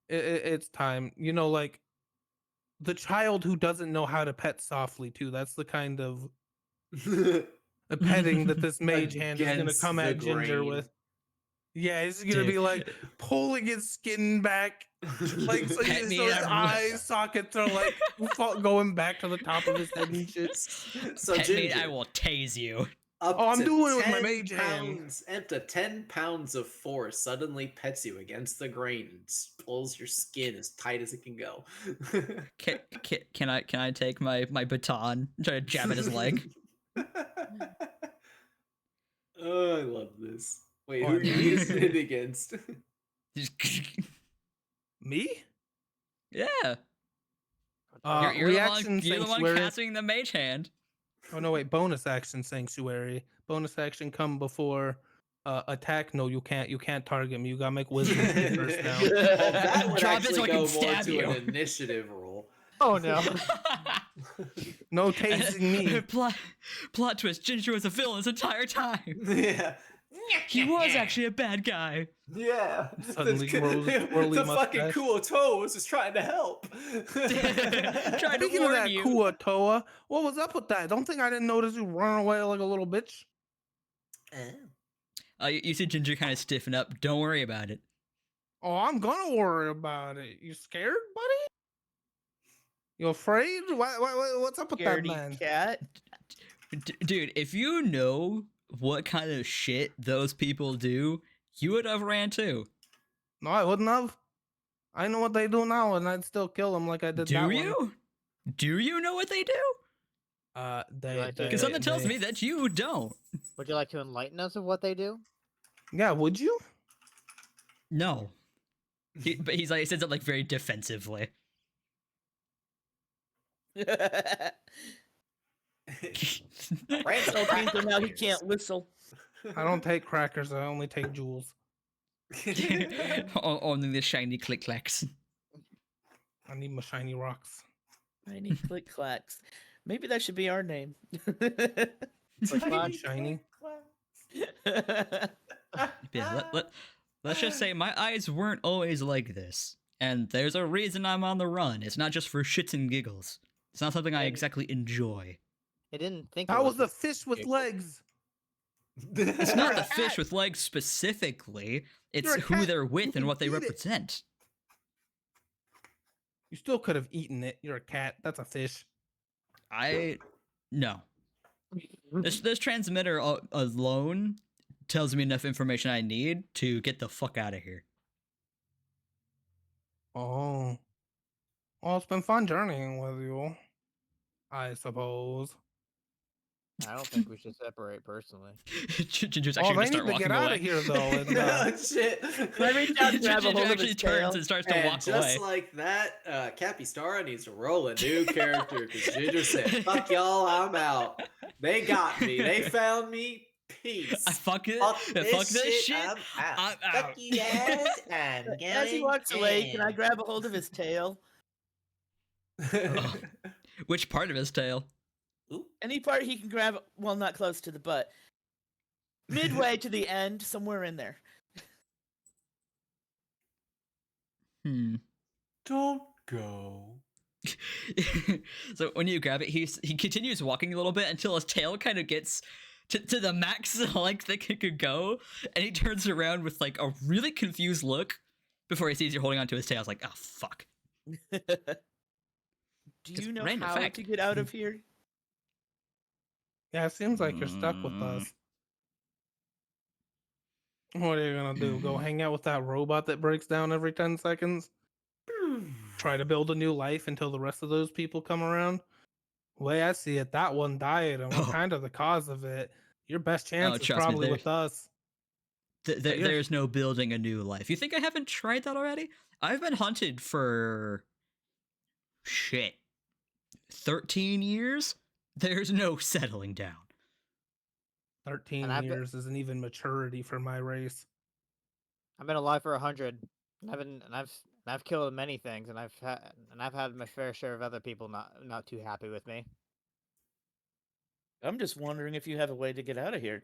It's time. You know, like the child who doesn't know how to pet softly too. That's the kind of petting that this mage hand is gonna Against come the at Ginger grain. with. Yeah, he's gonna Dude. be like pulling his skin back, like so, Pet me so his and eye sockets are like going back to the top of his head and shit. So Pet me, Ginger, I will tase you. up Oh, I'm to doing it with my 10 mage hand. pounds, up to 10 pounds of force suddenly pets you against the grain and pulls your skin as tight as it can go. Can I take my baton and try to jab at his leg? Oh, I love this. Wait, Oh, who I are you love using it. it against? Just- Me? yeah. You're the one. Reaction You're the one sanctuary. casting the mage hand. Oh no, wait. Bonus action sanctuary. Bonus action come before attack. No, you can't. You can't target me. You gotta make wisdom save first now. Well, that would Drop it actually so I can go more stab to you. an initiative roll. Oh no. No tasing me. Plot twist: Ginger was a villain this entire time. Yeah. He was actually a bad guy. Yeah. Suddenly grows a twirly the fucking mustache. cool Toes is trying to help. Trying to Speaking of warn that you. Kuatoa, what was up with that? Don't think I didn't notice you running away like a little bitch. You see Ginger kind of stiffen up. Don't worry about it. Oh, I'm gonna worry about it. You scared, buddy? You afraid? What's up with that Scaredy man? cat. Dude, if you know what kind of shit those people do, you would have ran too. No, I wouldn't have. I know what they do now, and I'd still kill them like I did that Do one. you? Do you know what they do? Because something tells me that you don't. Would you like to enlighten us of what they do? Yeah, would you? No. But he says it like very defensively. Rand's So means so now he can't whistle. I don't take crackers. I only take jewels. Only the shiny click clacks. I need my shiny rocks. I need click clacks. Maybe that should be our name. Shiny. Yeah, let's just say my eyes weren't always like this. And there's a reason I'm on the run. It's not just for shits and giggles. It's not something I exactly enjoy. I didn't think That it was a a fish with giggle. legs. It's not the fish with legs specifically. It's You're a who cat. they're You with and can what they eat it. represent. You still could have eaten it. You're a cat. That's a fish. No. This transmitter alone tells me enough information I need to get the fuck out of here. Oh. Well, it's been fun journeying with you. I suppose. I don't think we should separate personally. Ginger's Oh, actually they gonna need start to get walking out away. of here, though. And, Oh, shit. I reach out and grab a Ginger hold of actually his turns tail. and starts to And walk just away. like that, Capistar needs to roll a new character because Ginger said, "Fuck y'all, I'm out. They got me. They found me. Peace. I fuck it. Fuck Fuck this shit. I'm out. I'm Fuck out. you guys. I'm going As he walks away, can I in." grab a hold of his tail? Oh. Which part of his tail? Ooh. Any part he can grab, well, not close to the butt. Midway to the end, somewhere in there. Don't go. So when you grab it, he continues walking a little bit until his tail kind of gets to the max length that it could go, and he turns around with like a really confused look before he sees you holding onto his tail. It's like, oh fuck. Do Just you know random how fact. to get out of here? Yeah, it seems like you're stuck with us. What are you gonna do? Go hang out with that robot that breaks down every 10 seconds? Try to build a new life until the rest of those people come around? Way I see it, that one died, and we're Oh. kind of the cause of it. Your best chance is trust me, probably there's- with us. you're- There's no building a new life. You think I haven't tried that already? I've been hunted for 13 years. There's no settling down. 13 And I've been- years isn't even maturity for my race. I've been alive for 100. And I've I've killed many things, and I've had my fair share of other people not too happy with me. I'm just wondering if you have a way to get out of here.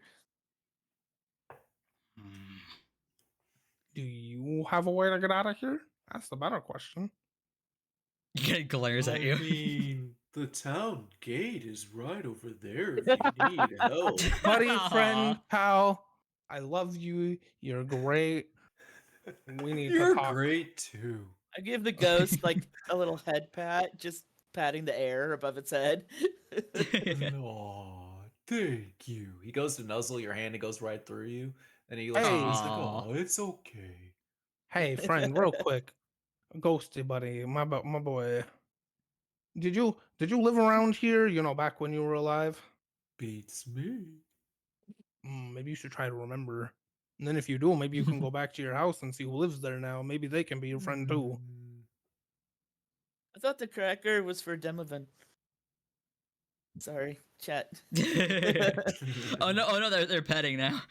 Do you have a way to get out of here? That's the better question. He glares at you. I mean, the town gate is right over there if you need help. Buddy, friend, Aw. pal, I love you. You're great. We need to You're talk. great too. I give the ghost like a little head pat, just patting the air above its head. Aw, thank you. He goes to nuzzle your hand, it goes right through you, and he looks at you, he's like, Aw. "Oh, it's okay." Hey, friend, real quick. Ghosty buddy, my boy. Did you live around here, back when you were alive? Beats me. Maybe you should try to remember. And then if you do, maybe you can go back to your house and see who lives there now. Maybe they can be your friend too. Mm. I thought the cracker was for Demovan. Sorry, chat. Oh no, they're petting now.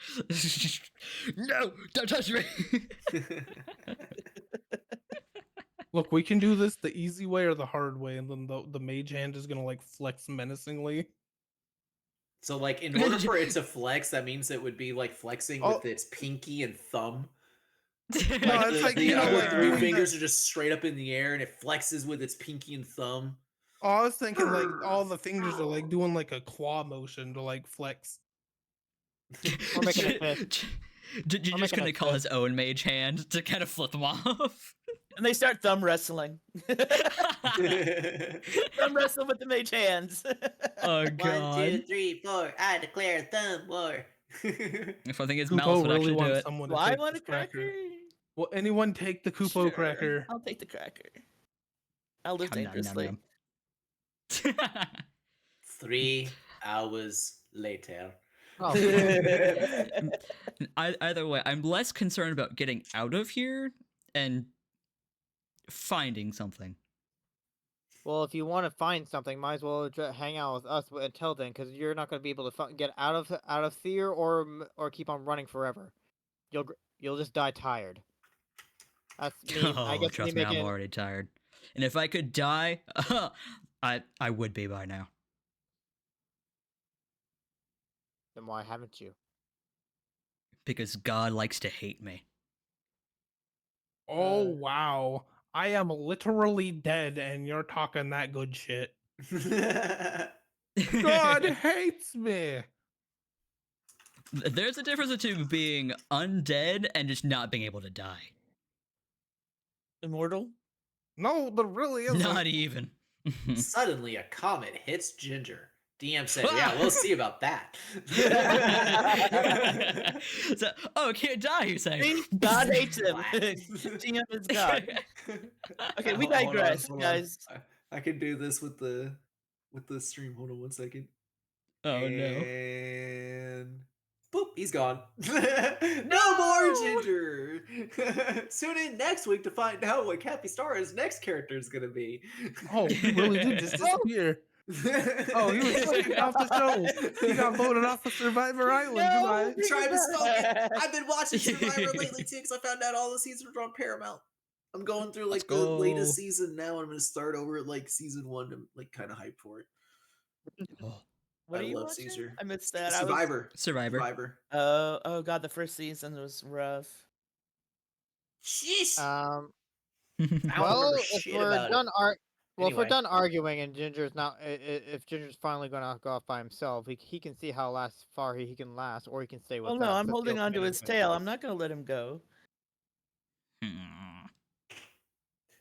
No, don't touch me. Look, we can do this the easy way or the hard way, and then the mage hand is gonna like flex menacingly. So, like, in order for it to flex, that means it would be like flexing with its pinky and thumb. No, Like it's the, like, the other like three doing fingers are just straight up in the air, and it flexes with its pinky and thumb. Oh, I was thinking like all the fingers are like doing like a claw motion to like flex. We're making a fist. You're just making a gonna call his own mage hand to kind of flip them off. And they start thumb wrestling. Thumb wrestle with the mage hands. Oh 1, god. 2, 3, 4. I declare thumb war. If I think his Kupo mouth would really actually do wants it. someone to Well, I take want a this cracker. cracker. Will anyone take the Kupo Sure, cracker? I'll take the cracker. I'll live Nom, nom, nom, dangerously. nom. 3 hours later. Oh, Either way, I'm less concerned about getting out of here and finding something. well, if you want to find something, might as well hang out with us until then, because you're not going to be able to get out of Thear or keep on running forever. You'll just die tired. That's me. I Oh, guess me trust me, I'm making. already tired. And if I could die, I would be by now. Then why haven't you? Because God likes to hate me. Oh wow. I am literally dead and you're talking that good shit. God hates me. There's a difference between being undead and just not being able to die. Immortal? No, there really isn't. Not even. Suddenly, a comet hits Ginger. DM said, "Yeah, we'll see about that." So, oh, can't die, you say? See? God hates him. What? GM is God. Okay, we Hold on, digress, hold on. guys. I can do this with the stream. Hold on 1 second. Oh no. And boop, he's gone. No more Ginger. Tune in next week to find out what Cappy Star's next character is gonna be. Oh, he really did just disappear. Oh, he was fucking off the show. He got voted off of Survivor Island. No! Goodbye. Tribe is spoken. I've been watching Survivor lately too because I found out all the seasons are on Paramount. I'm going through like Let's the go. latest season now. I'm gonna start over at like season 1 to like kind of hype for it. Oh, What I are you love watching? Caesar. I missed that. Survivor. Survivor. Survivor. Oh god, the first season was rough. Sheesh. Um. I don't Well, remember if shit we're about done it. if we're Anyway. done arguing and Ginger's not, if Ginger's finally going to go off by himself, he can see how far he can last, or he can stay with Well, us. no, I'm That's the holding on to ultimate his tail. I'm choice. not going to let him go.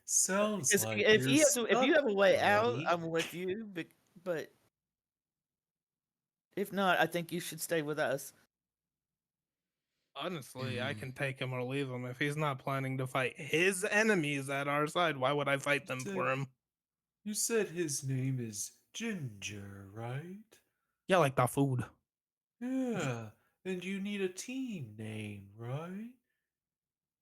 Sounds Because like if you're if you have a way stuck, out, buddy. I'm with you. But if not, I think you should stay with us. Honestly, I can take him or leave him. If he's not planning to fight his enemies at our side, why would I fight them for him? You said his name is Ginger, right? Yeah, like that food. Yeah, and you need a team name, right?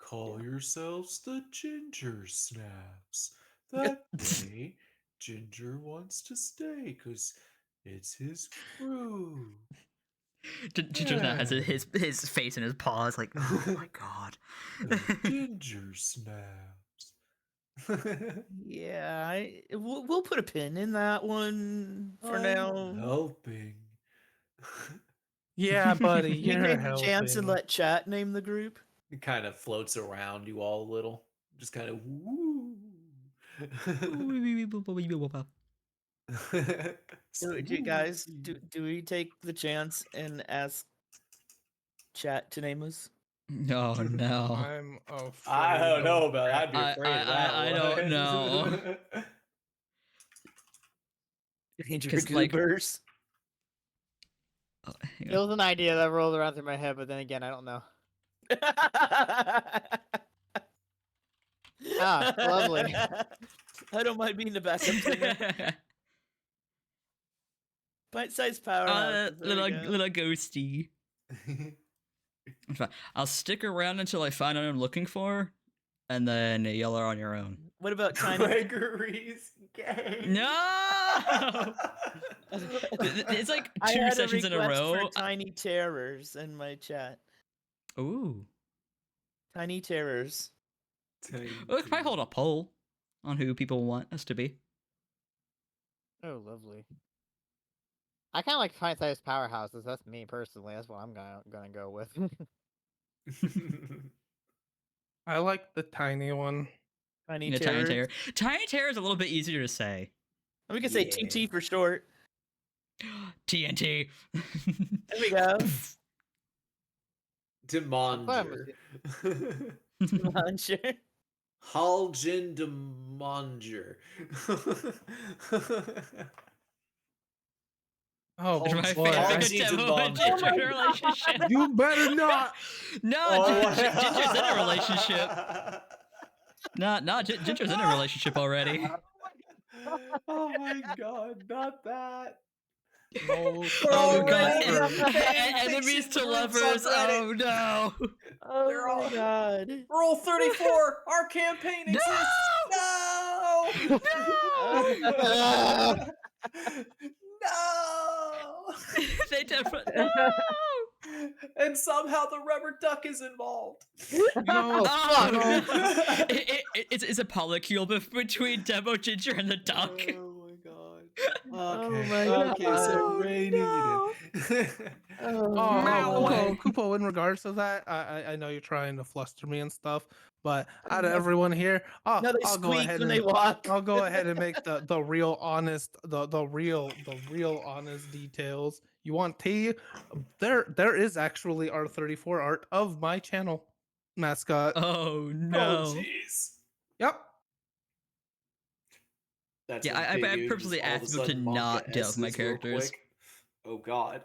Call yourselves the Ginger Snaps. That way, Ginger wants to stay because it's his crew. Ginger now has his face in his paws, like, oh my god. The Ginger Snaps. Yeah, we'll put a pin in that one for now. Helping. Yeah, buddy, Can we you're take a chance and helping. let chat name the group? It kind of floats around you all a little. Just kind of woo. Guys, do we take the chance and ask chat to name us? Oh no. I'm afraid. I don't know of about it. that. I'd be afraid of that I one. don't know. Danger 'Cause, like- goobers. Oh, hang It on. was an idea that rolled around through my head, but then again, I don't know. Ah, lovely. I don't mind being the backup singer. Bite-sized powerhouse. Little ghosty. It's fine. I'll stick around until I find what I'm looking for, and then yell her on your own. What about tiny? Gregory's game. No! It's like I two had sessions in a request for row. tiny terrors in my chat. Ooh. Tiny terrors. We could probably hold a poll on who people want us to be. Oh, lovely. I kind of like pint-sized powerhouses. That's me personally. That's what I'm gonna go with. I like the tiny one. Tiny Yeah, terrors. Tiny Terror. Tiny Terror is a little bit easier to say. We can say Yeah. TT for short. TNT. There we go. Demanger. Sure. Haljan Demanger. Oh, It's my boy. favorite Haljan demo of Demanger. Ginger relationship. You better not. No, Oh, Ginger's in a relationship. Ginger's in a relationship already. Oh my god, not that. No, Oh my god, God. enemies to Fiction lovers. groups on Reddit. Oh no. Oh They're all- my god. Rule 34, our campaign No! exists. No! No! They definitely. No! And somehow the rubber duck is involved. No. Oh, no. no. It's a polycule between Demo Ginger and the duck. Oh my god. Oh Okay. my Okay, so God. Ray No. needed. Oh, Oh, no. Kupo, in regards to that, I know you're trying to fluster me and stuff, but out of everyone here, No, they I'll go squeak ahead when and they walk. I'll go ahead and make the real honest the real honest details. You want tea? There is actually R34 art of my channel mascot. Oh Oh no. jeez. Yep. That's Yeah, when I Big Dude purposely just all of a asked people to sudden not manga deal with my S's real characters. quick. Oh god.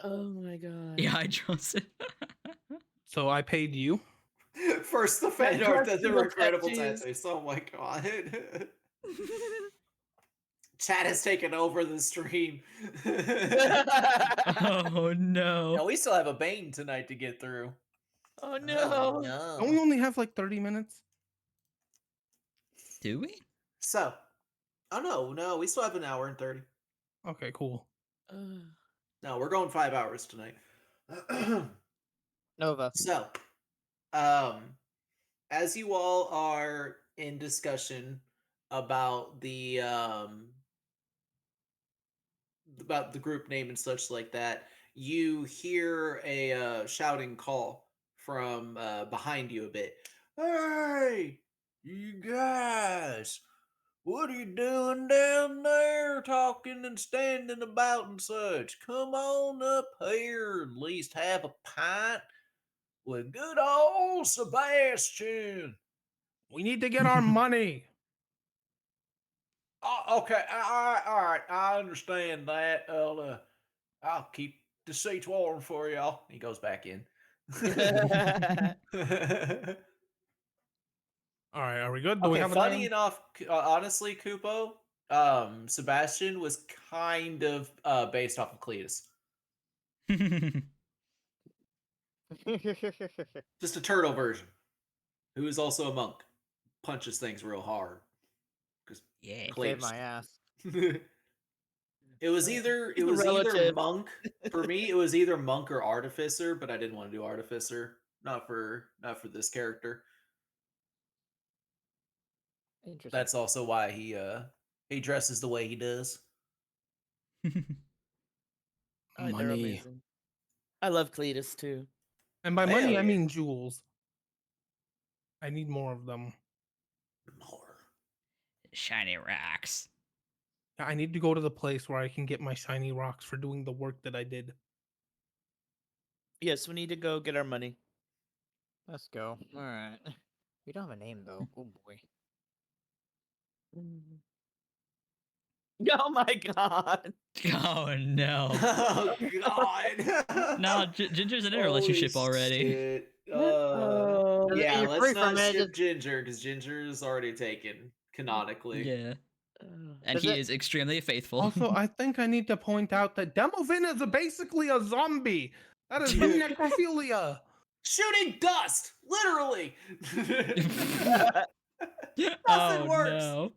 Oh my god. Yeah, I chose it. So I paid you. First the fan That art, then the questionable regrettable tattoos. tattoos. Oh my god. Chat has taken over the stream. Oh No, no. we still have a Bane tonight to get through. Oh no. Don't we only have like 30 minutes? Do we? So, oh no, we still have an hour and 30. Okay, cool. No, we're going 5 hours tonight. Nova. So, as you all are in discussion about the group name and such like that, you hear a shouting call from behind you a bit. Hey, you guys, what are you doing down there talking and standing about and such? Come on up here, at least have a pint with good old Sebastian. We need to get our money. Oh, okay, all right, I understand that. I'll keep the seats warm for y'all. He goes back in. All right, are we good? Do we Okay, have a funny name? enough, honestly, Kupo, Sebastian was kind of based off of Cletus. Just a turtle version, who is also a monk. Punches things real hard. Because Yeah. Save my ass. It was either He's a relative. monk. For me, it was either monk or artificer, but I didn't want to do artificer. Not for this character. Interesting. That's also why he dresses the way he does. They're Money. amazing. I love Cletus too. And by Hell money, I yeah. mean jewels. I need more of them. More. Shiny rocks. I need to go to the place where I can get my shiny rocks for doing the work that I did. Yes, we need to go get our money. Let's go. All right. We don't have a name though. Oh boy. Oh my god. Oh no. Oh God. No, Ginger's in a relationship Holy already. shit. Oh. Yeah, You're let's free from not it, ship just- Ginger because Ginger is already taken canonically. Yeah. And Does he it- is extremely faithful. Also, I think I need to point out that Demovin is basically a zombie. That is some necrophilia. Shooting dust, literally. Oh works. no.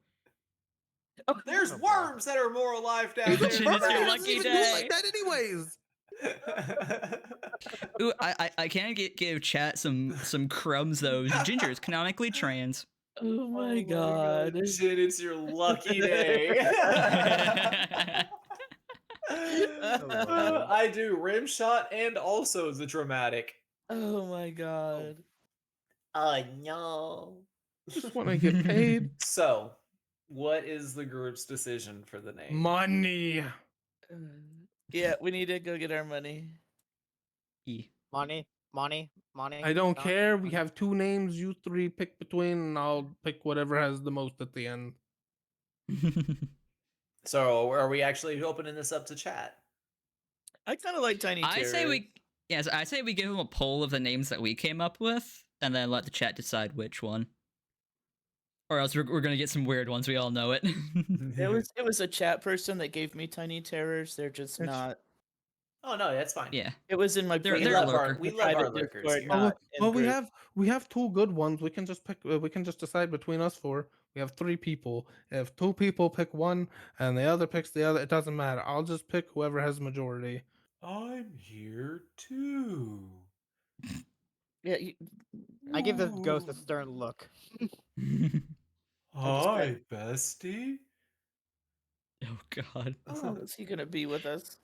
There's worms that are more alive down He's a there. Chin, it's bird. your He than doesn't lucky even do day. like that anyways. Ooh, I can give chat some crumbs though. Ginger is canonically trans. Oh my god. Shit, it's your lucky day. boy. I do rim shot and also the dramatic. Oh my god. Oh no. Just want to get paid. So, what is the group's decision for the name? Money. Yeah, we need to go get our money. E. Money. I don't Don, care. We money. have two names. You three pick between, and I'll pick whatever has the most at the end. So, are we actually opening this up to chat? I kind of like Tiny I say Terror. I say we give him a poll of the names that we came up with, and then let the chat decide which one. Or else we're gonna get some weird ones. We all know it. It was a chat person that gave me Tiny Terrors. They're just It's- not. Oh no, that's fine. Yeah. It was in my They're- We they're love a our lurker. we love our private lurkers Discord, here. not in we group. have two good ones. We can just pick. We can just decide between us four. We have three people. If two people pick one and the other picks the other, it doesn't matter. I'll just pick whoever has majority. I'm here too. Yeah, I give the ghost a stern look. Hi, bestie. Oh god. oh, is he gonna be with us?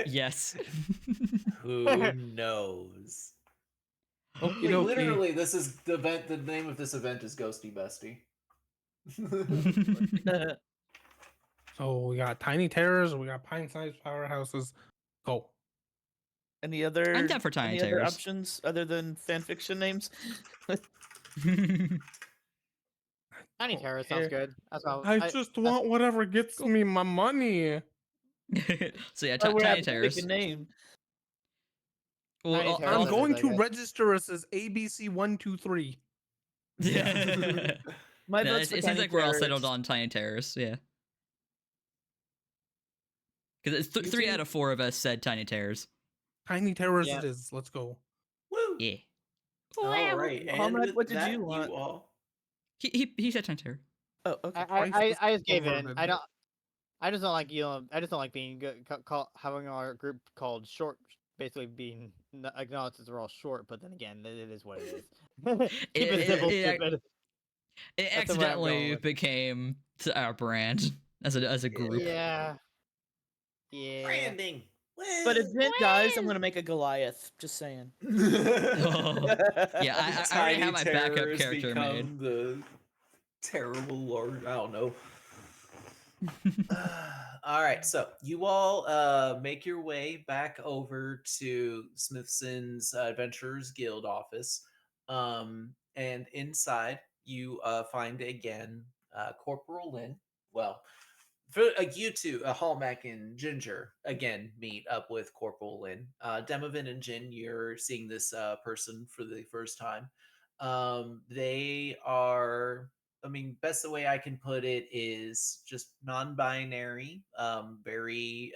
Yes. Who knows? Okie Like, dokie. literally, this is the event. The name of this event is Ghosty Bestie. So we got tiny terrors. We got pint-sized powerhouses. Go. Any other? I'm down for Tiny any other Terrors. options other than fanfiction names? Tiny Oh, Terror sounds here. good. That's all. I just want whatever gets me my money. So yeah, Oh, we're Tiny having to pick Terrors. a name. Well, Tiny I'll- Terrors I'm is I'll- going I to guess. register us as ABC123. Yeah. My No, vote's it for seems Tiny like we're all settled Terrors. on Tiny Terrors, yeah. Because it's You 3 two? out of 4 of us said Tiny Terrors. Tiny terrors Yeah. it is. Let's go. Woo! Yeah. All right, and Ahmed, with what did that, you want? all. He said Tiny Terror. Oh, okay. I just gave in. overrated. I just don't like I just don't like being good. Having our group called short, basically being acknowledged as we're all short. But then again, it is what it is. Keep it simple, stupid. It That's the way I'm going accidentally with. became our brand as a group. Yeah. Yeah. Branding. But if Jen dies, I'm gonna make a Goliath. Just saying. Oh. Yeah, I already Tiny have my backup terrors character made. become the terrible, or I don't know. All right, so you all make your way back over to Smithson's Adventurers Guild office, and inside you find again Corporal Lynn. Well, for you two, Hallmack and Ginger again meet up with Corporal Lynn. Demovin and Jin, you're seeing this person for the first time. They are, I mean, best the way I can put it is just non-binary, very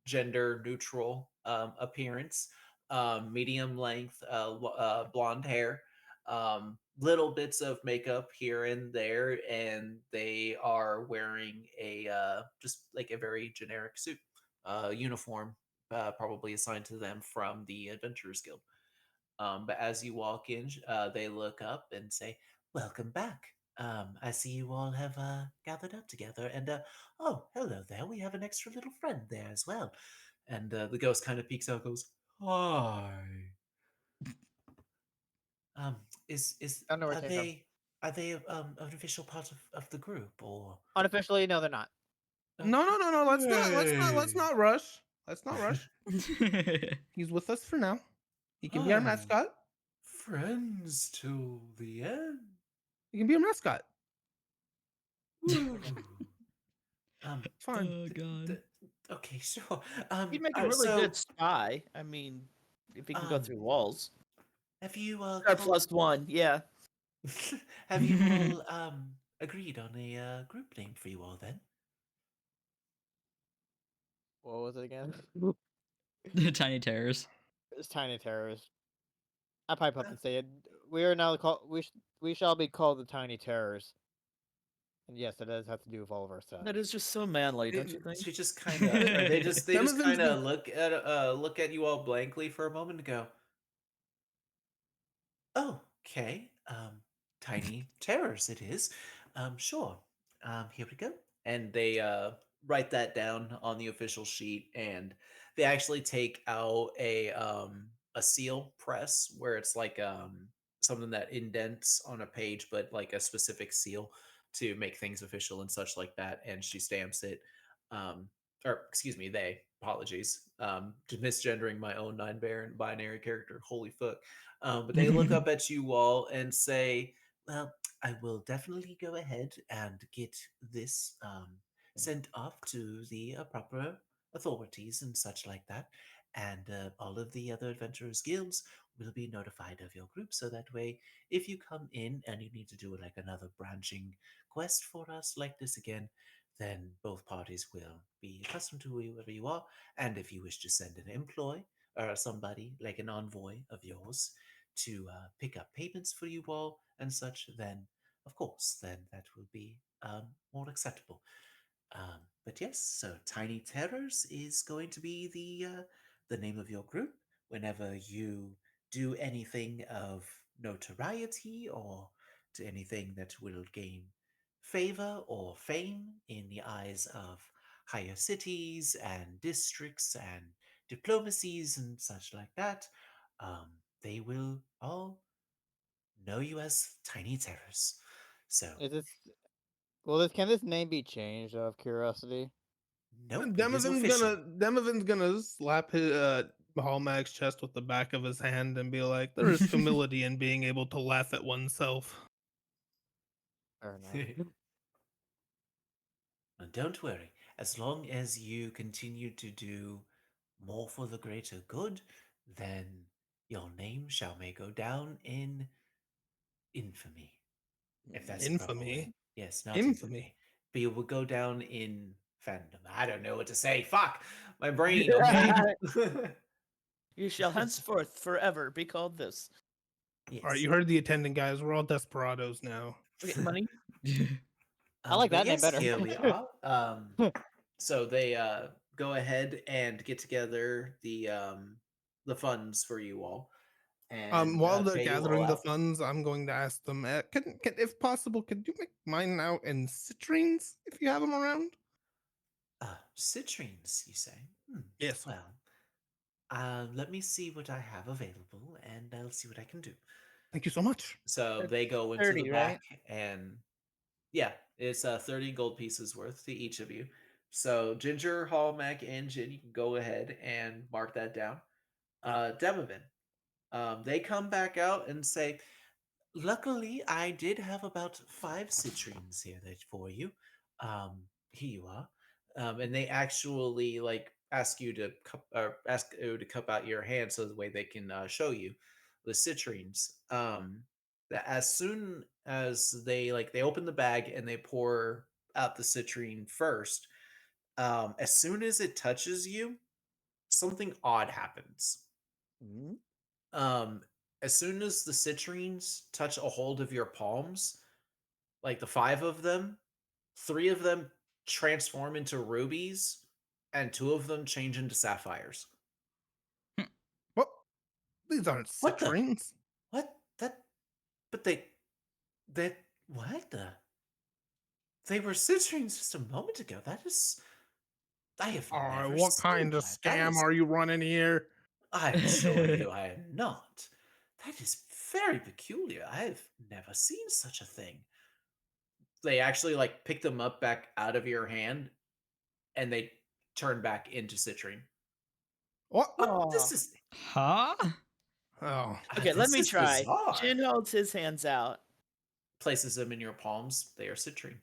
gender neutral appearance, medium length, blonde hair, little bits of makeup here and there, and they are wearing a just like a very generic suit, uniform, probably assigned to them from the Adventurers Guild. But as you walk in, they look up and say, "Welcome back. I see you all have gathered up together, and oh, hello there. We have an extra little friend there as well. And the ghost kind of peeks out, and goes, "Hi." Um, is Don't know where it came from. are they an official part of the group or? Unofficially, no, they're not. No. Let's Okay. not rush. Let's not rush. He's with us for now. He can be our Oh, mascot. friends till the end. He can be our mascot. Woo. Um, Fine. Oh god. okay, sure. He'd make a alright, really so, good spy. I mean, if he can go um, through walls. have you Or called, +1, yeah. have you all agreed on a group name for you all then? What was it again? Tiny terrors. It's Tiny Terrors. I pipe up Uh, and say it. We are now called. We shall be called the Tiny Terrors. And yes, it does have to do with all of our stuff. That is just so manly, don't you think? She just kind of, or they just Demosyn's kind of been- look at you all blankly for a moment and go, "Oh, okay. Tiny terrors it is. Sure. Here we go." And they write that down on the official sheet, and they actually take out a seal press where it's like something that indents on a page, but like a specific seal to make things official and such like that. And she stamps it. Um, or excuse me, they apologies. Misgendering my own binary character. Holy fuck. But they look up at you all and say, "Well, I will definitely go ahead and get this sent off to the proper authorities and such like that. And all of the other adventurers guilds will be notified of your group, so that way, if you come in and you need to do like another branching quest for us like this again, then both parties will be accustomed to whoever you are. And if you wish to send an employee or somebody like an envoy of yours to pick up payments for you all and such, then of course, then that will be more acceptable. But yes, so Tiny Terrors is going to be the name of your group. Whenever you do anything of notoriety or to anything that will gain favor or fame in the eyes of higher cities and districts and diplomacies and such like that, they will all know you as Tiny Terrors. So, Is this? Well, this can this name be changed out of curiosity? nope, it is official. Demovan's gonna slap his Hallmax chest with the back of his hand and be like, "There is humility in being able to laugh at oneself." Fair enough. And don't worry, as long as you continue to do more for the greater good, then your name shall may go down in infamy. If that's the proper Infamy. word. Yes, not Infamy. infamy. But you will go down in fandom. I don't know what to say. Fuck! My brain, okay? You shall henceforth forever be called this. Yes. All right, you heard the attendant, guys. We're all desperados now. Okay, money? I like But that name yes, better. here we are. So they go ahead and get together the funds for you all, and While they're pay you all gathering the out. funds, I'm going to ask them, can if possible, could you make mine out in citrines if you have them around? Citrines, you say? Yes. Well, let me see what I have available, and I'll see what I can do. Thank you so much. So That's they go into 30, the right? back, and yeah, it's 30 gold pieces worth to each of you. So Ginger, Hall, Mac, and Jin, you can go ahead and mark that down. Demovin, they come back out and say, "Luckily, I did have about 5 citrines here that for you. Here you are." And they actually like ask you to ask you to cup out your hand so the way they can show you the citrines. That as soon as they open the bag and they pour out the citrine first, as soon as it touches you, something odd happens. Mhm. Um, as soon as the citrines touch a hold of your palms, like the 5 of them, 3 of them transform into rubies, and 2 of them change into sapphires. Well, these aren't What the? citrines. What? That? But they What the? They were citrine just a moment ago. That is. I have All right, never what seen kind of that. That scam is. are you running here? I assure you, I am not. That is very peculiar. I've never seen such a thing. They actually like pick them up back out of your hand, and they turn back into citrine. What? What? Oh. This is. Huh? Oh, Okay, let This me is try. bizarre. Jin holds his hands out. Places them in your palms. They are citrine.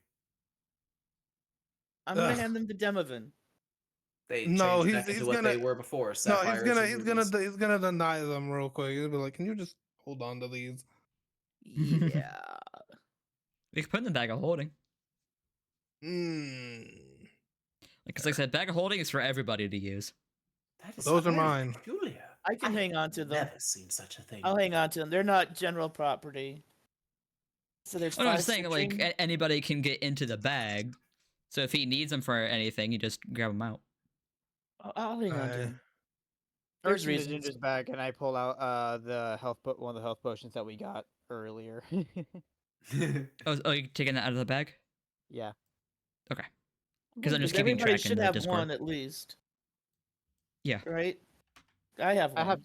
I'm gonna Ugh. hand them to Demovan. They No, change he's back into he's what gonna they were before. no, Sapphires and rubies. he's gonna deny them real quick. He'll be like, "Can you just hold on to these?" Yeah. We could put in the bag of holding. Hmm. Because like I said, bag of holding is for everybody to use. That is Those are very mine. peculiar. I can hang on to have them. never seen such a thing. I'll hang on to them. They're not general property. So there's Oh, no, I'm five just saying, like, citrine. anybody can get into the bag. So if he needs them for anything, you just grab them out. I'll hang on to Uh, them. I There's reach into reasons. Ginger's bag and I pull out one of the health potions that we got earlier. Oh, you taking that out of the bag? Yeah. Okay. Because I'm just Because keeping everybody track in should the have Discord. one at least. Yeah. Right? I have one.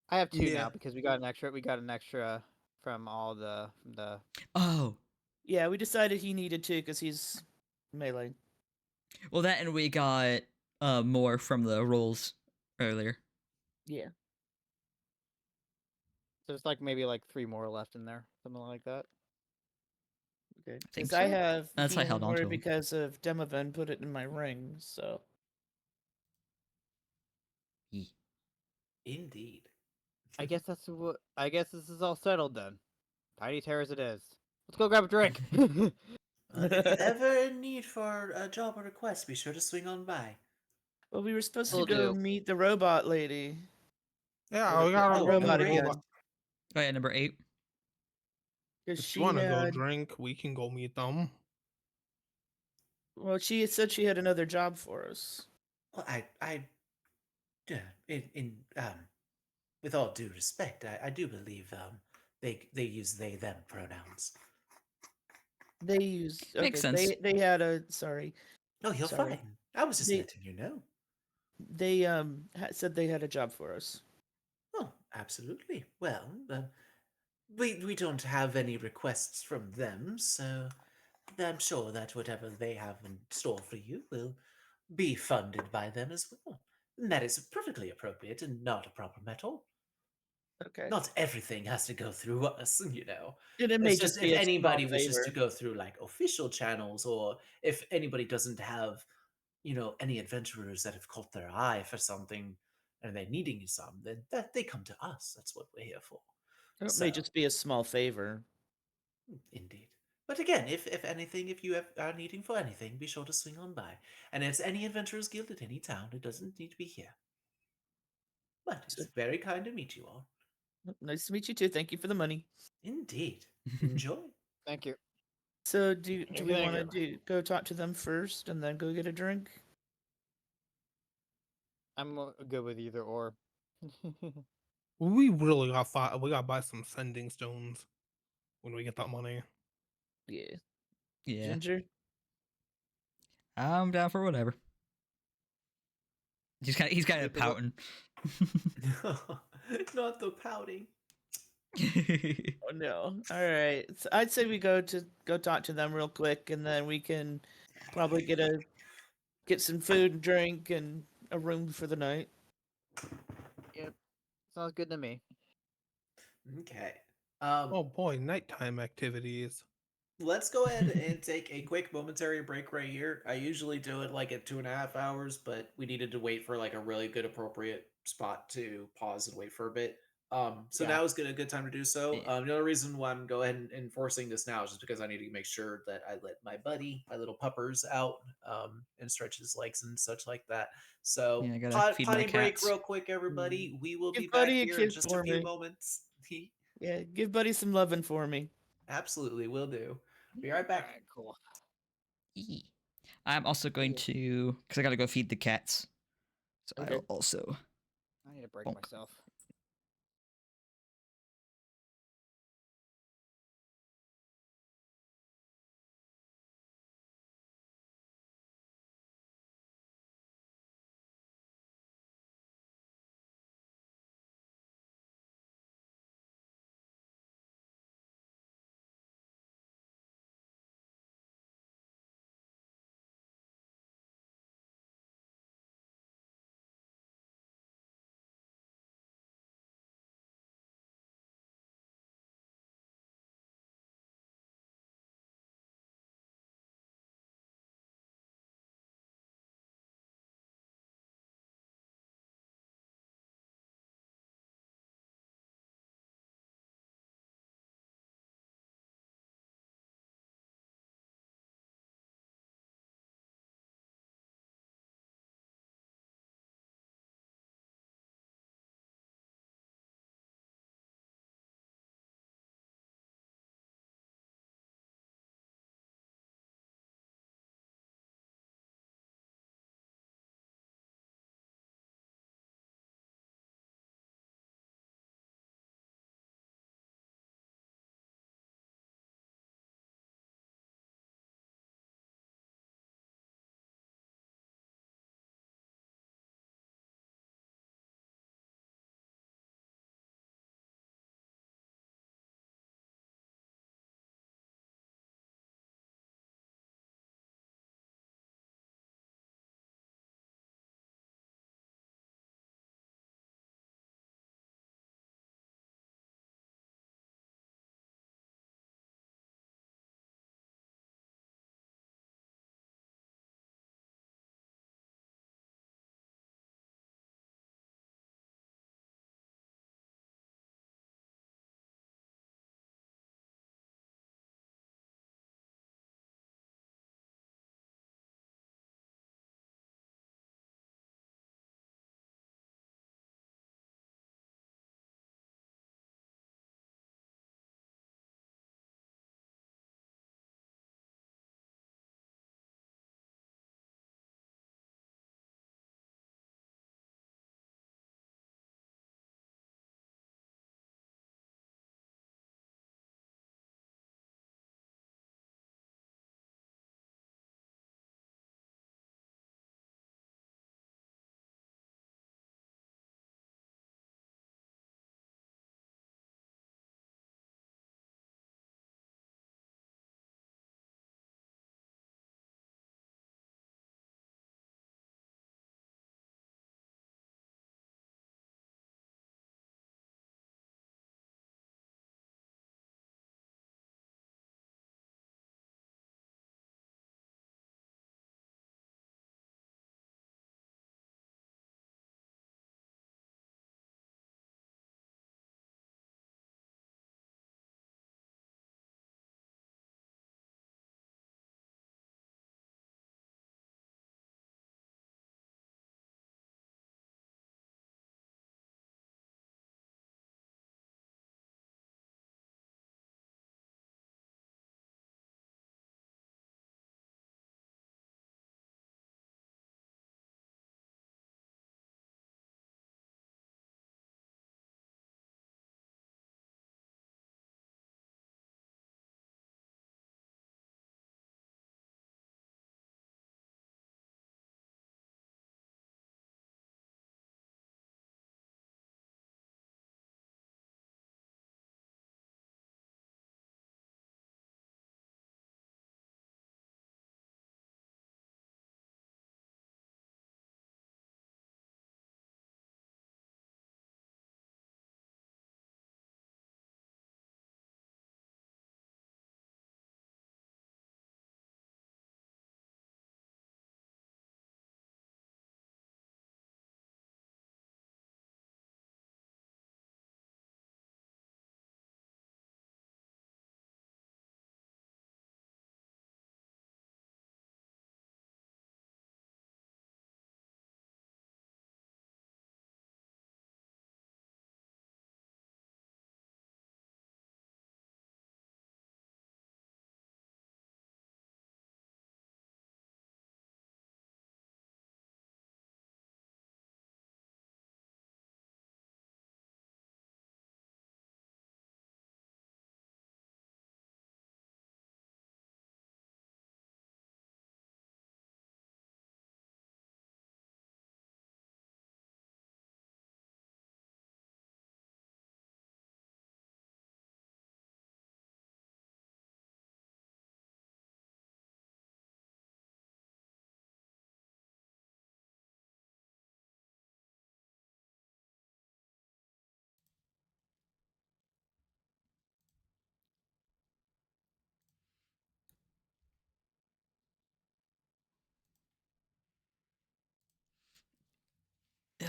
I have two Yeah. now because we got an extra from the Oh. Yeah, we decided he needed to because he's melee. Well, that and we got more from the rolls earlier. Yeah. there's like maybe like 3 more left in there, something like that. Okay. think Because I so. have That's why I healing held on to word him. because of Demovan put it in my ring, so Yee. Indeed. I guess this is all settled then. Tiny tear as it is. Let's go grab a drink. If you're ever in need for a job or request, be sure to swing on by. well, we were supposed to Will go do. meet the robot lady. Yeah, we gotta the go meet robot the again. robot. Oh, yeah, number 8. Because If she you wanna go had, drink, we can go meet them. well, she said she had another job for us. Well, with all due respect, I do believe they use they them pronouns. They used Makes okay. sense. They had a sorry. No, you're Sorry. fine. I was just They- letting you know. They said they had a job for us. Oh, absolutely. Well, we don't have any requests from them, so I'm sure that whatever they have in store for you will be funded by them as well. And that is perfectly appropriate and not a problem at all. Okay. Not everything has to go through us, you know. And it may It's just just be if a small anybody wishes to favor. go through like official channels, or if anybody doesn't have, any adventurers that have caught their eye for something and they're needing some, then that they come to us. That's what we're here for. It So, may just be a small favor. indeed. But again, if anything, if you are needing for anything, be sure to swing on by. And it's any Adventurers Guild at any town. It doesn't need to be here. But it's So- very kind to meet you all. Nice to meet you too. Thank you for the money. Indeed. Enjoy. Thank you. So do we Thank want to go talk to them first and then go get a drink? I'm good with either or. We really we gotta buy some sending stones when we get that money. Yeah. Yeah. Ginger. I'm down for whatever. He's kind of Keep it up. pouting. Not the pouting. Oh no. All right. So I'd say we go talk to them real quick, and then we can probably get some food and drink and a room for the night. Yep. Sounds good to me. Okay. Oh boy, nighttime activities. Let's go ahead and take a quick momentary break right here. I usually do it like at 2.5 hours, but we needed to wait for like a really good appropriate spot to pause and wait for a bit. So Yeah. now is a good time to do so. Yeah. The only reason why I'm go ahead and enforcing this now is just because I need to make sure that I let my buddy, my little puppers out, and stretch his legs and such like that. So Yeah, I gotta feed my potty break cats. real quick, everybody. We will Give be back Buddy a here in kiss just a for few me. moments. Yeah, give Buddy some loving for me. Absolutely, will do. Be right back. Alright, cool. Yee. I'm also going to, because I gotta go feed the cats. So Okay. I'll also I need to break Bonk. myself.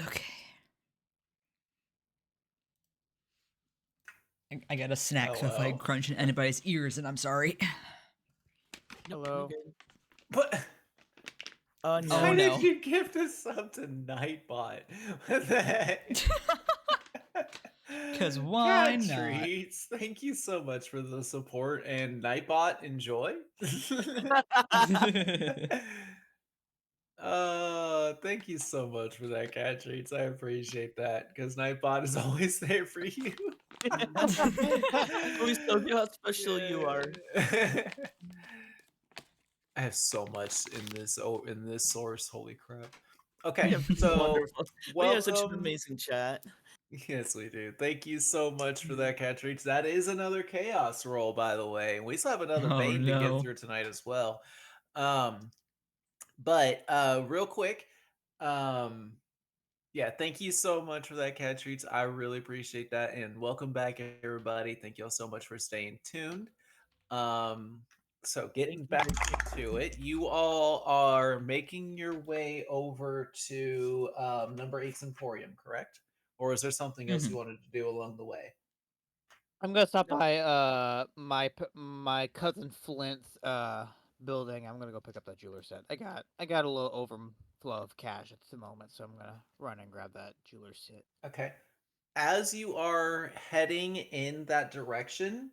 Okay. I got a snack, so if I Hello. crunch in anybody's ears, and I'm sorry. Nope, Hello. you're good. But Oh Oh, why no. no. did you give us sub to Nightbot? What the heck? 'Cause why Cat not? Treats, thank you so much for the support, and Nightbot, enjoy. Thank you so much for that, Cat Treats. I appreciate that because Nightbot is always there for you. We still know how special you are. Yeah. I have so much in this source. Holy crap! Okay, Yeah, it's so wonderful. We have such an welcome. amazing chat. Yes, we do. Thank you so much for that, Cat Treats. That is another chaos roll, by the way. We still have another Oh, Bane to get no. through tonight as well. But real quick, yeah, thank you so much for that, Cat Treats. I really appreciate that, and welcome back, everybody. Thank you all so much for staying tuned. So getting back to it, you all are making your way over to number 8's Emporium, correct? Or is there something else you wanted to do along the way? I'm gonna stop Nope. by my cousin Flint's building. I'm gonna go pick up that jeweler set. I got a little overflow of cash at the moment, so I'm gonna run and grab that jeweler set. Okay. As you are heading in that direction,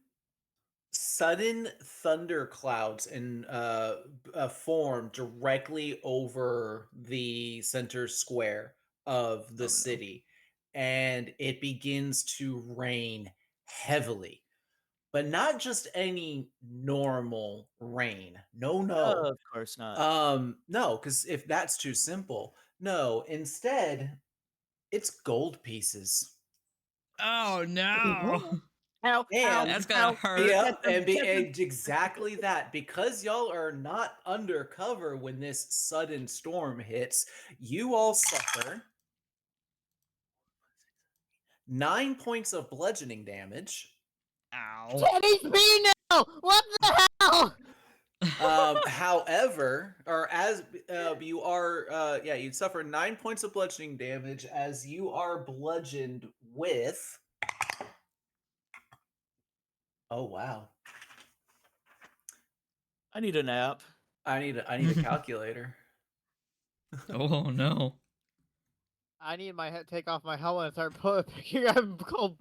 sudden thunder clouds form directly over the center square of the Oh, no. city, and it begins to rain heavily, but not just any normal rain. No, no. Of course not. No, because if that's too simple, no. Instead, it's gold pieces. Oh, no. How? And That's gonna How? hurt. yep, and exactly that. Because y'all are not undercover when this sudden storm hits, you all suffer 9 points of bludgeoning damage. Ow. Teddy's me now. What the hell? However, or as you are, yeah, you'd suffer 9 points of bludgeoning damage as you are bludgeoned with. Oh wow! I need a nap. I need a calculator. Oh, no. I need take off my helmet and start picking up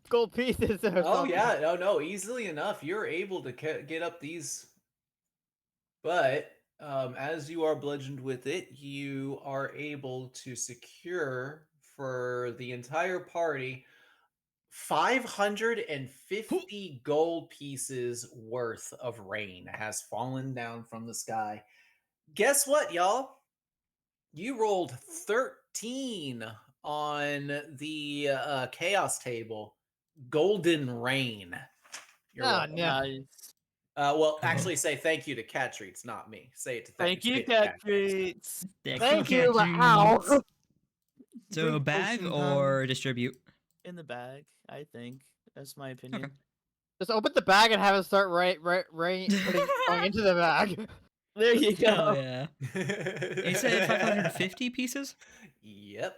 gold pieces or Oh something. yeah, no, easily enough. You're able to get up these, but as you are bludgeoned with it, you are able to secure for the entire party 550 gold pieces worth of rain has fallen down from the sky. Guess what, y'all? You rolled 13 on the chaos table. Golden rain. You're Oh, welcome. no. Nice. Well, actually, say thank you to Cat Treats, not me. Say it to Thank say you, it to Cat Treats. Thank you, but ow. So, Drink bag potion or distribute? In the bag, I think. That's my opinion. Okay. Just open the bag and have it start going into the bag. There you go. Oh, yeah. You said 550 pieces? Yep.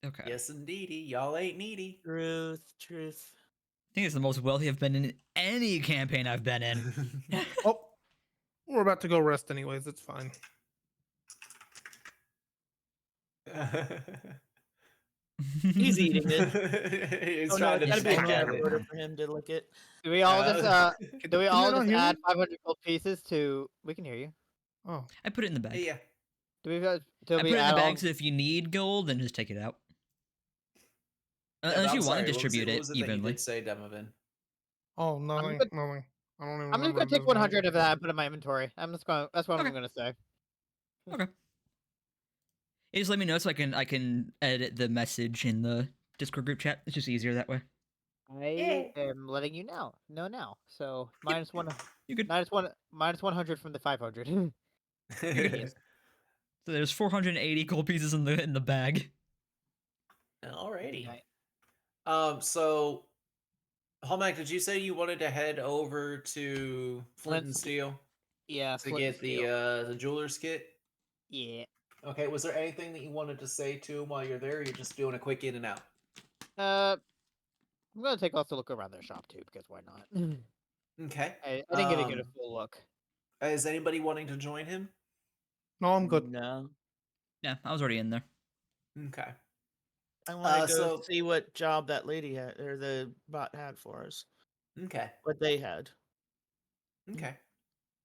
Okay. Yes, indeedy. Y'all ain't needy. Truth. I think it's the most wealthy I've been in any campaign I've been in. Oh, we're about to go rest anyways. It's fine. He's eating it. He's Oh no, trying it's to gotta be a snack snack at higher it. order for him to lick it. Do we all just do we Can all you not just hear add me? 500 gold pieces to? We can hear you. Oh, I put it in the bag. Yeah. Do we? Do I we put it in add the all? bag, so if you need gold, then just take it out. Yeah, but Unless I'm you want sorry, to distribute what it was it that you evenly. did say, Demovan? oh, nothing, good. nothing. I don't even I'm just remember gonna at take this 100 point. of that and put it in my inventory. I'm just going. That's what Okay. I'm gonna say. Okay. You just let me know so I can edit the message in the Discord group chat. It's just easier that way. I am letting you know. No, now. So minus one. You good? Minus 100 from the 500. You're good. Yes. So there's 480 gold pieces in the bag. Alrighty. Right. So Hallmark, did you say you wanted to head over to Flint and Flint's- Steel Yeah. to get the jeweler's kit? Yeah. Okay, was there anything that you wanted to say to him while you're there? Or you're just doing a quick in and out. I'm gonna take also a look around their shop too, because why not? Okay. I didn't get a full look. Is anybody wanting to join him? No, I'm good. No. Yeah, I was already in there. Okay. I want to go So- see what job that lady had, or the bot had for us. Okay. What they had. Okay.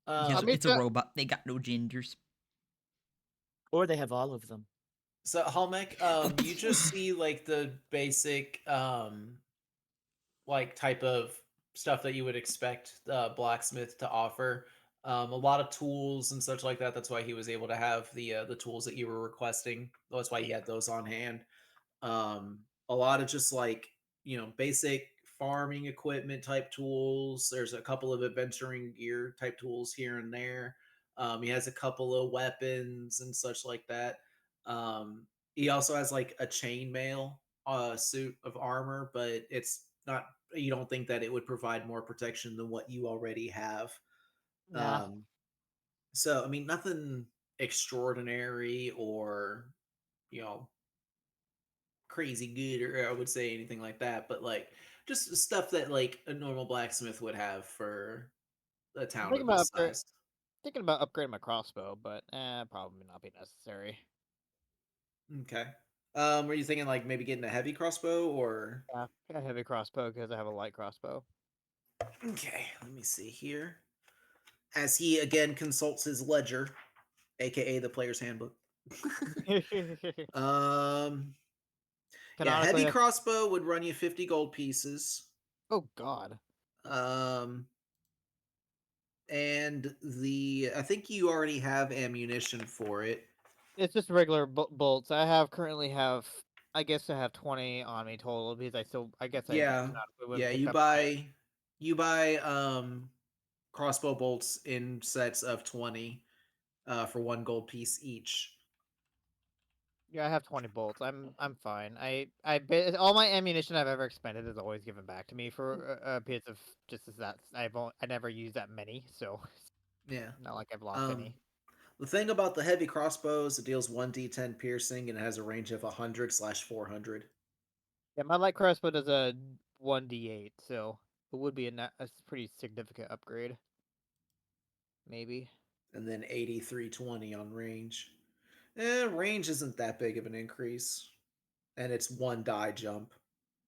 Because mean, it's a robot. They got no gingers. Or they have all of them. So Halmek, you just see like the basic like type of stuff that you would expect the blacksmith to offer. A lot of tools and such like that. That's why he was able to have the tools that you were requesting. That's why he had those on hand. A lot of just like basic farming equipment type tools. There's a couple of adventuring gear type tools here and there. He has a couple of weapons and such like that. He also has like a chainmail suit of armor, but it's not. You don't think that it would provide more protection than what you already have. Nah. So I mean, nothing extraordinary or you know crazy good, or I would say anything like that, but like just stuff that like a normal blacksmith would have for a I'm town thinking of about this size. upgrading my crossbow, but probably not be necessary. Okay. Were you thinking like maybe getting a heavy crossbow or? Yeah, I got a heavy crossbow because I have a light crossbow. Okay, let me see here. As he again consults his ledger, aka the player's handbook. um, yeah, Canonically, heavy crossbow would run you 50 gold pieces. oh god. Um, and I think you already have ammunition for it. It's just regular bolts. Currently have, I guess I have 20 on me total because I guess I Yeah, canonically would yeah. pick You up. buy crossbow bolts in sets of 20 for 1 gold piece each. Yeah, I have 20 bolts. I'm fine. All my ammunition I've ever expended is always given back to me for a piece of just as that. I never use that many, so Yeah. not like I've lost Um, any. the thing about the heavy crossbows, it deals 1d10 piercing and it has a range of 100/400. Yeah, my light crossbow does a 1d8, so it would be a pretty significant upgrade. Maybe. And then 83/20 on range. Range isn't that big of an increase. And it's 1 die jump.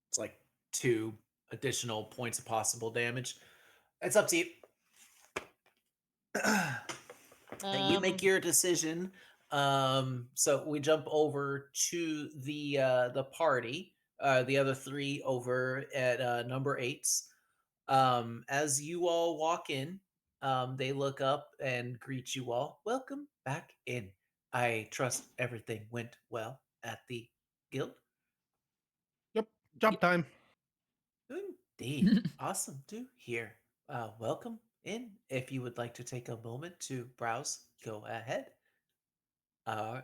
It's like 2 additional points of possible damage. It's up to you. You make your decision. So we jump over to the party. The other 3 over at number 8's. As you all walk in, they look up and greet you all. Welcome back in. I trust everything went well at the guild. Yep, job time. Indeed. Awesome to hear. Welcome in. If you would like to take a moment to browse, go ahead.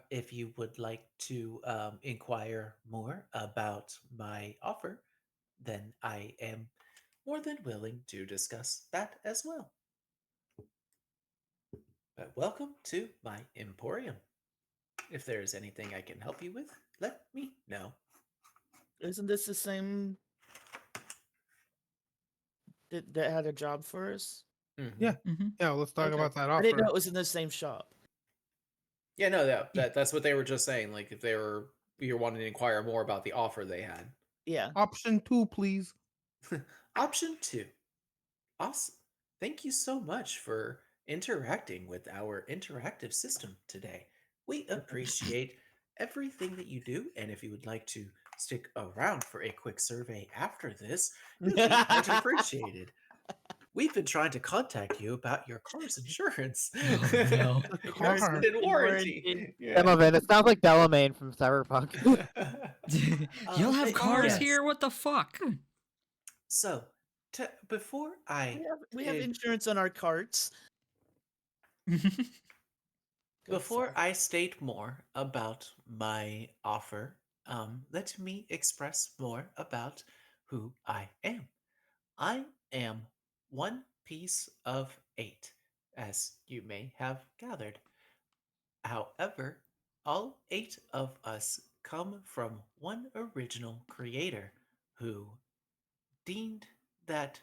If you would like to inquire more about my offer, then I am more than willing to discuss that as well. But welcome to my emporium. If there is anything I can help you with, let me know. Isn't this the same that had a job for us? Mm-hmm. Yeah. Mm-hmm. Yeah, let's talk Okay. about that I didn't know offer. it was in the same shop. Yeah, no, that's what they were just saying. Like if you're wanting to inquire more about the offer they had. Yeah. Option 2, please. Option 2. Awesome. Thank you so much for interacting with our interactive system today. We appreciate everything that you do, and if you would like to stick around for a quick survey after this, it would be much appreciated. We've been trying to contact you about your car's insurance. Oh, no. The Your car. extended warranty. Some of it. It sounds like Delamain from Cyberpunk. You'll have but cars yes. here? What the fuck? So, before I We have uh, insurance on our carts. Go, Before sorry. I state more about my offer, let me express more about who I am. I am 1 piece of 8, as you may have gathered. However, all 8 of us come from one original creator who deemed that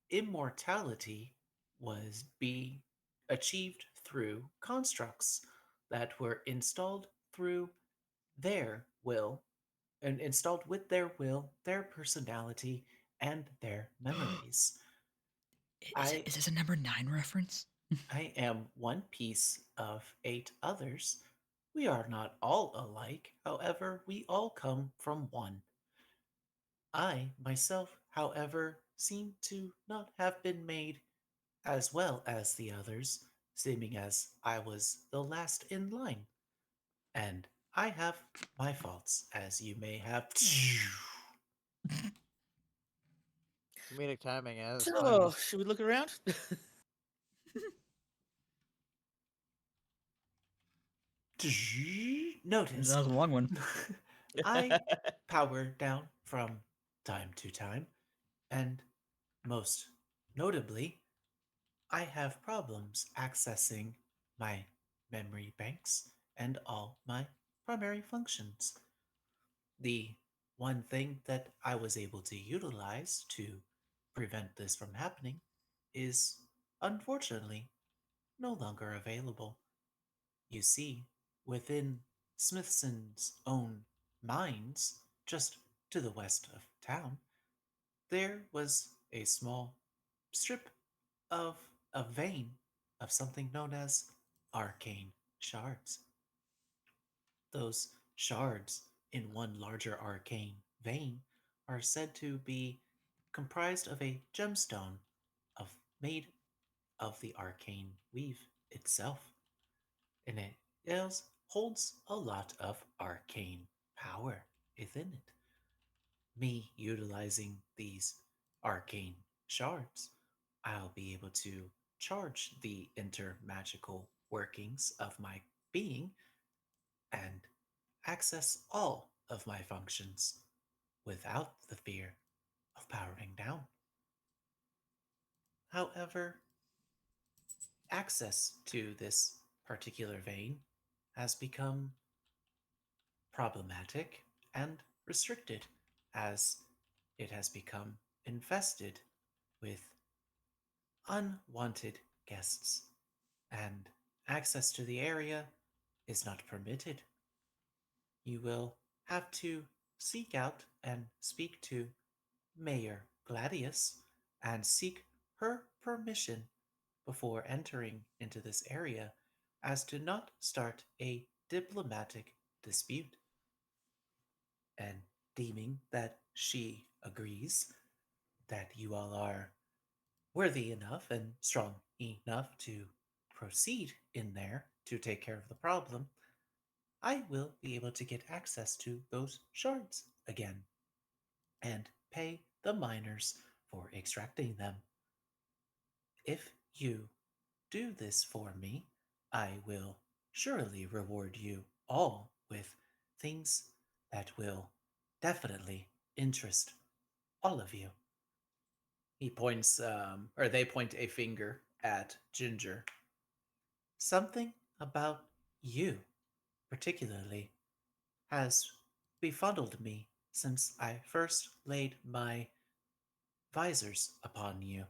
immortality was be achieved through constructs that were installed through their will and installed with their will, their personality, and their memories. I Is this a number 9 reference? I am one piece of 8 others. We are not all alike, however, we all come from one. I, myself, however, seem to not have been made as well as the others, seeming as I was the last in line. And I have my faults, as you may have. Comedic timing as So, always. should we look around? Notice That was a long one. I power down from time to time, and most notably, I have problems accessing my memory banks and all my primary functions. The one thing that I was able to utilize to prevent this from happening is unfortunately no longer available. You see, within Smithson's own mines, just to the west of town, there was a small strip of a vein of something known as arcane shards. Those shards in one larger arcane vein are said to be comprised of a gemstone of made of the arcane weave itself, and it holds a lot of arcane power within it. Me utilizing these arcane shards, I'll be able to charge the intermagical workings of my being and access all of my functions without the fear of powering down. However, access to this particular vein has become problematic and restricted as it has become infested with unwanted guests, and access to the area is not permitted. You will have to seek out and speak to Mayor Gladius and seek her permission before entering into this area as to not start a diplomatic dispute. And deeming that she agrees that you all are worthy enough and strong enough to proceed in there to take care of the problem, I will be able to get access to those shards again and pay the miners for extracting them. If you do this for me, I will surely reward you all with things that will definitely interest all of you. He points, or they point a finger at Ginger. Something about you, particularly, has befuddled me since I first laid my visors upon you.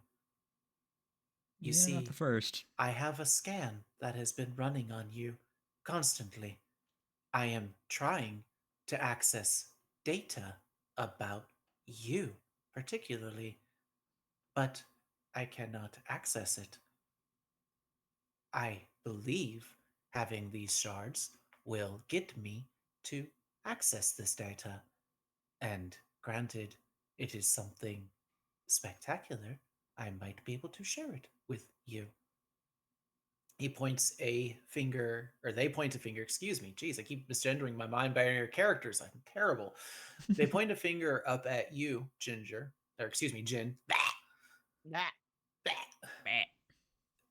You Yeah, not the see, first. I have a scan that has been running on you constantly. I am trying to access data about you, particularly, but I cannot access it. I believe having these shards will get me to access this data. And granted, it is something spectacular, I might be able to share it with you. He points a finger, or they point a finger, excuse me. Jeez, I keep misgendering my mind binary characters. I'm terrible. They point a finger up at you, Ginger, or excuse me, Jin. Nah.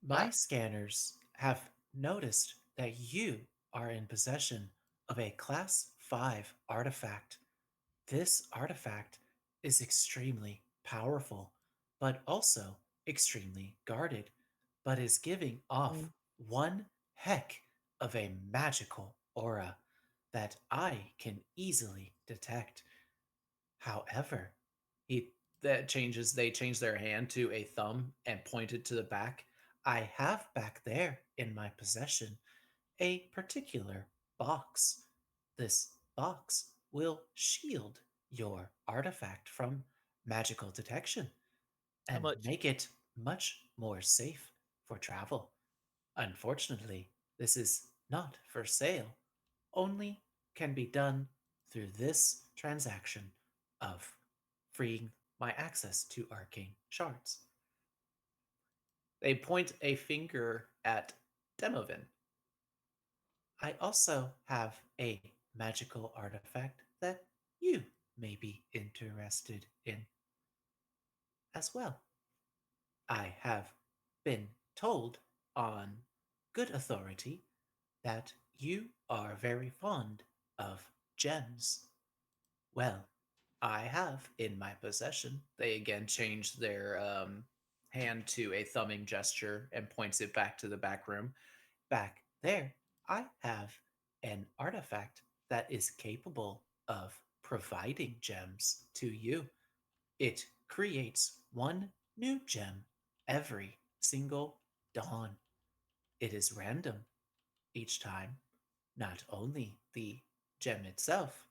My scanners have noticed that you are in possession of a Class 5 artifact. This artifact is extremely powerful, but also extremely guarded, but is giving off one heck of a magical aura. that I can easily detect. However, they change their hand to a thumb and pointed to the back. I have back there in my possession a particular box. This box will shield your artifact from magical detection How and much? make it much more safe for travel. Unfortunately, this is not for sale, only can be done through this transaction of freeing my access to arcane shards. They point a finger at Demovin. I also have a magical artifact that you may be interested in as well. I have been told on good authority that you are very fond of gems. Well, I have in my possession. They again change their hand to a thumbing gesture and points it back to the back room. Back there, I have an artifact that is capable of providing gems to you. It creates one new gem every single dawn. It is random each time, not only the gem itself,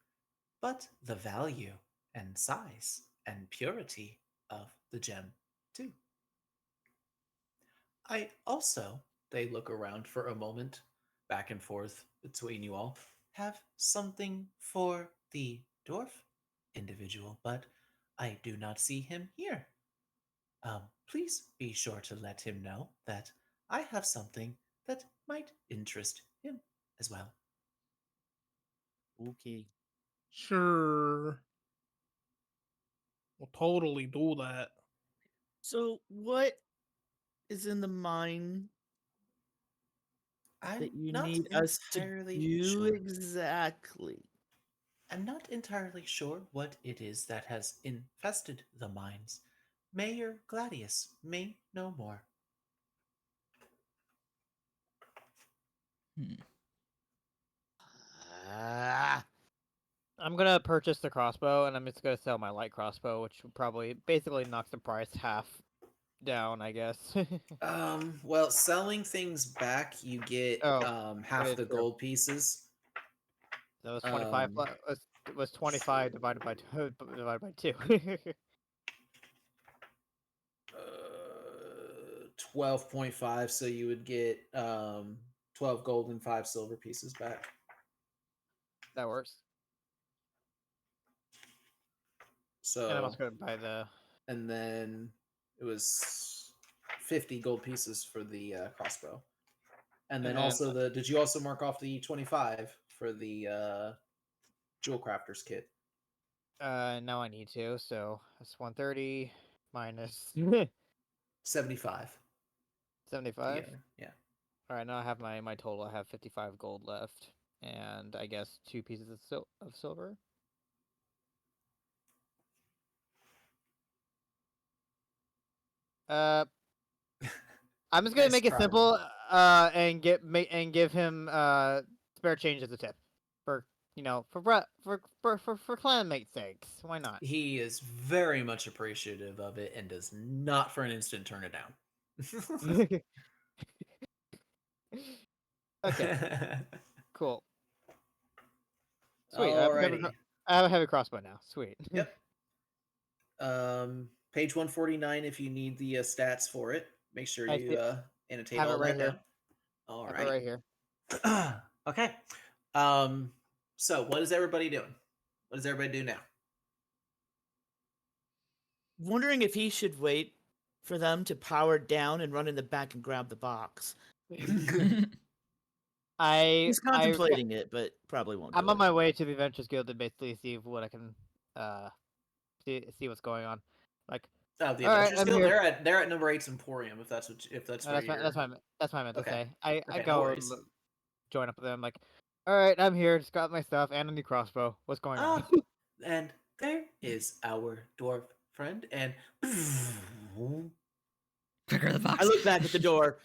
but the value and size and purity of the gem, too. I also, they look around for a moment, back and forth between you all, have something for the dwarf individual, but I do not see him here. Please be sure to let him know that I have something that might interest him as well. Okay. Sure. We'll totally do that. So, what is in the mine I'm that you not need us to entirely do sure. exactly? I'm not entirely sure what it is that has infested the mines. Mayor Gladius may know more. Hmm. Ah. I'm gonna purchase the crossbow, and I'm just gonna sell my light crossbow, which will probably basically knocks the price half down, I guess. Well, selling things back, you get Oh, that half is the true. gold pieces. That was 25. Um, Was 25 divided by two, divided by two. 12.5, so you would get 12 gold and 5 silver pieces back. That works. And I'm So, also gonna buy the. and then it was 50 gold pieces for the crossbow. And then And then also did you also mark off the 25 for the jewel crafter's kit? now I need to, so that's 130 minus 75 75. together. Yeah. All right, now I have my total. I have 55 gold left, and I guess 2 pieces of silver. Uh, I'm just gonna Nice make it try. simple, and give him spare change as a tip, for for clanmate's sakes. Why not? He is very much appreciative of it and does not for an instant turn it down. Okay, cool, sweet. Alrighty. I have a heavy crossbow now. Sweet. Yep. Page 149 if you need the stats for it. Make sure I you annotate have it all right that here. down. All Have it right. right here. Okay. So what is everybody doing? What does everybody do now? Wondering if he should wait for them to power down and run in the back and grab the box. He's contemplating it, but probably won't do I'm on it. my way to the Adventures Guild to basically see what I can see what's going on. Like, Oh, the all right, Adventures I'm Guild. here. They're at number 8's Emporium. If that's No, where you're. that's what I meant to Okay. say. I Okay. No go worries. join up with them. Like, all right, I'm here. Just got my stuff and a new crossbow. What's going on? And there is our dwarf friend, and Quicker the box. I look back at the door.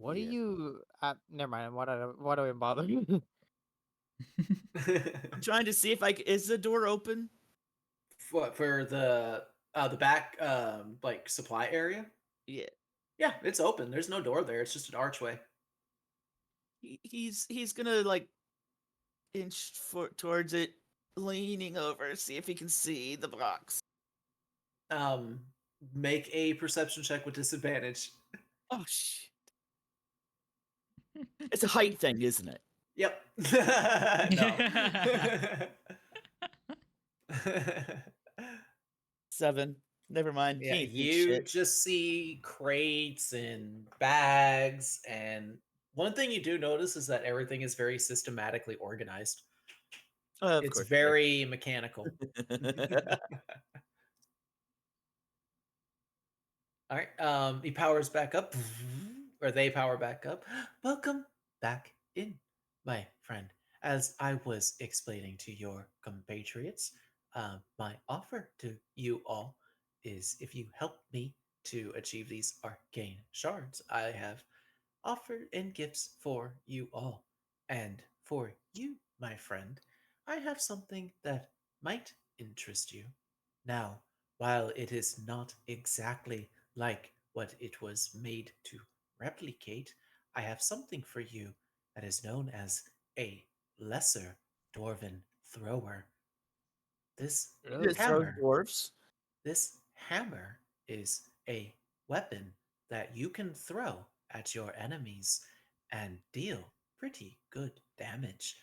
What do Yeah. you? Never mind. Why do I even bother? I'm trying to see if is the door open? For the back like supply area? Yeah. Yeah, it's open. There's no door there. It's just an archway. He's gonna like inch towards it, leaning over, see if he can see the box. Um, make a perception check with disadvantage. Oh shit! It's a height thing, isn't it? Yep. No. 7. Never mind. Yeah, He ain't think you shit. just see crates and bags, and one thing you do notice is that everything is very systematically organized. Of It's course. very mechanical. All right. He powers back up, or they power back up. Welcome back in, my friend. As I was explaining to your compatriots, my offer to you all is if you help me to achieve these arcane shards, I have offered in gifts for you all. And for you, my friend, I have something that might interest you. Now, while it is not exactly like what it was made to replicate, I have something for you that is known as a lesser dwarven thrower. This Really? Just throw hammer dwarfs. this hammer is a weapon that you can throw at your enemies and deal pretty good damage.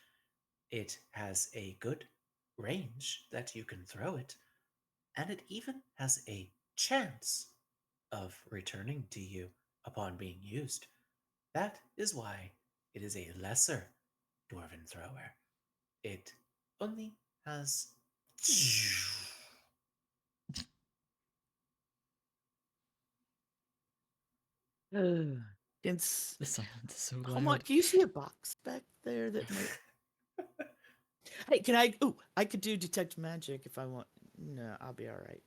It has a good range that you can throw it, and it even has a chance of returning to you upon being used. That is why it is a lesser dwarven thrower. It only has It's The silence is so Come on, loud. can you see a box back there that might? Hey, can I? Oh, I could do detect magic if I want. No, I'll be all right.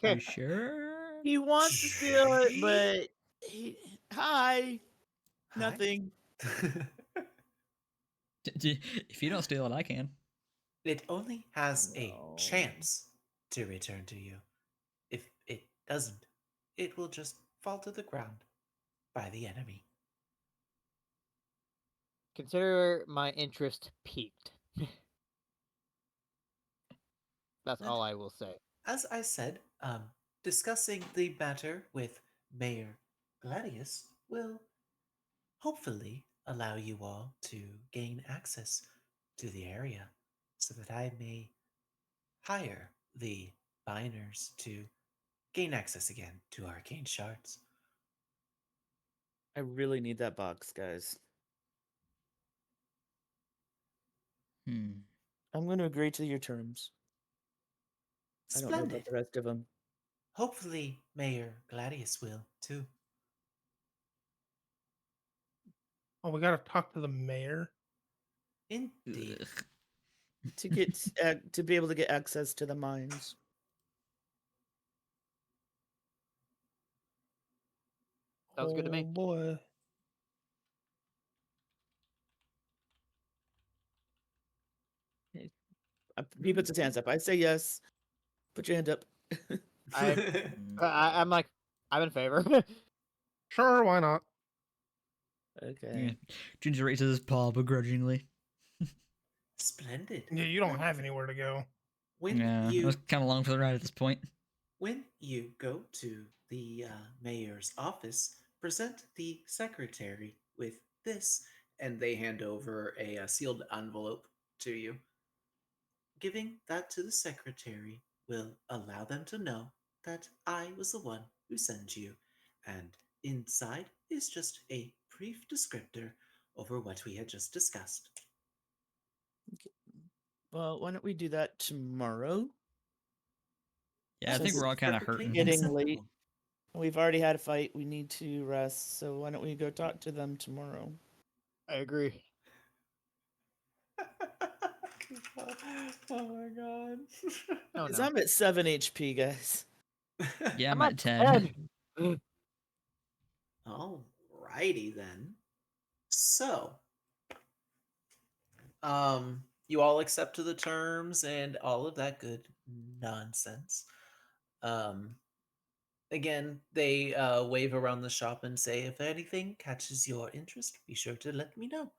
You sure? He wants to steal it, but hi, Hi. nothing. If you don't steal it, I can. It only has a No. chance to return to you. If it doesn't, it will just fall to the ground by the enemy. Consider my interest peaked. That's And all I will say. as I said, discussing the matter with Mayor Gladius will hopefully allow you all to gain access to the area so that I may hire the Biners to gain access again to arcane shards. I really need that box, guys. Hmm. I'm going to agree to your terms. I don't know Splendid. about the rest of them. Hopefully, Mayor Gladius will too. Oh, we gotta talk to the mayor. Indeed. Ugh. To get to be able to get access to the mines. Sounds good to me. Oh boy. He puts his hands up. I say yes. Put your hand up. I'm like, I'm in favor. Sure, why not? Okay. Yeah. Ginger raises his paw begrudgingly. Splendid. Yeah, you don't have anywhere to go. When Yeah, it you was kind of long for the ride at this point. when you go to the mayor's office, present the secretary with this, and they hand over a sealed envelope to you. Giving that to the secretary will allow them to know that I was the one who sent you, and inside is just a brief descriptor over what we had just discussed. Well, why don't we do that tomorrow? Yeah, I Since think we're all it's kind of perfectly hurting. getting acceptable. late. We've already had a fight. We need to rest. So why don't we go talk to them tomorrow? I agree. Oh my god. Oh Because no. I'm at 7 HP, guys. Yeah, I'm I'm at at 10. 10. All Alrighty then. So, you all accept to the terms and all of that good nonsense. Um, again, they wave around the shop and say, if anything catches your interest, be sure to let me know.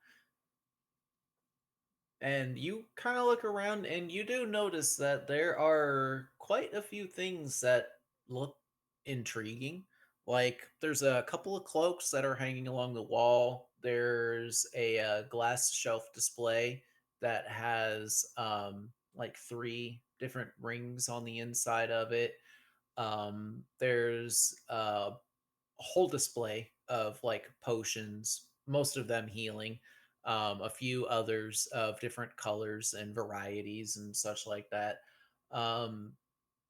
And you kind of look around and you do notice that there are quite a few things that look intriguing. Like there's a couple of cloaks that are hanging along the wall. There's a glass shelf display that has like three different rings on the inside of it. There's a whole display of like potions, most of them healing, a few others of different colors and varieties and such like that. Um,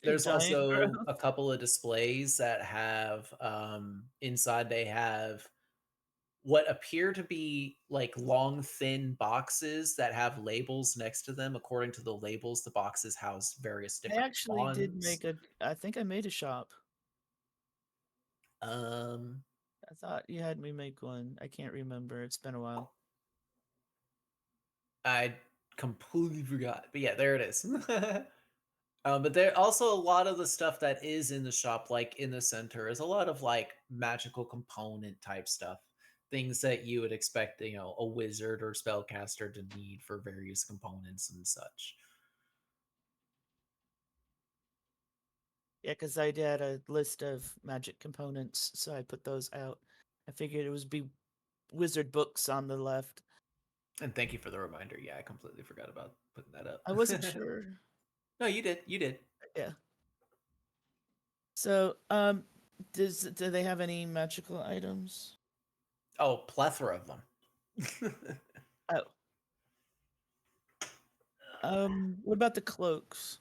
A there's giant also growth. a couple of displays that have inside they have what appear to be like long, thin boxes that have labels next to them. According to the labels, the boxes house various I different actually did wands. make a. I think I made a shop. Um, I thought you had me make one. I can't remember. It's been a while. I completely forgot. But yeah, there it is. But there also a lot of the stuff that is in the shop, like in the center, is a lot of like magical component type stuff. Things that you would expect, a wizard or spellcaster to need for various components and such. Yeah, because I had a list of magic components, so I put those out. I figured it would be wizard books on the left. And thank you for the reminder. Yeah, I completely forgot about putting that up. I wasn't sure. No, you did. You did. Yeah. So, do they have any magical items? Oh, plethora of them. Oh. What about the cloaks?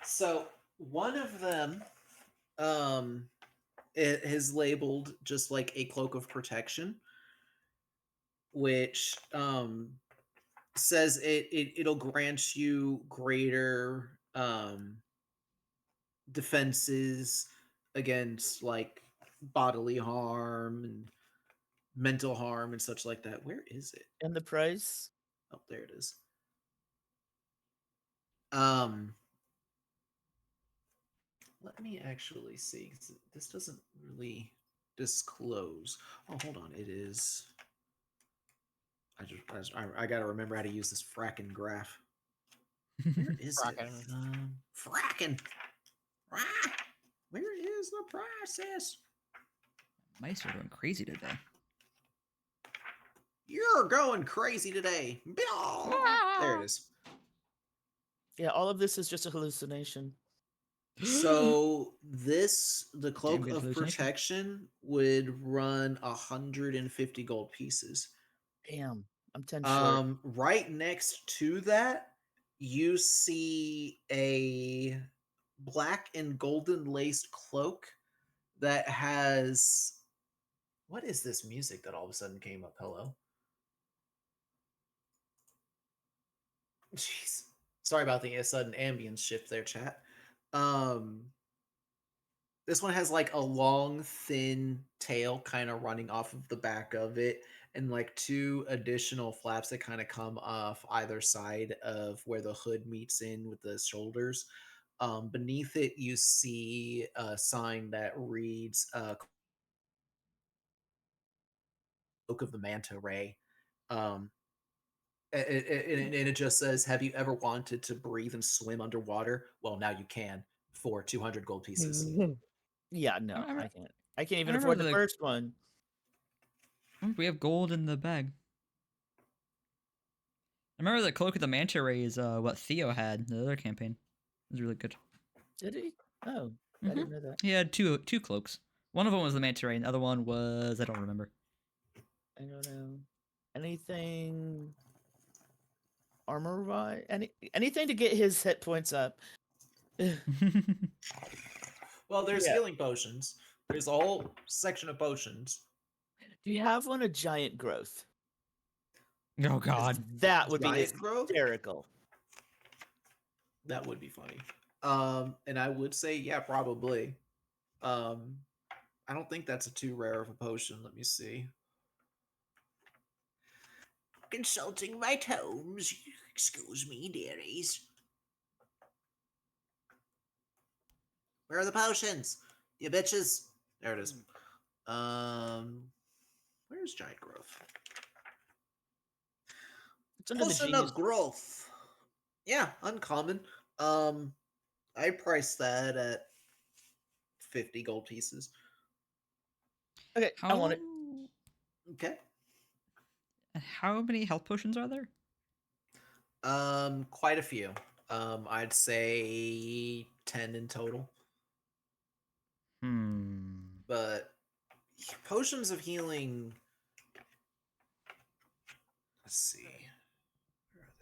So one of them, um, it is labeled just like a cloak of protection, which says it'll grant you greater defenses against like bodily harm and mental harm and such like that. Where is it? And the price? Oh, there it is. Um, let me actually see. 'Cause this doesn't really disclose. Oh, hold on. It is. I gotta remember how to use this fracking graph. Where is it? Fracking. Fracking. Ah, where is the process? Mice are going crazy today. You're going crazy today. There it is. Yeah, all of this is just a hallucination. So the Damn cloak good of hallucination. protection would run 150 gold pieces. Damn, I'm 10 short. Right next to that, you see a black and golden laced cloak that has what is this music that all of a sudden came up? Hello. Jeez. Sorry about the sudden ambience shift there, chat. Um this one has like a long, thin tail kind of running off of the back of it, and like two additional flaps that kind of come off either side of where the hood meets in with the shoulders. Beneath it, you see a sign that reads Cloak of the Manta Ray. Um, and it just says, have you ever wanted to breathe and swim underwater? Well, now you can for 200 gold pieces. Yeah, no, I remember, I can't. I can't I even remember afford the first one. we have gold in the bag. I remember the cloak of the manta ray is what Theo had in the other campaign. It was really good. Did he? Oh, I Mm-hmm. didn't know that. He had two cloaks. One of them was the manta ray, and the other one was I don't remember. I don't know. Anything armor wise? Anything to get his hit points up. Well, there's Yeah. healing potions. There's a whole section of potions. Do you have one a giant growth? Oh God. That would be Giant growth? hysterical. That would be funny. And I would say, yeah, probably. Um, I don't think that's a too rare of a potion. Let me see. Consulting my tomes. Excuse me, dearies. Where are the potions? You bitches. There it is. Where's giant growth? It's under the Potion genius. of growth. Yeah, uncommon. I priced that at 50 gold pieces. Okay, I want it. Okay. How many health potions are there? Quite a few. I'd say 10 in total. But potions of healing. Let's see. Where are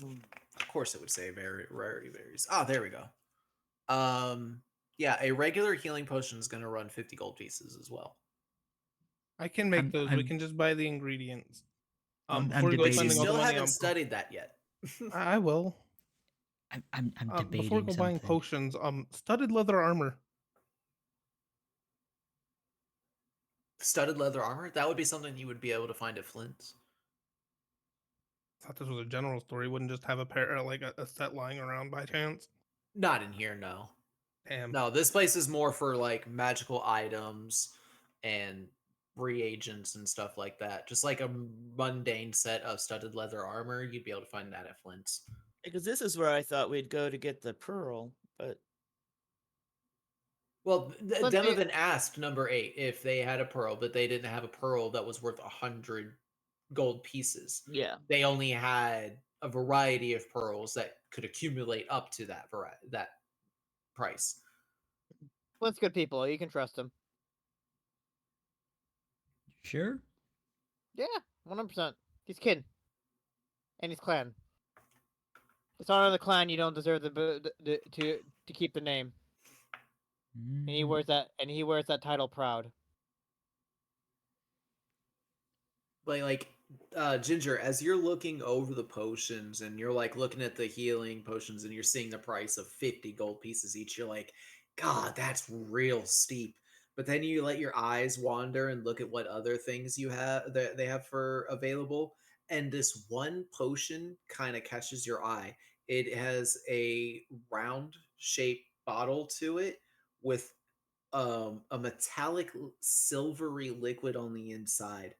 they? Of course, it would say rarity varies. Ah, there we go. Yeah, a regular healing potion is going to run 50 gold pieces as well. I can make those. We I'm- can just buy the ingredients. I'm Before we go debating- But you spending all the still money haven't on studied that yet. I will. I'm debating Before we go buying something. potions, studded leather armor. Studded leather armor? That would be something you would be able to find at Flint's. I thought this was a general store. You wouldn't just have a pair, like a set lying around by chance. Not in here, no. Damn. No, this place is more for like magical items and reagents and stuff like that. Just like a mundane set of studded leather armor, you'd be able to find that at Flint's. Because this is where I thought we'd go to get the pearl, but Well, But they- Demovan asked number 8 if they had a pearl, but they didn't have a pearl that was worth 100 gold pieces. yeah. They only had a variety of pearls that could accumulate up to that price. Flint's good people. You can trust him. Sure. Yeah, 100%. He's kin. And he's clan. Dishonor the clan. You don't deserve to keep the name. And he wears that. And he wears that title proud. Like Ginger, as you're looking over the potions and you're like looking at the healing potions and you're seeing the price of 50 gold pieces each, you're like, God, that's real steep. But then you let your eyes wander and look at what other things you have that they have for available, and this one potion kind of catches your eye. It has a round shaped bottle to it with a metallic silvery liquid on the inside.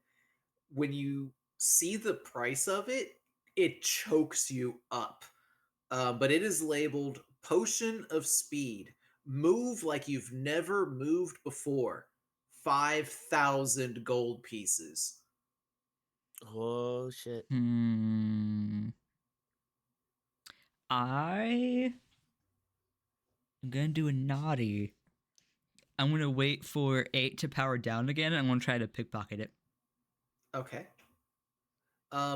When you see the price of it, it chokes you up. But it is labeled Potion of Speed. Move like you've never moved before. 5,000 gold pieces. Oh shit. I am gonna do a naughty. I'm gonna wait for 8 to power down again, and I'm gonna try to pickpocket it. Okay.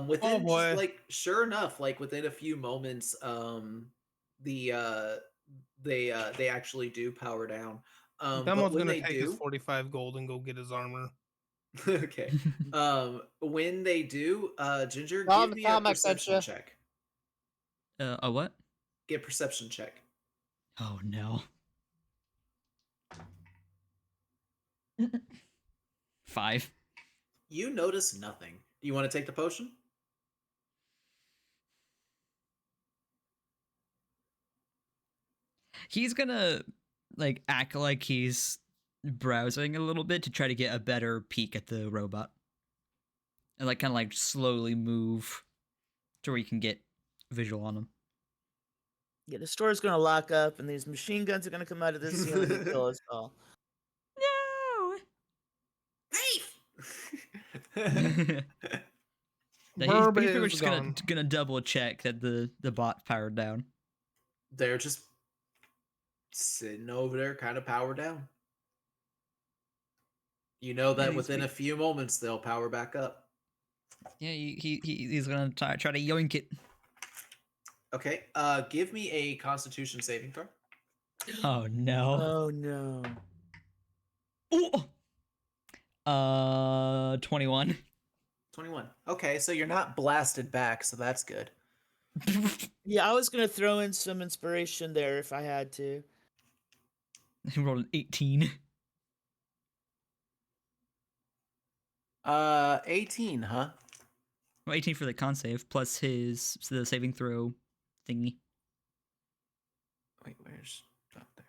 Within boy. just like sure enough, like within a few moments, they actually do power down. But Demo's when gonna they take his do, 45 gold and go get his armor. okay. When they do, Ginger, Tell give him me Tom a I sent perception ya. check. A what? Get perception check. Oh no. 5. You notice nothing. Do you want to take the potion? He's gonna like act like he's browsing a little bit to try to get a better peek at the robot, and like kind of like slowly move to where you can get visual on him. Yeah, the store's gonna lock up, and these machine guns are gonna come out of this ceiling and kill us all. No. Thief! He's Burb pretty is much just gone. gonna double check that the bot powered down. They're just sitting over there, kind of powered down. You know that he's within a few moments they'll power back up. Yeah, he's gonna try to yoink it. Okay, give me a Constitution saving throw. Oh no. Oh no. Ooh. 21. 21. Okay, so you're not blasted back, so that's good. Yeah, I was gonna throw in some inspiration there if I had to. He rolled an 18. 18, huh? Well, 18 for the con save plus the saving throw thingy. Wait, where's up there?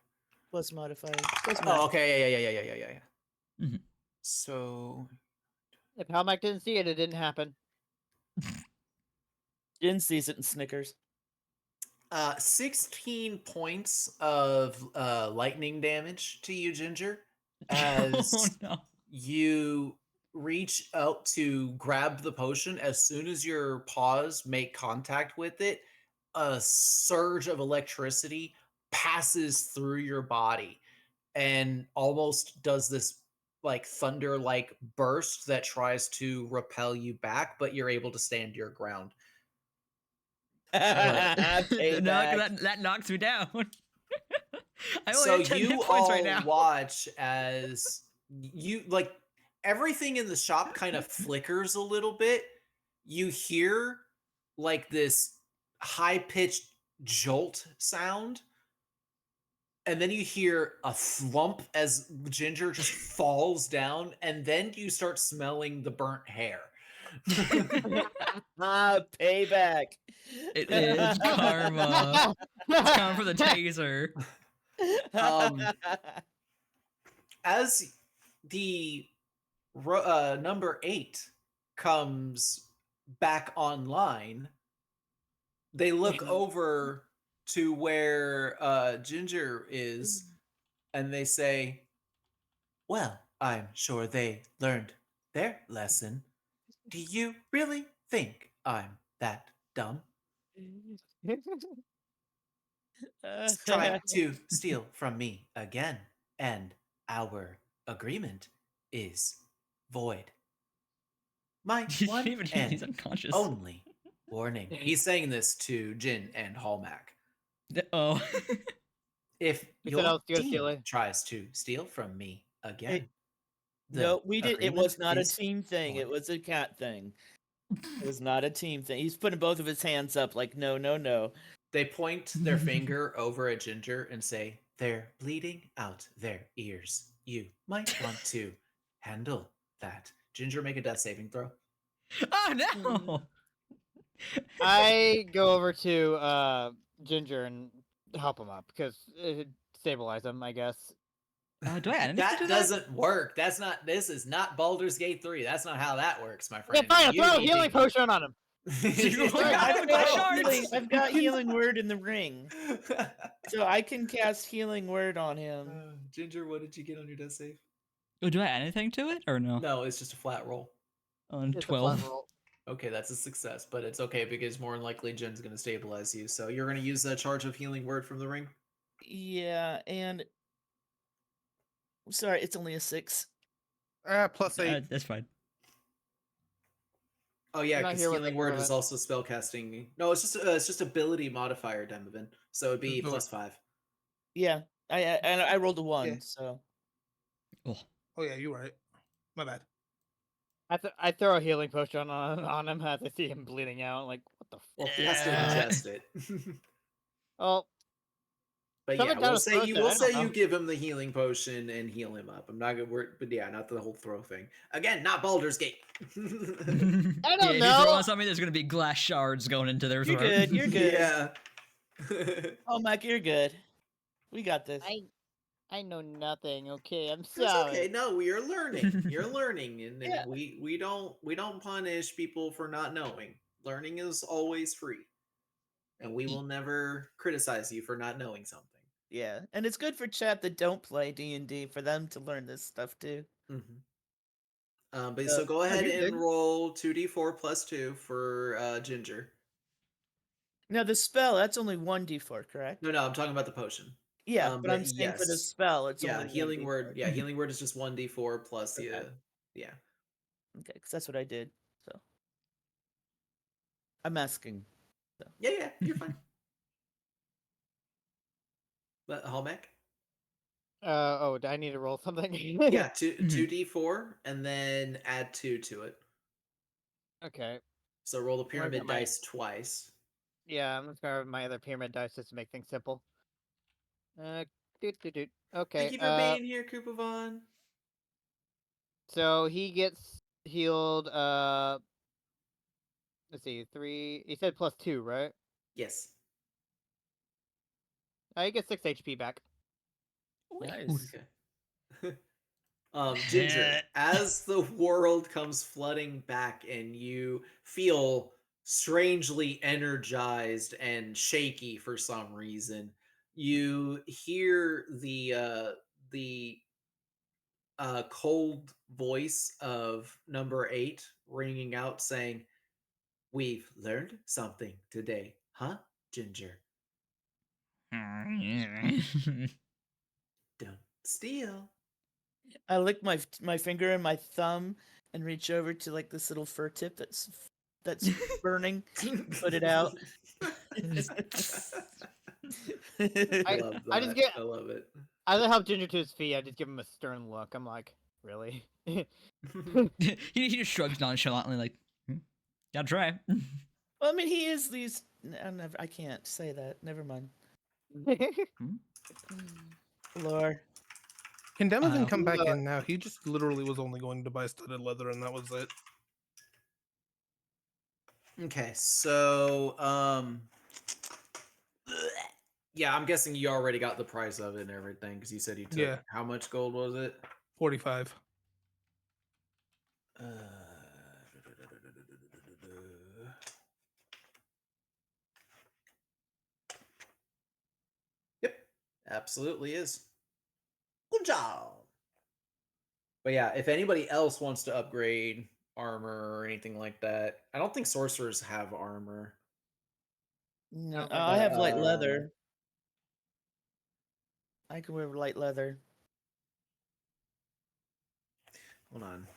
Plus modifier. Plus Oh, okay, yeah. Mhm. So If Helmac didn't see it, it didn't happen. Jin sees it and snickers. 16 points of lightning damage to you, Ginger, Oh as no. you reach out to grab the potion. As soon as your paws make contact with it, a surge of electricity passes through your body and almost does this like thunder like burst that tries to repel you back, but you're able to stand your ground. Payback. that knocks me down. I only So have 10 hit you points right all now. watch as you like everything in the shop kind of flickers a little bit. You hear like this high-pitched jolt sound, and then you hear a thump as Ginger just falls down, and then you start smelling the burnt hair. Payback. It is karma. It's karma for the taser. Um, As the number 8 comes back online, they look over to where Ginger is, and they say, "Well, I'm sure they learned their lesson. Do you really think I'm that dumb? Try to steal from me again, and our agreement is void. My He's one even he's and unconscious. only warning." He's saying this to Jin and Hallmac. Oh. If He said I your was gonna steal team it. tries to steal from me again, the No, we did. It was agreement not a is team thing. It void. was a cat thing. It was not a team thing. He's putting both of his hands up, like no, no, no. They point their finger over at Ginger and say, "They're bleeding out their ears. You might want to handle that." Ginger, make a death saving throw. Oh no. I go over to Ginger and help him up because stabilize him, I guess. Do I add anything That to doesn't work. That's not. This is not Baldur's Gate 3. That's not how that works, my friend. Yeah, fine. You Throw a need healing to- potion on him. You Sorry, got him with glass shards. I've got healing word in the ring, so I can cast healing word on him. Ginger, what did you get on your death save? Oh, do I add anything to it or no? No, it's just a flat roll. On It's a flat 12. roll. Okay, that's a success, but it's okay because more than likely Jin's going to stabilize you. So you're going to use that charge of healing word from the ring? Yeah, and sorry, it's only a 6. Plus 8. That's fine. Oh yeah, I'm not because here with healing it, word go is ahead. also spellcasting. No, it's just ability modifier, Demovan. So it'd be Do it. plus 5. Yeah, I rolled a 1, Yeah. so Oh. Oh yeah, you're right. My bad. I throw a healing potion on him as I see him bleeding out. Like, what the? Well, he has to Yeah. ingest it. Oh, But Shove yeah, it down we'll his say throat you then, we'll I say don't you know. give him the healing potion and heal him up. I'm not gonna work, but yeah, not the whole throw thing. Again, not Baldur's Gate. I Yeah, don't if you throw know. on something, there's gonna be glass shards going into their you're throat. good. You're good. Yeah. Oh, Mike, you're good. We got this. I know nothing. Okay, I'm That's sorry. okay. No, we are learning. You're learning, and Yeah. we don't punish people for not knowing. Learning is always free, and we will never criticize you for not knowing something. Yeah, and it's good for chat that don't play D&D for them to learn this stuff too. But so go ahead you're and good. roll 2d4 plus 2 for Ginger. Now the spell, that's only 1d4, correct? No, I'm talking about the potion. Yeah, but I'm saying for the yes. spell, it's Yeah, only healing 1d4. word. Yeah, healing word is just 1d4 plus Okay. yeah. Okay, because that's what I did. So I'm asking. Yeah, you're fine. But Hallback? Oh, do I need to roll something? Yeah, 2d4 and then add 2 to it. Okay. So roll the Where's pyramid my- dice twice. Yeah, I'm just gonna have my other pyramid dice just to make things simple. Okay. Thank you for being here, Koopa Vaughn. So he gets healed. Let's see, 3. You said +2, right? Yes. I get 6 HP back. Nice. Okay. Ginger, as the world comes flooding back and you feel strangely energized and shaky for some reason, you hear the cold voice of number 8 ringing out saying, "We've learned something today, huh, Ginger? Don't steal." I lick my finger and my thumb and reach over to like this little fur tip that's burning. Put it out. I love I just that. get. I love it. As I help Ginger to his feet, I just give him a stern look. I'm like, really? he just shrugs nonchalantly, like, gotta try. Well, I mean, he is these. I can't say that. Never mind. Lore. Can Demovan come back Uh, in now? He just literally was only going to buy studded leather, and that was it. Okay, so yeah, I'm guessing you already got the price of it and everything because you said you took Yeah. how much gold was it? 45. Uh, Yep, absolutely is. Good job. But yeah, if anybody else wants to upgrade armor or anything like that, I don't think sorcerers have armor. No, don't think I have light Um, leather. I can wear light leather. Hold on.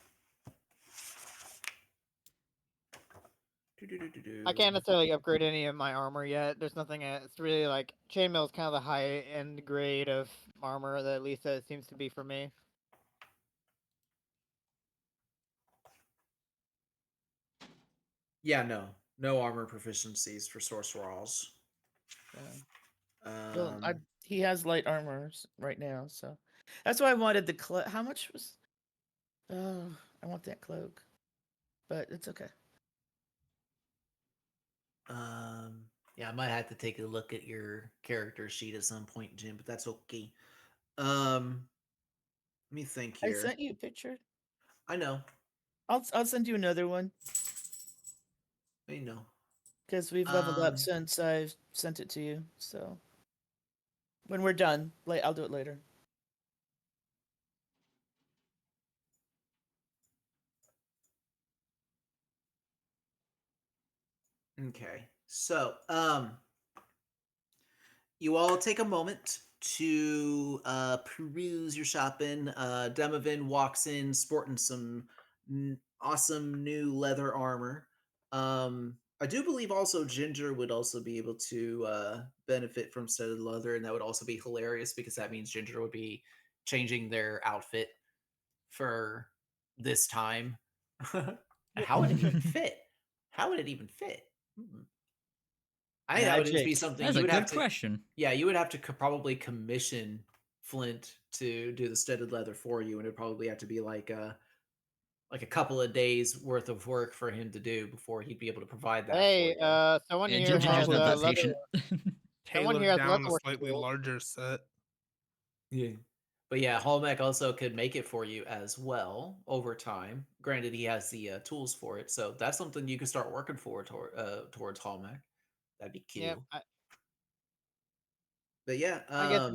I can't necessarily upgrade any of my armor yet. There's nothing. It's really like chainmail is kind of the high end grade of armor that at least it seems to be for me. Yeah, no armor proficiencies for sorcerers. Well, Um, he has light armors right now, so that's why I wanted the cloak. How much was? Oh, I want that cloak, but it's okay. yeah, I might have to take a look at your character sheet at some point, Jim, but that's okay. Let me think I here. sent you a picture. I know. I'll send you another one I know. because we've leveled up since I've sent it to you. So when we're done, I'll do it later. Okay. So, you all take a moment to peruse your shopping. Demovan walks in sporting some awesome new leather armor. I do believe also Ginger would also be able to benefit from studded leather, and that would also be hilarious because that means Ginger would be changing their outfit for this time. How would it even fit? How would it even fit? I think that would just be Magic. something That's you a would good have to. question. Yeah, you would have to probably commission Flint to do the studded leather for you, and it'd probably have to be like a couple of days worth of work for him to do before he'd be able to provide that for Hey, you. someone Yeah, here has Ginger's not that leather. patient. Someone here Tailored has down a leatherworking slightly tools. larger set. Yeah. But yeah, Hallmek also could make it for you as well over time. Granted, he has the tools for it, so that's something you could start working for towards Hallmek. That'd be Yep. cool. But yeah, I guess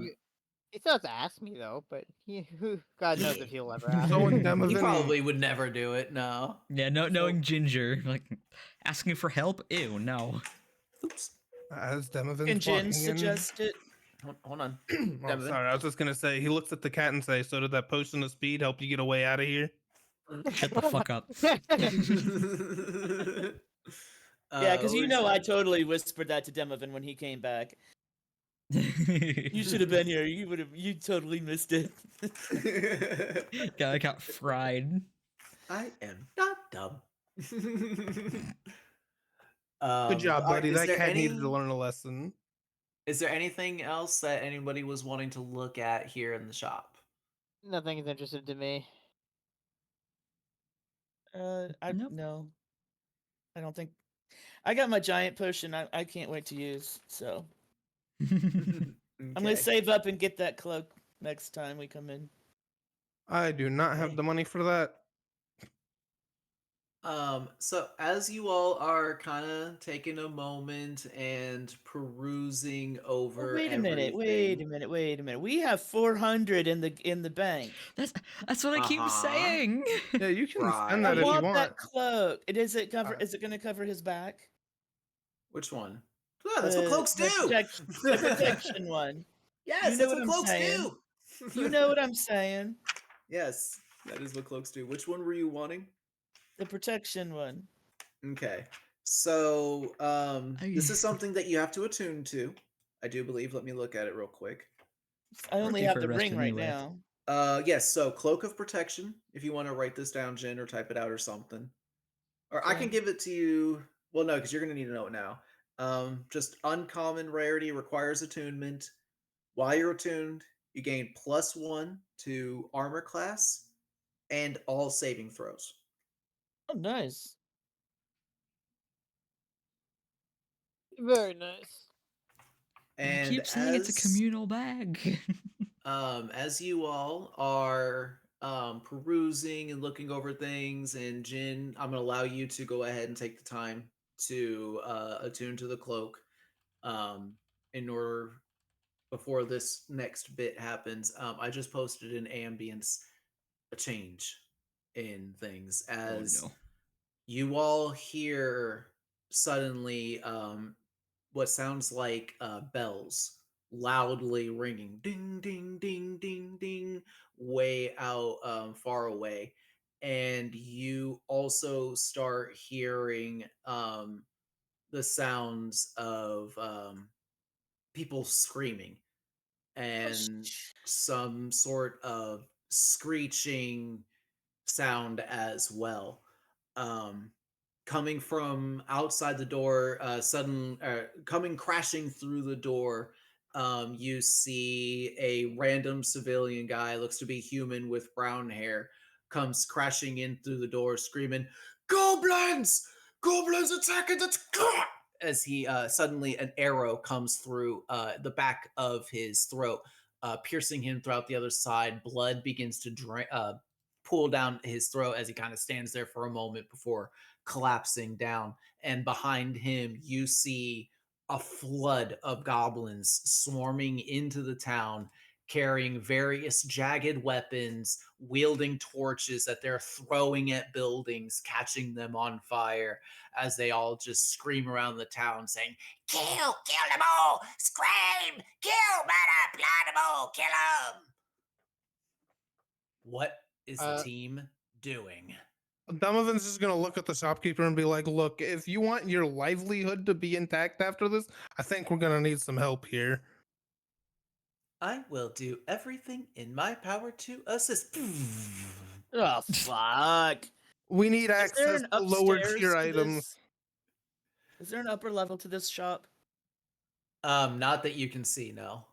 he still has to ask me though, but who God knows if he'll ever ask So me. in he Demovan, probably would never do it. No. Yeah, knowing Ginger, like asking for help. Ew, no. Oops. as Demovan's Can Jin walking suggest it? Hold on. in, oh, Demovan. sorry, I was just gonna say he looks at the cat and say, "So did that potion of speed help you get away out of here?" Shut the fuck up. Yeah, because what were you I totally whispered that to Demovan when he came back. You should have been here. You totally missed it. saying? got fried. I am not dumb. Good job, all right, buddy. That cat needed to learn a lesson. Is there anything else that anybody was wanting to look at here in the shop? Nothing is interested to me. Nope. No, I don't think. I got my giant potion. I can't wait to use. So I'm gonna Okay. save up and get that cloak next time we come in. I do not have Okay. the money for that. So as you all are kind of taking a moment and perusing Oh, over wait a minute. Wait a everything. minute. Wait a minute. We have 400 in the bank. That's what I keep Uh-huh. saying. Yeah, you can spend I that if Right. you want want. that cloak. Is it cover? Uh, Is it gonna cover his back? Which one? Yeah, that's what cloaks do. The protection one. You Yes, know that's what what I'm cloaks saying. do. You know what I'm saying. Yes, that is what cloaks do. Which one were you wanting? The protection one. Okay. So, this I- is something that you have to attune to. I do believe. Let me look at it real quick. I only Due have for a the rest ring right anyway. now. Yes, so Cloak of Protection, if you want to write this down, Jen, or type it out or something. Or I can Okay. give it to you. Well, no, because you're going to need to know it now. Just uncommon rarity requires attunement. While you're attuned, you gain +1 to armor class and all saving throws. Oh, nice. Very nice. I And keep saying it's a communal bag. as you all are perusing and looking over things, and Jin, I'm going to allow you to go ahead and take the time to attune to the cloak in order before this next bit happens. I just posted an ambience, a change in things Oh as no. you all hear suddenly what sounds like bells loudly ringing, ding ding ding ding ding, way out far away, and you also start hearing the sounds of people screaming Oh, and some sort of screeching sound as well. Um, Coming from outside the door, coming crashing through the door, you see a random civilian guy, looks to be human with brown hair, comes crashing in through the door, screaming, "Goblins! Goblins attacking the!" As he suddenly an arrow comes through the back of his throat, piercing him throughout the other side. Blood begins to pool down his throat as he kind of stands there for a moment before collapsing down. And behind him, you see a flood of goblins swarming into the town, carrying various jagged weapons, wielding torches that they're throwing at buildings, catching them on fire as they all just scream around the town saying, kill them all, scream, kill, murder, blood them all, kill them. What is the team doing? Donovan's just gonna look at the shopkeeper and be like, "Look, if you want your livelihood to be intact after this, I think we're gonna need some help here." I will do everything in my power to assist. Oh fuck! We need Is there access an to lower upstairs tier to items. this? Is there an upper level to this shop? Not that you can see, no.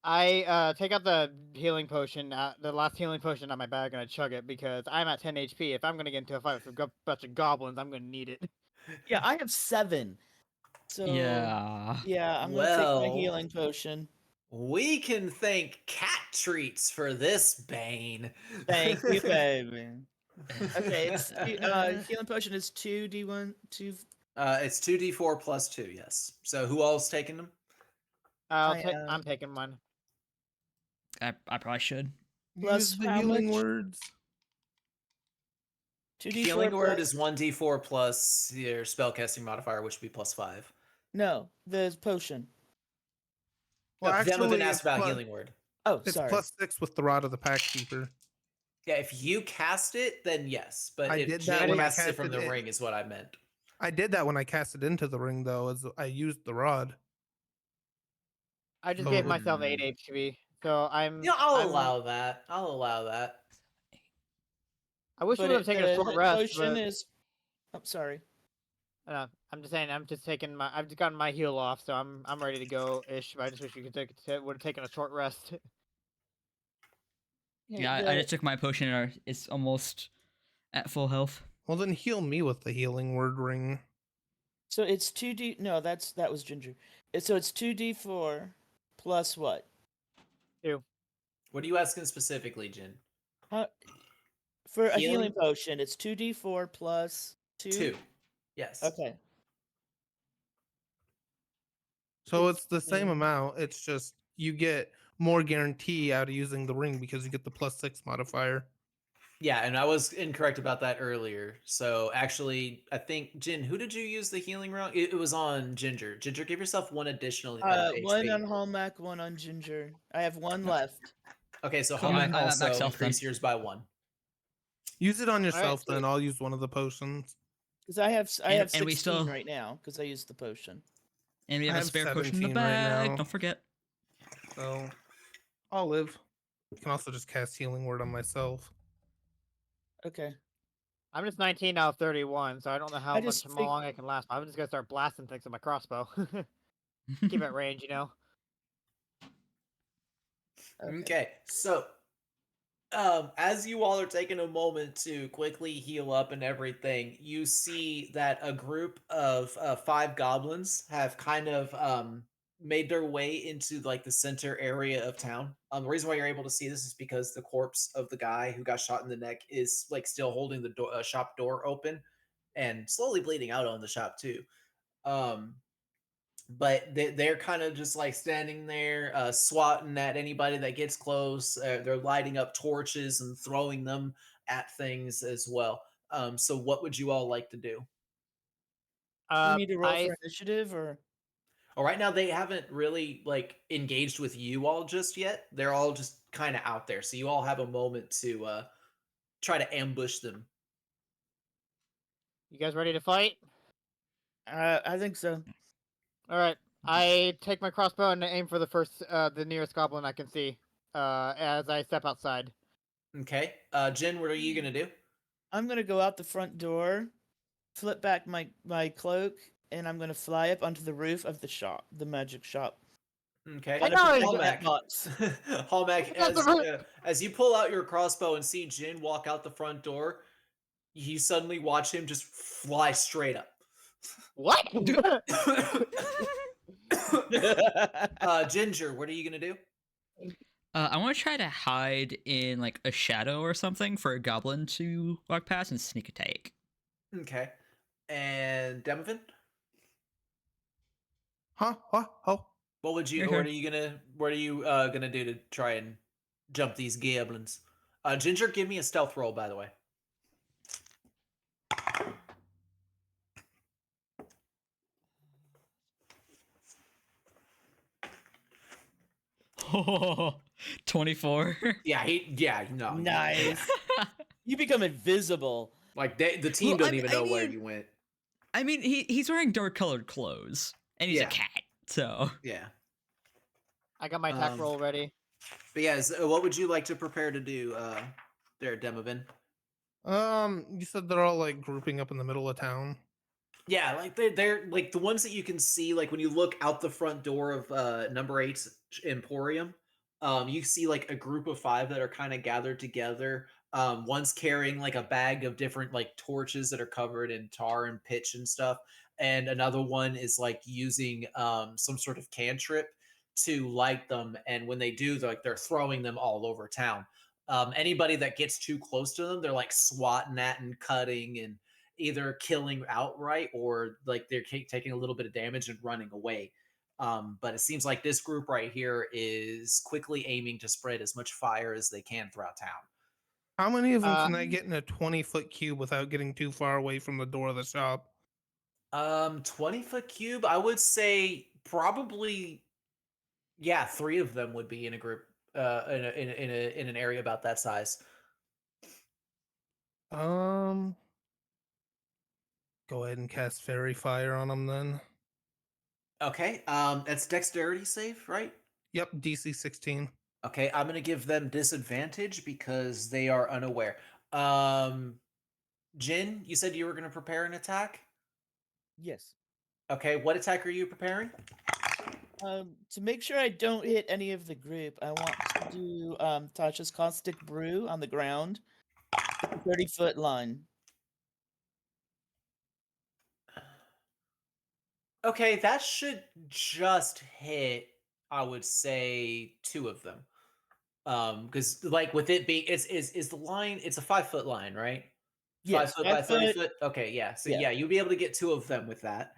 I take out the healing potion, the last healing potion on my bag, and I chug it because I'm at 10 HP. If I'm gonna get into a fight with a bunch of goblins, I'm gonna need it. Yeah, I have 7. So Yeah. yeah, I'm gonna take my Well, healing potion. we can thank cat treats for this bane. Thank you, baby. Okay, it's healing potion is 2d1 2. It's 2d4 plus 2, yes. So who all's taking them? I I'm taking one. I probably should. Plus Use the how healing much? words. 2d4 Healing word plus- is 1d4 plus your spellcasting modifier, which would be plus 5. No, the potion. Well, No, Demovan actually, asked about healing word. Oh, it's sorry. +6 with the Rod of the Pack Keeper. Yeah, if you cast it, then yes. But I if did that Jin when I casts it from casted the it. ring, is what I meant. I did that when I cast it into the ring, though, as I used the rod. I just Oh. gave myself 8 HP, so Yeah, I'll I'm allow that. I'll allow that. I wish we But would have taken a short the rest, potion but is. I'm sorry. I'm just saying I'm just taking my I've just gotten my heal off, so I'm ready to go ish. But I just wish we could would have taken a short rest. Yeah, I just took my potion and it's almost at full health. Well, then heal me with the healing word ring. So it's 2d. No, that was Ginger. So it's 2d4 plus what? What are you asking specifically, Jin? For a Healing? healing potion, it's 2d4 plus 2? 2. Yes. Okay. So it's the same 16. amount. It's just you get more guarantee out of using the ring because you get the +6 modifier. Yeah, and I was incorrect about that earlier. So actually, I think Jin, who did you use the healing round? It was on Ginger. Ginger, give yourself 1 additional One HP. on Hallmark, one on Ginger. I have 1 left. Okay, so Cool. Hallmark I'm at max also health then. increase yours by 1. Use it on right, yourself, so- then I'll use one of the potions. Because I have And- have and we 16 still- right now because I used the potion. And we I have a have spare potion in the 17 right bag. now. Don't forget. So I'll live. You can also just cast healing word on myself. Okay. I'm just 19 out of 31, so I don't know how I much just how think- long I can last. I'm just gonna start blasting things with my crossbow. Keep at range, you know. Okay, so as you all are taking a moment to quickly heal up and everything, you see that a group of 5 goblins have kind of made their way into like the center area of town. The reason why you're able to see this is because the corpse of the guy who got shot in the neck is like still holding the shop door open and slowly bleeding out on the shop too. But they're kind of just like standing there swatting at anybody that gets close. They're lighting up torches and throwing them at things as well. So what would you all like to do? You need to roll I for initiative or Well, right now they haven't really like engaged with you all just yet. They're all just kind of out there, so you all have a moment to try to ambush them. You guys ready to fight? I think so. All right. I take my crossbow and aim for the nearest goblin I can see. As I step outside. Okay, Jen, what are you gonna do? I'm gonna go out the front door, flip back my cloak, and I'm gonna fly up onto the roof of the shop, the magic shop. Okay, I know he's- Hallmark. box. Hallmark, That's the as you pull out your crossbow and see Jin walk out the front door, you suddenly watch him just fly straight up. What? Ginger, what are you gonna do? I want to try to hide in like a shadow or something for a goblin to walk past and sneak attack. Okay, and Demovan, Huh? What? Oh. what would you? Your What turn. are you gonna? What are you gonna do to try and jump these goblins? Ginger, give me a stealth roll, by the way. Oh, 24. Yeah, no, Nice. You become invisible. Like the team Well, doesn't I- even I know where mean- you went. I mean, he's wearing dark colored clothes and he's Yeah. a cat. So Yeah, I got my attack Um, roll ready. but yeah, what would you like to prepare to do, there, Demovan? You said they're all like grouping up in the middle of town. Yeah, like they're like the ones that you can see, like when you look out the front door of number 8's Emporium, you see like a group of 5 that are kind of gathered together. One's carrying like a bag of different like torches that are covered in tar and pitch and stuff, and another one is like using some sort of cantrip to light them, and when they do, they're throwing them all over town. Anybody that gets too close to them, they're like swatting at and cutting and either killing outright or like they're taking a little bit of damage and running away. But it seems like this group right here is quickly aiming to spread as much fire as they can throughout town. How many of them can I get in a 20-foot cube without getting too far away from the door of the shop? 20-foot cube, I would say probably, yeah, 3 of them would be in a group, in an area about that size. Go ahead and cast fairy fire on them then. Okay, that's dexterity save, right? Yep, DC 16. Okay, I'm gonna give them disadvantage because they are unaware. Jin, you said you were gonna prepare an attack. Yes. Okay, what attack are you preparing? To make sure I don't hit any of the group, I want to do Tasha's Caustic Brew on the ground. 30-foot line. Okay, that should just hit, I would say, 2 of them. Because like with it being, is the line? It's a 5-foot line, right? 5 Yes, foot 5 by 30 foot. foot. Okay, yeah. So Yeah. yeah, you'll be able to get 2 of them with that.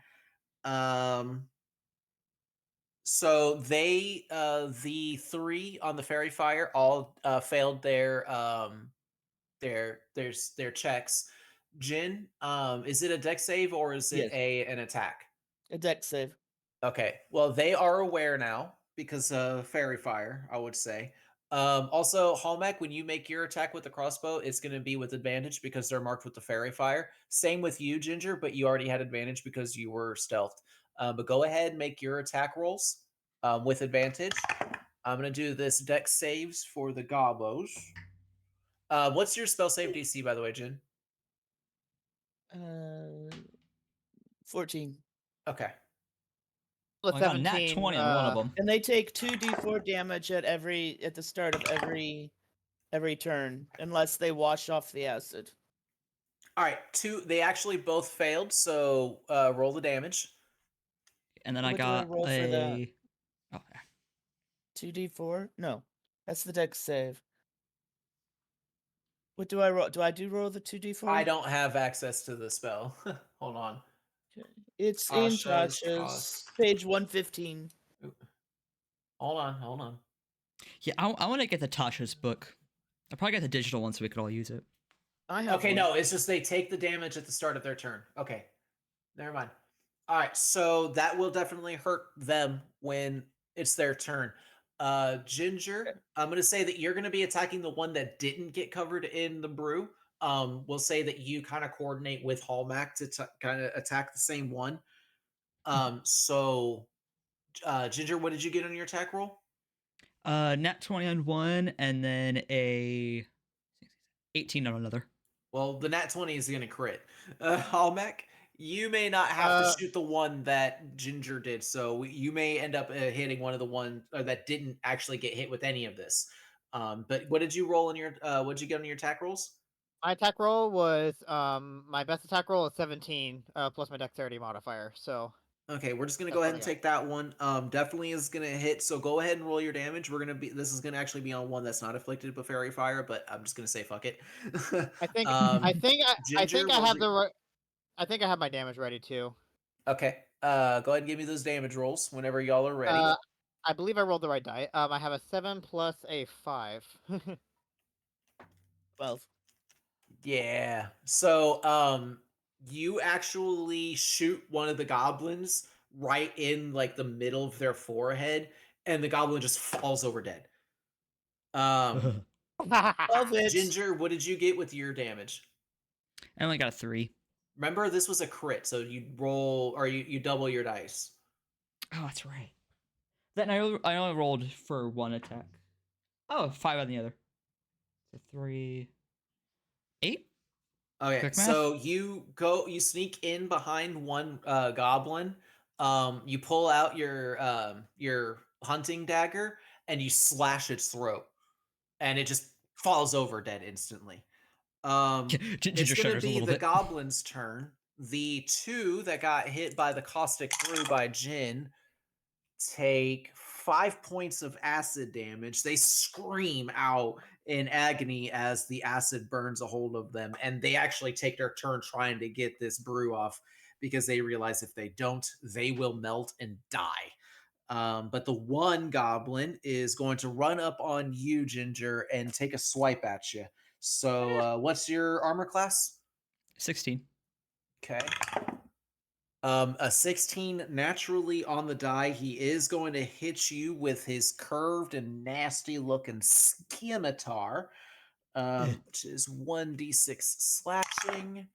So they, the 3 on the fairy fire, all failed their checks. Jin, is it a deck save or is it Yes. an attack? A deck save. Okay. Well, they are aware now because of fairy fire, I would say. Also, Hallmek, when you make your attack with the crossbow, it's going to be with advantage because they're marked with the fairy fire. Same with you, Ginger, but you already had advantage because you were stealthed. But go ahead and make your attack rolls with advantage. I'm going to do this deck saves for the gobos. What's your spell save DC, by the way, Jin? 14. Okay. Well, I got a nat 17. 20 on one of them. And they take 2d4 damage at the start of every turn, unless they wash off the acid. All right. 2. They actually both failed, so roll the damage. And then I What do I got roll for that? a. Oh, yeah. 2d4? No, that's the deck save. What do I roll? Do I roll the 2d4? I don't have access to the spell. Hold on. It's in Tasha's Tasha's cost. page 115. Hold on. Yeah, I want to get the Tasha's book. I'll probably get the digital one so we could all use it. I have Okay, one. no, it's just they take the damage at the start of their turn. Okay, never mind. All right, so that will definitely hurt them when it's their turn. Ginger, I'm going to say that you're going to be attacking the one that didn't get covered in the brew. We'll say that you kind of coordinate with Hallmac to kind of attack the same one. So, Ginger, what did you get on your attack roll? Nat 20 on one, and then a 18 on another. Well, the nat 20 is going to crit. Hallmac, you may not have to shoot the one that Ginger did, so you may end up hitting one of the ones that didn't actually get hit with any of this. But what did you roll in your? What did you get on your attack rolls? My attack roll was my best attack roll is 17 plus my dexterity modifier. So Okay, we're just gonna that's go what ahead I and got. take that one. Definitely is gonna hit. So go ahead and roll your damage. We're gonna be. This is gonna actually be on one that's not afflicted by fairy fire, but I'm just gonna say fuck it. I think Ginger, I what have was your- I think I have my damage ready too. Okay. Go ahead and give me those damage rolls whenever y'all are ready. I believe I rolled the right die. I have a 7 plus a 5. 12. Yeah. So, you actually shoot one of the goblins right in like the middle of their forehead, and the goblin just falls over dead. 12 hits. Ginger, what did you get with your damage? I only got a 3. Remember, this was a crit, so you roll or you double your dice. Oh, that's right. Then I only rolled for one attack. Oh, 5 on the other. So 3, 8. Okay, Quick math. so you sneak in behind one goblin. You pull out your hunting dagger and you slash its throat, and it just falls over dead instantly. Ginger It's gonna shudders a be little the bit. goblin's turn. The 2 that got hit by the caustic brew by Jin take 5 points of acid damage. They scream out in agony as the acid burns a hold of them, and they actually take their turn trying to get this brew off because they realize if they don't, they will melt and die. But the one goblin is going to run up on you, Ginger, and take a swipe at you. So, what's your armor class? 16. Okay. A 16 naturally on the die. He is going to hit you with his curved and nasty looking scimitar, which is 1d6 slashing.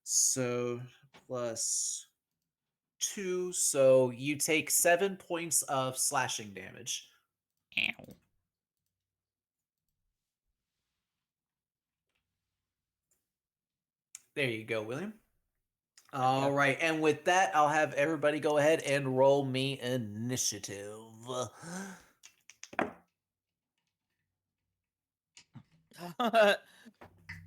So plus 2. So you take 7 points of slashing damage. Ow. There you go, William. All right, and with that, I'll have everybody go ahead and roll me initiative.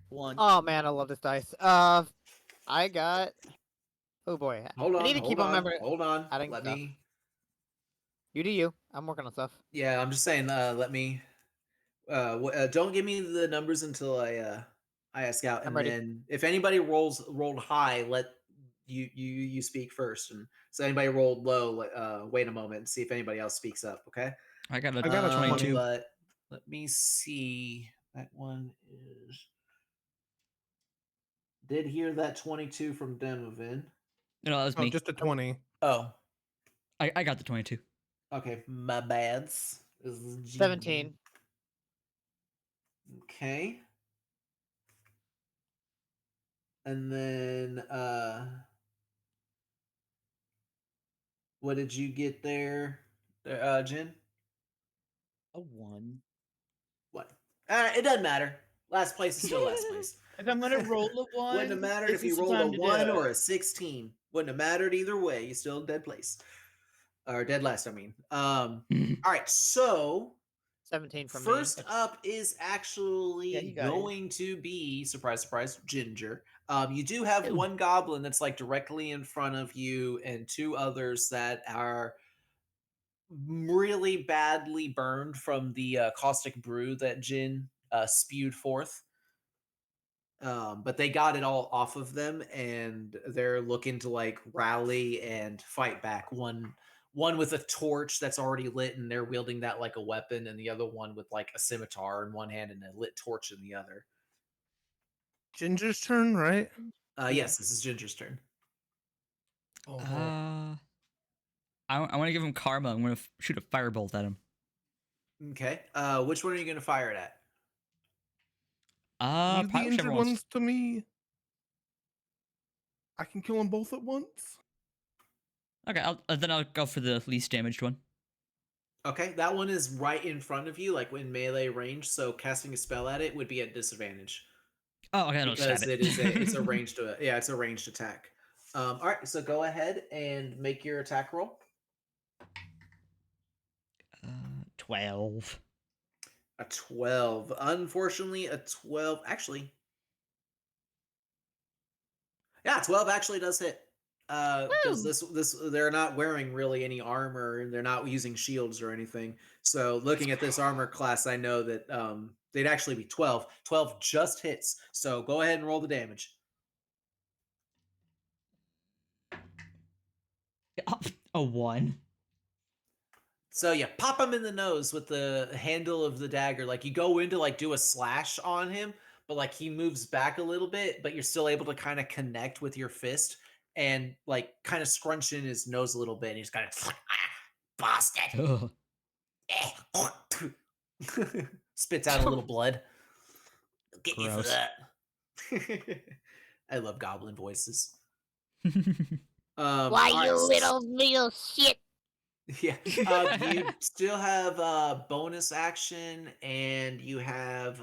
1. Oh man, I love this dice. I got. Oh boy, Hold I need on, to keep hold on on, remembering hold on. adding Let stuff. me. You do you. I'm working on stuff. Yeah, I'm just saying. Let me. Don't give me the numbers until I ask out, I'm and ready. then if anybody rolled high, let you speak first, and so anybody rolled low, wait a moment and see if anybody else speaks up. Okay. I got a I got a 20. But let me see. That one is. Did hear that 22 from Demovin. No, that was Oh, me. just a 20. Oh, I got the 22. okay. My bads. This is G. 17. Okay. And then what did you get there, Jen? A 1. What? It doesn't matter. Last place is still last place. If I'm gonna roll a 1, Wouldn't have mattered this if you is the rolled a time to do 1 it. or a 16. Wouldn't have mattered either way. You still dead place. Or dead last, I mean. All right, so 17 from me. first up is Yeah, actually you got it. going to be, surprise, surprise, Ginger. You do have Ew. one goblin that's like directly in front of you, and two others that are really badly burned from the caustic brew that Jin spewed forth. But they got it all off of them, and they're looking to like rally and fight back. One with a torch that's already lit, and they're wielding that like a weapon, and the other one with like a scimitar in one hand and a lit torch in the other. Ginger's turn, right? Yes, this is Ginger's turn. Oh, I want to give him karma. I'm going to shoot a firebolt at him. Okay. Which one are you going to fire it at? leave the Probably whichever injured one's. ones to me. I can kill them both at once. Okay, then I'll go for the least damaged one. Okay, that one is right in front of you, like in melee range. So casting a spell at it would be at disadvantage. Oh, okay, I'll stab Because it. it's a ranged it's a ranged attack. All right, so go ahead and make your attack roll. 12. A 12. Unfortunately, a 12 actually. Yeah, 12 actually does hit. Because this they're not wearing really any armor, and they're not using shields or anything. So looking at this armor class, I know that they'd actually be 12. 12 just hits. So go ahead and roll the damage. A 1. So you pop him in the nose with the handle of the dagger. Like you go in to like do a slash on him, but like he moves back a little bit, but you're still able to kind of connect with your fist and like kind of scrunch in his nose a little bit. And he's kind of bastard. Ugh. Spits out a little blood. Get you for Gross. that. I love goblin voices. Why, all you right, little shit? Yeah. You still have bonus action, and you have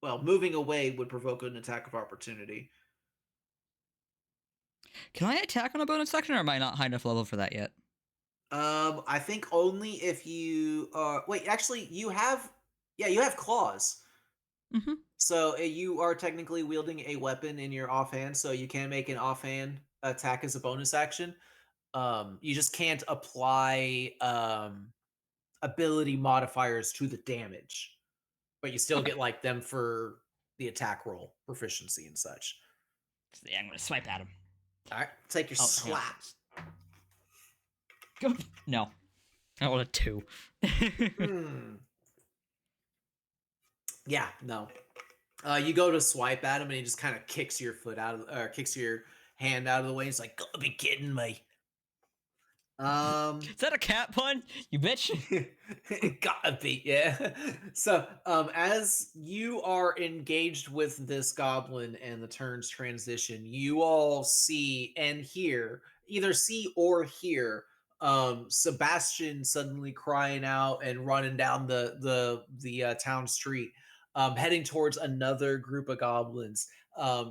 well, moving away would provoke an attack of opportunity. Can I attack on a bonus section, or am I not high enough level for that yet? I think only if you wait, actually you have you have claws. Mm-hmm. So you are technically wielding a weapon in your offhand, so you can make an offhand attack as a bonus action. You just can't apply ability modifiers to the damage, but you still Okay. get like them for the attack roll proficiency and such. So, yeah, I'm going to swipe at him. All right, take your Oh, slap. Go. No. I rolled a 2. Yeah, no. You go to swipe at him, and he just kind of kicks your foot out of, or kicks your hand out of the way. He's like, "Gotta be kidding me." Is that a cat pun? You bitch. It gotta be, yeah. So, as you are engaged with this goblin and the turns transition, you all see and hear, either see or hear, Sebastian suddenly crying out and running down the town street, heading towards another group of goblins.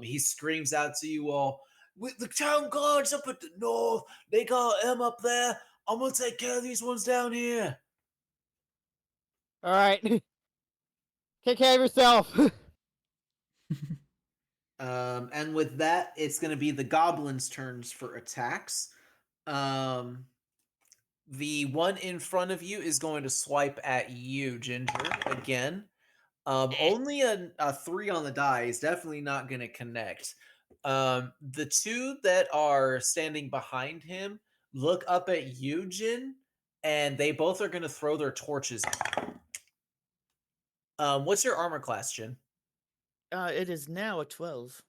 He screams out to you all, "With the town guards up at the north, they got him up there. I'm gonna take care of these ones down here." All right. Take care of yourself. And with that, it's going to be the goblins' turns for attacks. The one in front of you is going to swipe at you, Ginger, again. Only a 3 on the die is definitely not going to connect. The two that are standing behind him look up at you, Jin, and they both are going to throw their torches at you. What's your armor class, Jin? It is now a 12.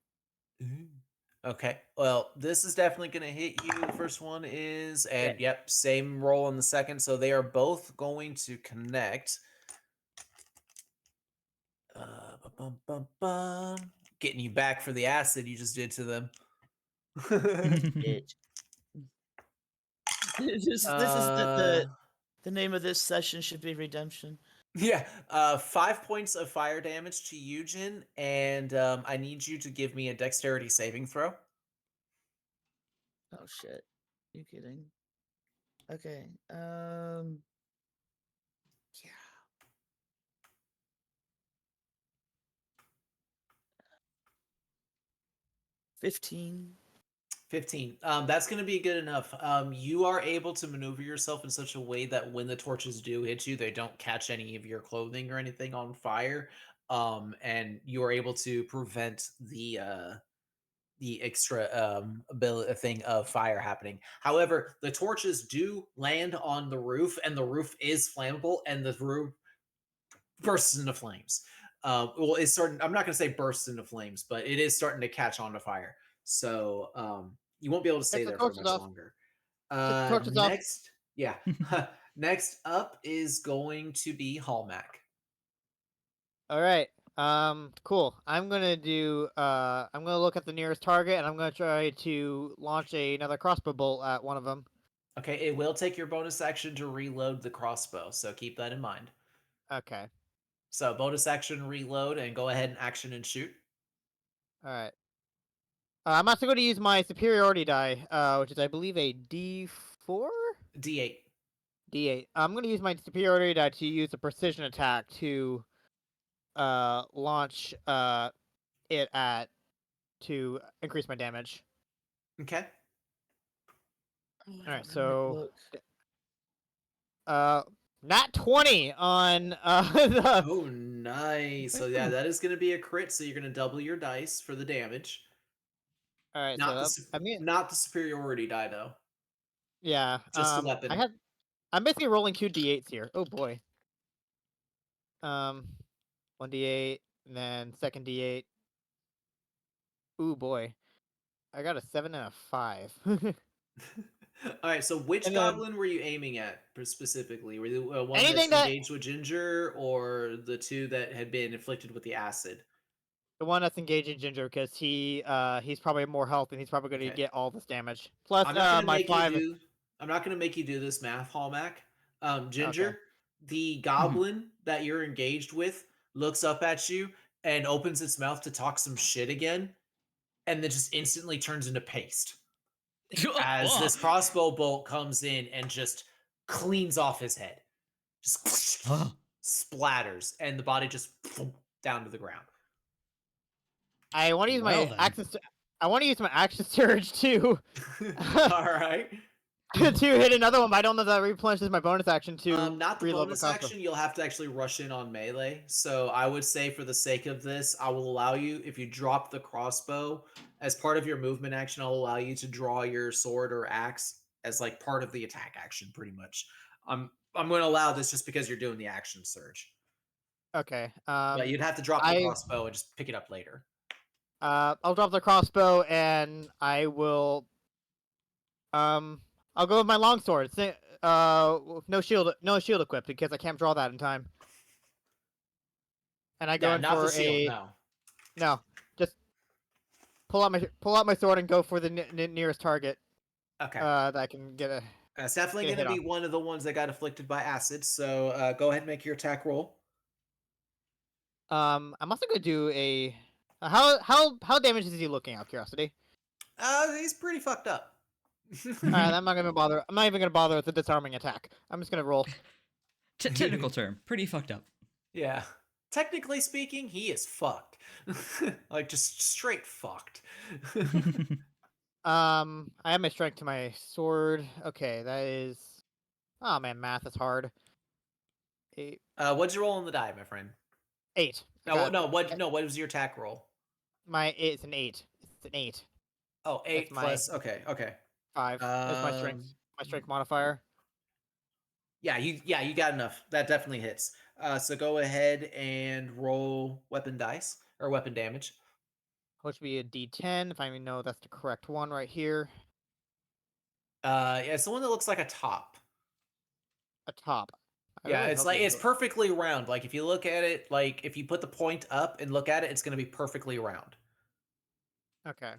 Okay, well, this is definitely going to hit you. The first one is, and Okay. yep, same roll on the second. So they are both going to connect. Bum, bum, bum. Getting you back for the acid you just did to them. Bitch. This is Uh, the name of this session should be redemption. yeah, 5 points of fire damage to Eugen, and I need you to give me a dexterity saving throw. Oh shit. You kidding? Okay. Yeah. 15. 15. That's going to be good enough. You are able to maneuver yourself in such a way that when the torches do hit you, they don't catch any of your clothing or anything on fire. And you are able to prevent the extra ability thing of fire happening. However, the torches do land on the roof, and the roof is flammable, and the roof bursts into flames. Well, it's starting. I'm not going to say bursts into flames, but it is starting to catch on to fire. So you won't be able to stay Take the there for torches much off. longer. Take the torches off. Next, yeah, next up is going to be Hallmac. All right. Cool. I'm gonna look at the nearest target, and I'm gonna try to launch another crossbow bolt at one of them. Okay, it will take your bonus action to reload the crossbow, so keep that in mind. Okay. So bonus action, reload, and go ahead and action and shoot. All right. I'm also going to use my superiority die, which is, I believe, a D4, D8. D8. I'm going to use my superiority die to use a precision attack to launch it at to increase my damage. Okay. All right, so nat 20 on the. Oh, nice. So yeah, that is going to be a crit. So you're going to double your dice for the damage. All right, Not so I mean, not the superiority die though. yeah. Just the weapon. I'm basically rolling 2 D8s here. Oh boy. 1 D8, and then second D8. Ooh boy. I got a 7 and a 5. All right. So which And then goblin were you aiming at specifically? Were you one anything that's that engaged with Ginger, or the two that had been inflicted with the acid? the one that's engaging Ginger, because he's probably more health, and he's probably going to Okay. get all this damage. Plus I'm not going to my make 5. you do. I'm not going to make you do this math, Hallmac. Ginger, Okay. the goblin that you're engaged with looks up at you and opens its mouth to talk some shit again, and then just instantly turns into paste as this crossbow bolt comes in and just cleans off his head, just splatters, and the body just down to the ground. I want to use Well my then. action. I want to use my action surge to All right. to hit another one, but I don't know if that replenishes my bonus action to Not the reload bonus the crossbow. action. You'll have to actually rush in on melee. So I would say, for the sake of this, I will allow you, if you drop the crossbow as part of your movement action, I'll allow you to draw your sword or axe as like part of the attack action, pretty much. I'm going to allow this just because you're doing the action surge. Okay. But you'd have to drop the crossbow and just pick it up later. I'll drop the crossbow, and I will. I'll go with my longsword. No shield equipped, because I can't draw that in time. And I go in not for the shield. no, just pull out my sword and go for the nearest target. Okay. That I can get a. It's definitely get a going to hit be one of the ones that got afflicted by acid. So go ahead and make your attack roll. I'm also gonna do a. How damaged is he looking? Out of curiosity. He's pretty fucked up. All right, I'm not gonna bother. I'm not even gonna bother with the disarming attack. I'm just gonna roll. Technical term. Pretty fucked up. Yeah. technically speaking, he is fucked. Like just straight fucked. I have my strength to my sword. Okay, that is. Oh man, math is hard. Eight. What'd you roll on the die, my friend? 8. I No, got what was your attack roll? it's an 8. It's an 8. Oh, That's 8 my plus. Okay, okay. 5. That's my strength. Um, My strength modifier. yeah, you got enough. That definitely hits. So go ahead and roll weapon dice or weapon damage. Which would be a D10 if I even know that's the correct one right here. Yeah, it's the one that looks like a top. A top. I Yeah, really it's hope like this it's is- perfectly round. Like if you look at it, like if you put the point up and look at it, it's going to be perfectly round. Okay.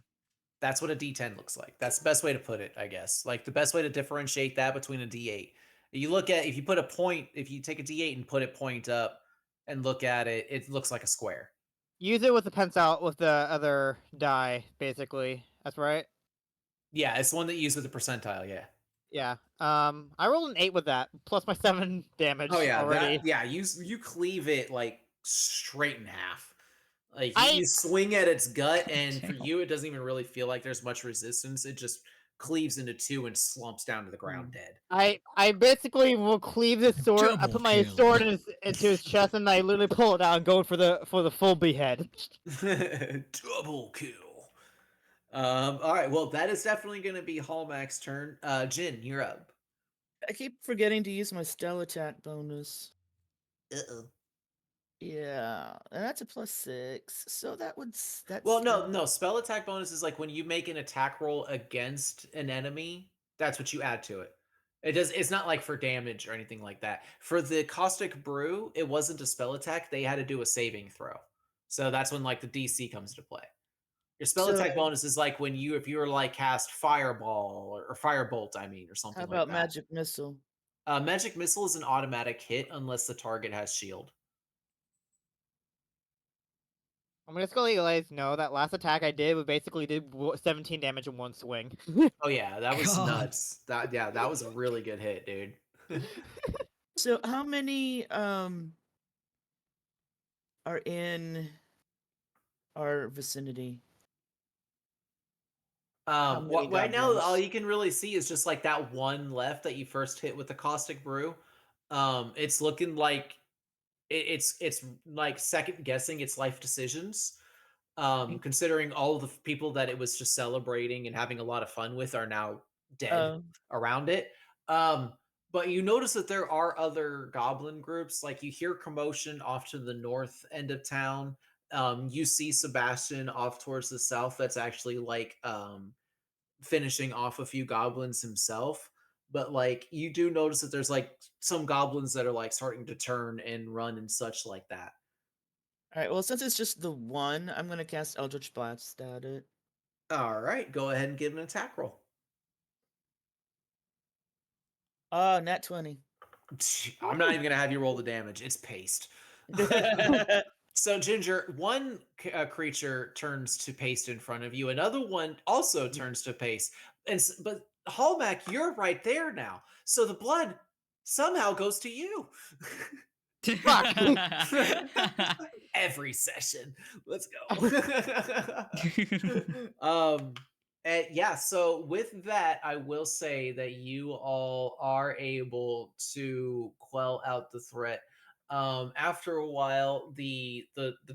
That's what a D10 looks like. That's the best way to put it, I guess. Like the best way to differentiate that between a D8. You look at if you put a point, if you take a D8 and put it point up and look at it, it looks like a square. Use it with the pencil with the other die, basically. That's right. Yeah, it's the one that you use with the percentile. Yeah. Yeah. I rolled an 8 with that, plus my 7 damage Oh yeah, already. you cleave it like straight in half. Like I you swing at its gut, God and for damn. you, it doesn't even really feel like there's much resistance. It just cleaves into two and slumps down to the ground dead. I basically will cleave this sword. I Double put my kill. sword into his chest, and I literally pull it out and go for the full behead. Double kill. All right. Well, that is definitely going to be Hallmack's turn. Jin, you're up. I keep forgetting to use my stealth attack bonus. Uh-oh. Yeah, and that's a +6. So that's Well, no. Spell attack bonus is like when you make an attack roll against an enemy. That's what you add to it. It does. It's not like for damage or anything like that. For the caustic brew, it wasn't a spell attack. They had to do a saving throw. So that's when like the DC comes into play. Your spell attack So- bonus is like when if you were like cast fireball or firebolt, I mean, or something How like about that. magic missile? Magic missile is an automatic hit unless the target has shield. I'm just gonna let you guys know that last attack I did basically did 17 damage in one swing. Oh yeah, that was God. nuts. That was a really good hit, dude. So how many are in our vicinity? How many Right now, all goblins? you can really see is just like that one left that you first hit with the caustic brew. It's looking like it's like second guessing its life decisions. Considering all of the people that it was just celebrating and having a lot of fun with are now dead Oh. around it. Um, but you notice that there are other goblin groups. Like you hear commotion off to the north end of town. You see Sebastian off towards the south. That's actually like finishing off a few goblins himself. But like you do notice that there's like some goblins that are like starting to turn and run and such like that. All right. Well, since it's just the one, I'm gonna cast Eldritch Blast at it. All right, go ahead and give an attack roll. Nat 20. I'm not even gonna have you roll the damage. It's paste. So Ginger, one creature turns to paste in front of you. Another one also turns to paste. But Hallmack, you're right there now. So the blood somehow goes to you. Fuck. Every session. Let's go. And yeah, so with that, I will say that you all are able to quell out the threat. After a while, the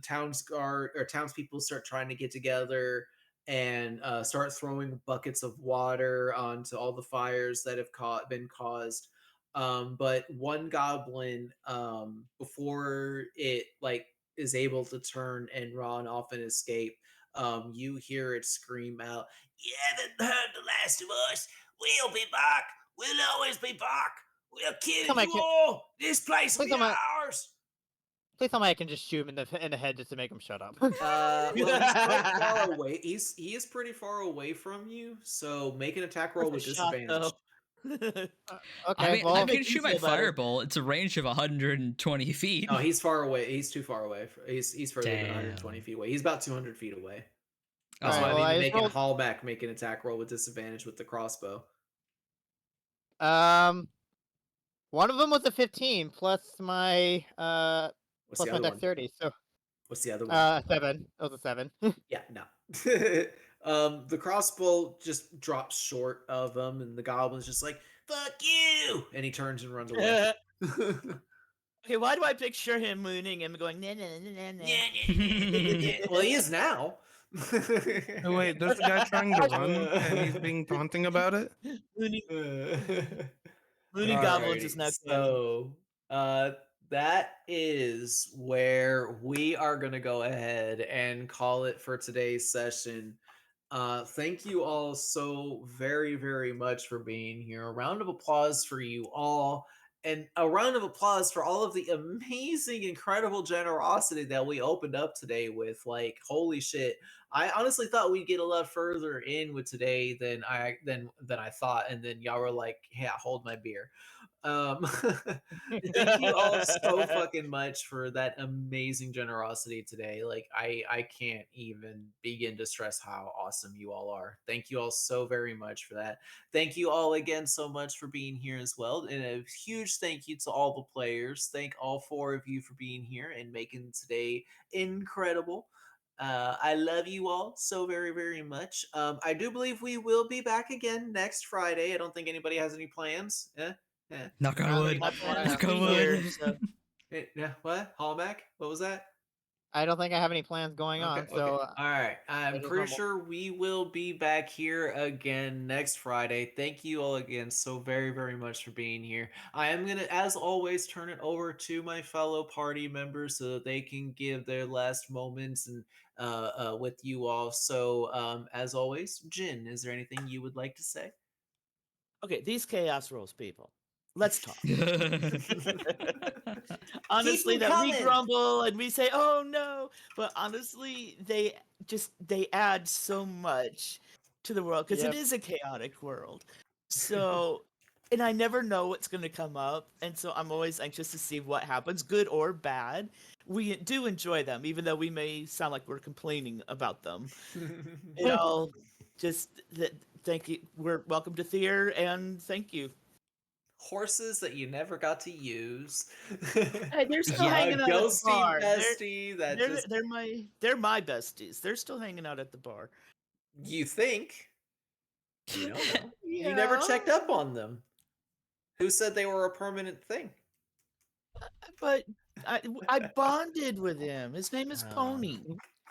town's guard or townspeople start trying to get together and start throwing buckets of water onto all the fires that have been caused. But one goblin, before it like is able to turn and run off and escape, you hear it scream out, "You haven't heard the last of us. We'll be back. We'll always be back. We'll kill Come on, you all. This place will Please be tell me- ours." Please tell me I can just shoot him in the head just to make him shut up. Well, he's quite far away. He is pretty far away from you, so make an attack roll with Worth a shot, disadvantage. though. Okay, I mean, well, I make can shoot you my feel better. fireball. It's a range of 120 feet. No, he's far away. He's too far away. He's further than 120 Damn. feet away. He's about 200 feet away. Oh, That's why Alright, well, I I mean just making rolled- Hallback make an attack roll with disadvantage with the crossbow. one of them was a 15 plus my What's Plus the my other one? dexterity. So What's the other one? 7. It was a 7. Yeah, no. The crossbow just drops short of him, and the goblin's just like, "Fuck you!" And he turns and runs away. Okay, why do I picture him mooning and going, nah, nah, nah, nah, nah. Well, he is now. Oh, wait, there's a guy trying to run and he's being taunting about it. Mooning, mooning goblins is Alrighty, now canon. so that is where we are gonna go ahead and call it for today's session. Thank you all so very, very much for being here. A round of applause for you all, and a round of applause for all of the amazing, incredible generosity that we opened up today with. Like, holy shit! I honestly thought we'd get a lot further in with today than I thought, and then y'all were like, "Yeah, hold my beer." Um, thank you all so fucking much for that amazing generosity today. Like I can't even begin to stress how awesome you all are. Thank you all so very much for that. Thank you all again so much for being here as well. And a huge thank you to all the players. Thank all 4 of you for being here and making today incredible. I love you all so very, very much. I do believe we will be back again next Friday. I don't think anybody has any plans. Yeah. Knock on I don't wood. think My that's what I plan is have. to Knock on be here, wood. so Yeah, what? Hallback? What was that? I don't think I have any plans going Okay, on. okay. So All right. I'm it is pretty normal. sure we will be back here again next Friday. Thank you all again so very, very much for being here. I am going to, as always, turn it over to my fellow party members so that they can give their last moments and with you all. So, as always, Jin, is there anything you would like to say? okay, these chaos rolls, people. Let's talk. Honestly, 'em that we coming! grumble and we say, "Oh no," but honestly, they add so much to the world because it Yep. is a chaotic world. So, and I never know what's going to come up, and so I'm always anxious to see what happens, good or bad. We do enjoy them, even though we may sound like we're complaining about them. You know, thank you. We're welcome to Thear, and thank you. Horses that you never got to use. Hey, they're still Yeah. hanging out at the Ghosty bar. bestie that just They're my besties. They're still hanging out at the bar. you think you don't know. You never Yeah, checked up on them. Who said they were a permanent thing? but I bonded with him. His name is Oh. Pony.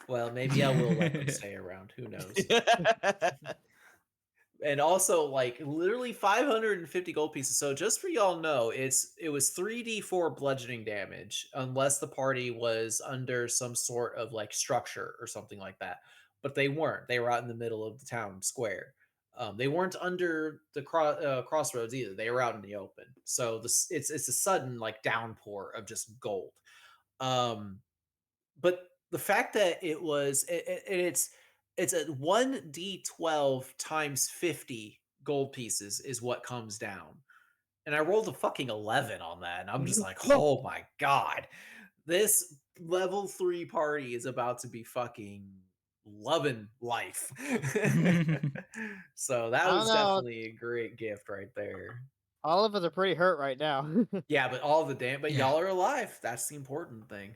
Well, maybe I will let them stay around. Who knows? And also, like, literally 550 gold pieces. So just for y'all know, it was 3d4 bludgeoning damage unless the party was under some sort of like structure or something like that. But they weren't. They were out in the middle of the town square. They weren't under the crossroads either. They were out in the open. So it's a sudden like downpour of just gold. But the fact that it's a 1d12 times 50 gold pieces is what comes down. And I rolled a fucking 11 on that, and I'm just like, oh my god. This level 3 party is about to be fucking loving life. So that I was don't know. definitely a great gift right there. All of us are pretty hurt right now. Yeah, but all the damn but Yeah. y'all are alive. That's the important thing.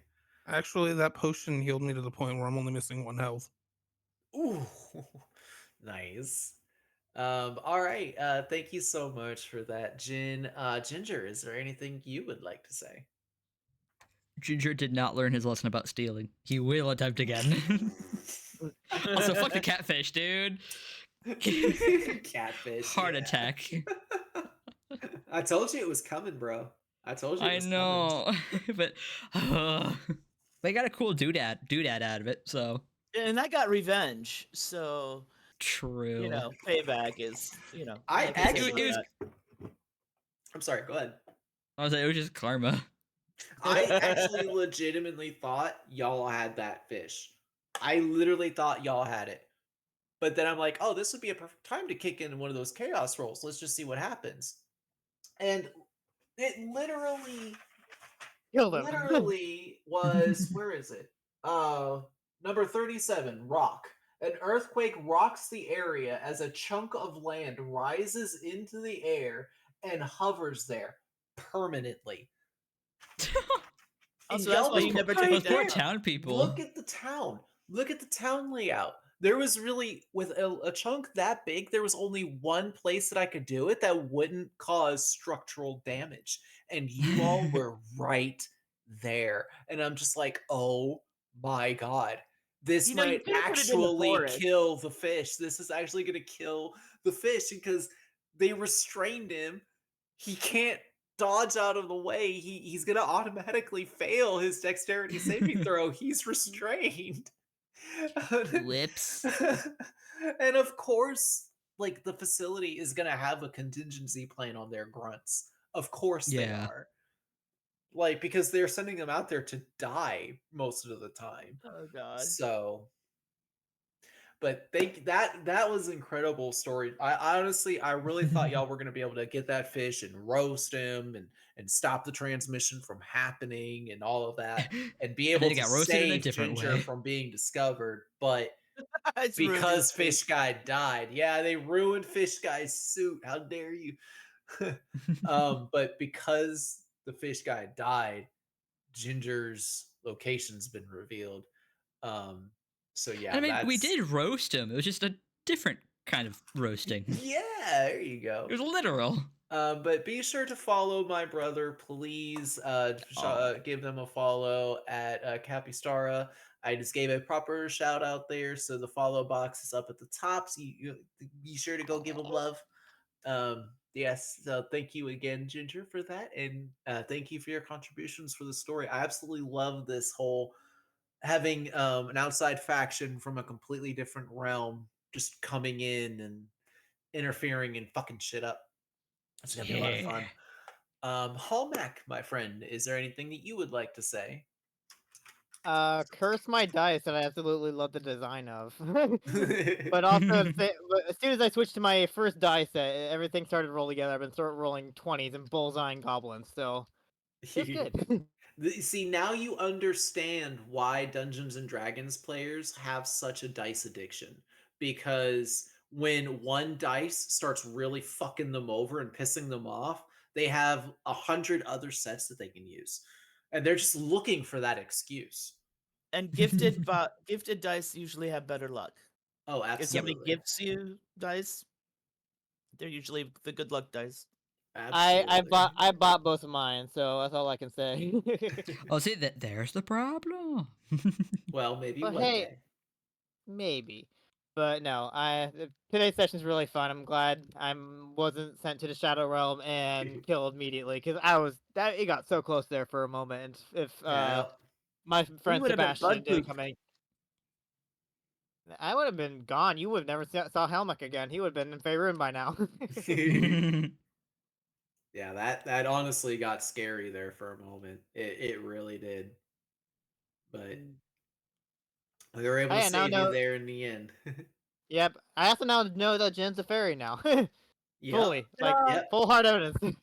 Actually, that potion healed me to the point where I'm only missing 1 health. Ooh, nice. All right. Thank you so much for that, Jin. Ginger, is there anything you would like to say? Ginger did not learn his lesson about stealing. He will attempt again. Also, fuck the catfish, dude. Catfish. Heart yeah. attack. I told you it was coming, bro. I told you it I was know, but they got a cool doodad out of it. So And I got revenge. So, true. payback is, I like I said actually- about it was- that. I'm sorry. Go ahead. I was like, it was just karma. I actually legitimately thought y'all had that fish. I literally thought y'all had it. But then I'm like, oh, this would be a perfect time to kick in one of those chaos rolls. Let's just see what happens. And it literally Kill them. literally was where is it? Number 37, rock. An earthquake rocks the area as a chunk of land rises into the air and hovers there permanently. Also, y'all that's why Those you poor, never right those take poor that. there. town people. Look at the town. Look at the town layout. There was really, with a chunk that big, there was only one place that I could do it that wouldn't cause structural damage. And you all were right there. And I'm just like, oh my God. This You might could have put it in the actually forest. kill the fish. This is actually going to kill the fish because they restrained him. He can't dodge out of the way. He's going to automatically fail his dexterity saving throw. He's restrained. Whoops. And of course, like the facility is going to have a contingency plan on their grunts. Of course they Yeah. are. Like because they're sending them out there to die most of the time. Oh God. So but that was incredible story. I honestly I really thought y'all were gonna be able to get that fish and roast him and stop the transmission from happening and all of that and be And then able it to got roasted in a save different Ginger way. from being discovered. But It's ruined his because suit. Fish Guy died, yeah, they ruined Fish Guy's suit. How dare you? But because the Fish Guy died, Ginger's location's been revealed. Um, so yeah, I mean, we that's did roast him. It was just a different kind of roasting. yeah. There you go. It was literal. But be sure to follow my brother, please. Aw. Give them a follow at Capistara. I just gave a proper shout out there, so the follow box is up at the top. So you be sure to go give them love. Yes, so thank you again, Ginger, for that, and thank you for your contributions for the story. I absolutely love this whole having an outside faction from a completely different realm just coming in and interfering and fucking shit up. It's gonna be a lot of Yeah. fun. Hallmac, my friend, is there anything that you would like to say? Curse my dice that I absolutely love the design of. But also, but as soon as I switched to my first die set, everything started to roll together. I've been sort of rolling 20s and bullseyeing goblins, so it's good. See, now you understand why Dungeons and Dragons players have such a dice addiction. Because when one dice starts really fucking them over and pissing them off, they have 100 other sets that they can use. And they're just looking for that excuse. And gifted dice usually have better luck. Oh, If somebody absolutely. gifts you dice, they're usually the good luck dice. Absolutely. I bought both of mine, so that's all I can say. Oh, see, there's the problem. Well, maybe But one hey, day. maybe. But no, today's session's really fun. I'm glad I wasn't sent to the Shadow Realm and killed immediately because it got so close there for a moment. If Yeah. my We friend would have been Sebastian bug didn't poop. come in, I would have been gone. You would have never saw Helmut again. He would have been in Faerun by now. Yeah, that honestly got scary there for a moment. It really did. But we were able to I now save you know. there in the end. Yep, I also now know that Jin's a fairy now. Yep. Fully, like Yep. full hard evidence.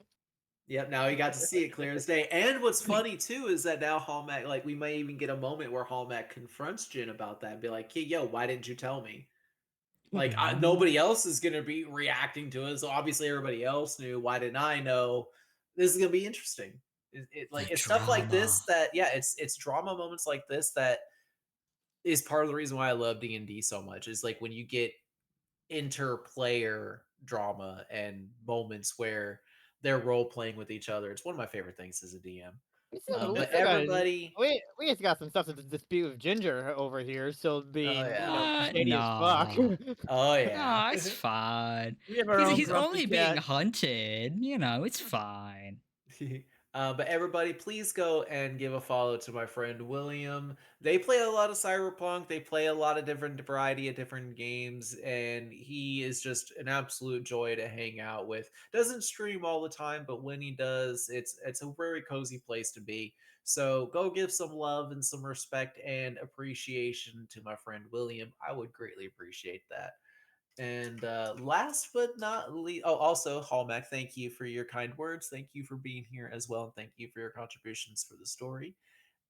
Yep. Now we got to see it clear as day. And what's funny too is that now Hallmac, like we might even get a moment where Hallmac confronts Jin about that and be like, "Hey, yo, why didn't you tell me?" Like nobody else is gonna be reacting to it. So obviously everybody else knew. Why didn't I know? This is gonna be interesting. Like The it's stuff like drama. this that yeah, it's drama moments like this that is part of the reason why I love D&D so much. Is like when you get interplayer drama and moments where they're role playing with each other. It's one of my favorite things as a DM. We But still got everybody, we just got some stuff to dispute with Ginger over here, still being yeah, What? shady as fuck. Nah. oh yeah, No, it's fine. We have our He's own he's grumpy only being cat. hunted. It's fine. But everybody, please go and give a follow to my friend William. They play a lot of Cyberpunk. They play a lot of different variety of different games, and he is just an absolute joy to hang out with. Doesn't stream all the time, but when he does, it's a very cozy place to be. So go give some love and some respect and appreciation to my friend William. I would greatly appreciate that. And last but not least, oh, also, Hallmac, thank you for your kind words. Thank you for being here as well. And thank you for your contributions for the story.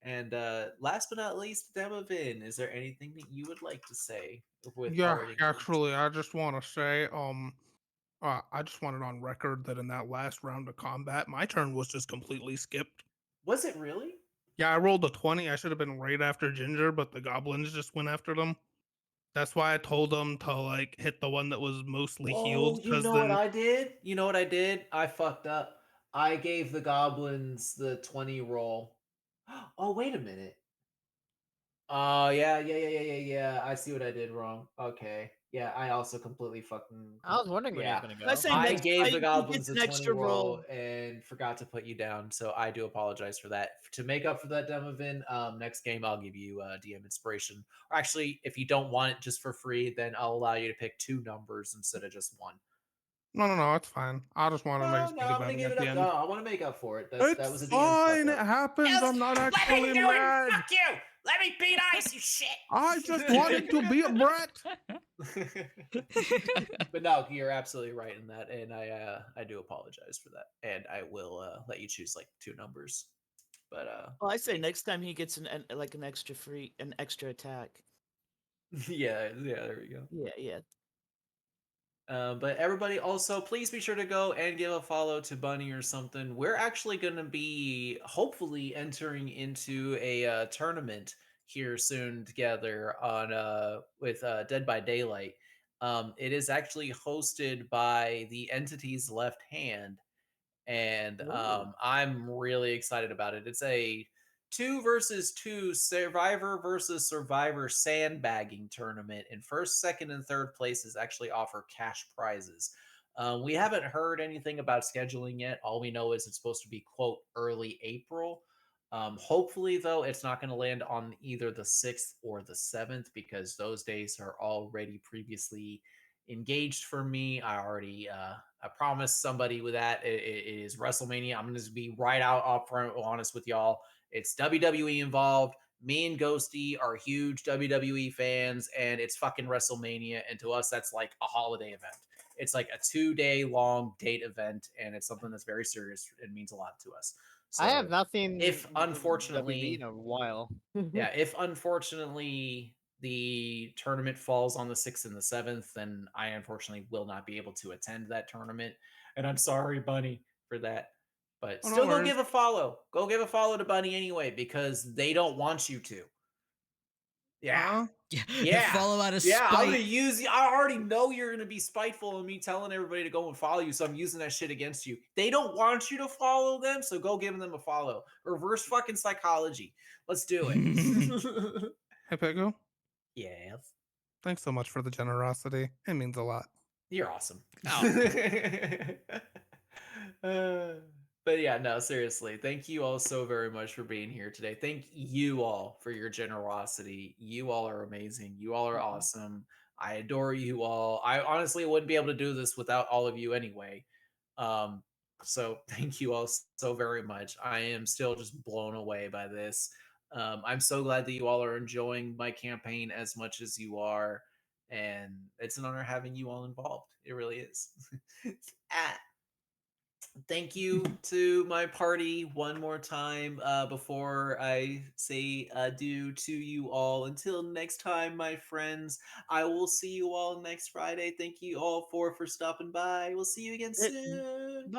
And last but not least, Demavin, is there anything that you would like to say with Yeah, parting words? actually, I just want to say, I just wanted on record that in that last round of combat, my turn was just completely skipped. Was it really? Yeah, I rolled a 20. I should have been right after Ginger, but the goblins just went after them. That's why I told them to like hit the one that was mostly Oh, healed. you Because know what then I did? You know what I did? I fucked up. I gave the goblins the 20 roll. Oh, wait a minute. Oh, yeah. I see what I did wrong. Okay. Yeah, I also completely fucking. I was wondering when he was Yeah. gonna I go. say I next gave fight the he goblins gets the an 20 extra roll roll. and forgot to put you down, so I do apologize for that. To make up for that, Demovin, next game I'll give you DM inspiration. Or actually, if you don't want it just for free, then I'll allow you to pick 2 numbers instead of just 1. no, it's fine. I just want to No, make no, something I'm gonna about it give at it the up. No, end. I want to make up for it. That was It's a DM fuck fine. It up. happens. I'm not Let actually me do it. mad. Fuck you. Let me beat ice, you shit. I just wanted to be a brat. But no, you're absolutely right in that, and I do apologize for that, and I will let you choose like 2 numbers. But Well, I say next time he gets an extra attack. yeah, there we go. Yeah. But everybody also, please be sure to go and give a follow to Bunny or something. We're actually going to be hopefully entering into a tournament here soon together on with Dead by Daylight. It is actually hosted by the entity's left hand, and Ooh. I'm really excited about it. It's a 2 versus 2 survivor versus survivor sandbagging tournament, and first, second, and third places actually offer cash prizes. We haven't heard anything about scheduling yet. All we know is it's supposed to be quote early April. Hopefully, though, it's not going to land on either the 6th or the 7th because those days are already previously engaged for me. I promised somebody with that it is WrestleMania. I'm going to be right out upfront honest with y'all. It's WWE involved. Me and Ghosty are huge WWE fans, and it's fucking WrestleMania. And to us, that's like a holiday event. It's like a 2-day long date event, and it's something that's very serious. It means a lot to us. I have So not seen if WB unfortunately, in a while. yeah, if unfortunately the tournament falls on the 6th and the 7th, then I unfortunately will not be able to attend that tournament. And I'm sorry, Bunny, for that. But Oh, no still go worries. give a follow. Go give a follow to Bunny anyway, because they don't want you to. Yeah. Yeah. Follow out of Yeah, I'm spite. gonna use. I already know you're gonna be spiteful of me telling everybody to go and follow you, so I'm using that shit against you. They don't want you to follow them, so go give them a follow. Reverse fucking psychology. Let's do it. Hey, Pego. Yes, Thanks so much for the generosity. It means a lot. you're awesome. Oh. Uh, but yeah, no, seriously. Thank you all so very much for being here today. Thank you all for your generosity. You all are amazing. You all are awesome. I adore you all. I honestly wouldn't be able to do this without all of you anyway. Um, so thank you all so very much. I am still just blown away by this. I'm so glad that you all are enjoying my campaign as much as you are, and it's an honor having you all involved. It really is. Ah, thank you to my party one more time before I say adieu to you all. Until next time, my friends, I will see you all next Friday. Thank you all for stopping by. We'll see you again soon.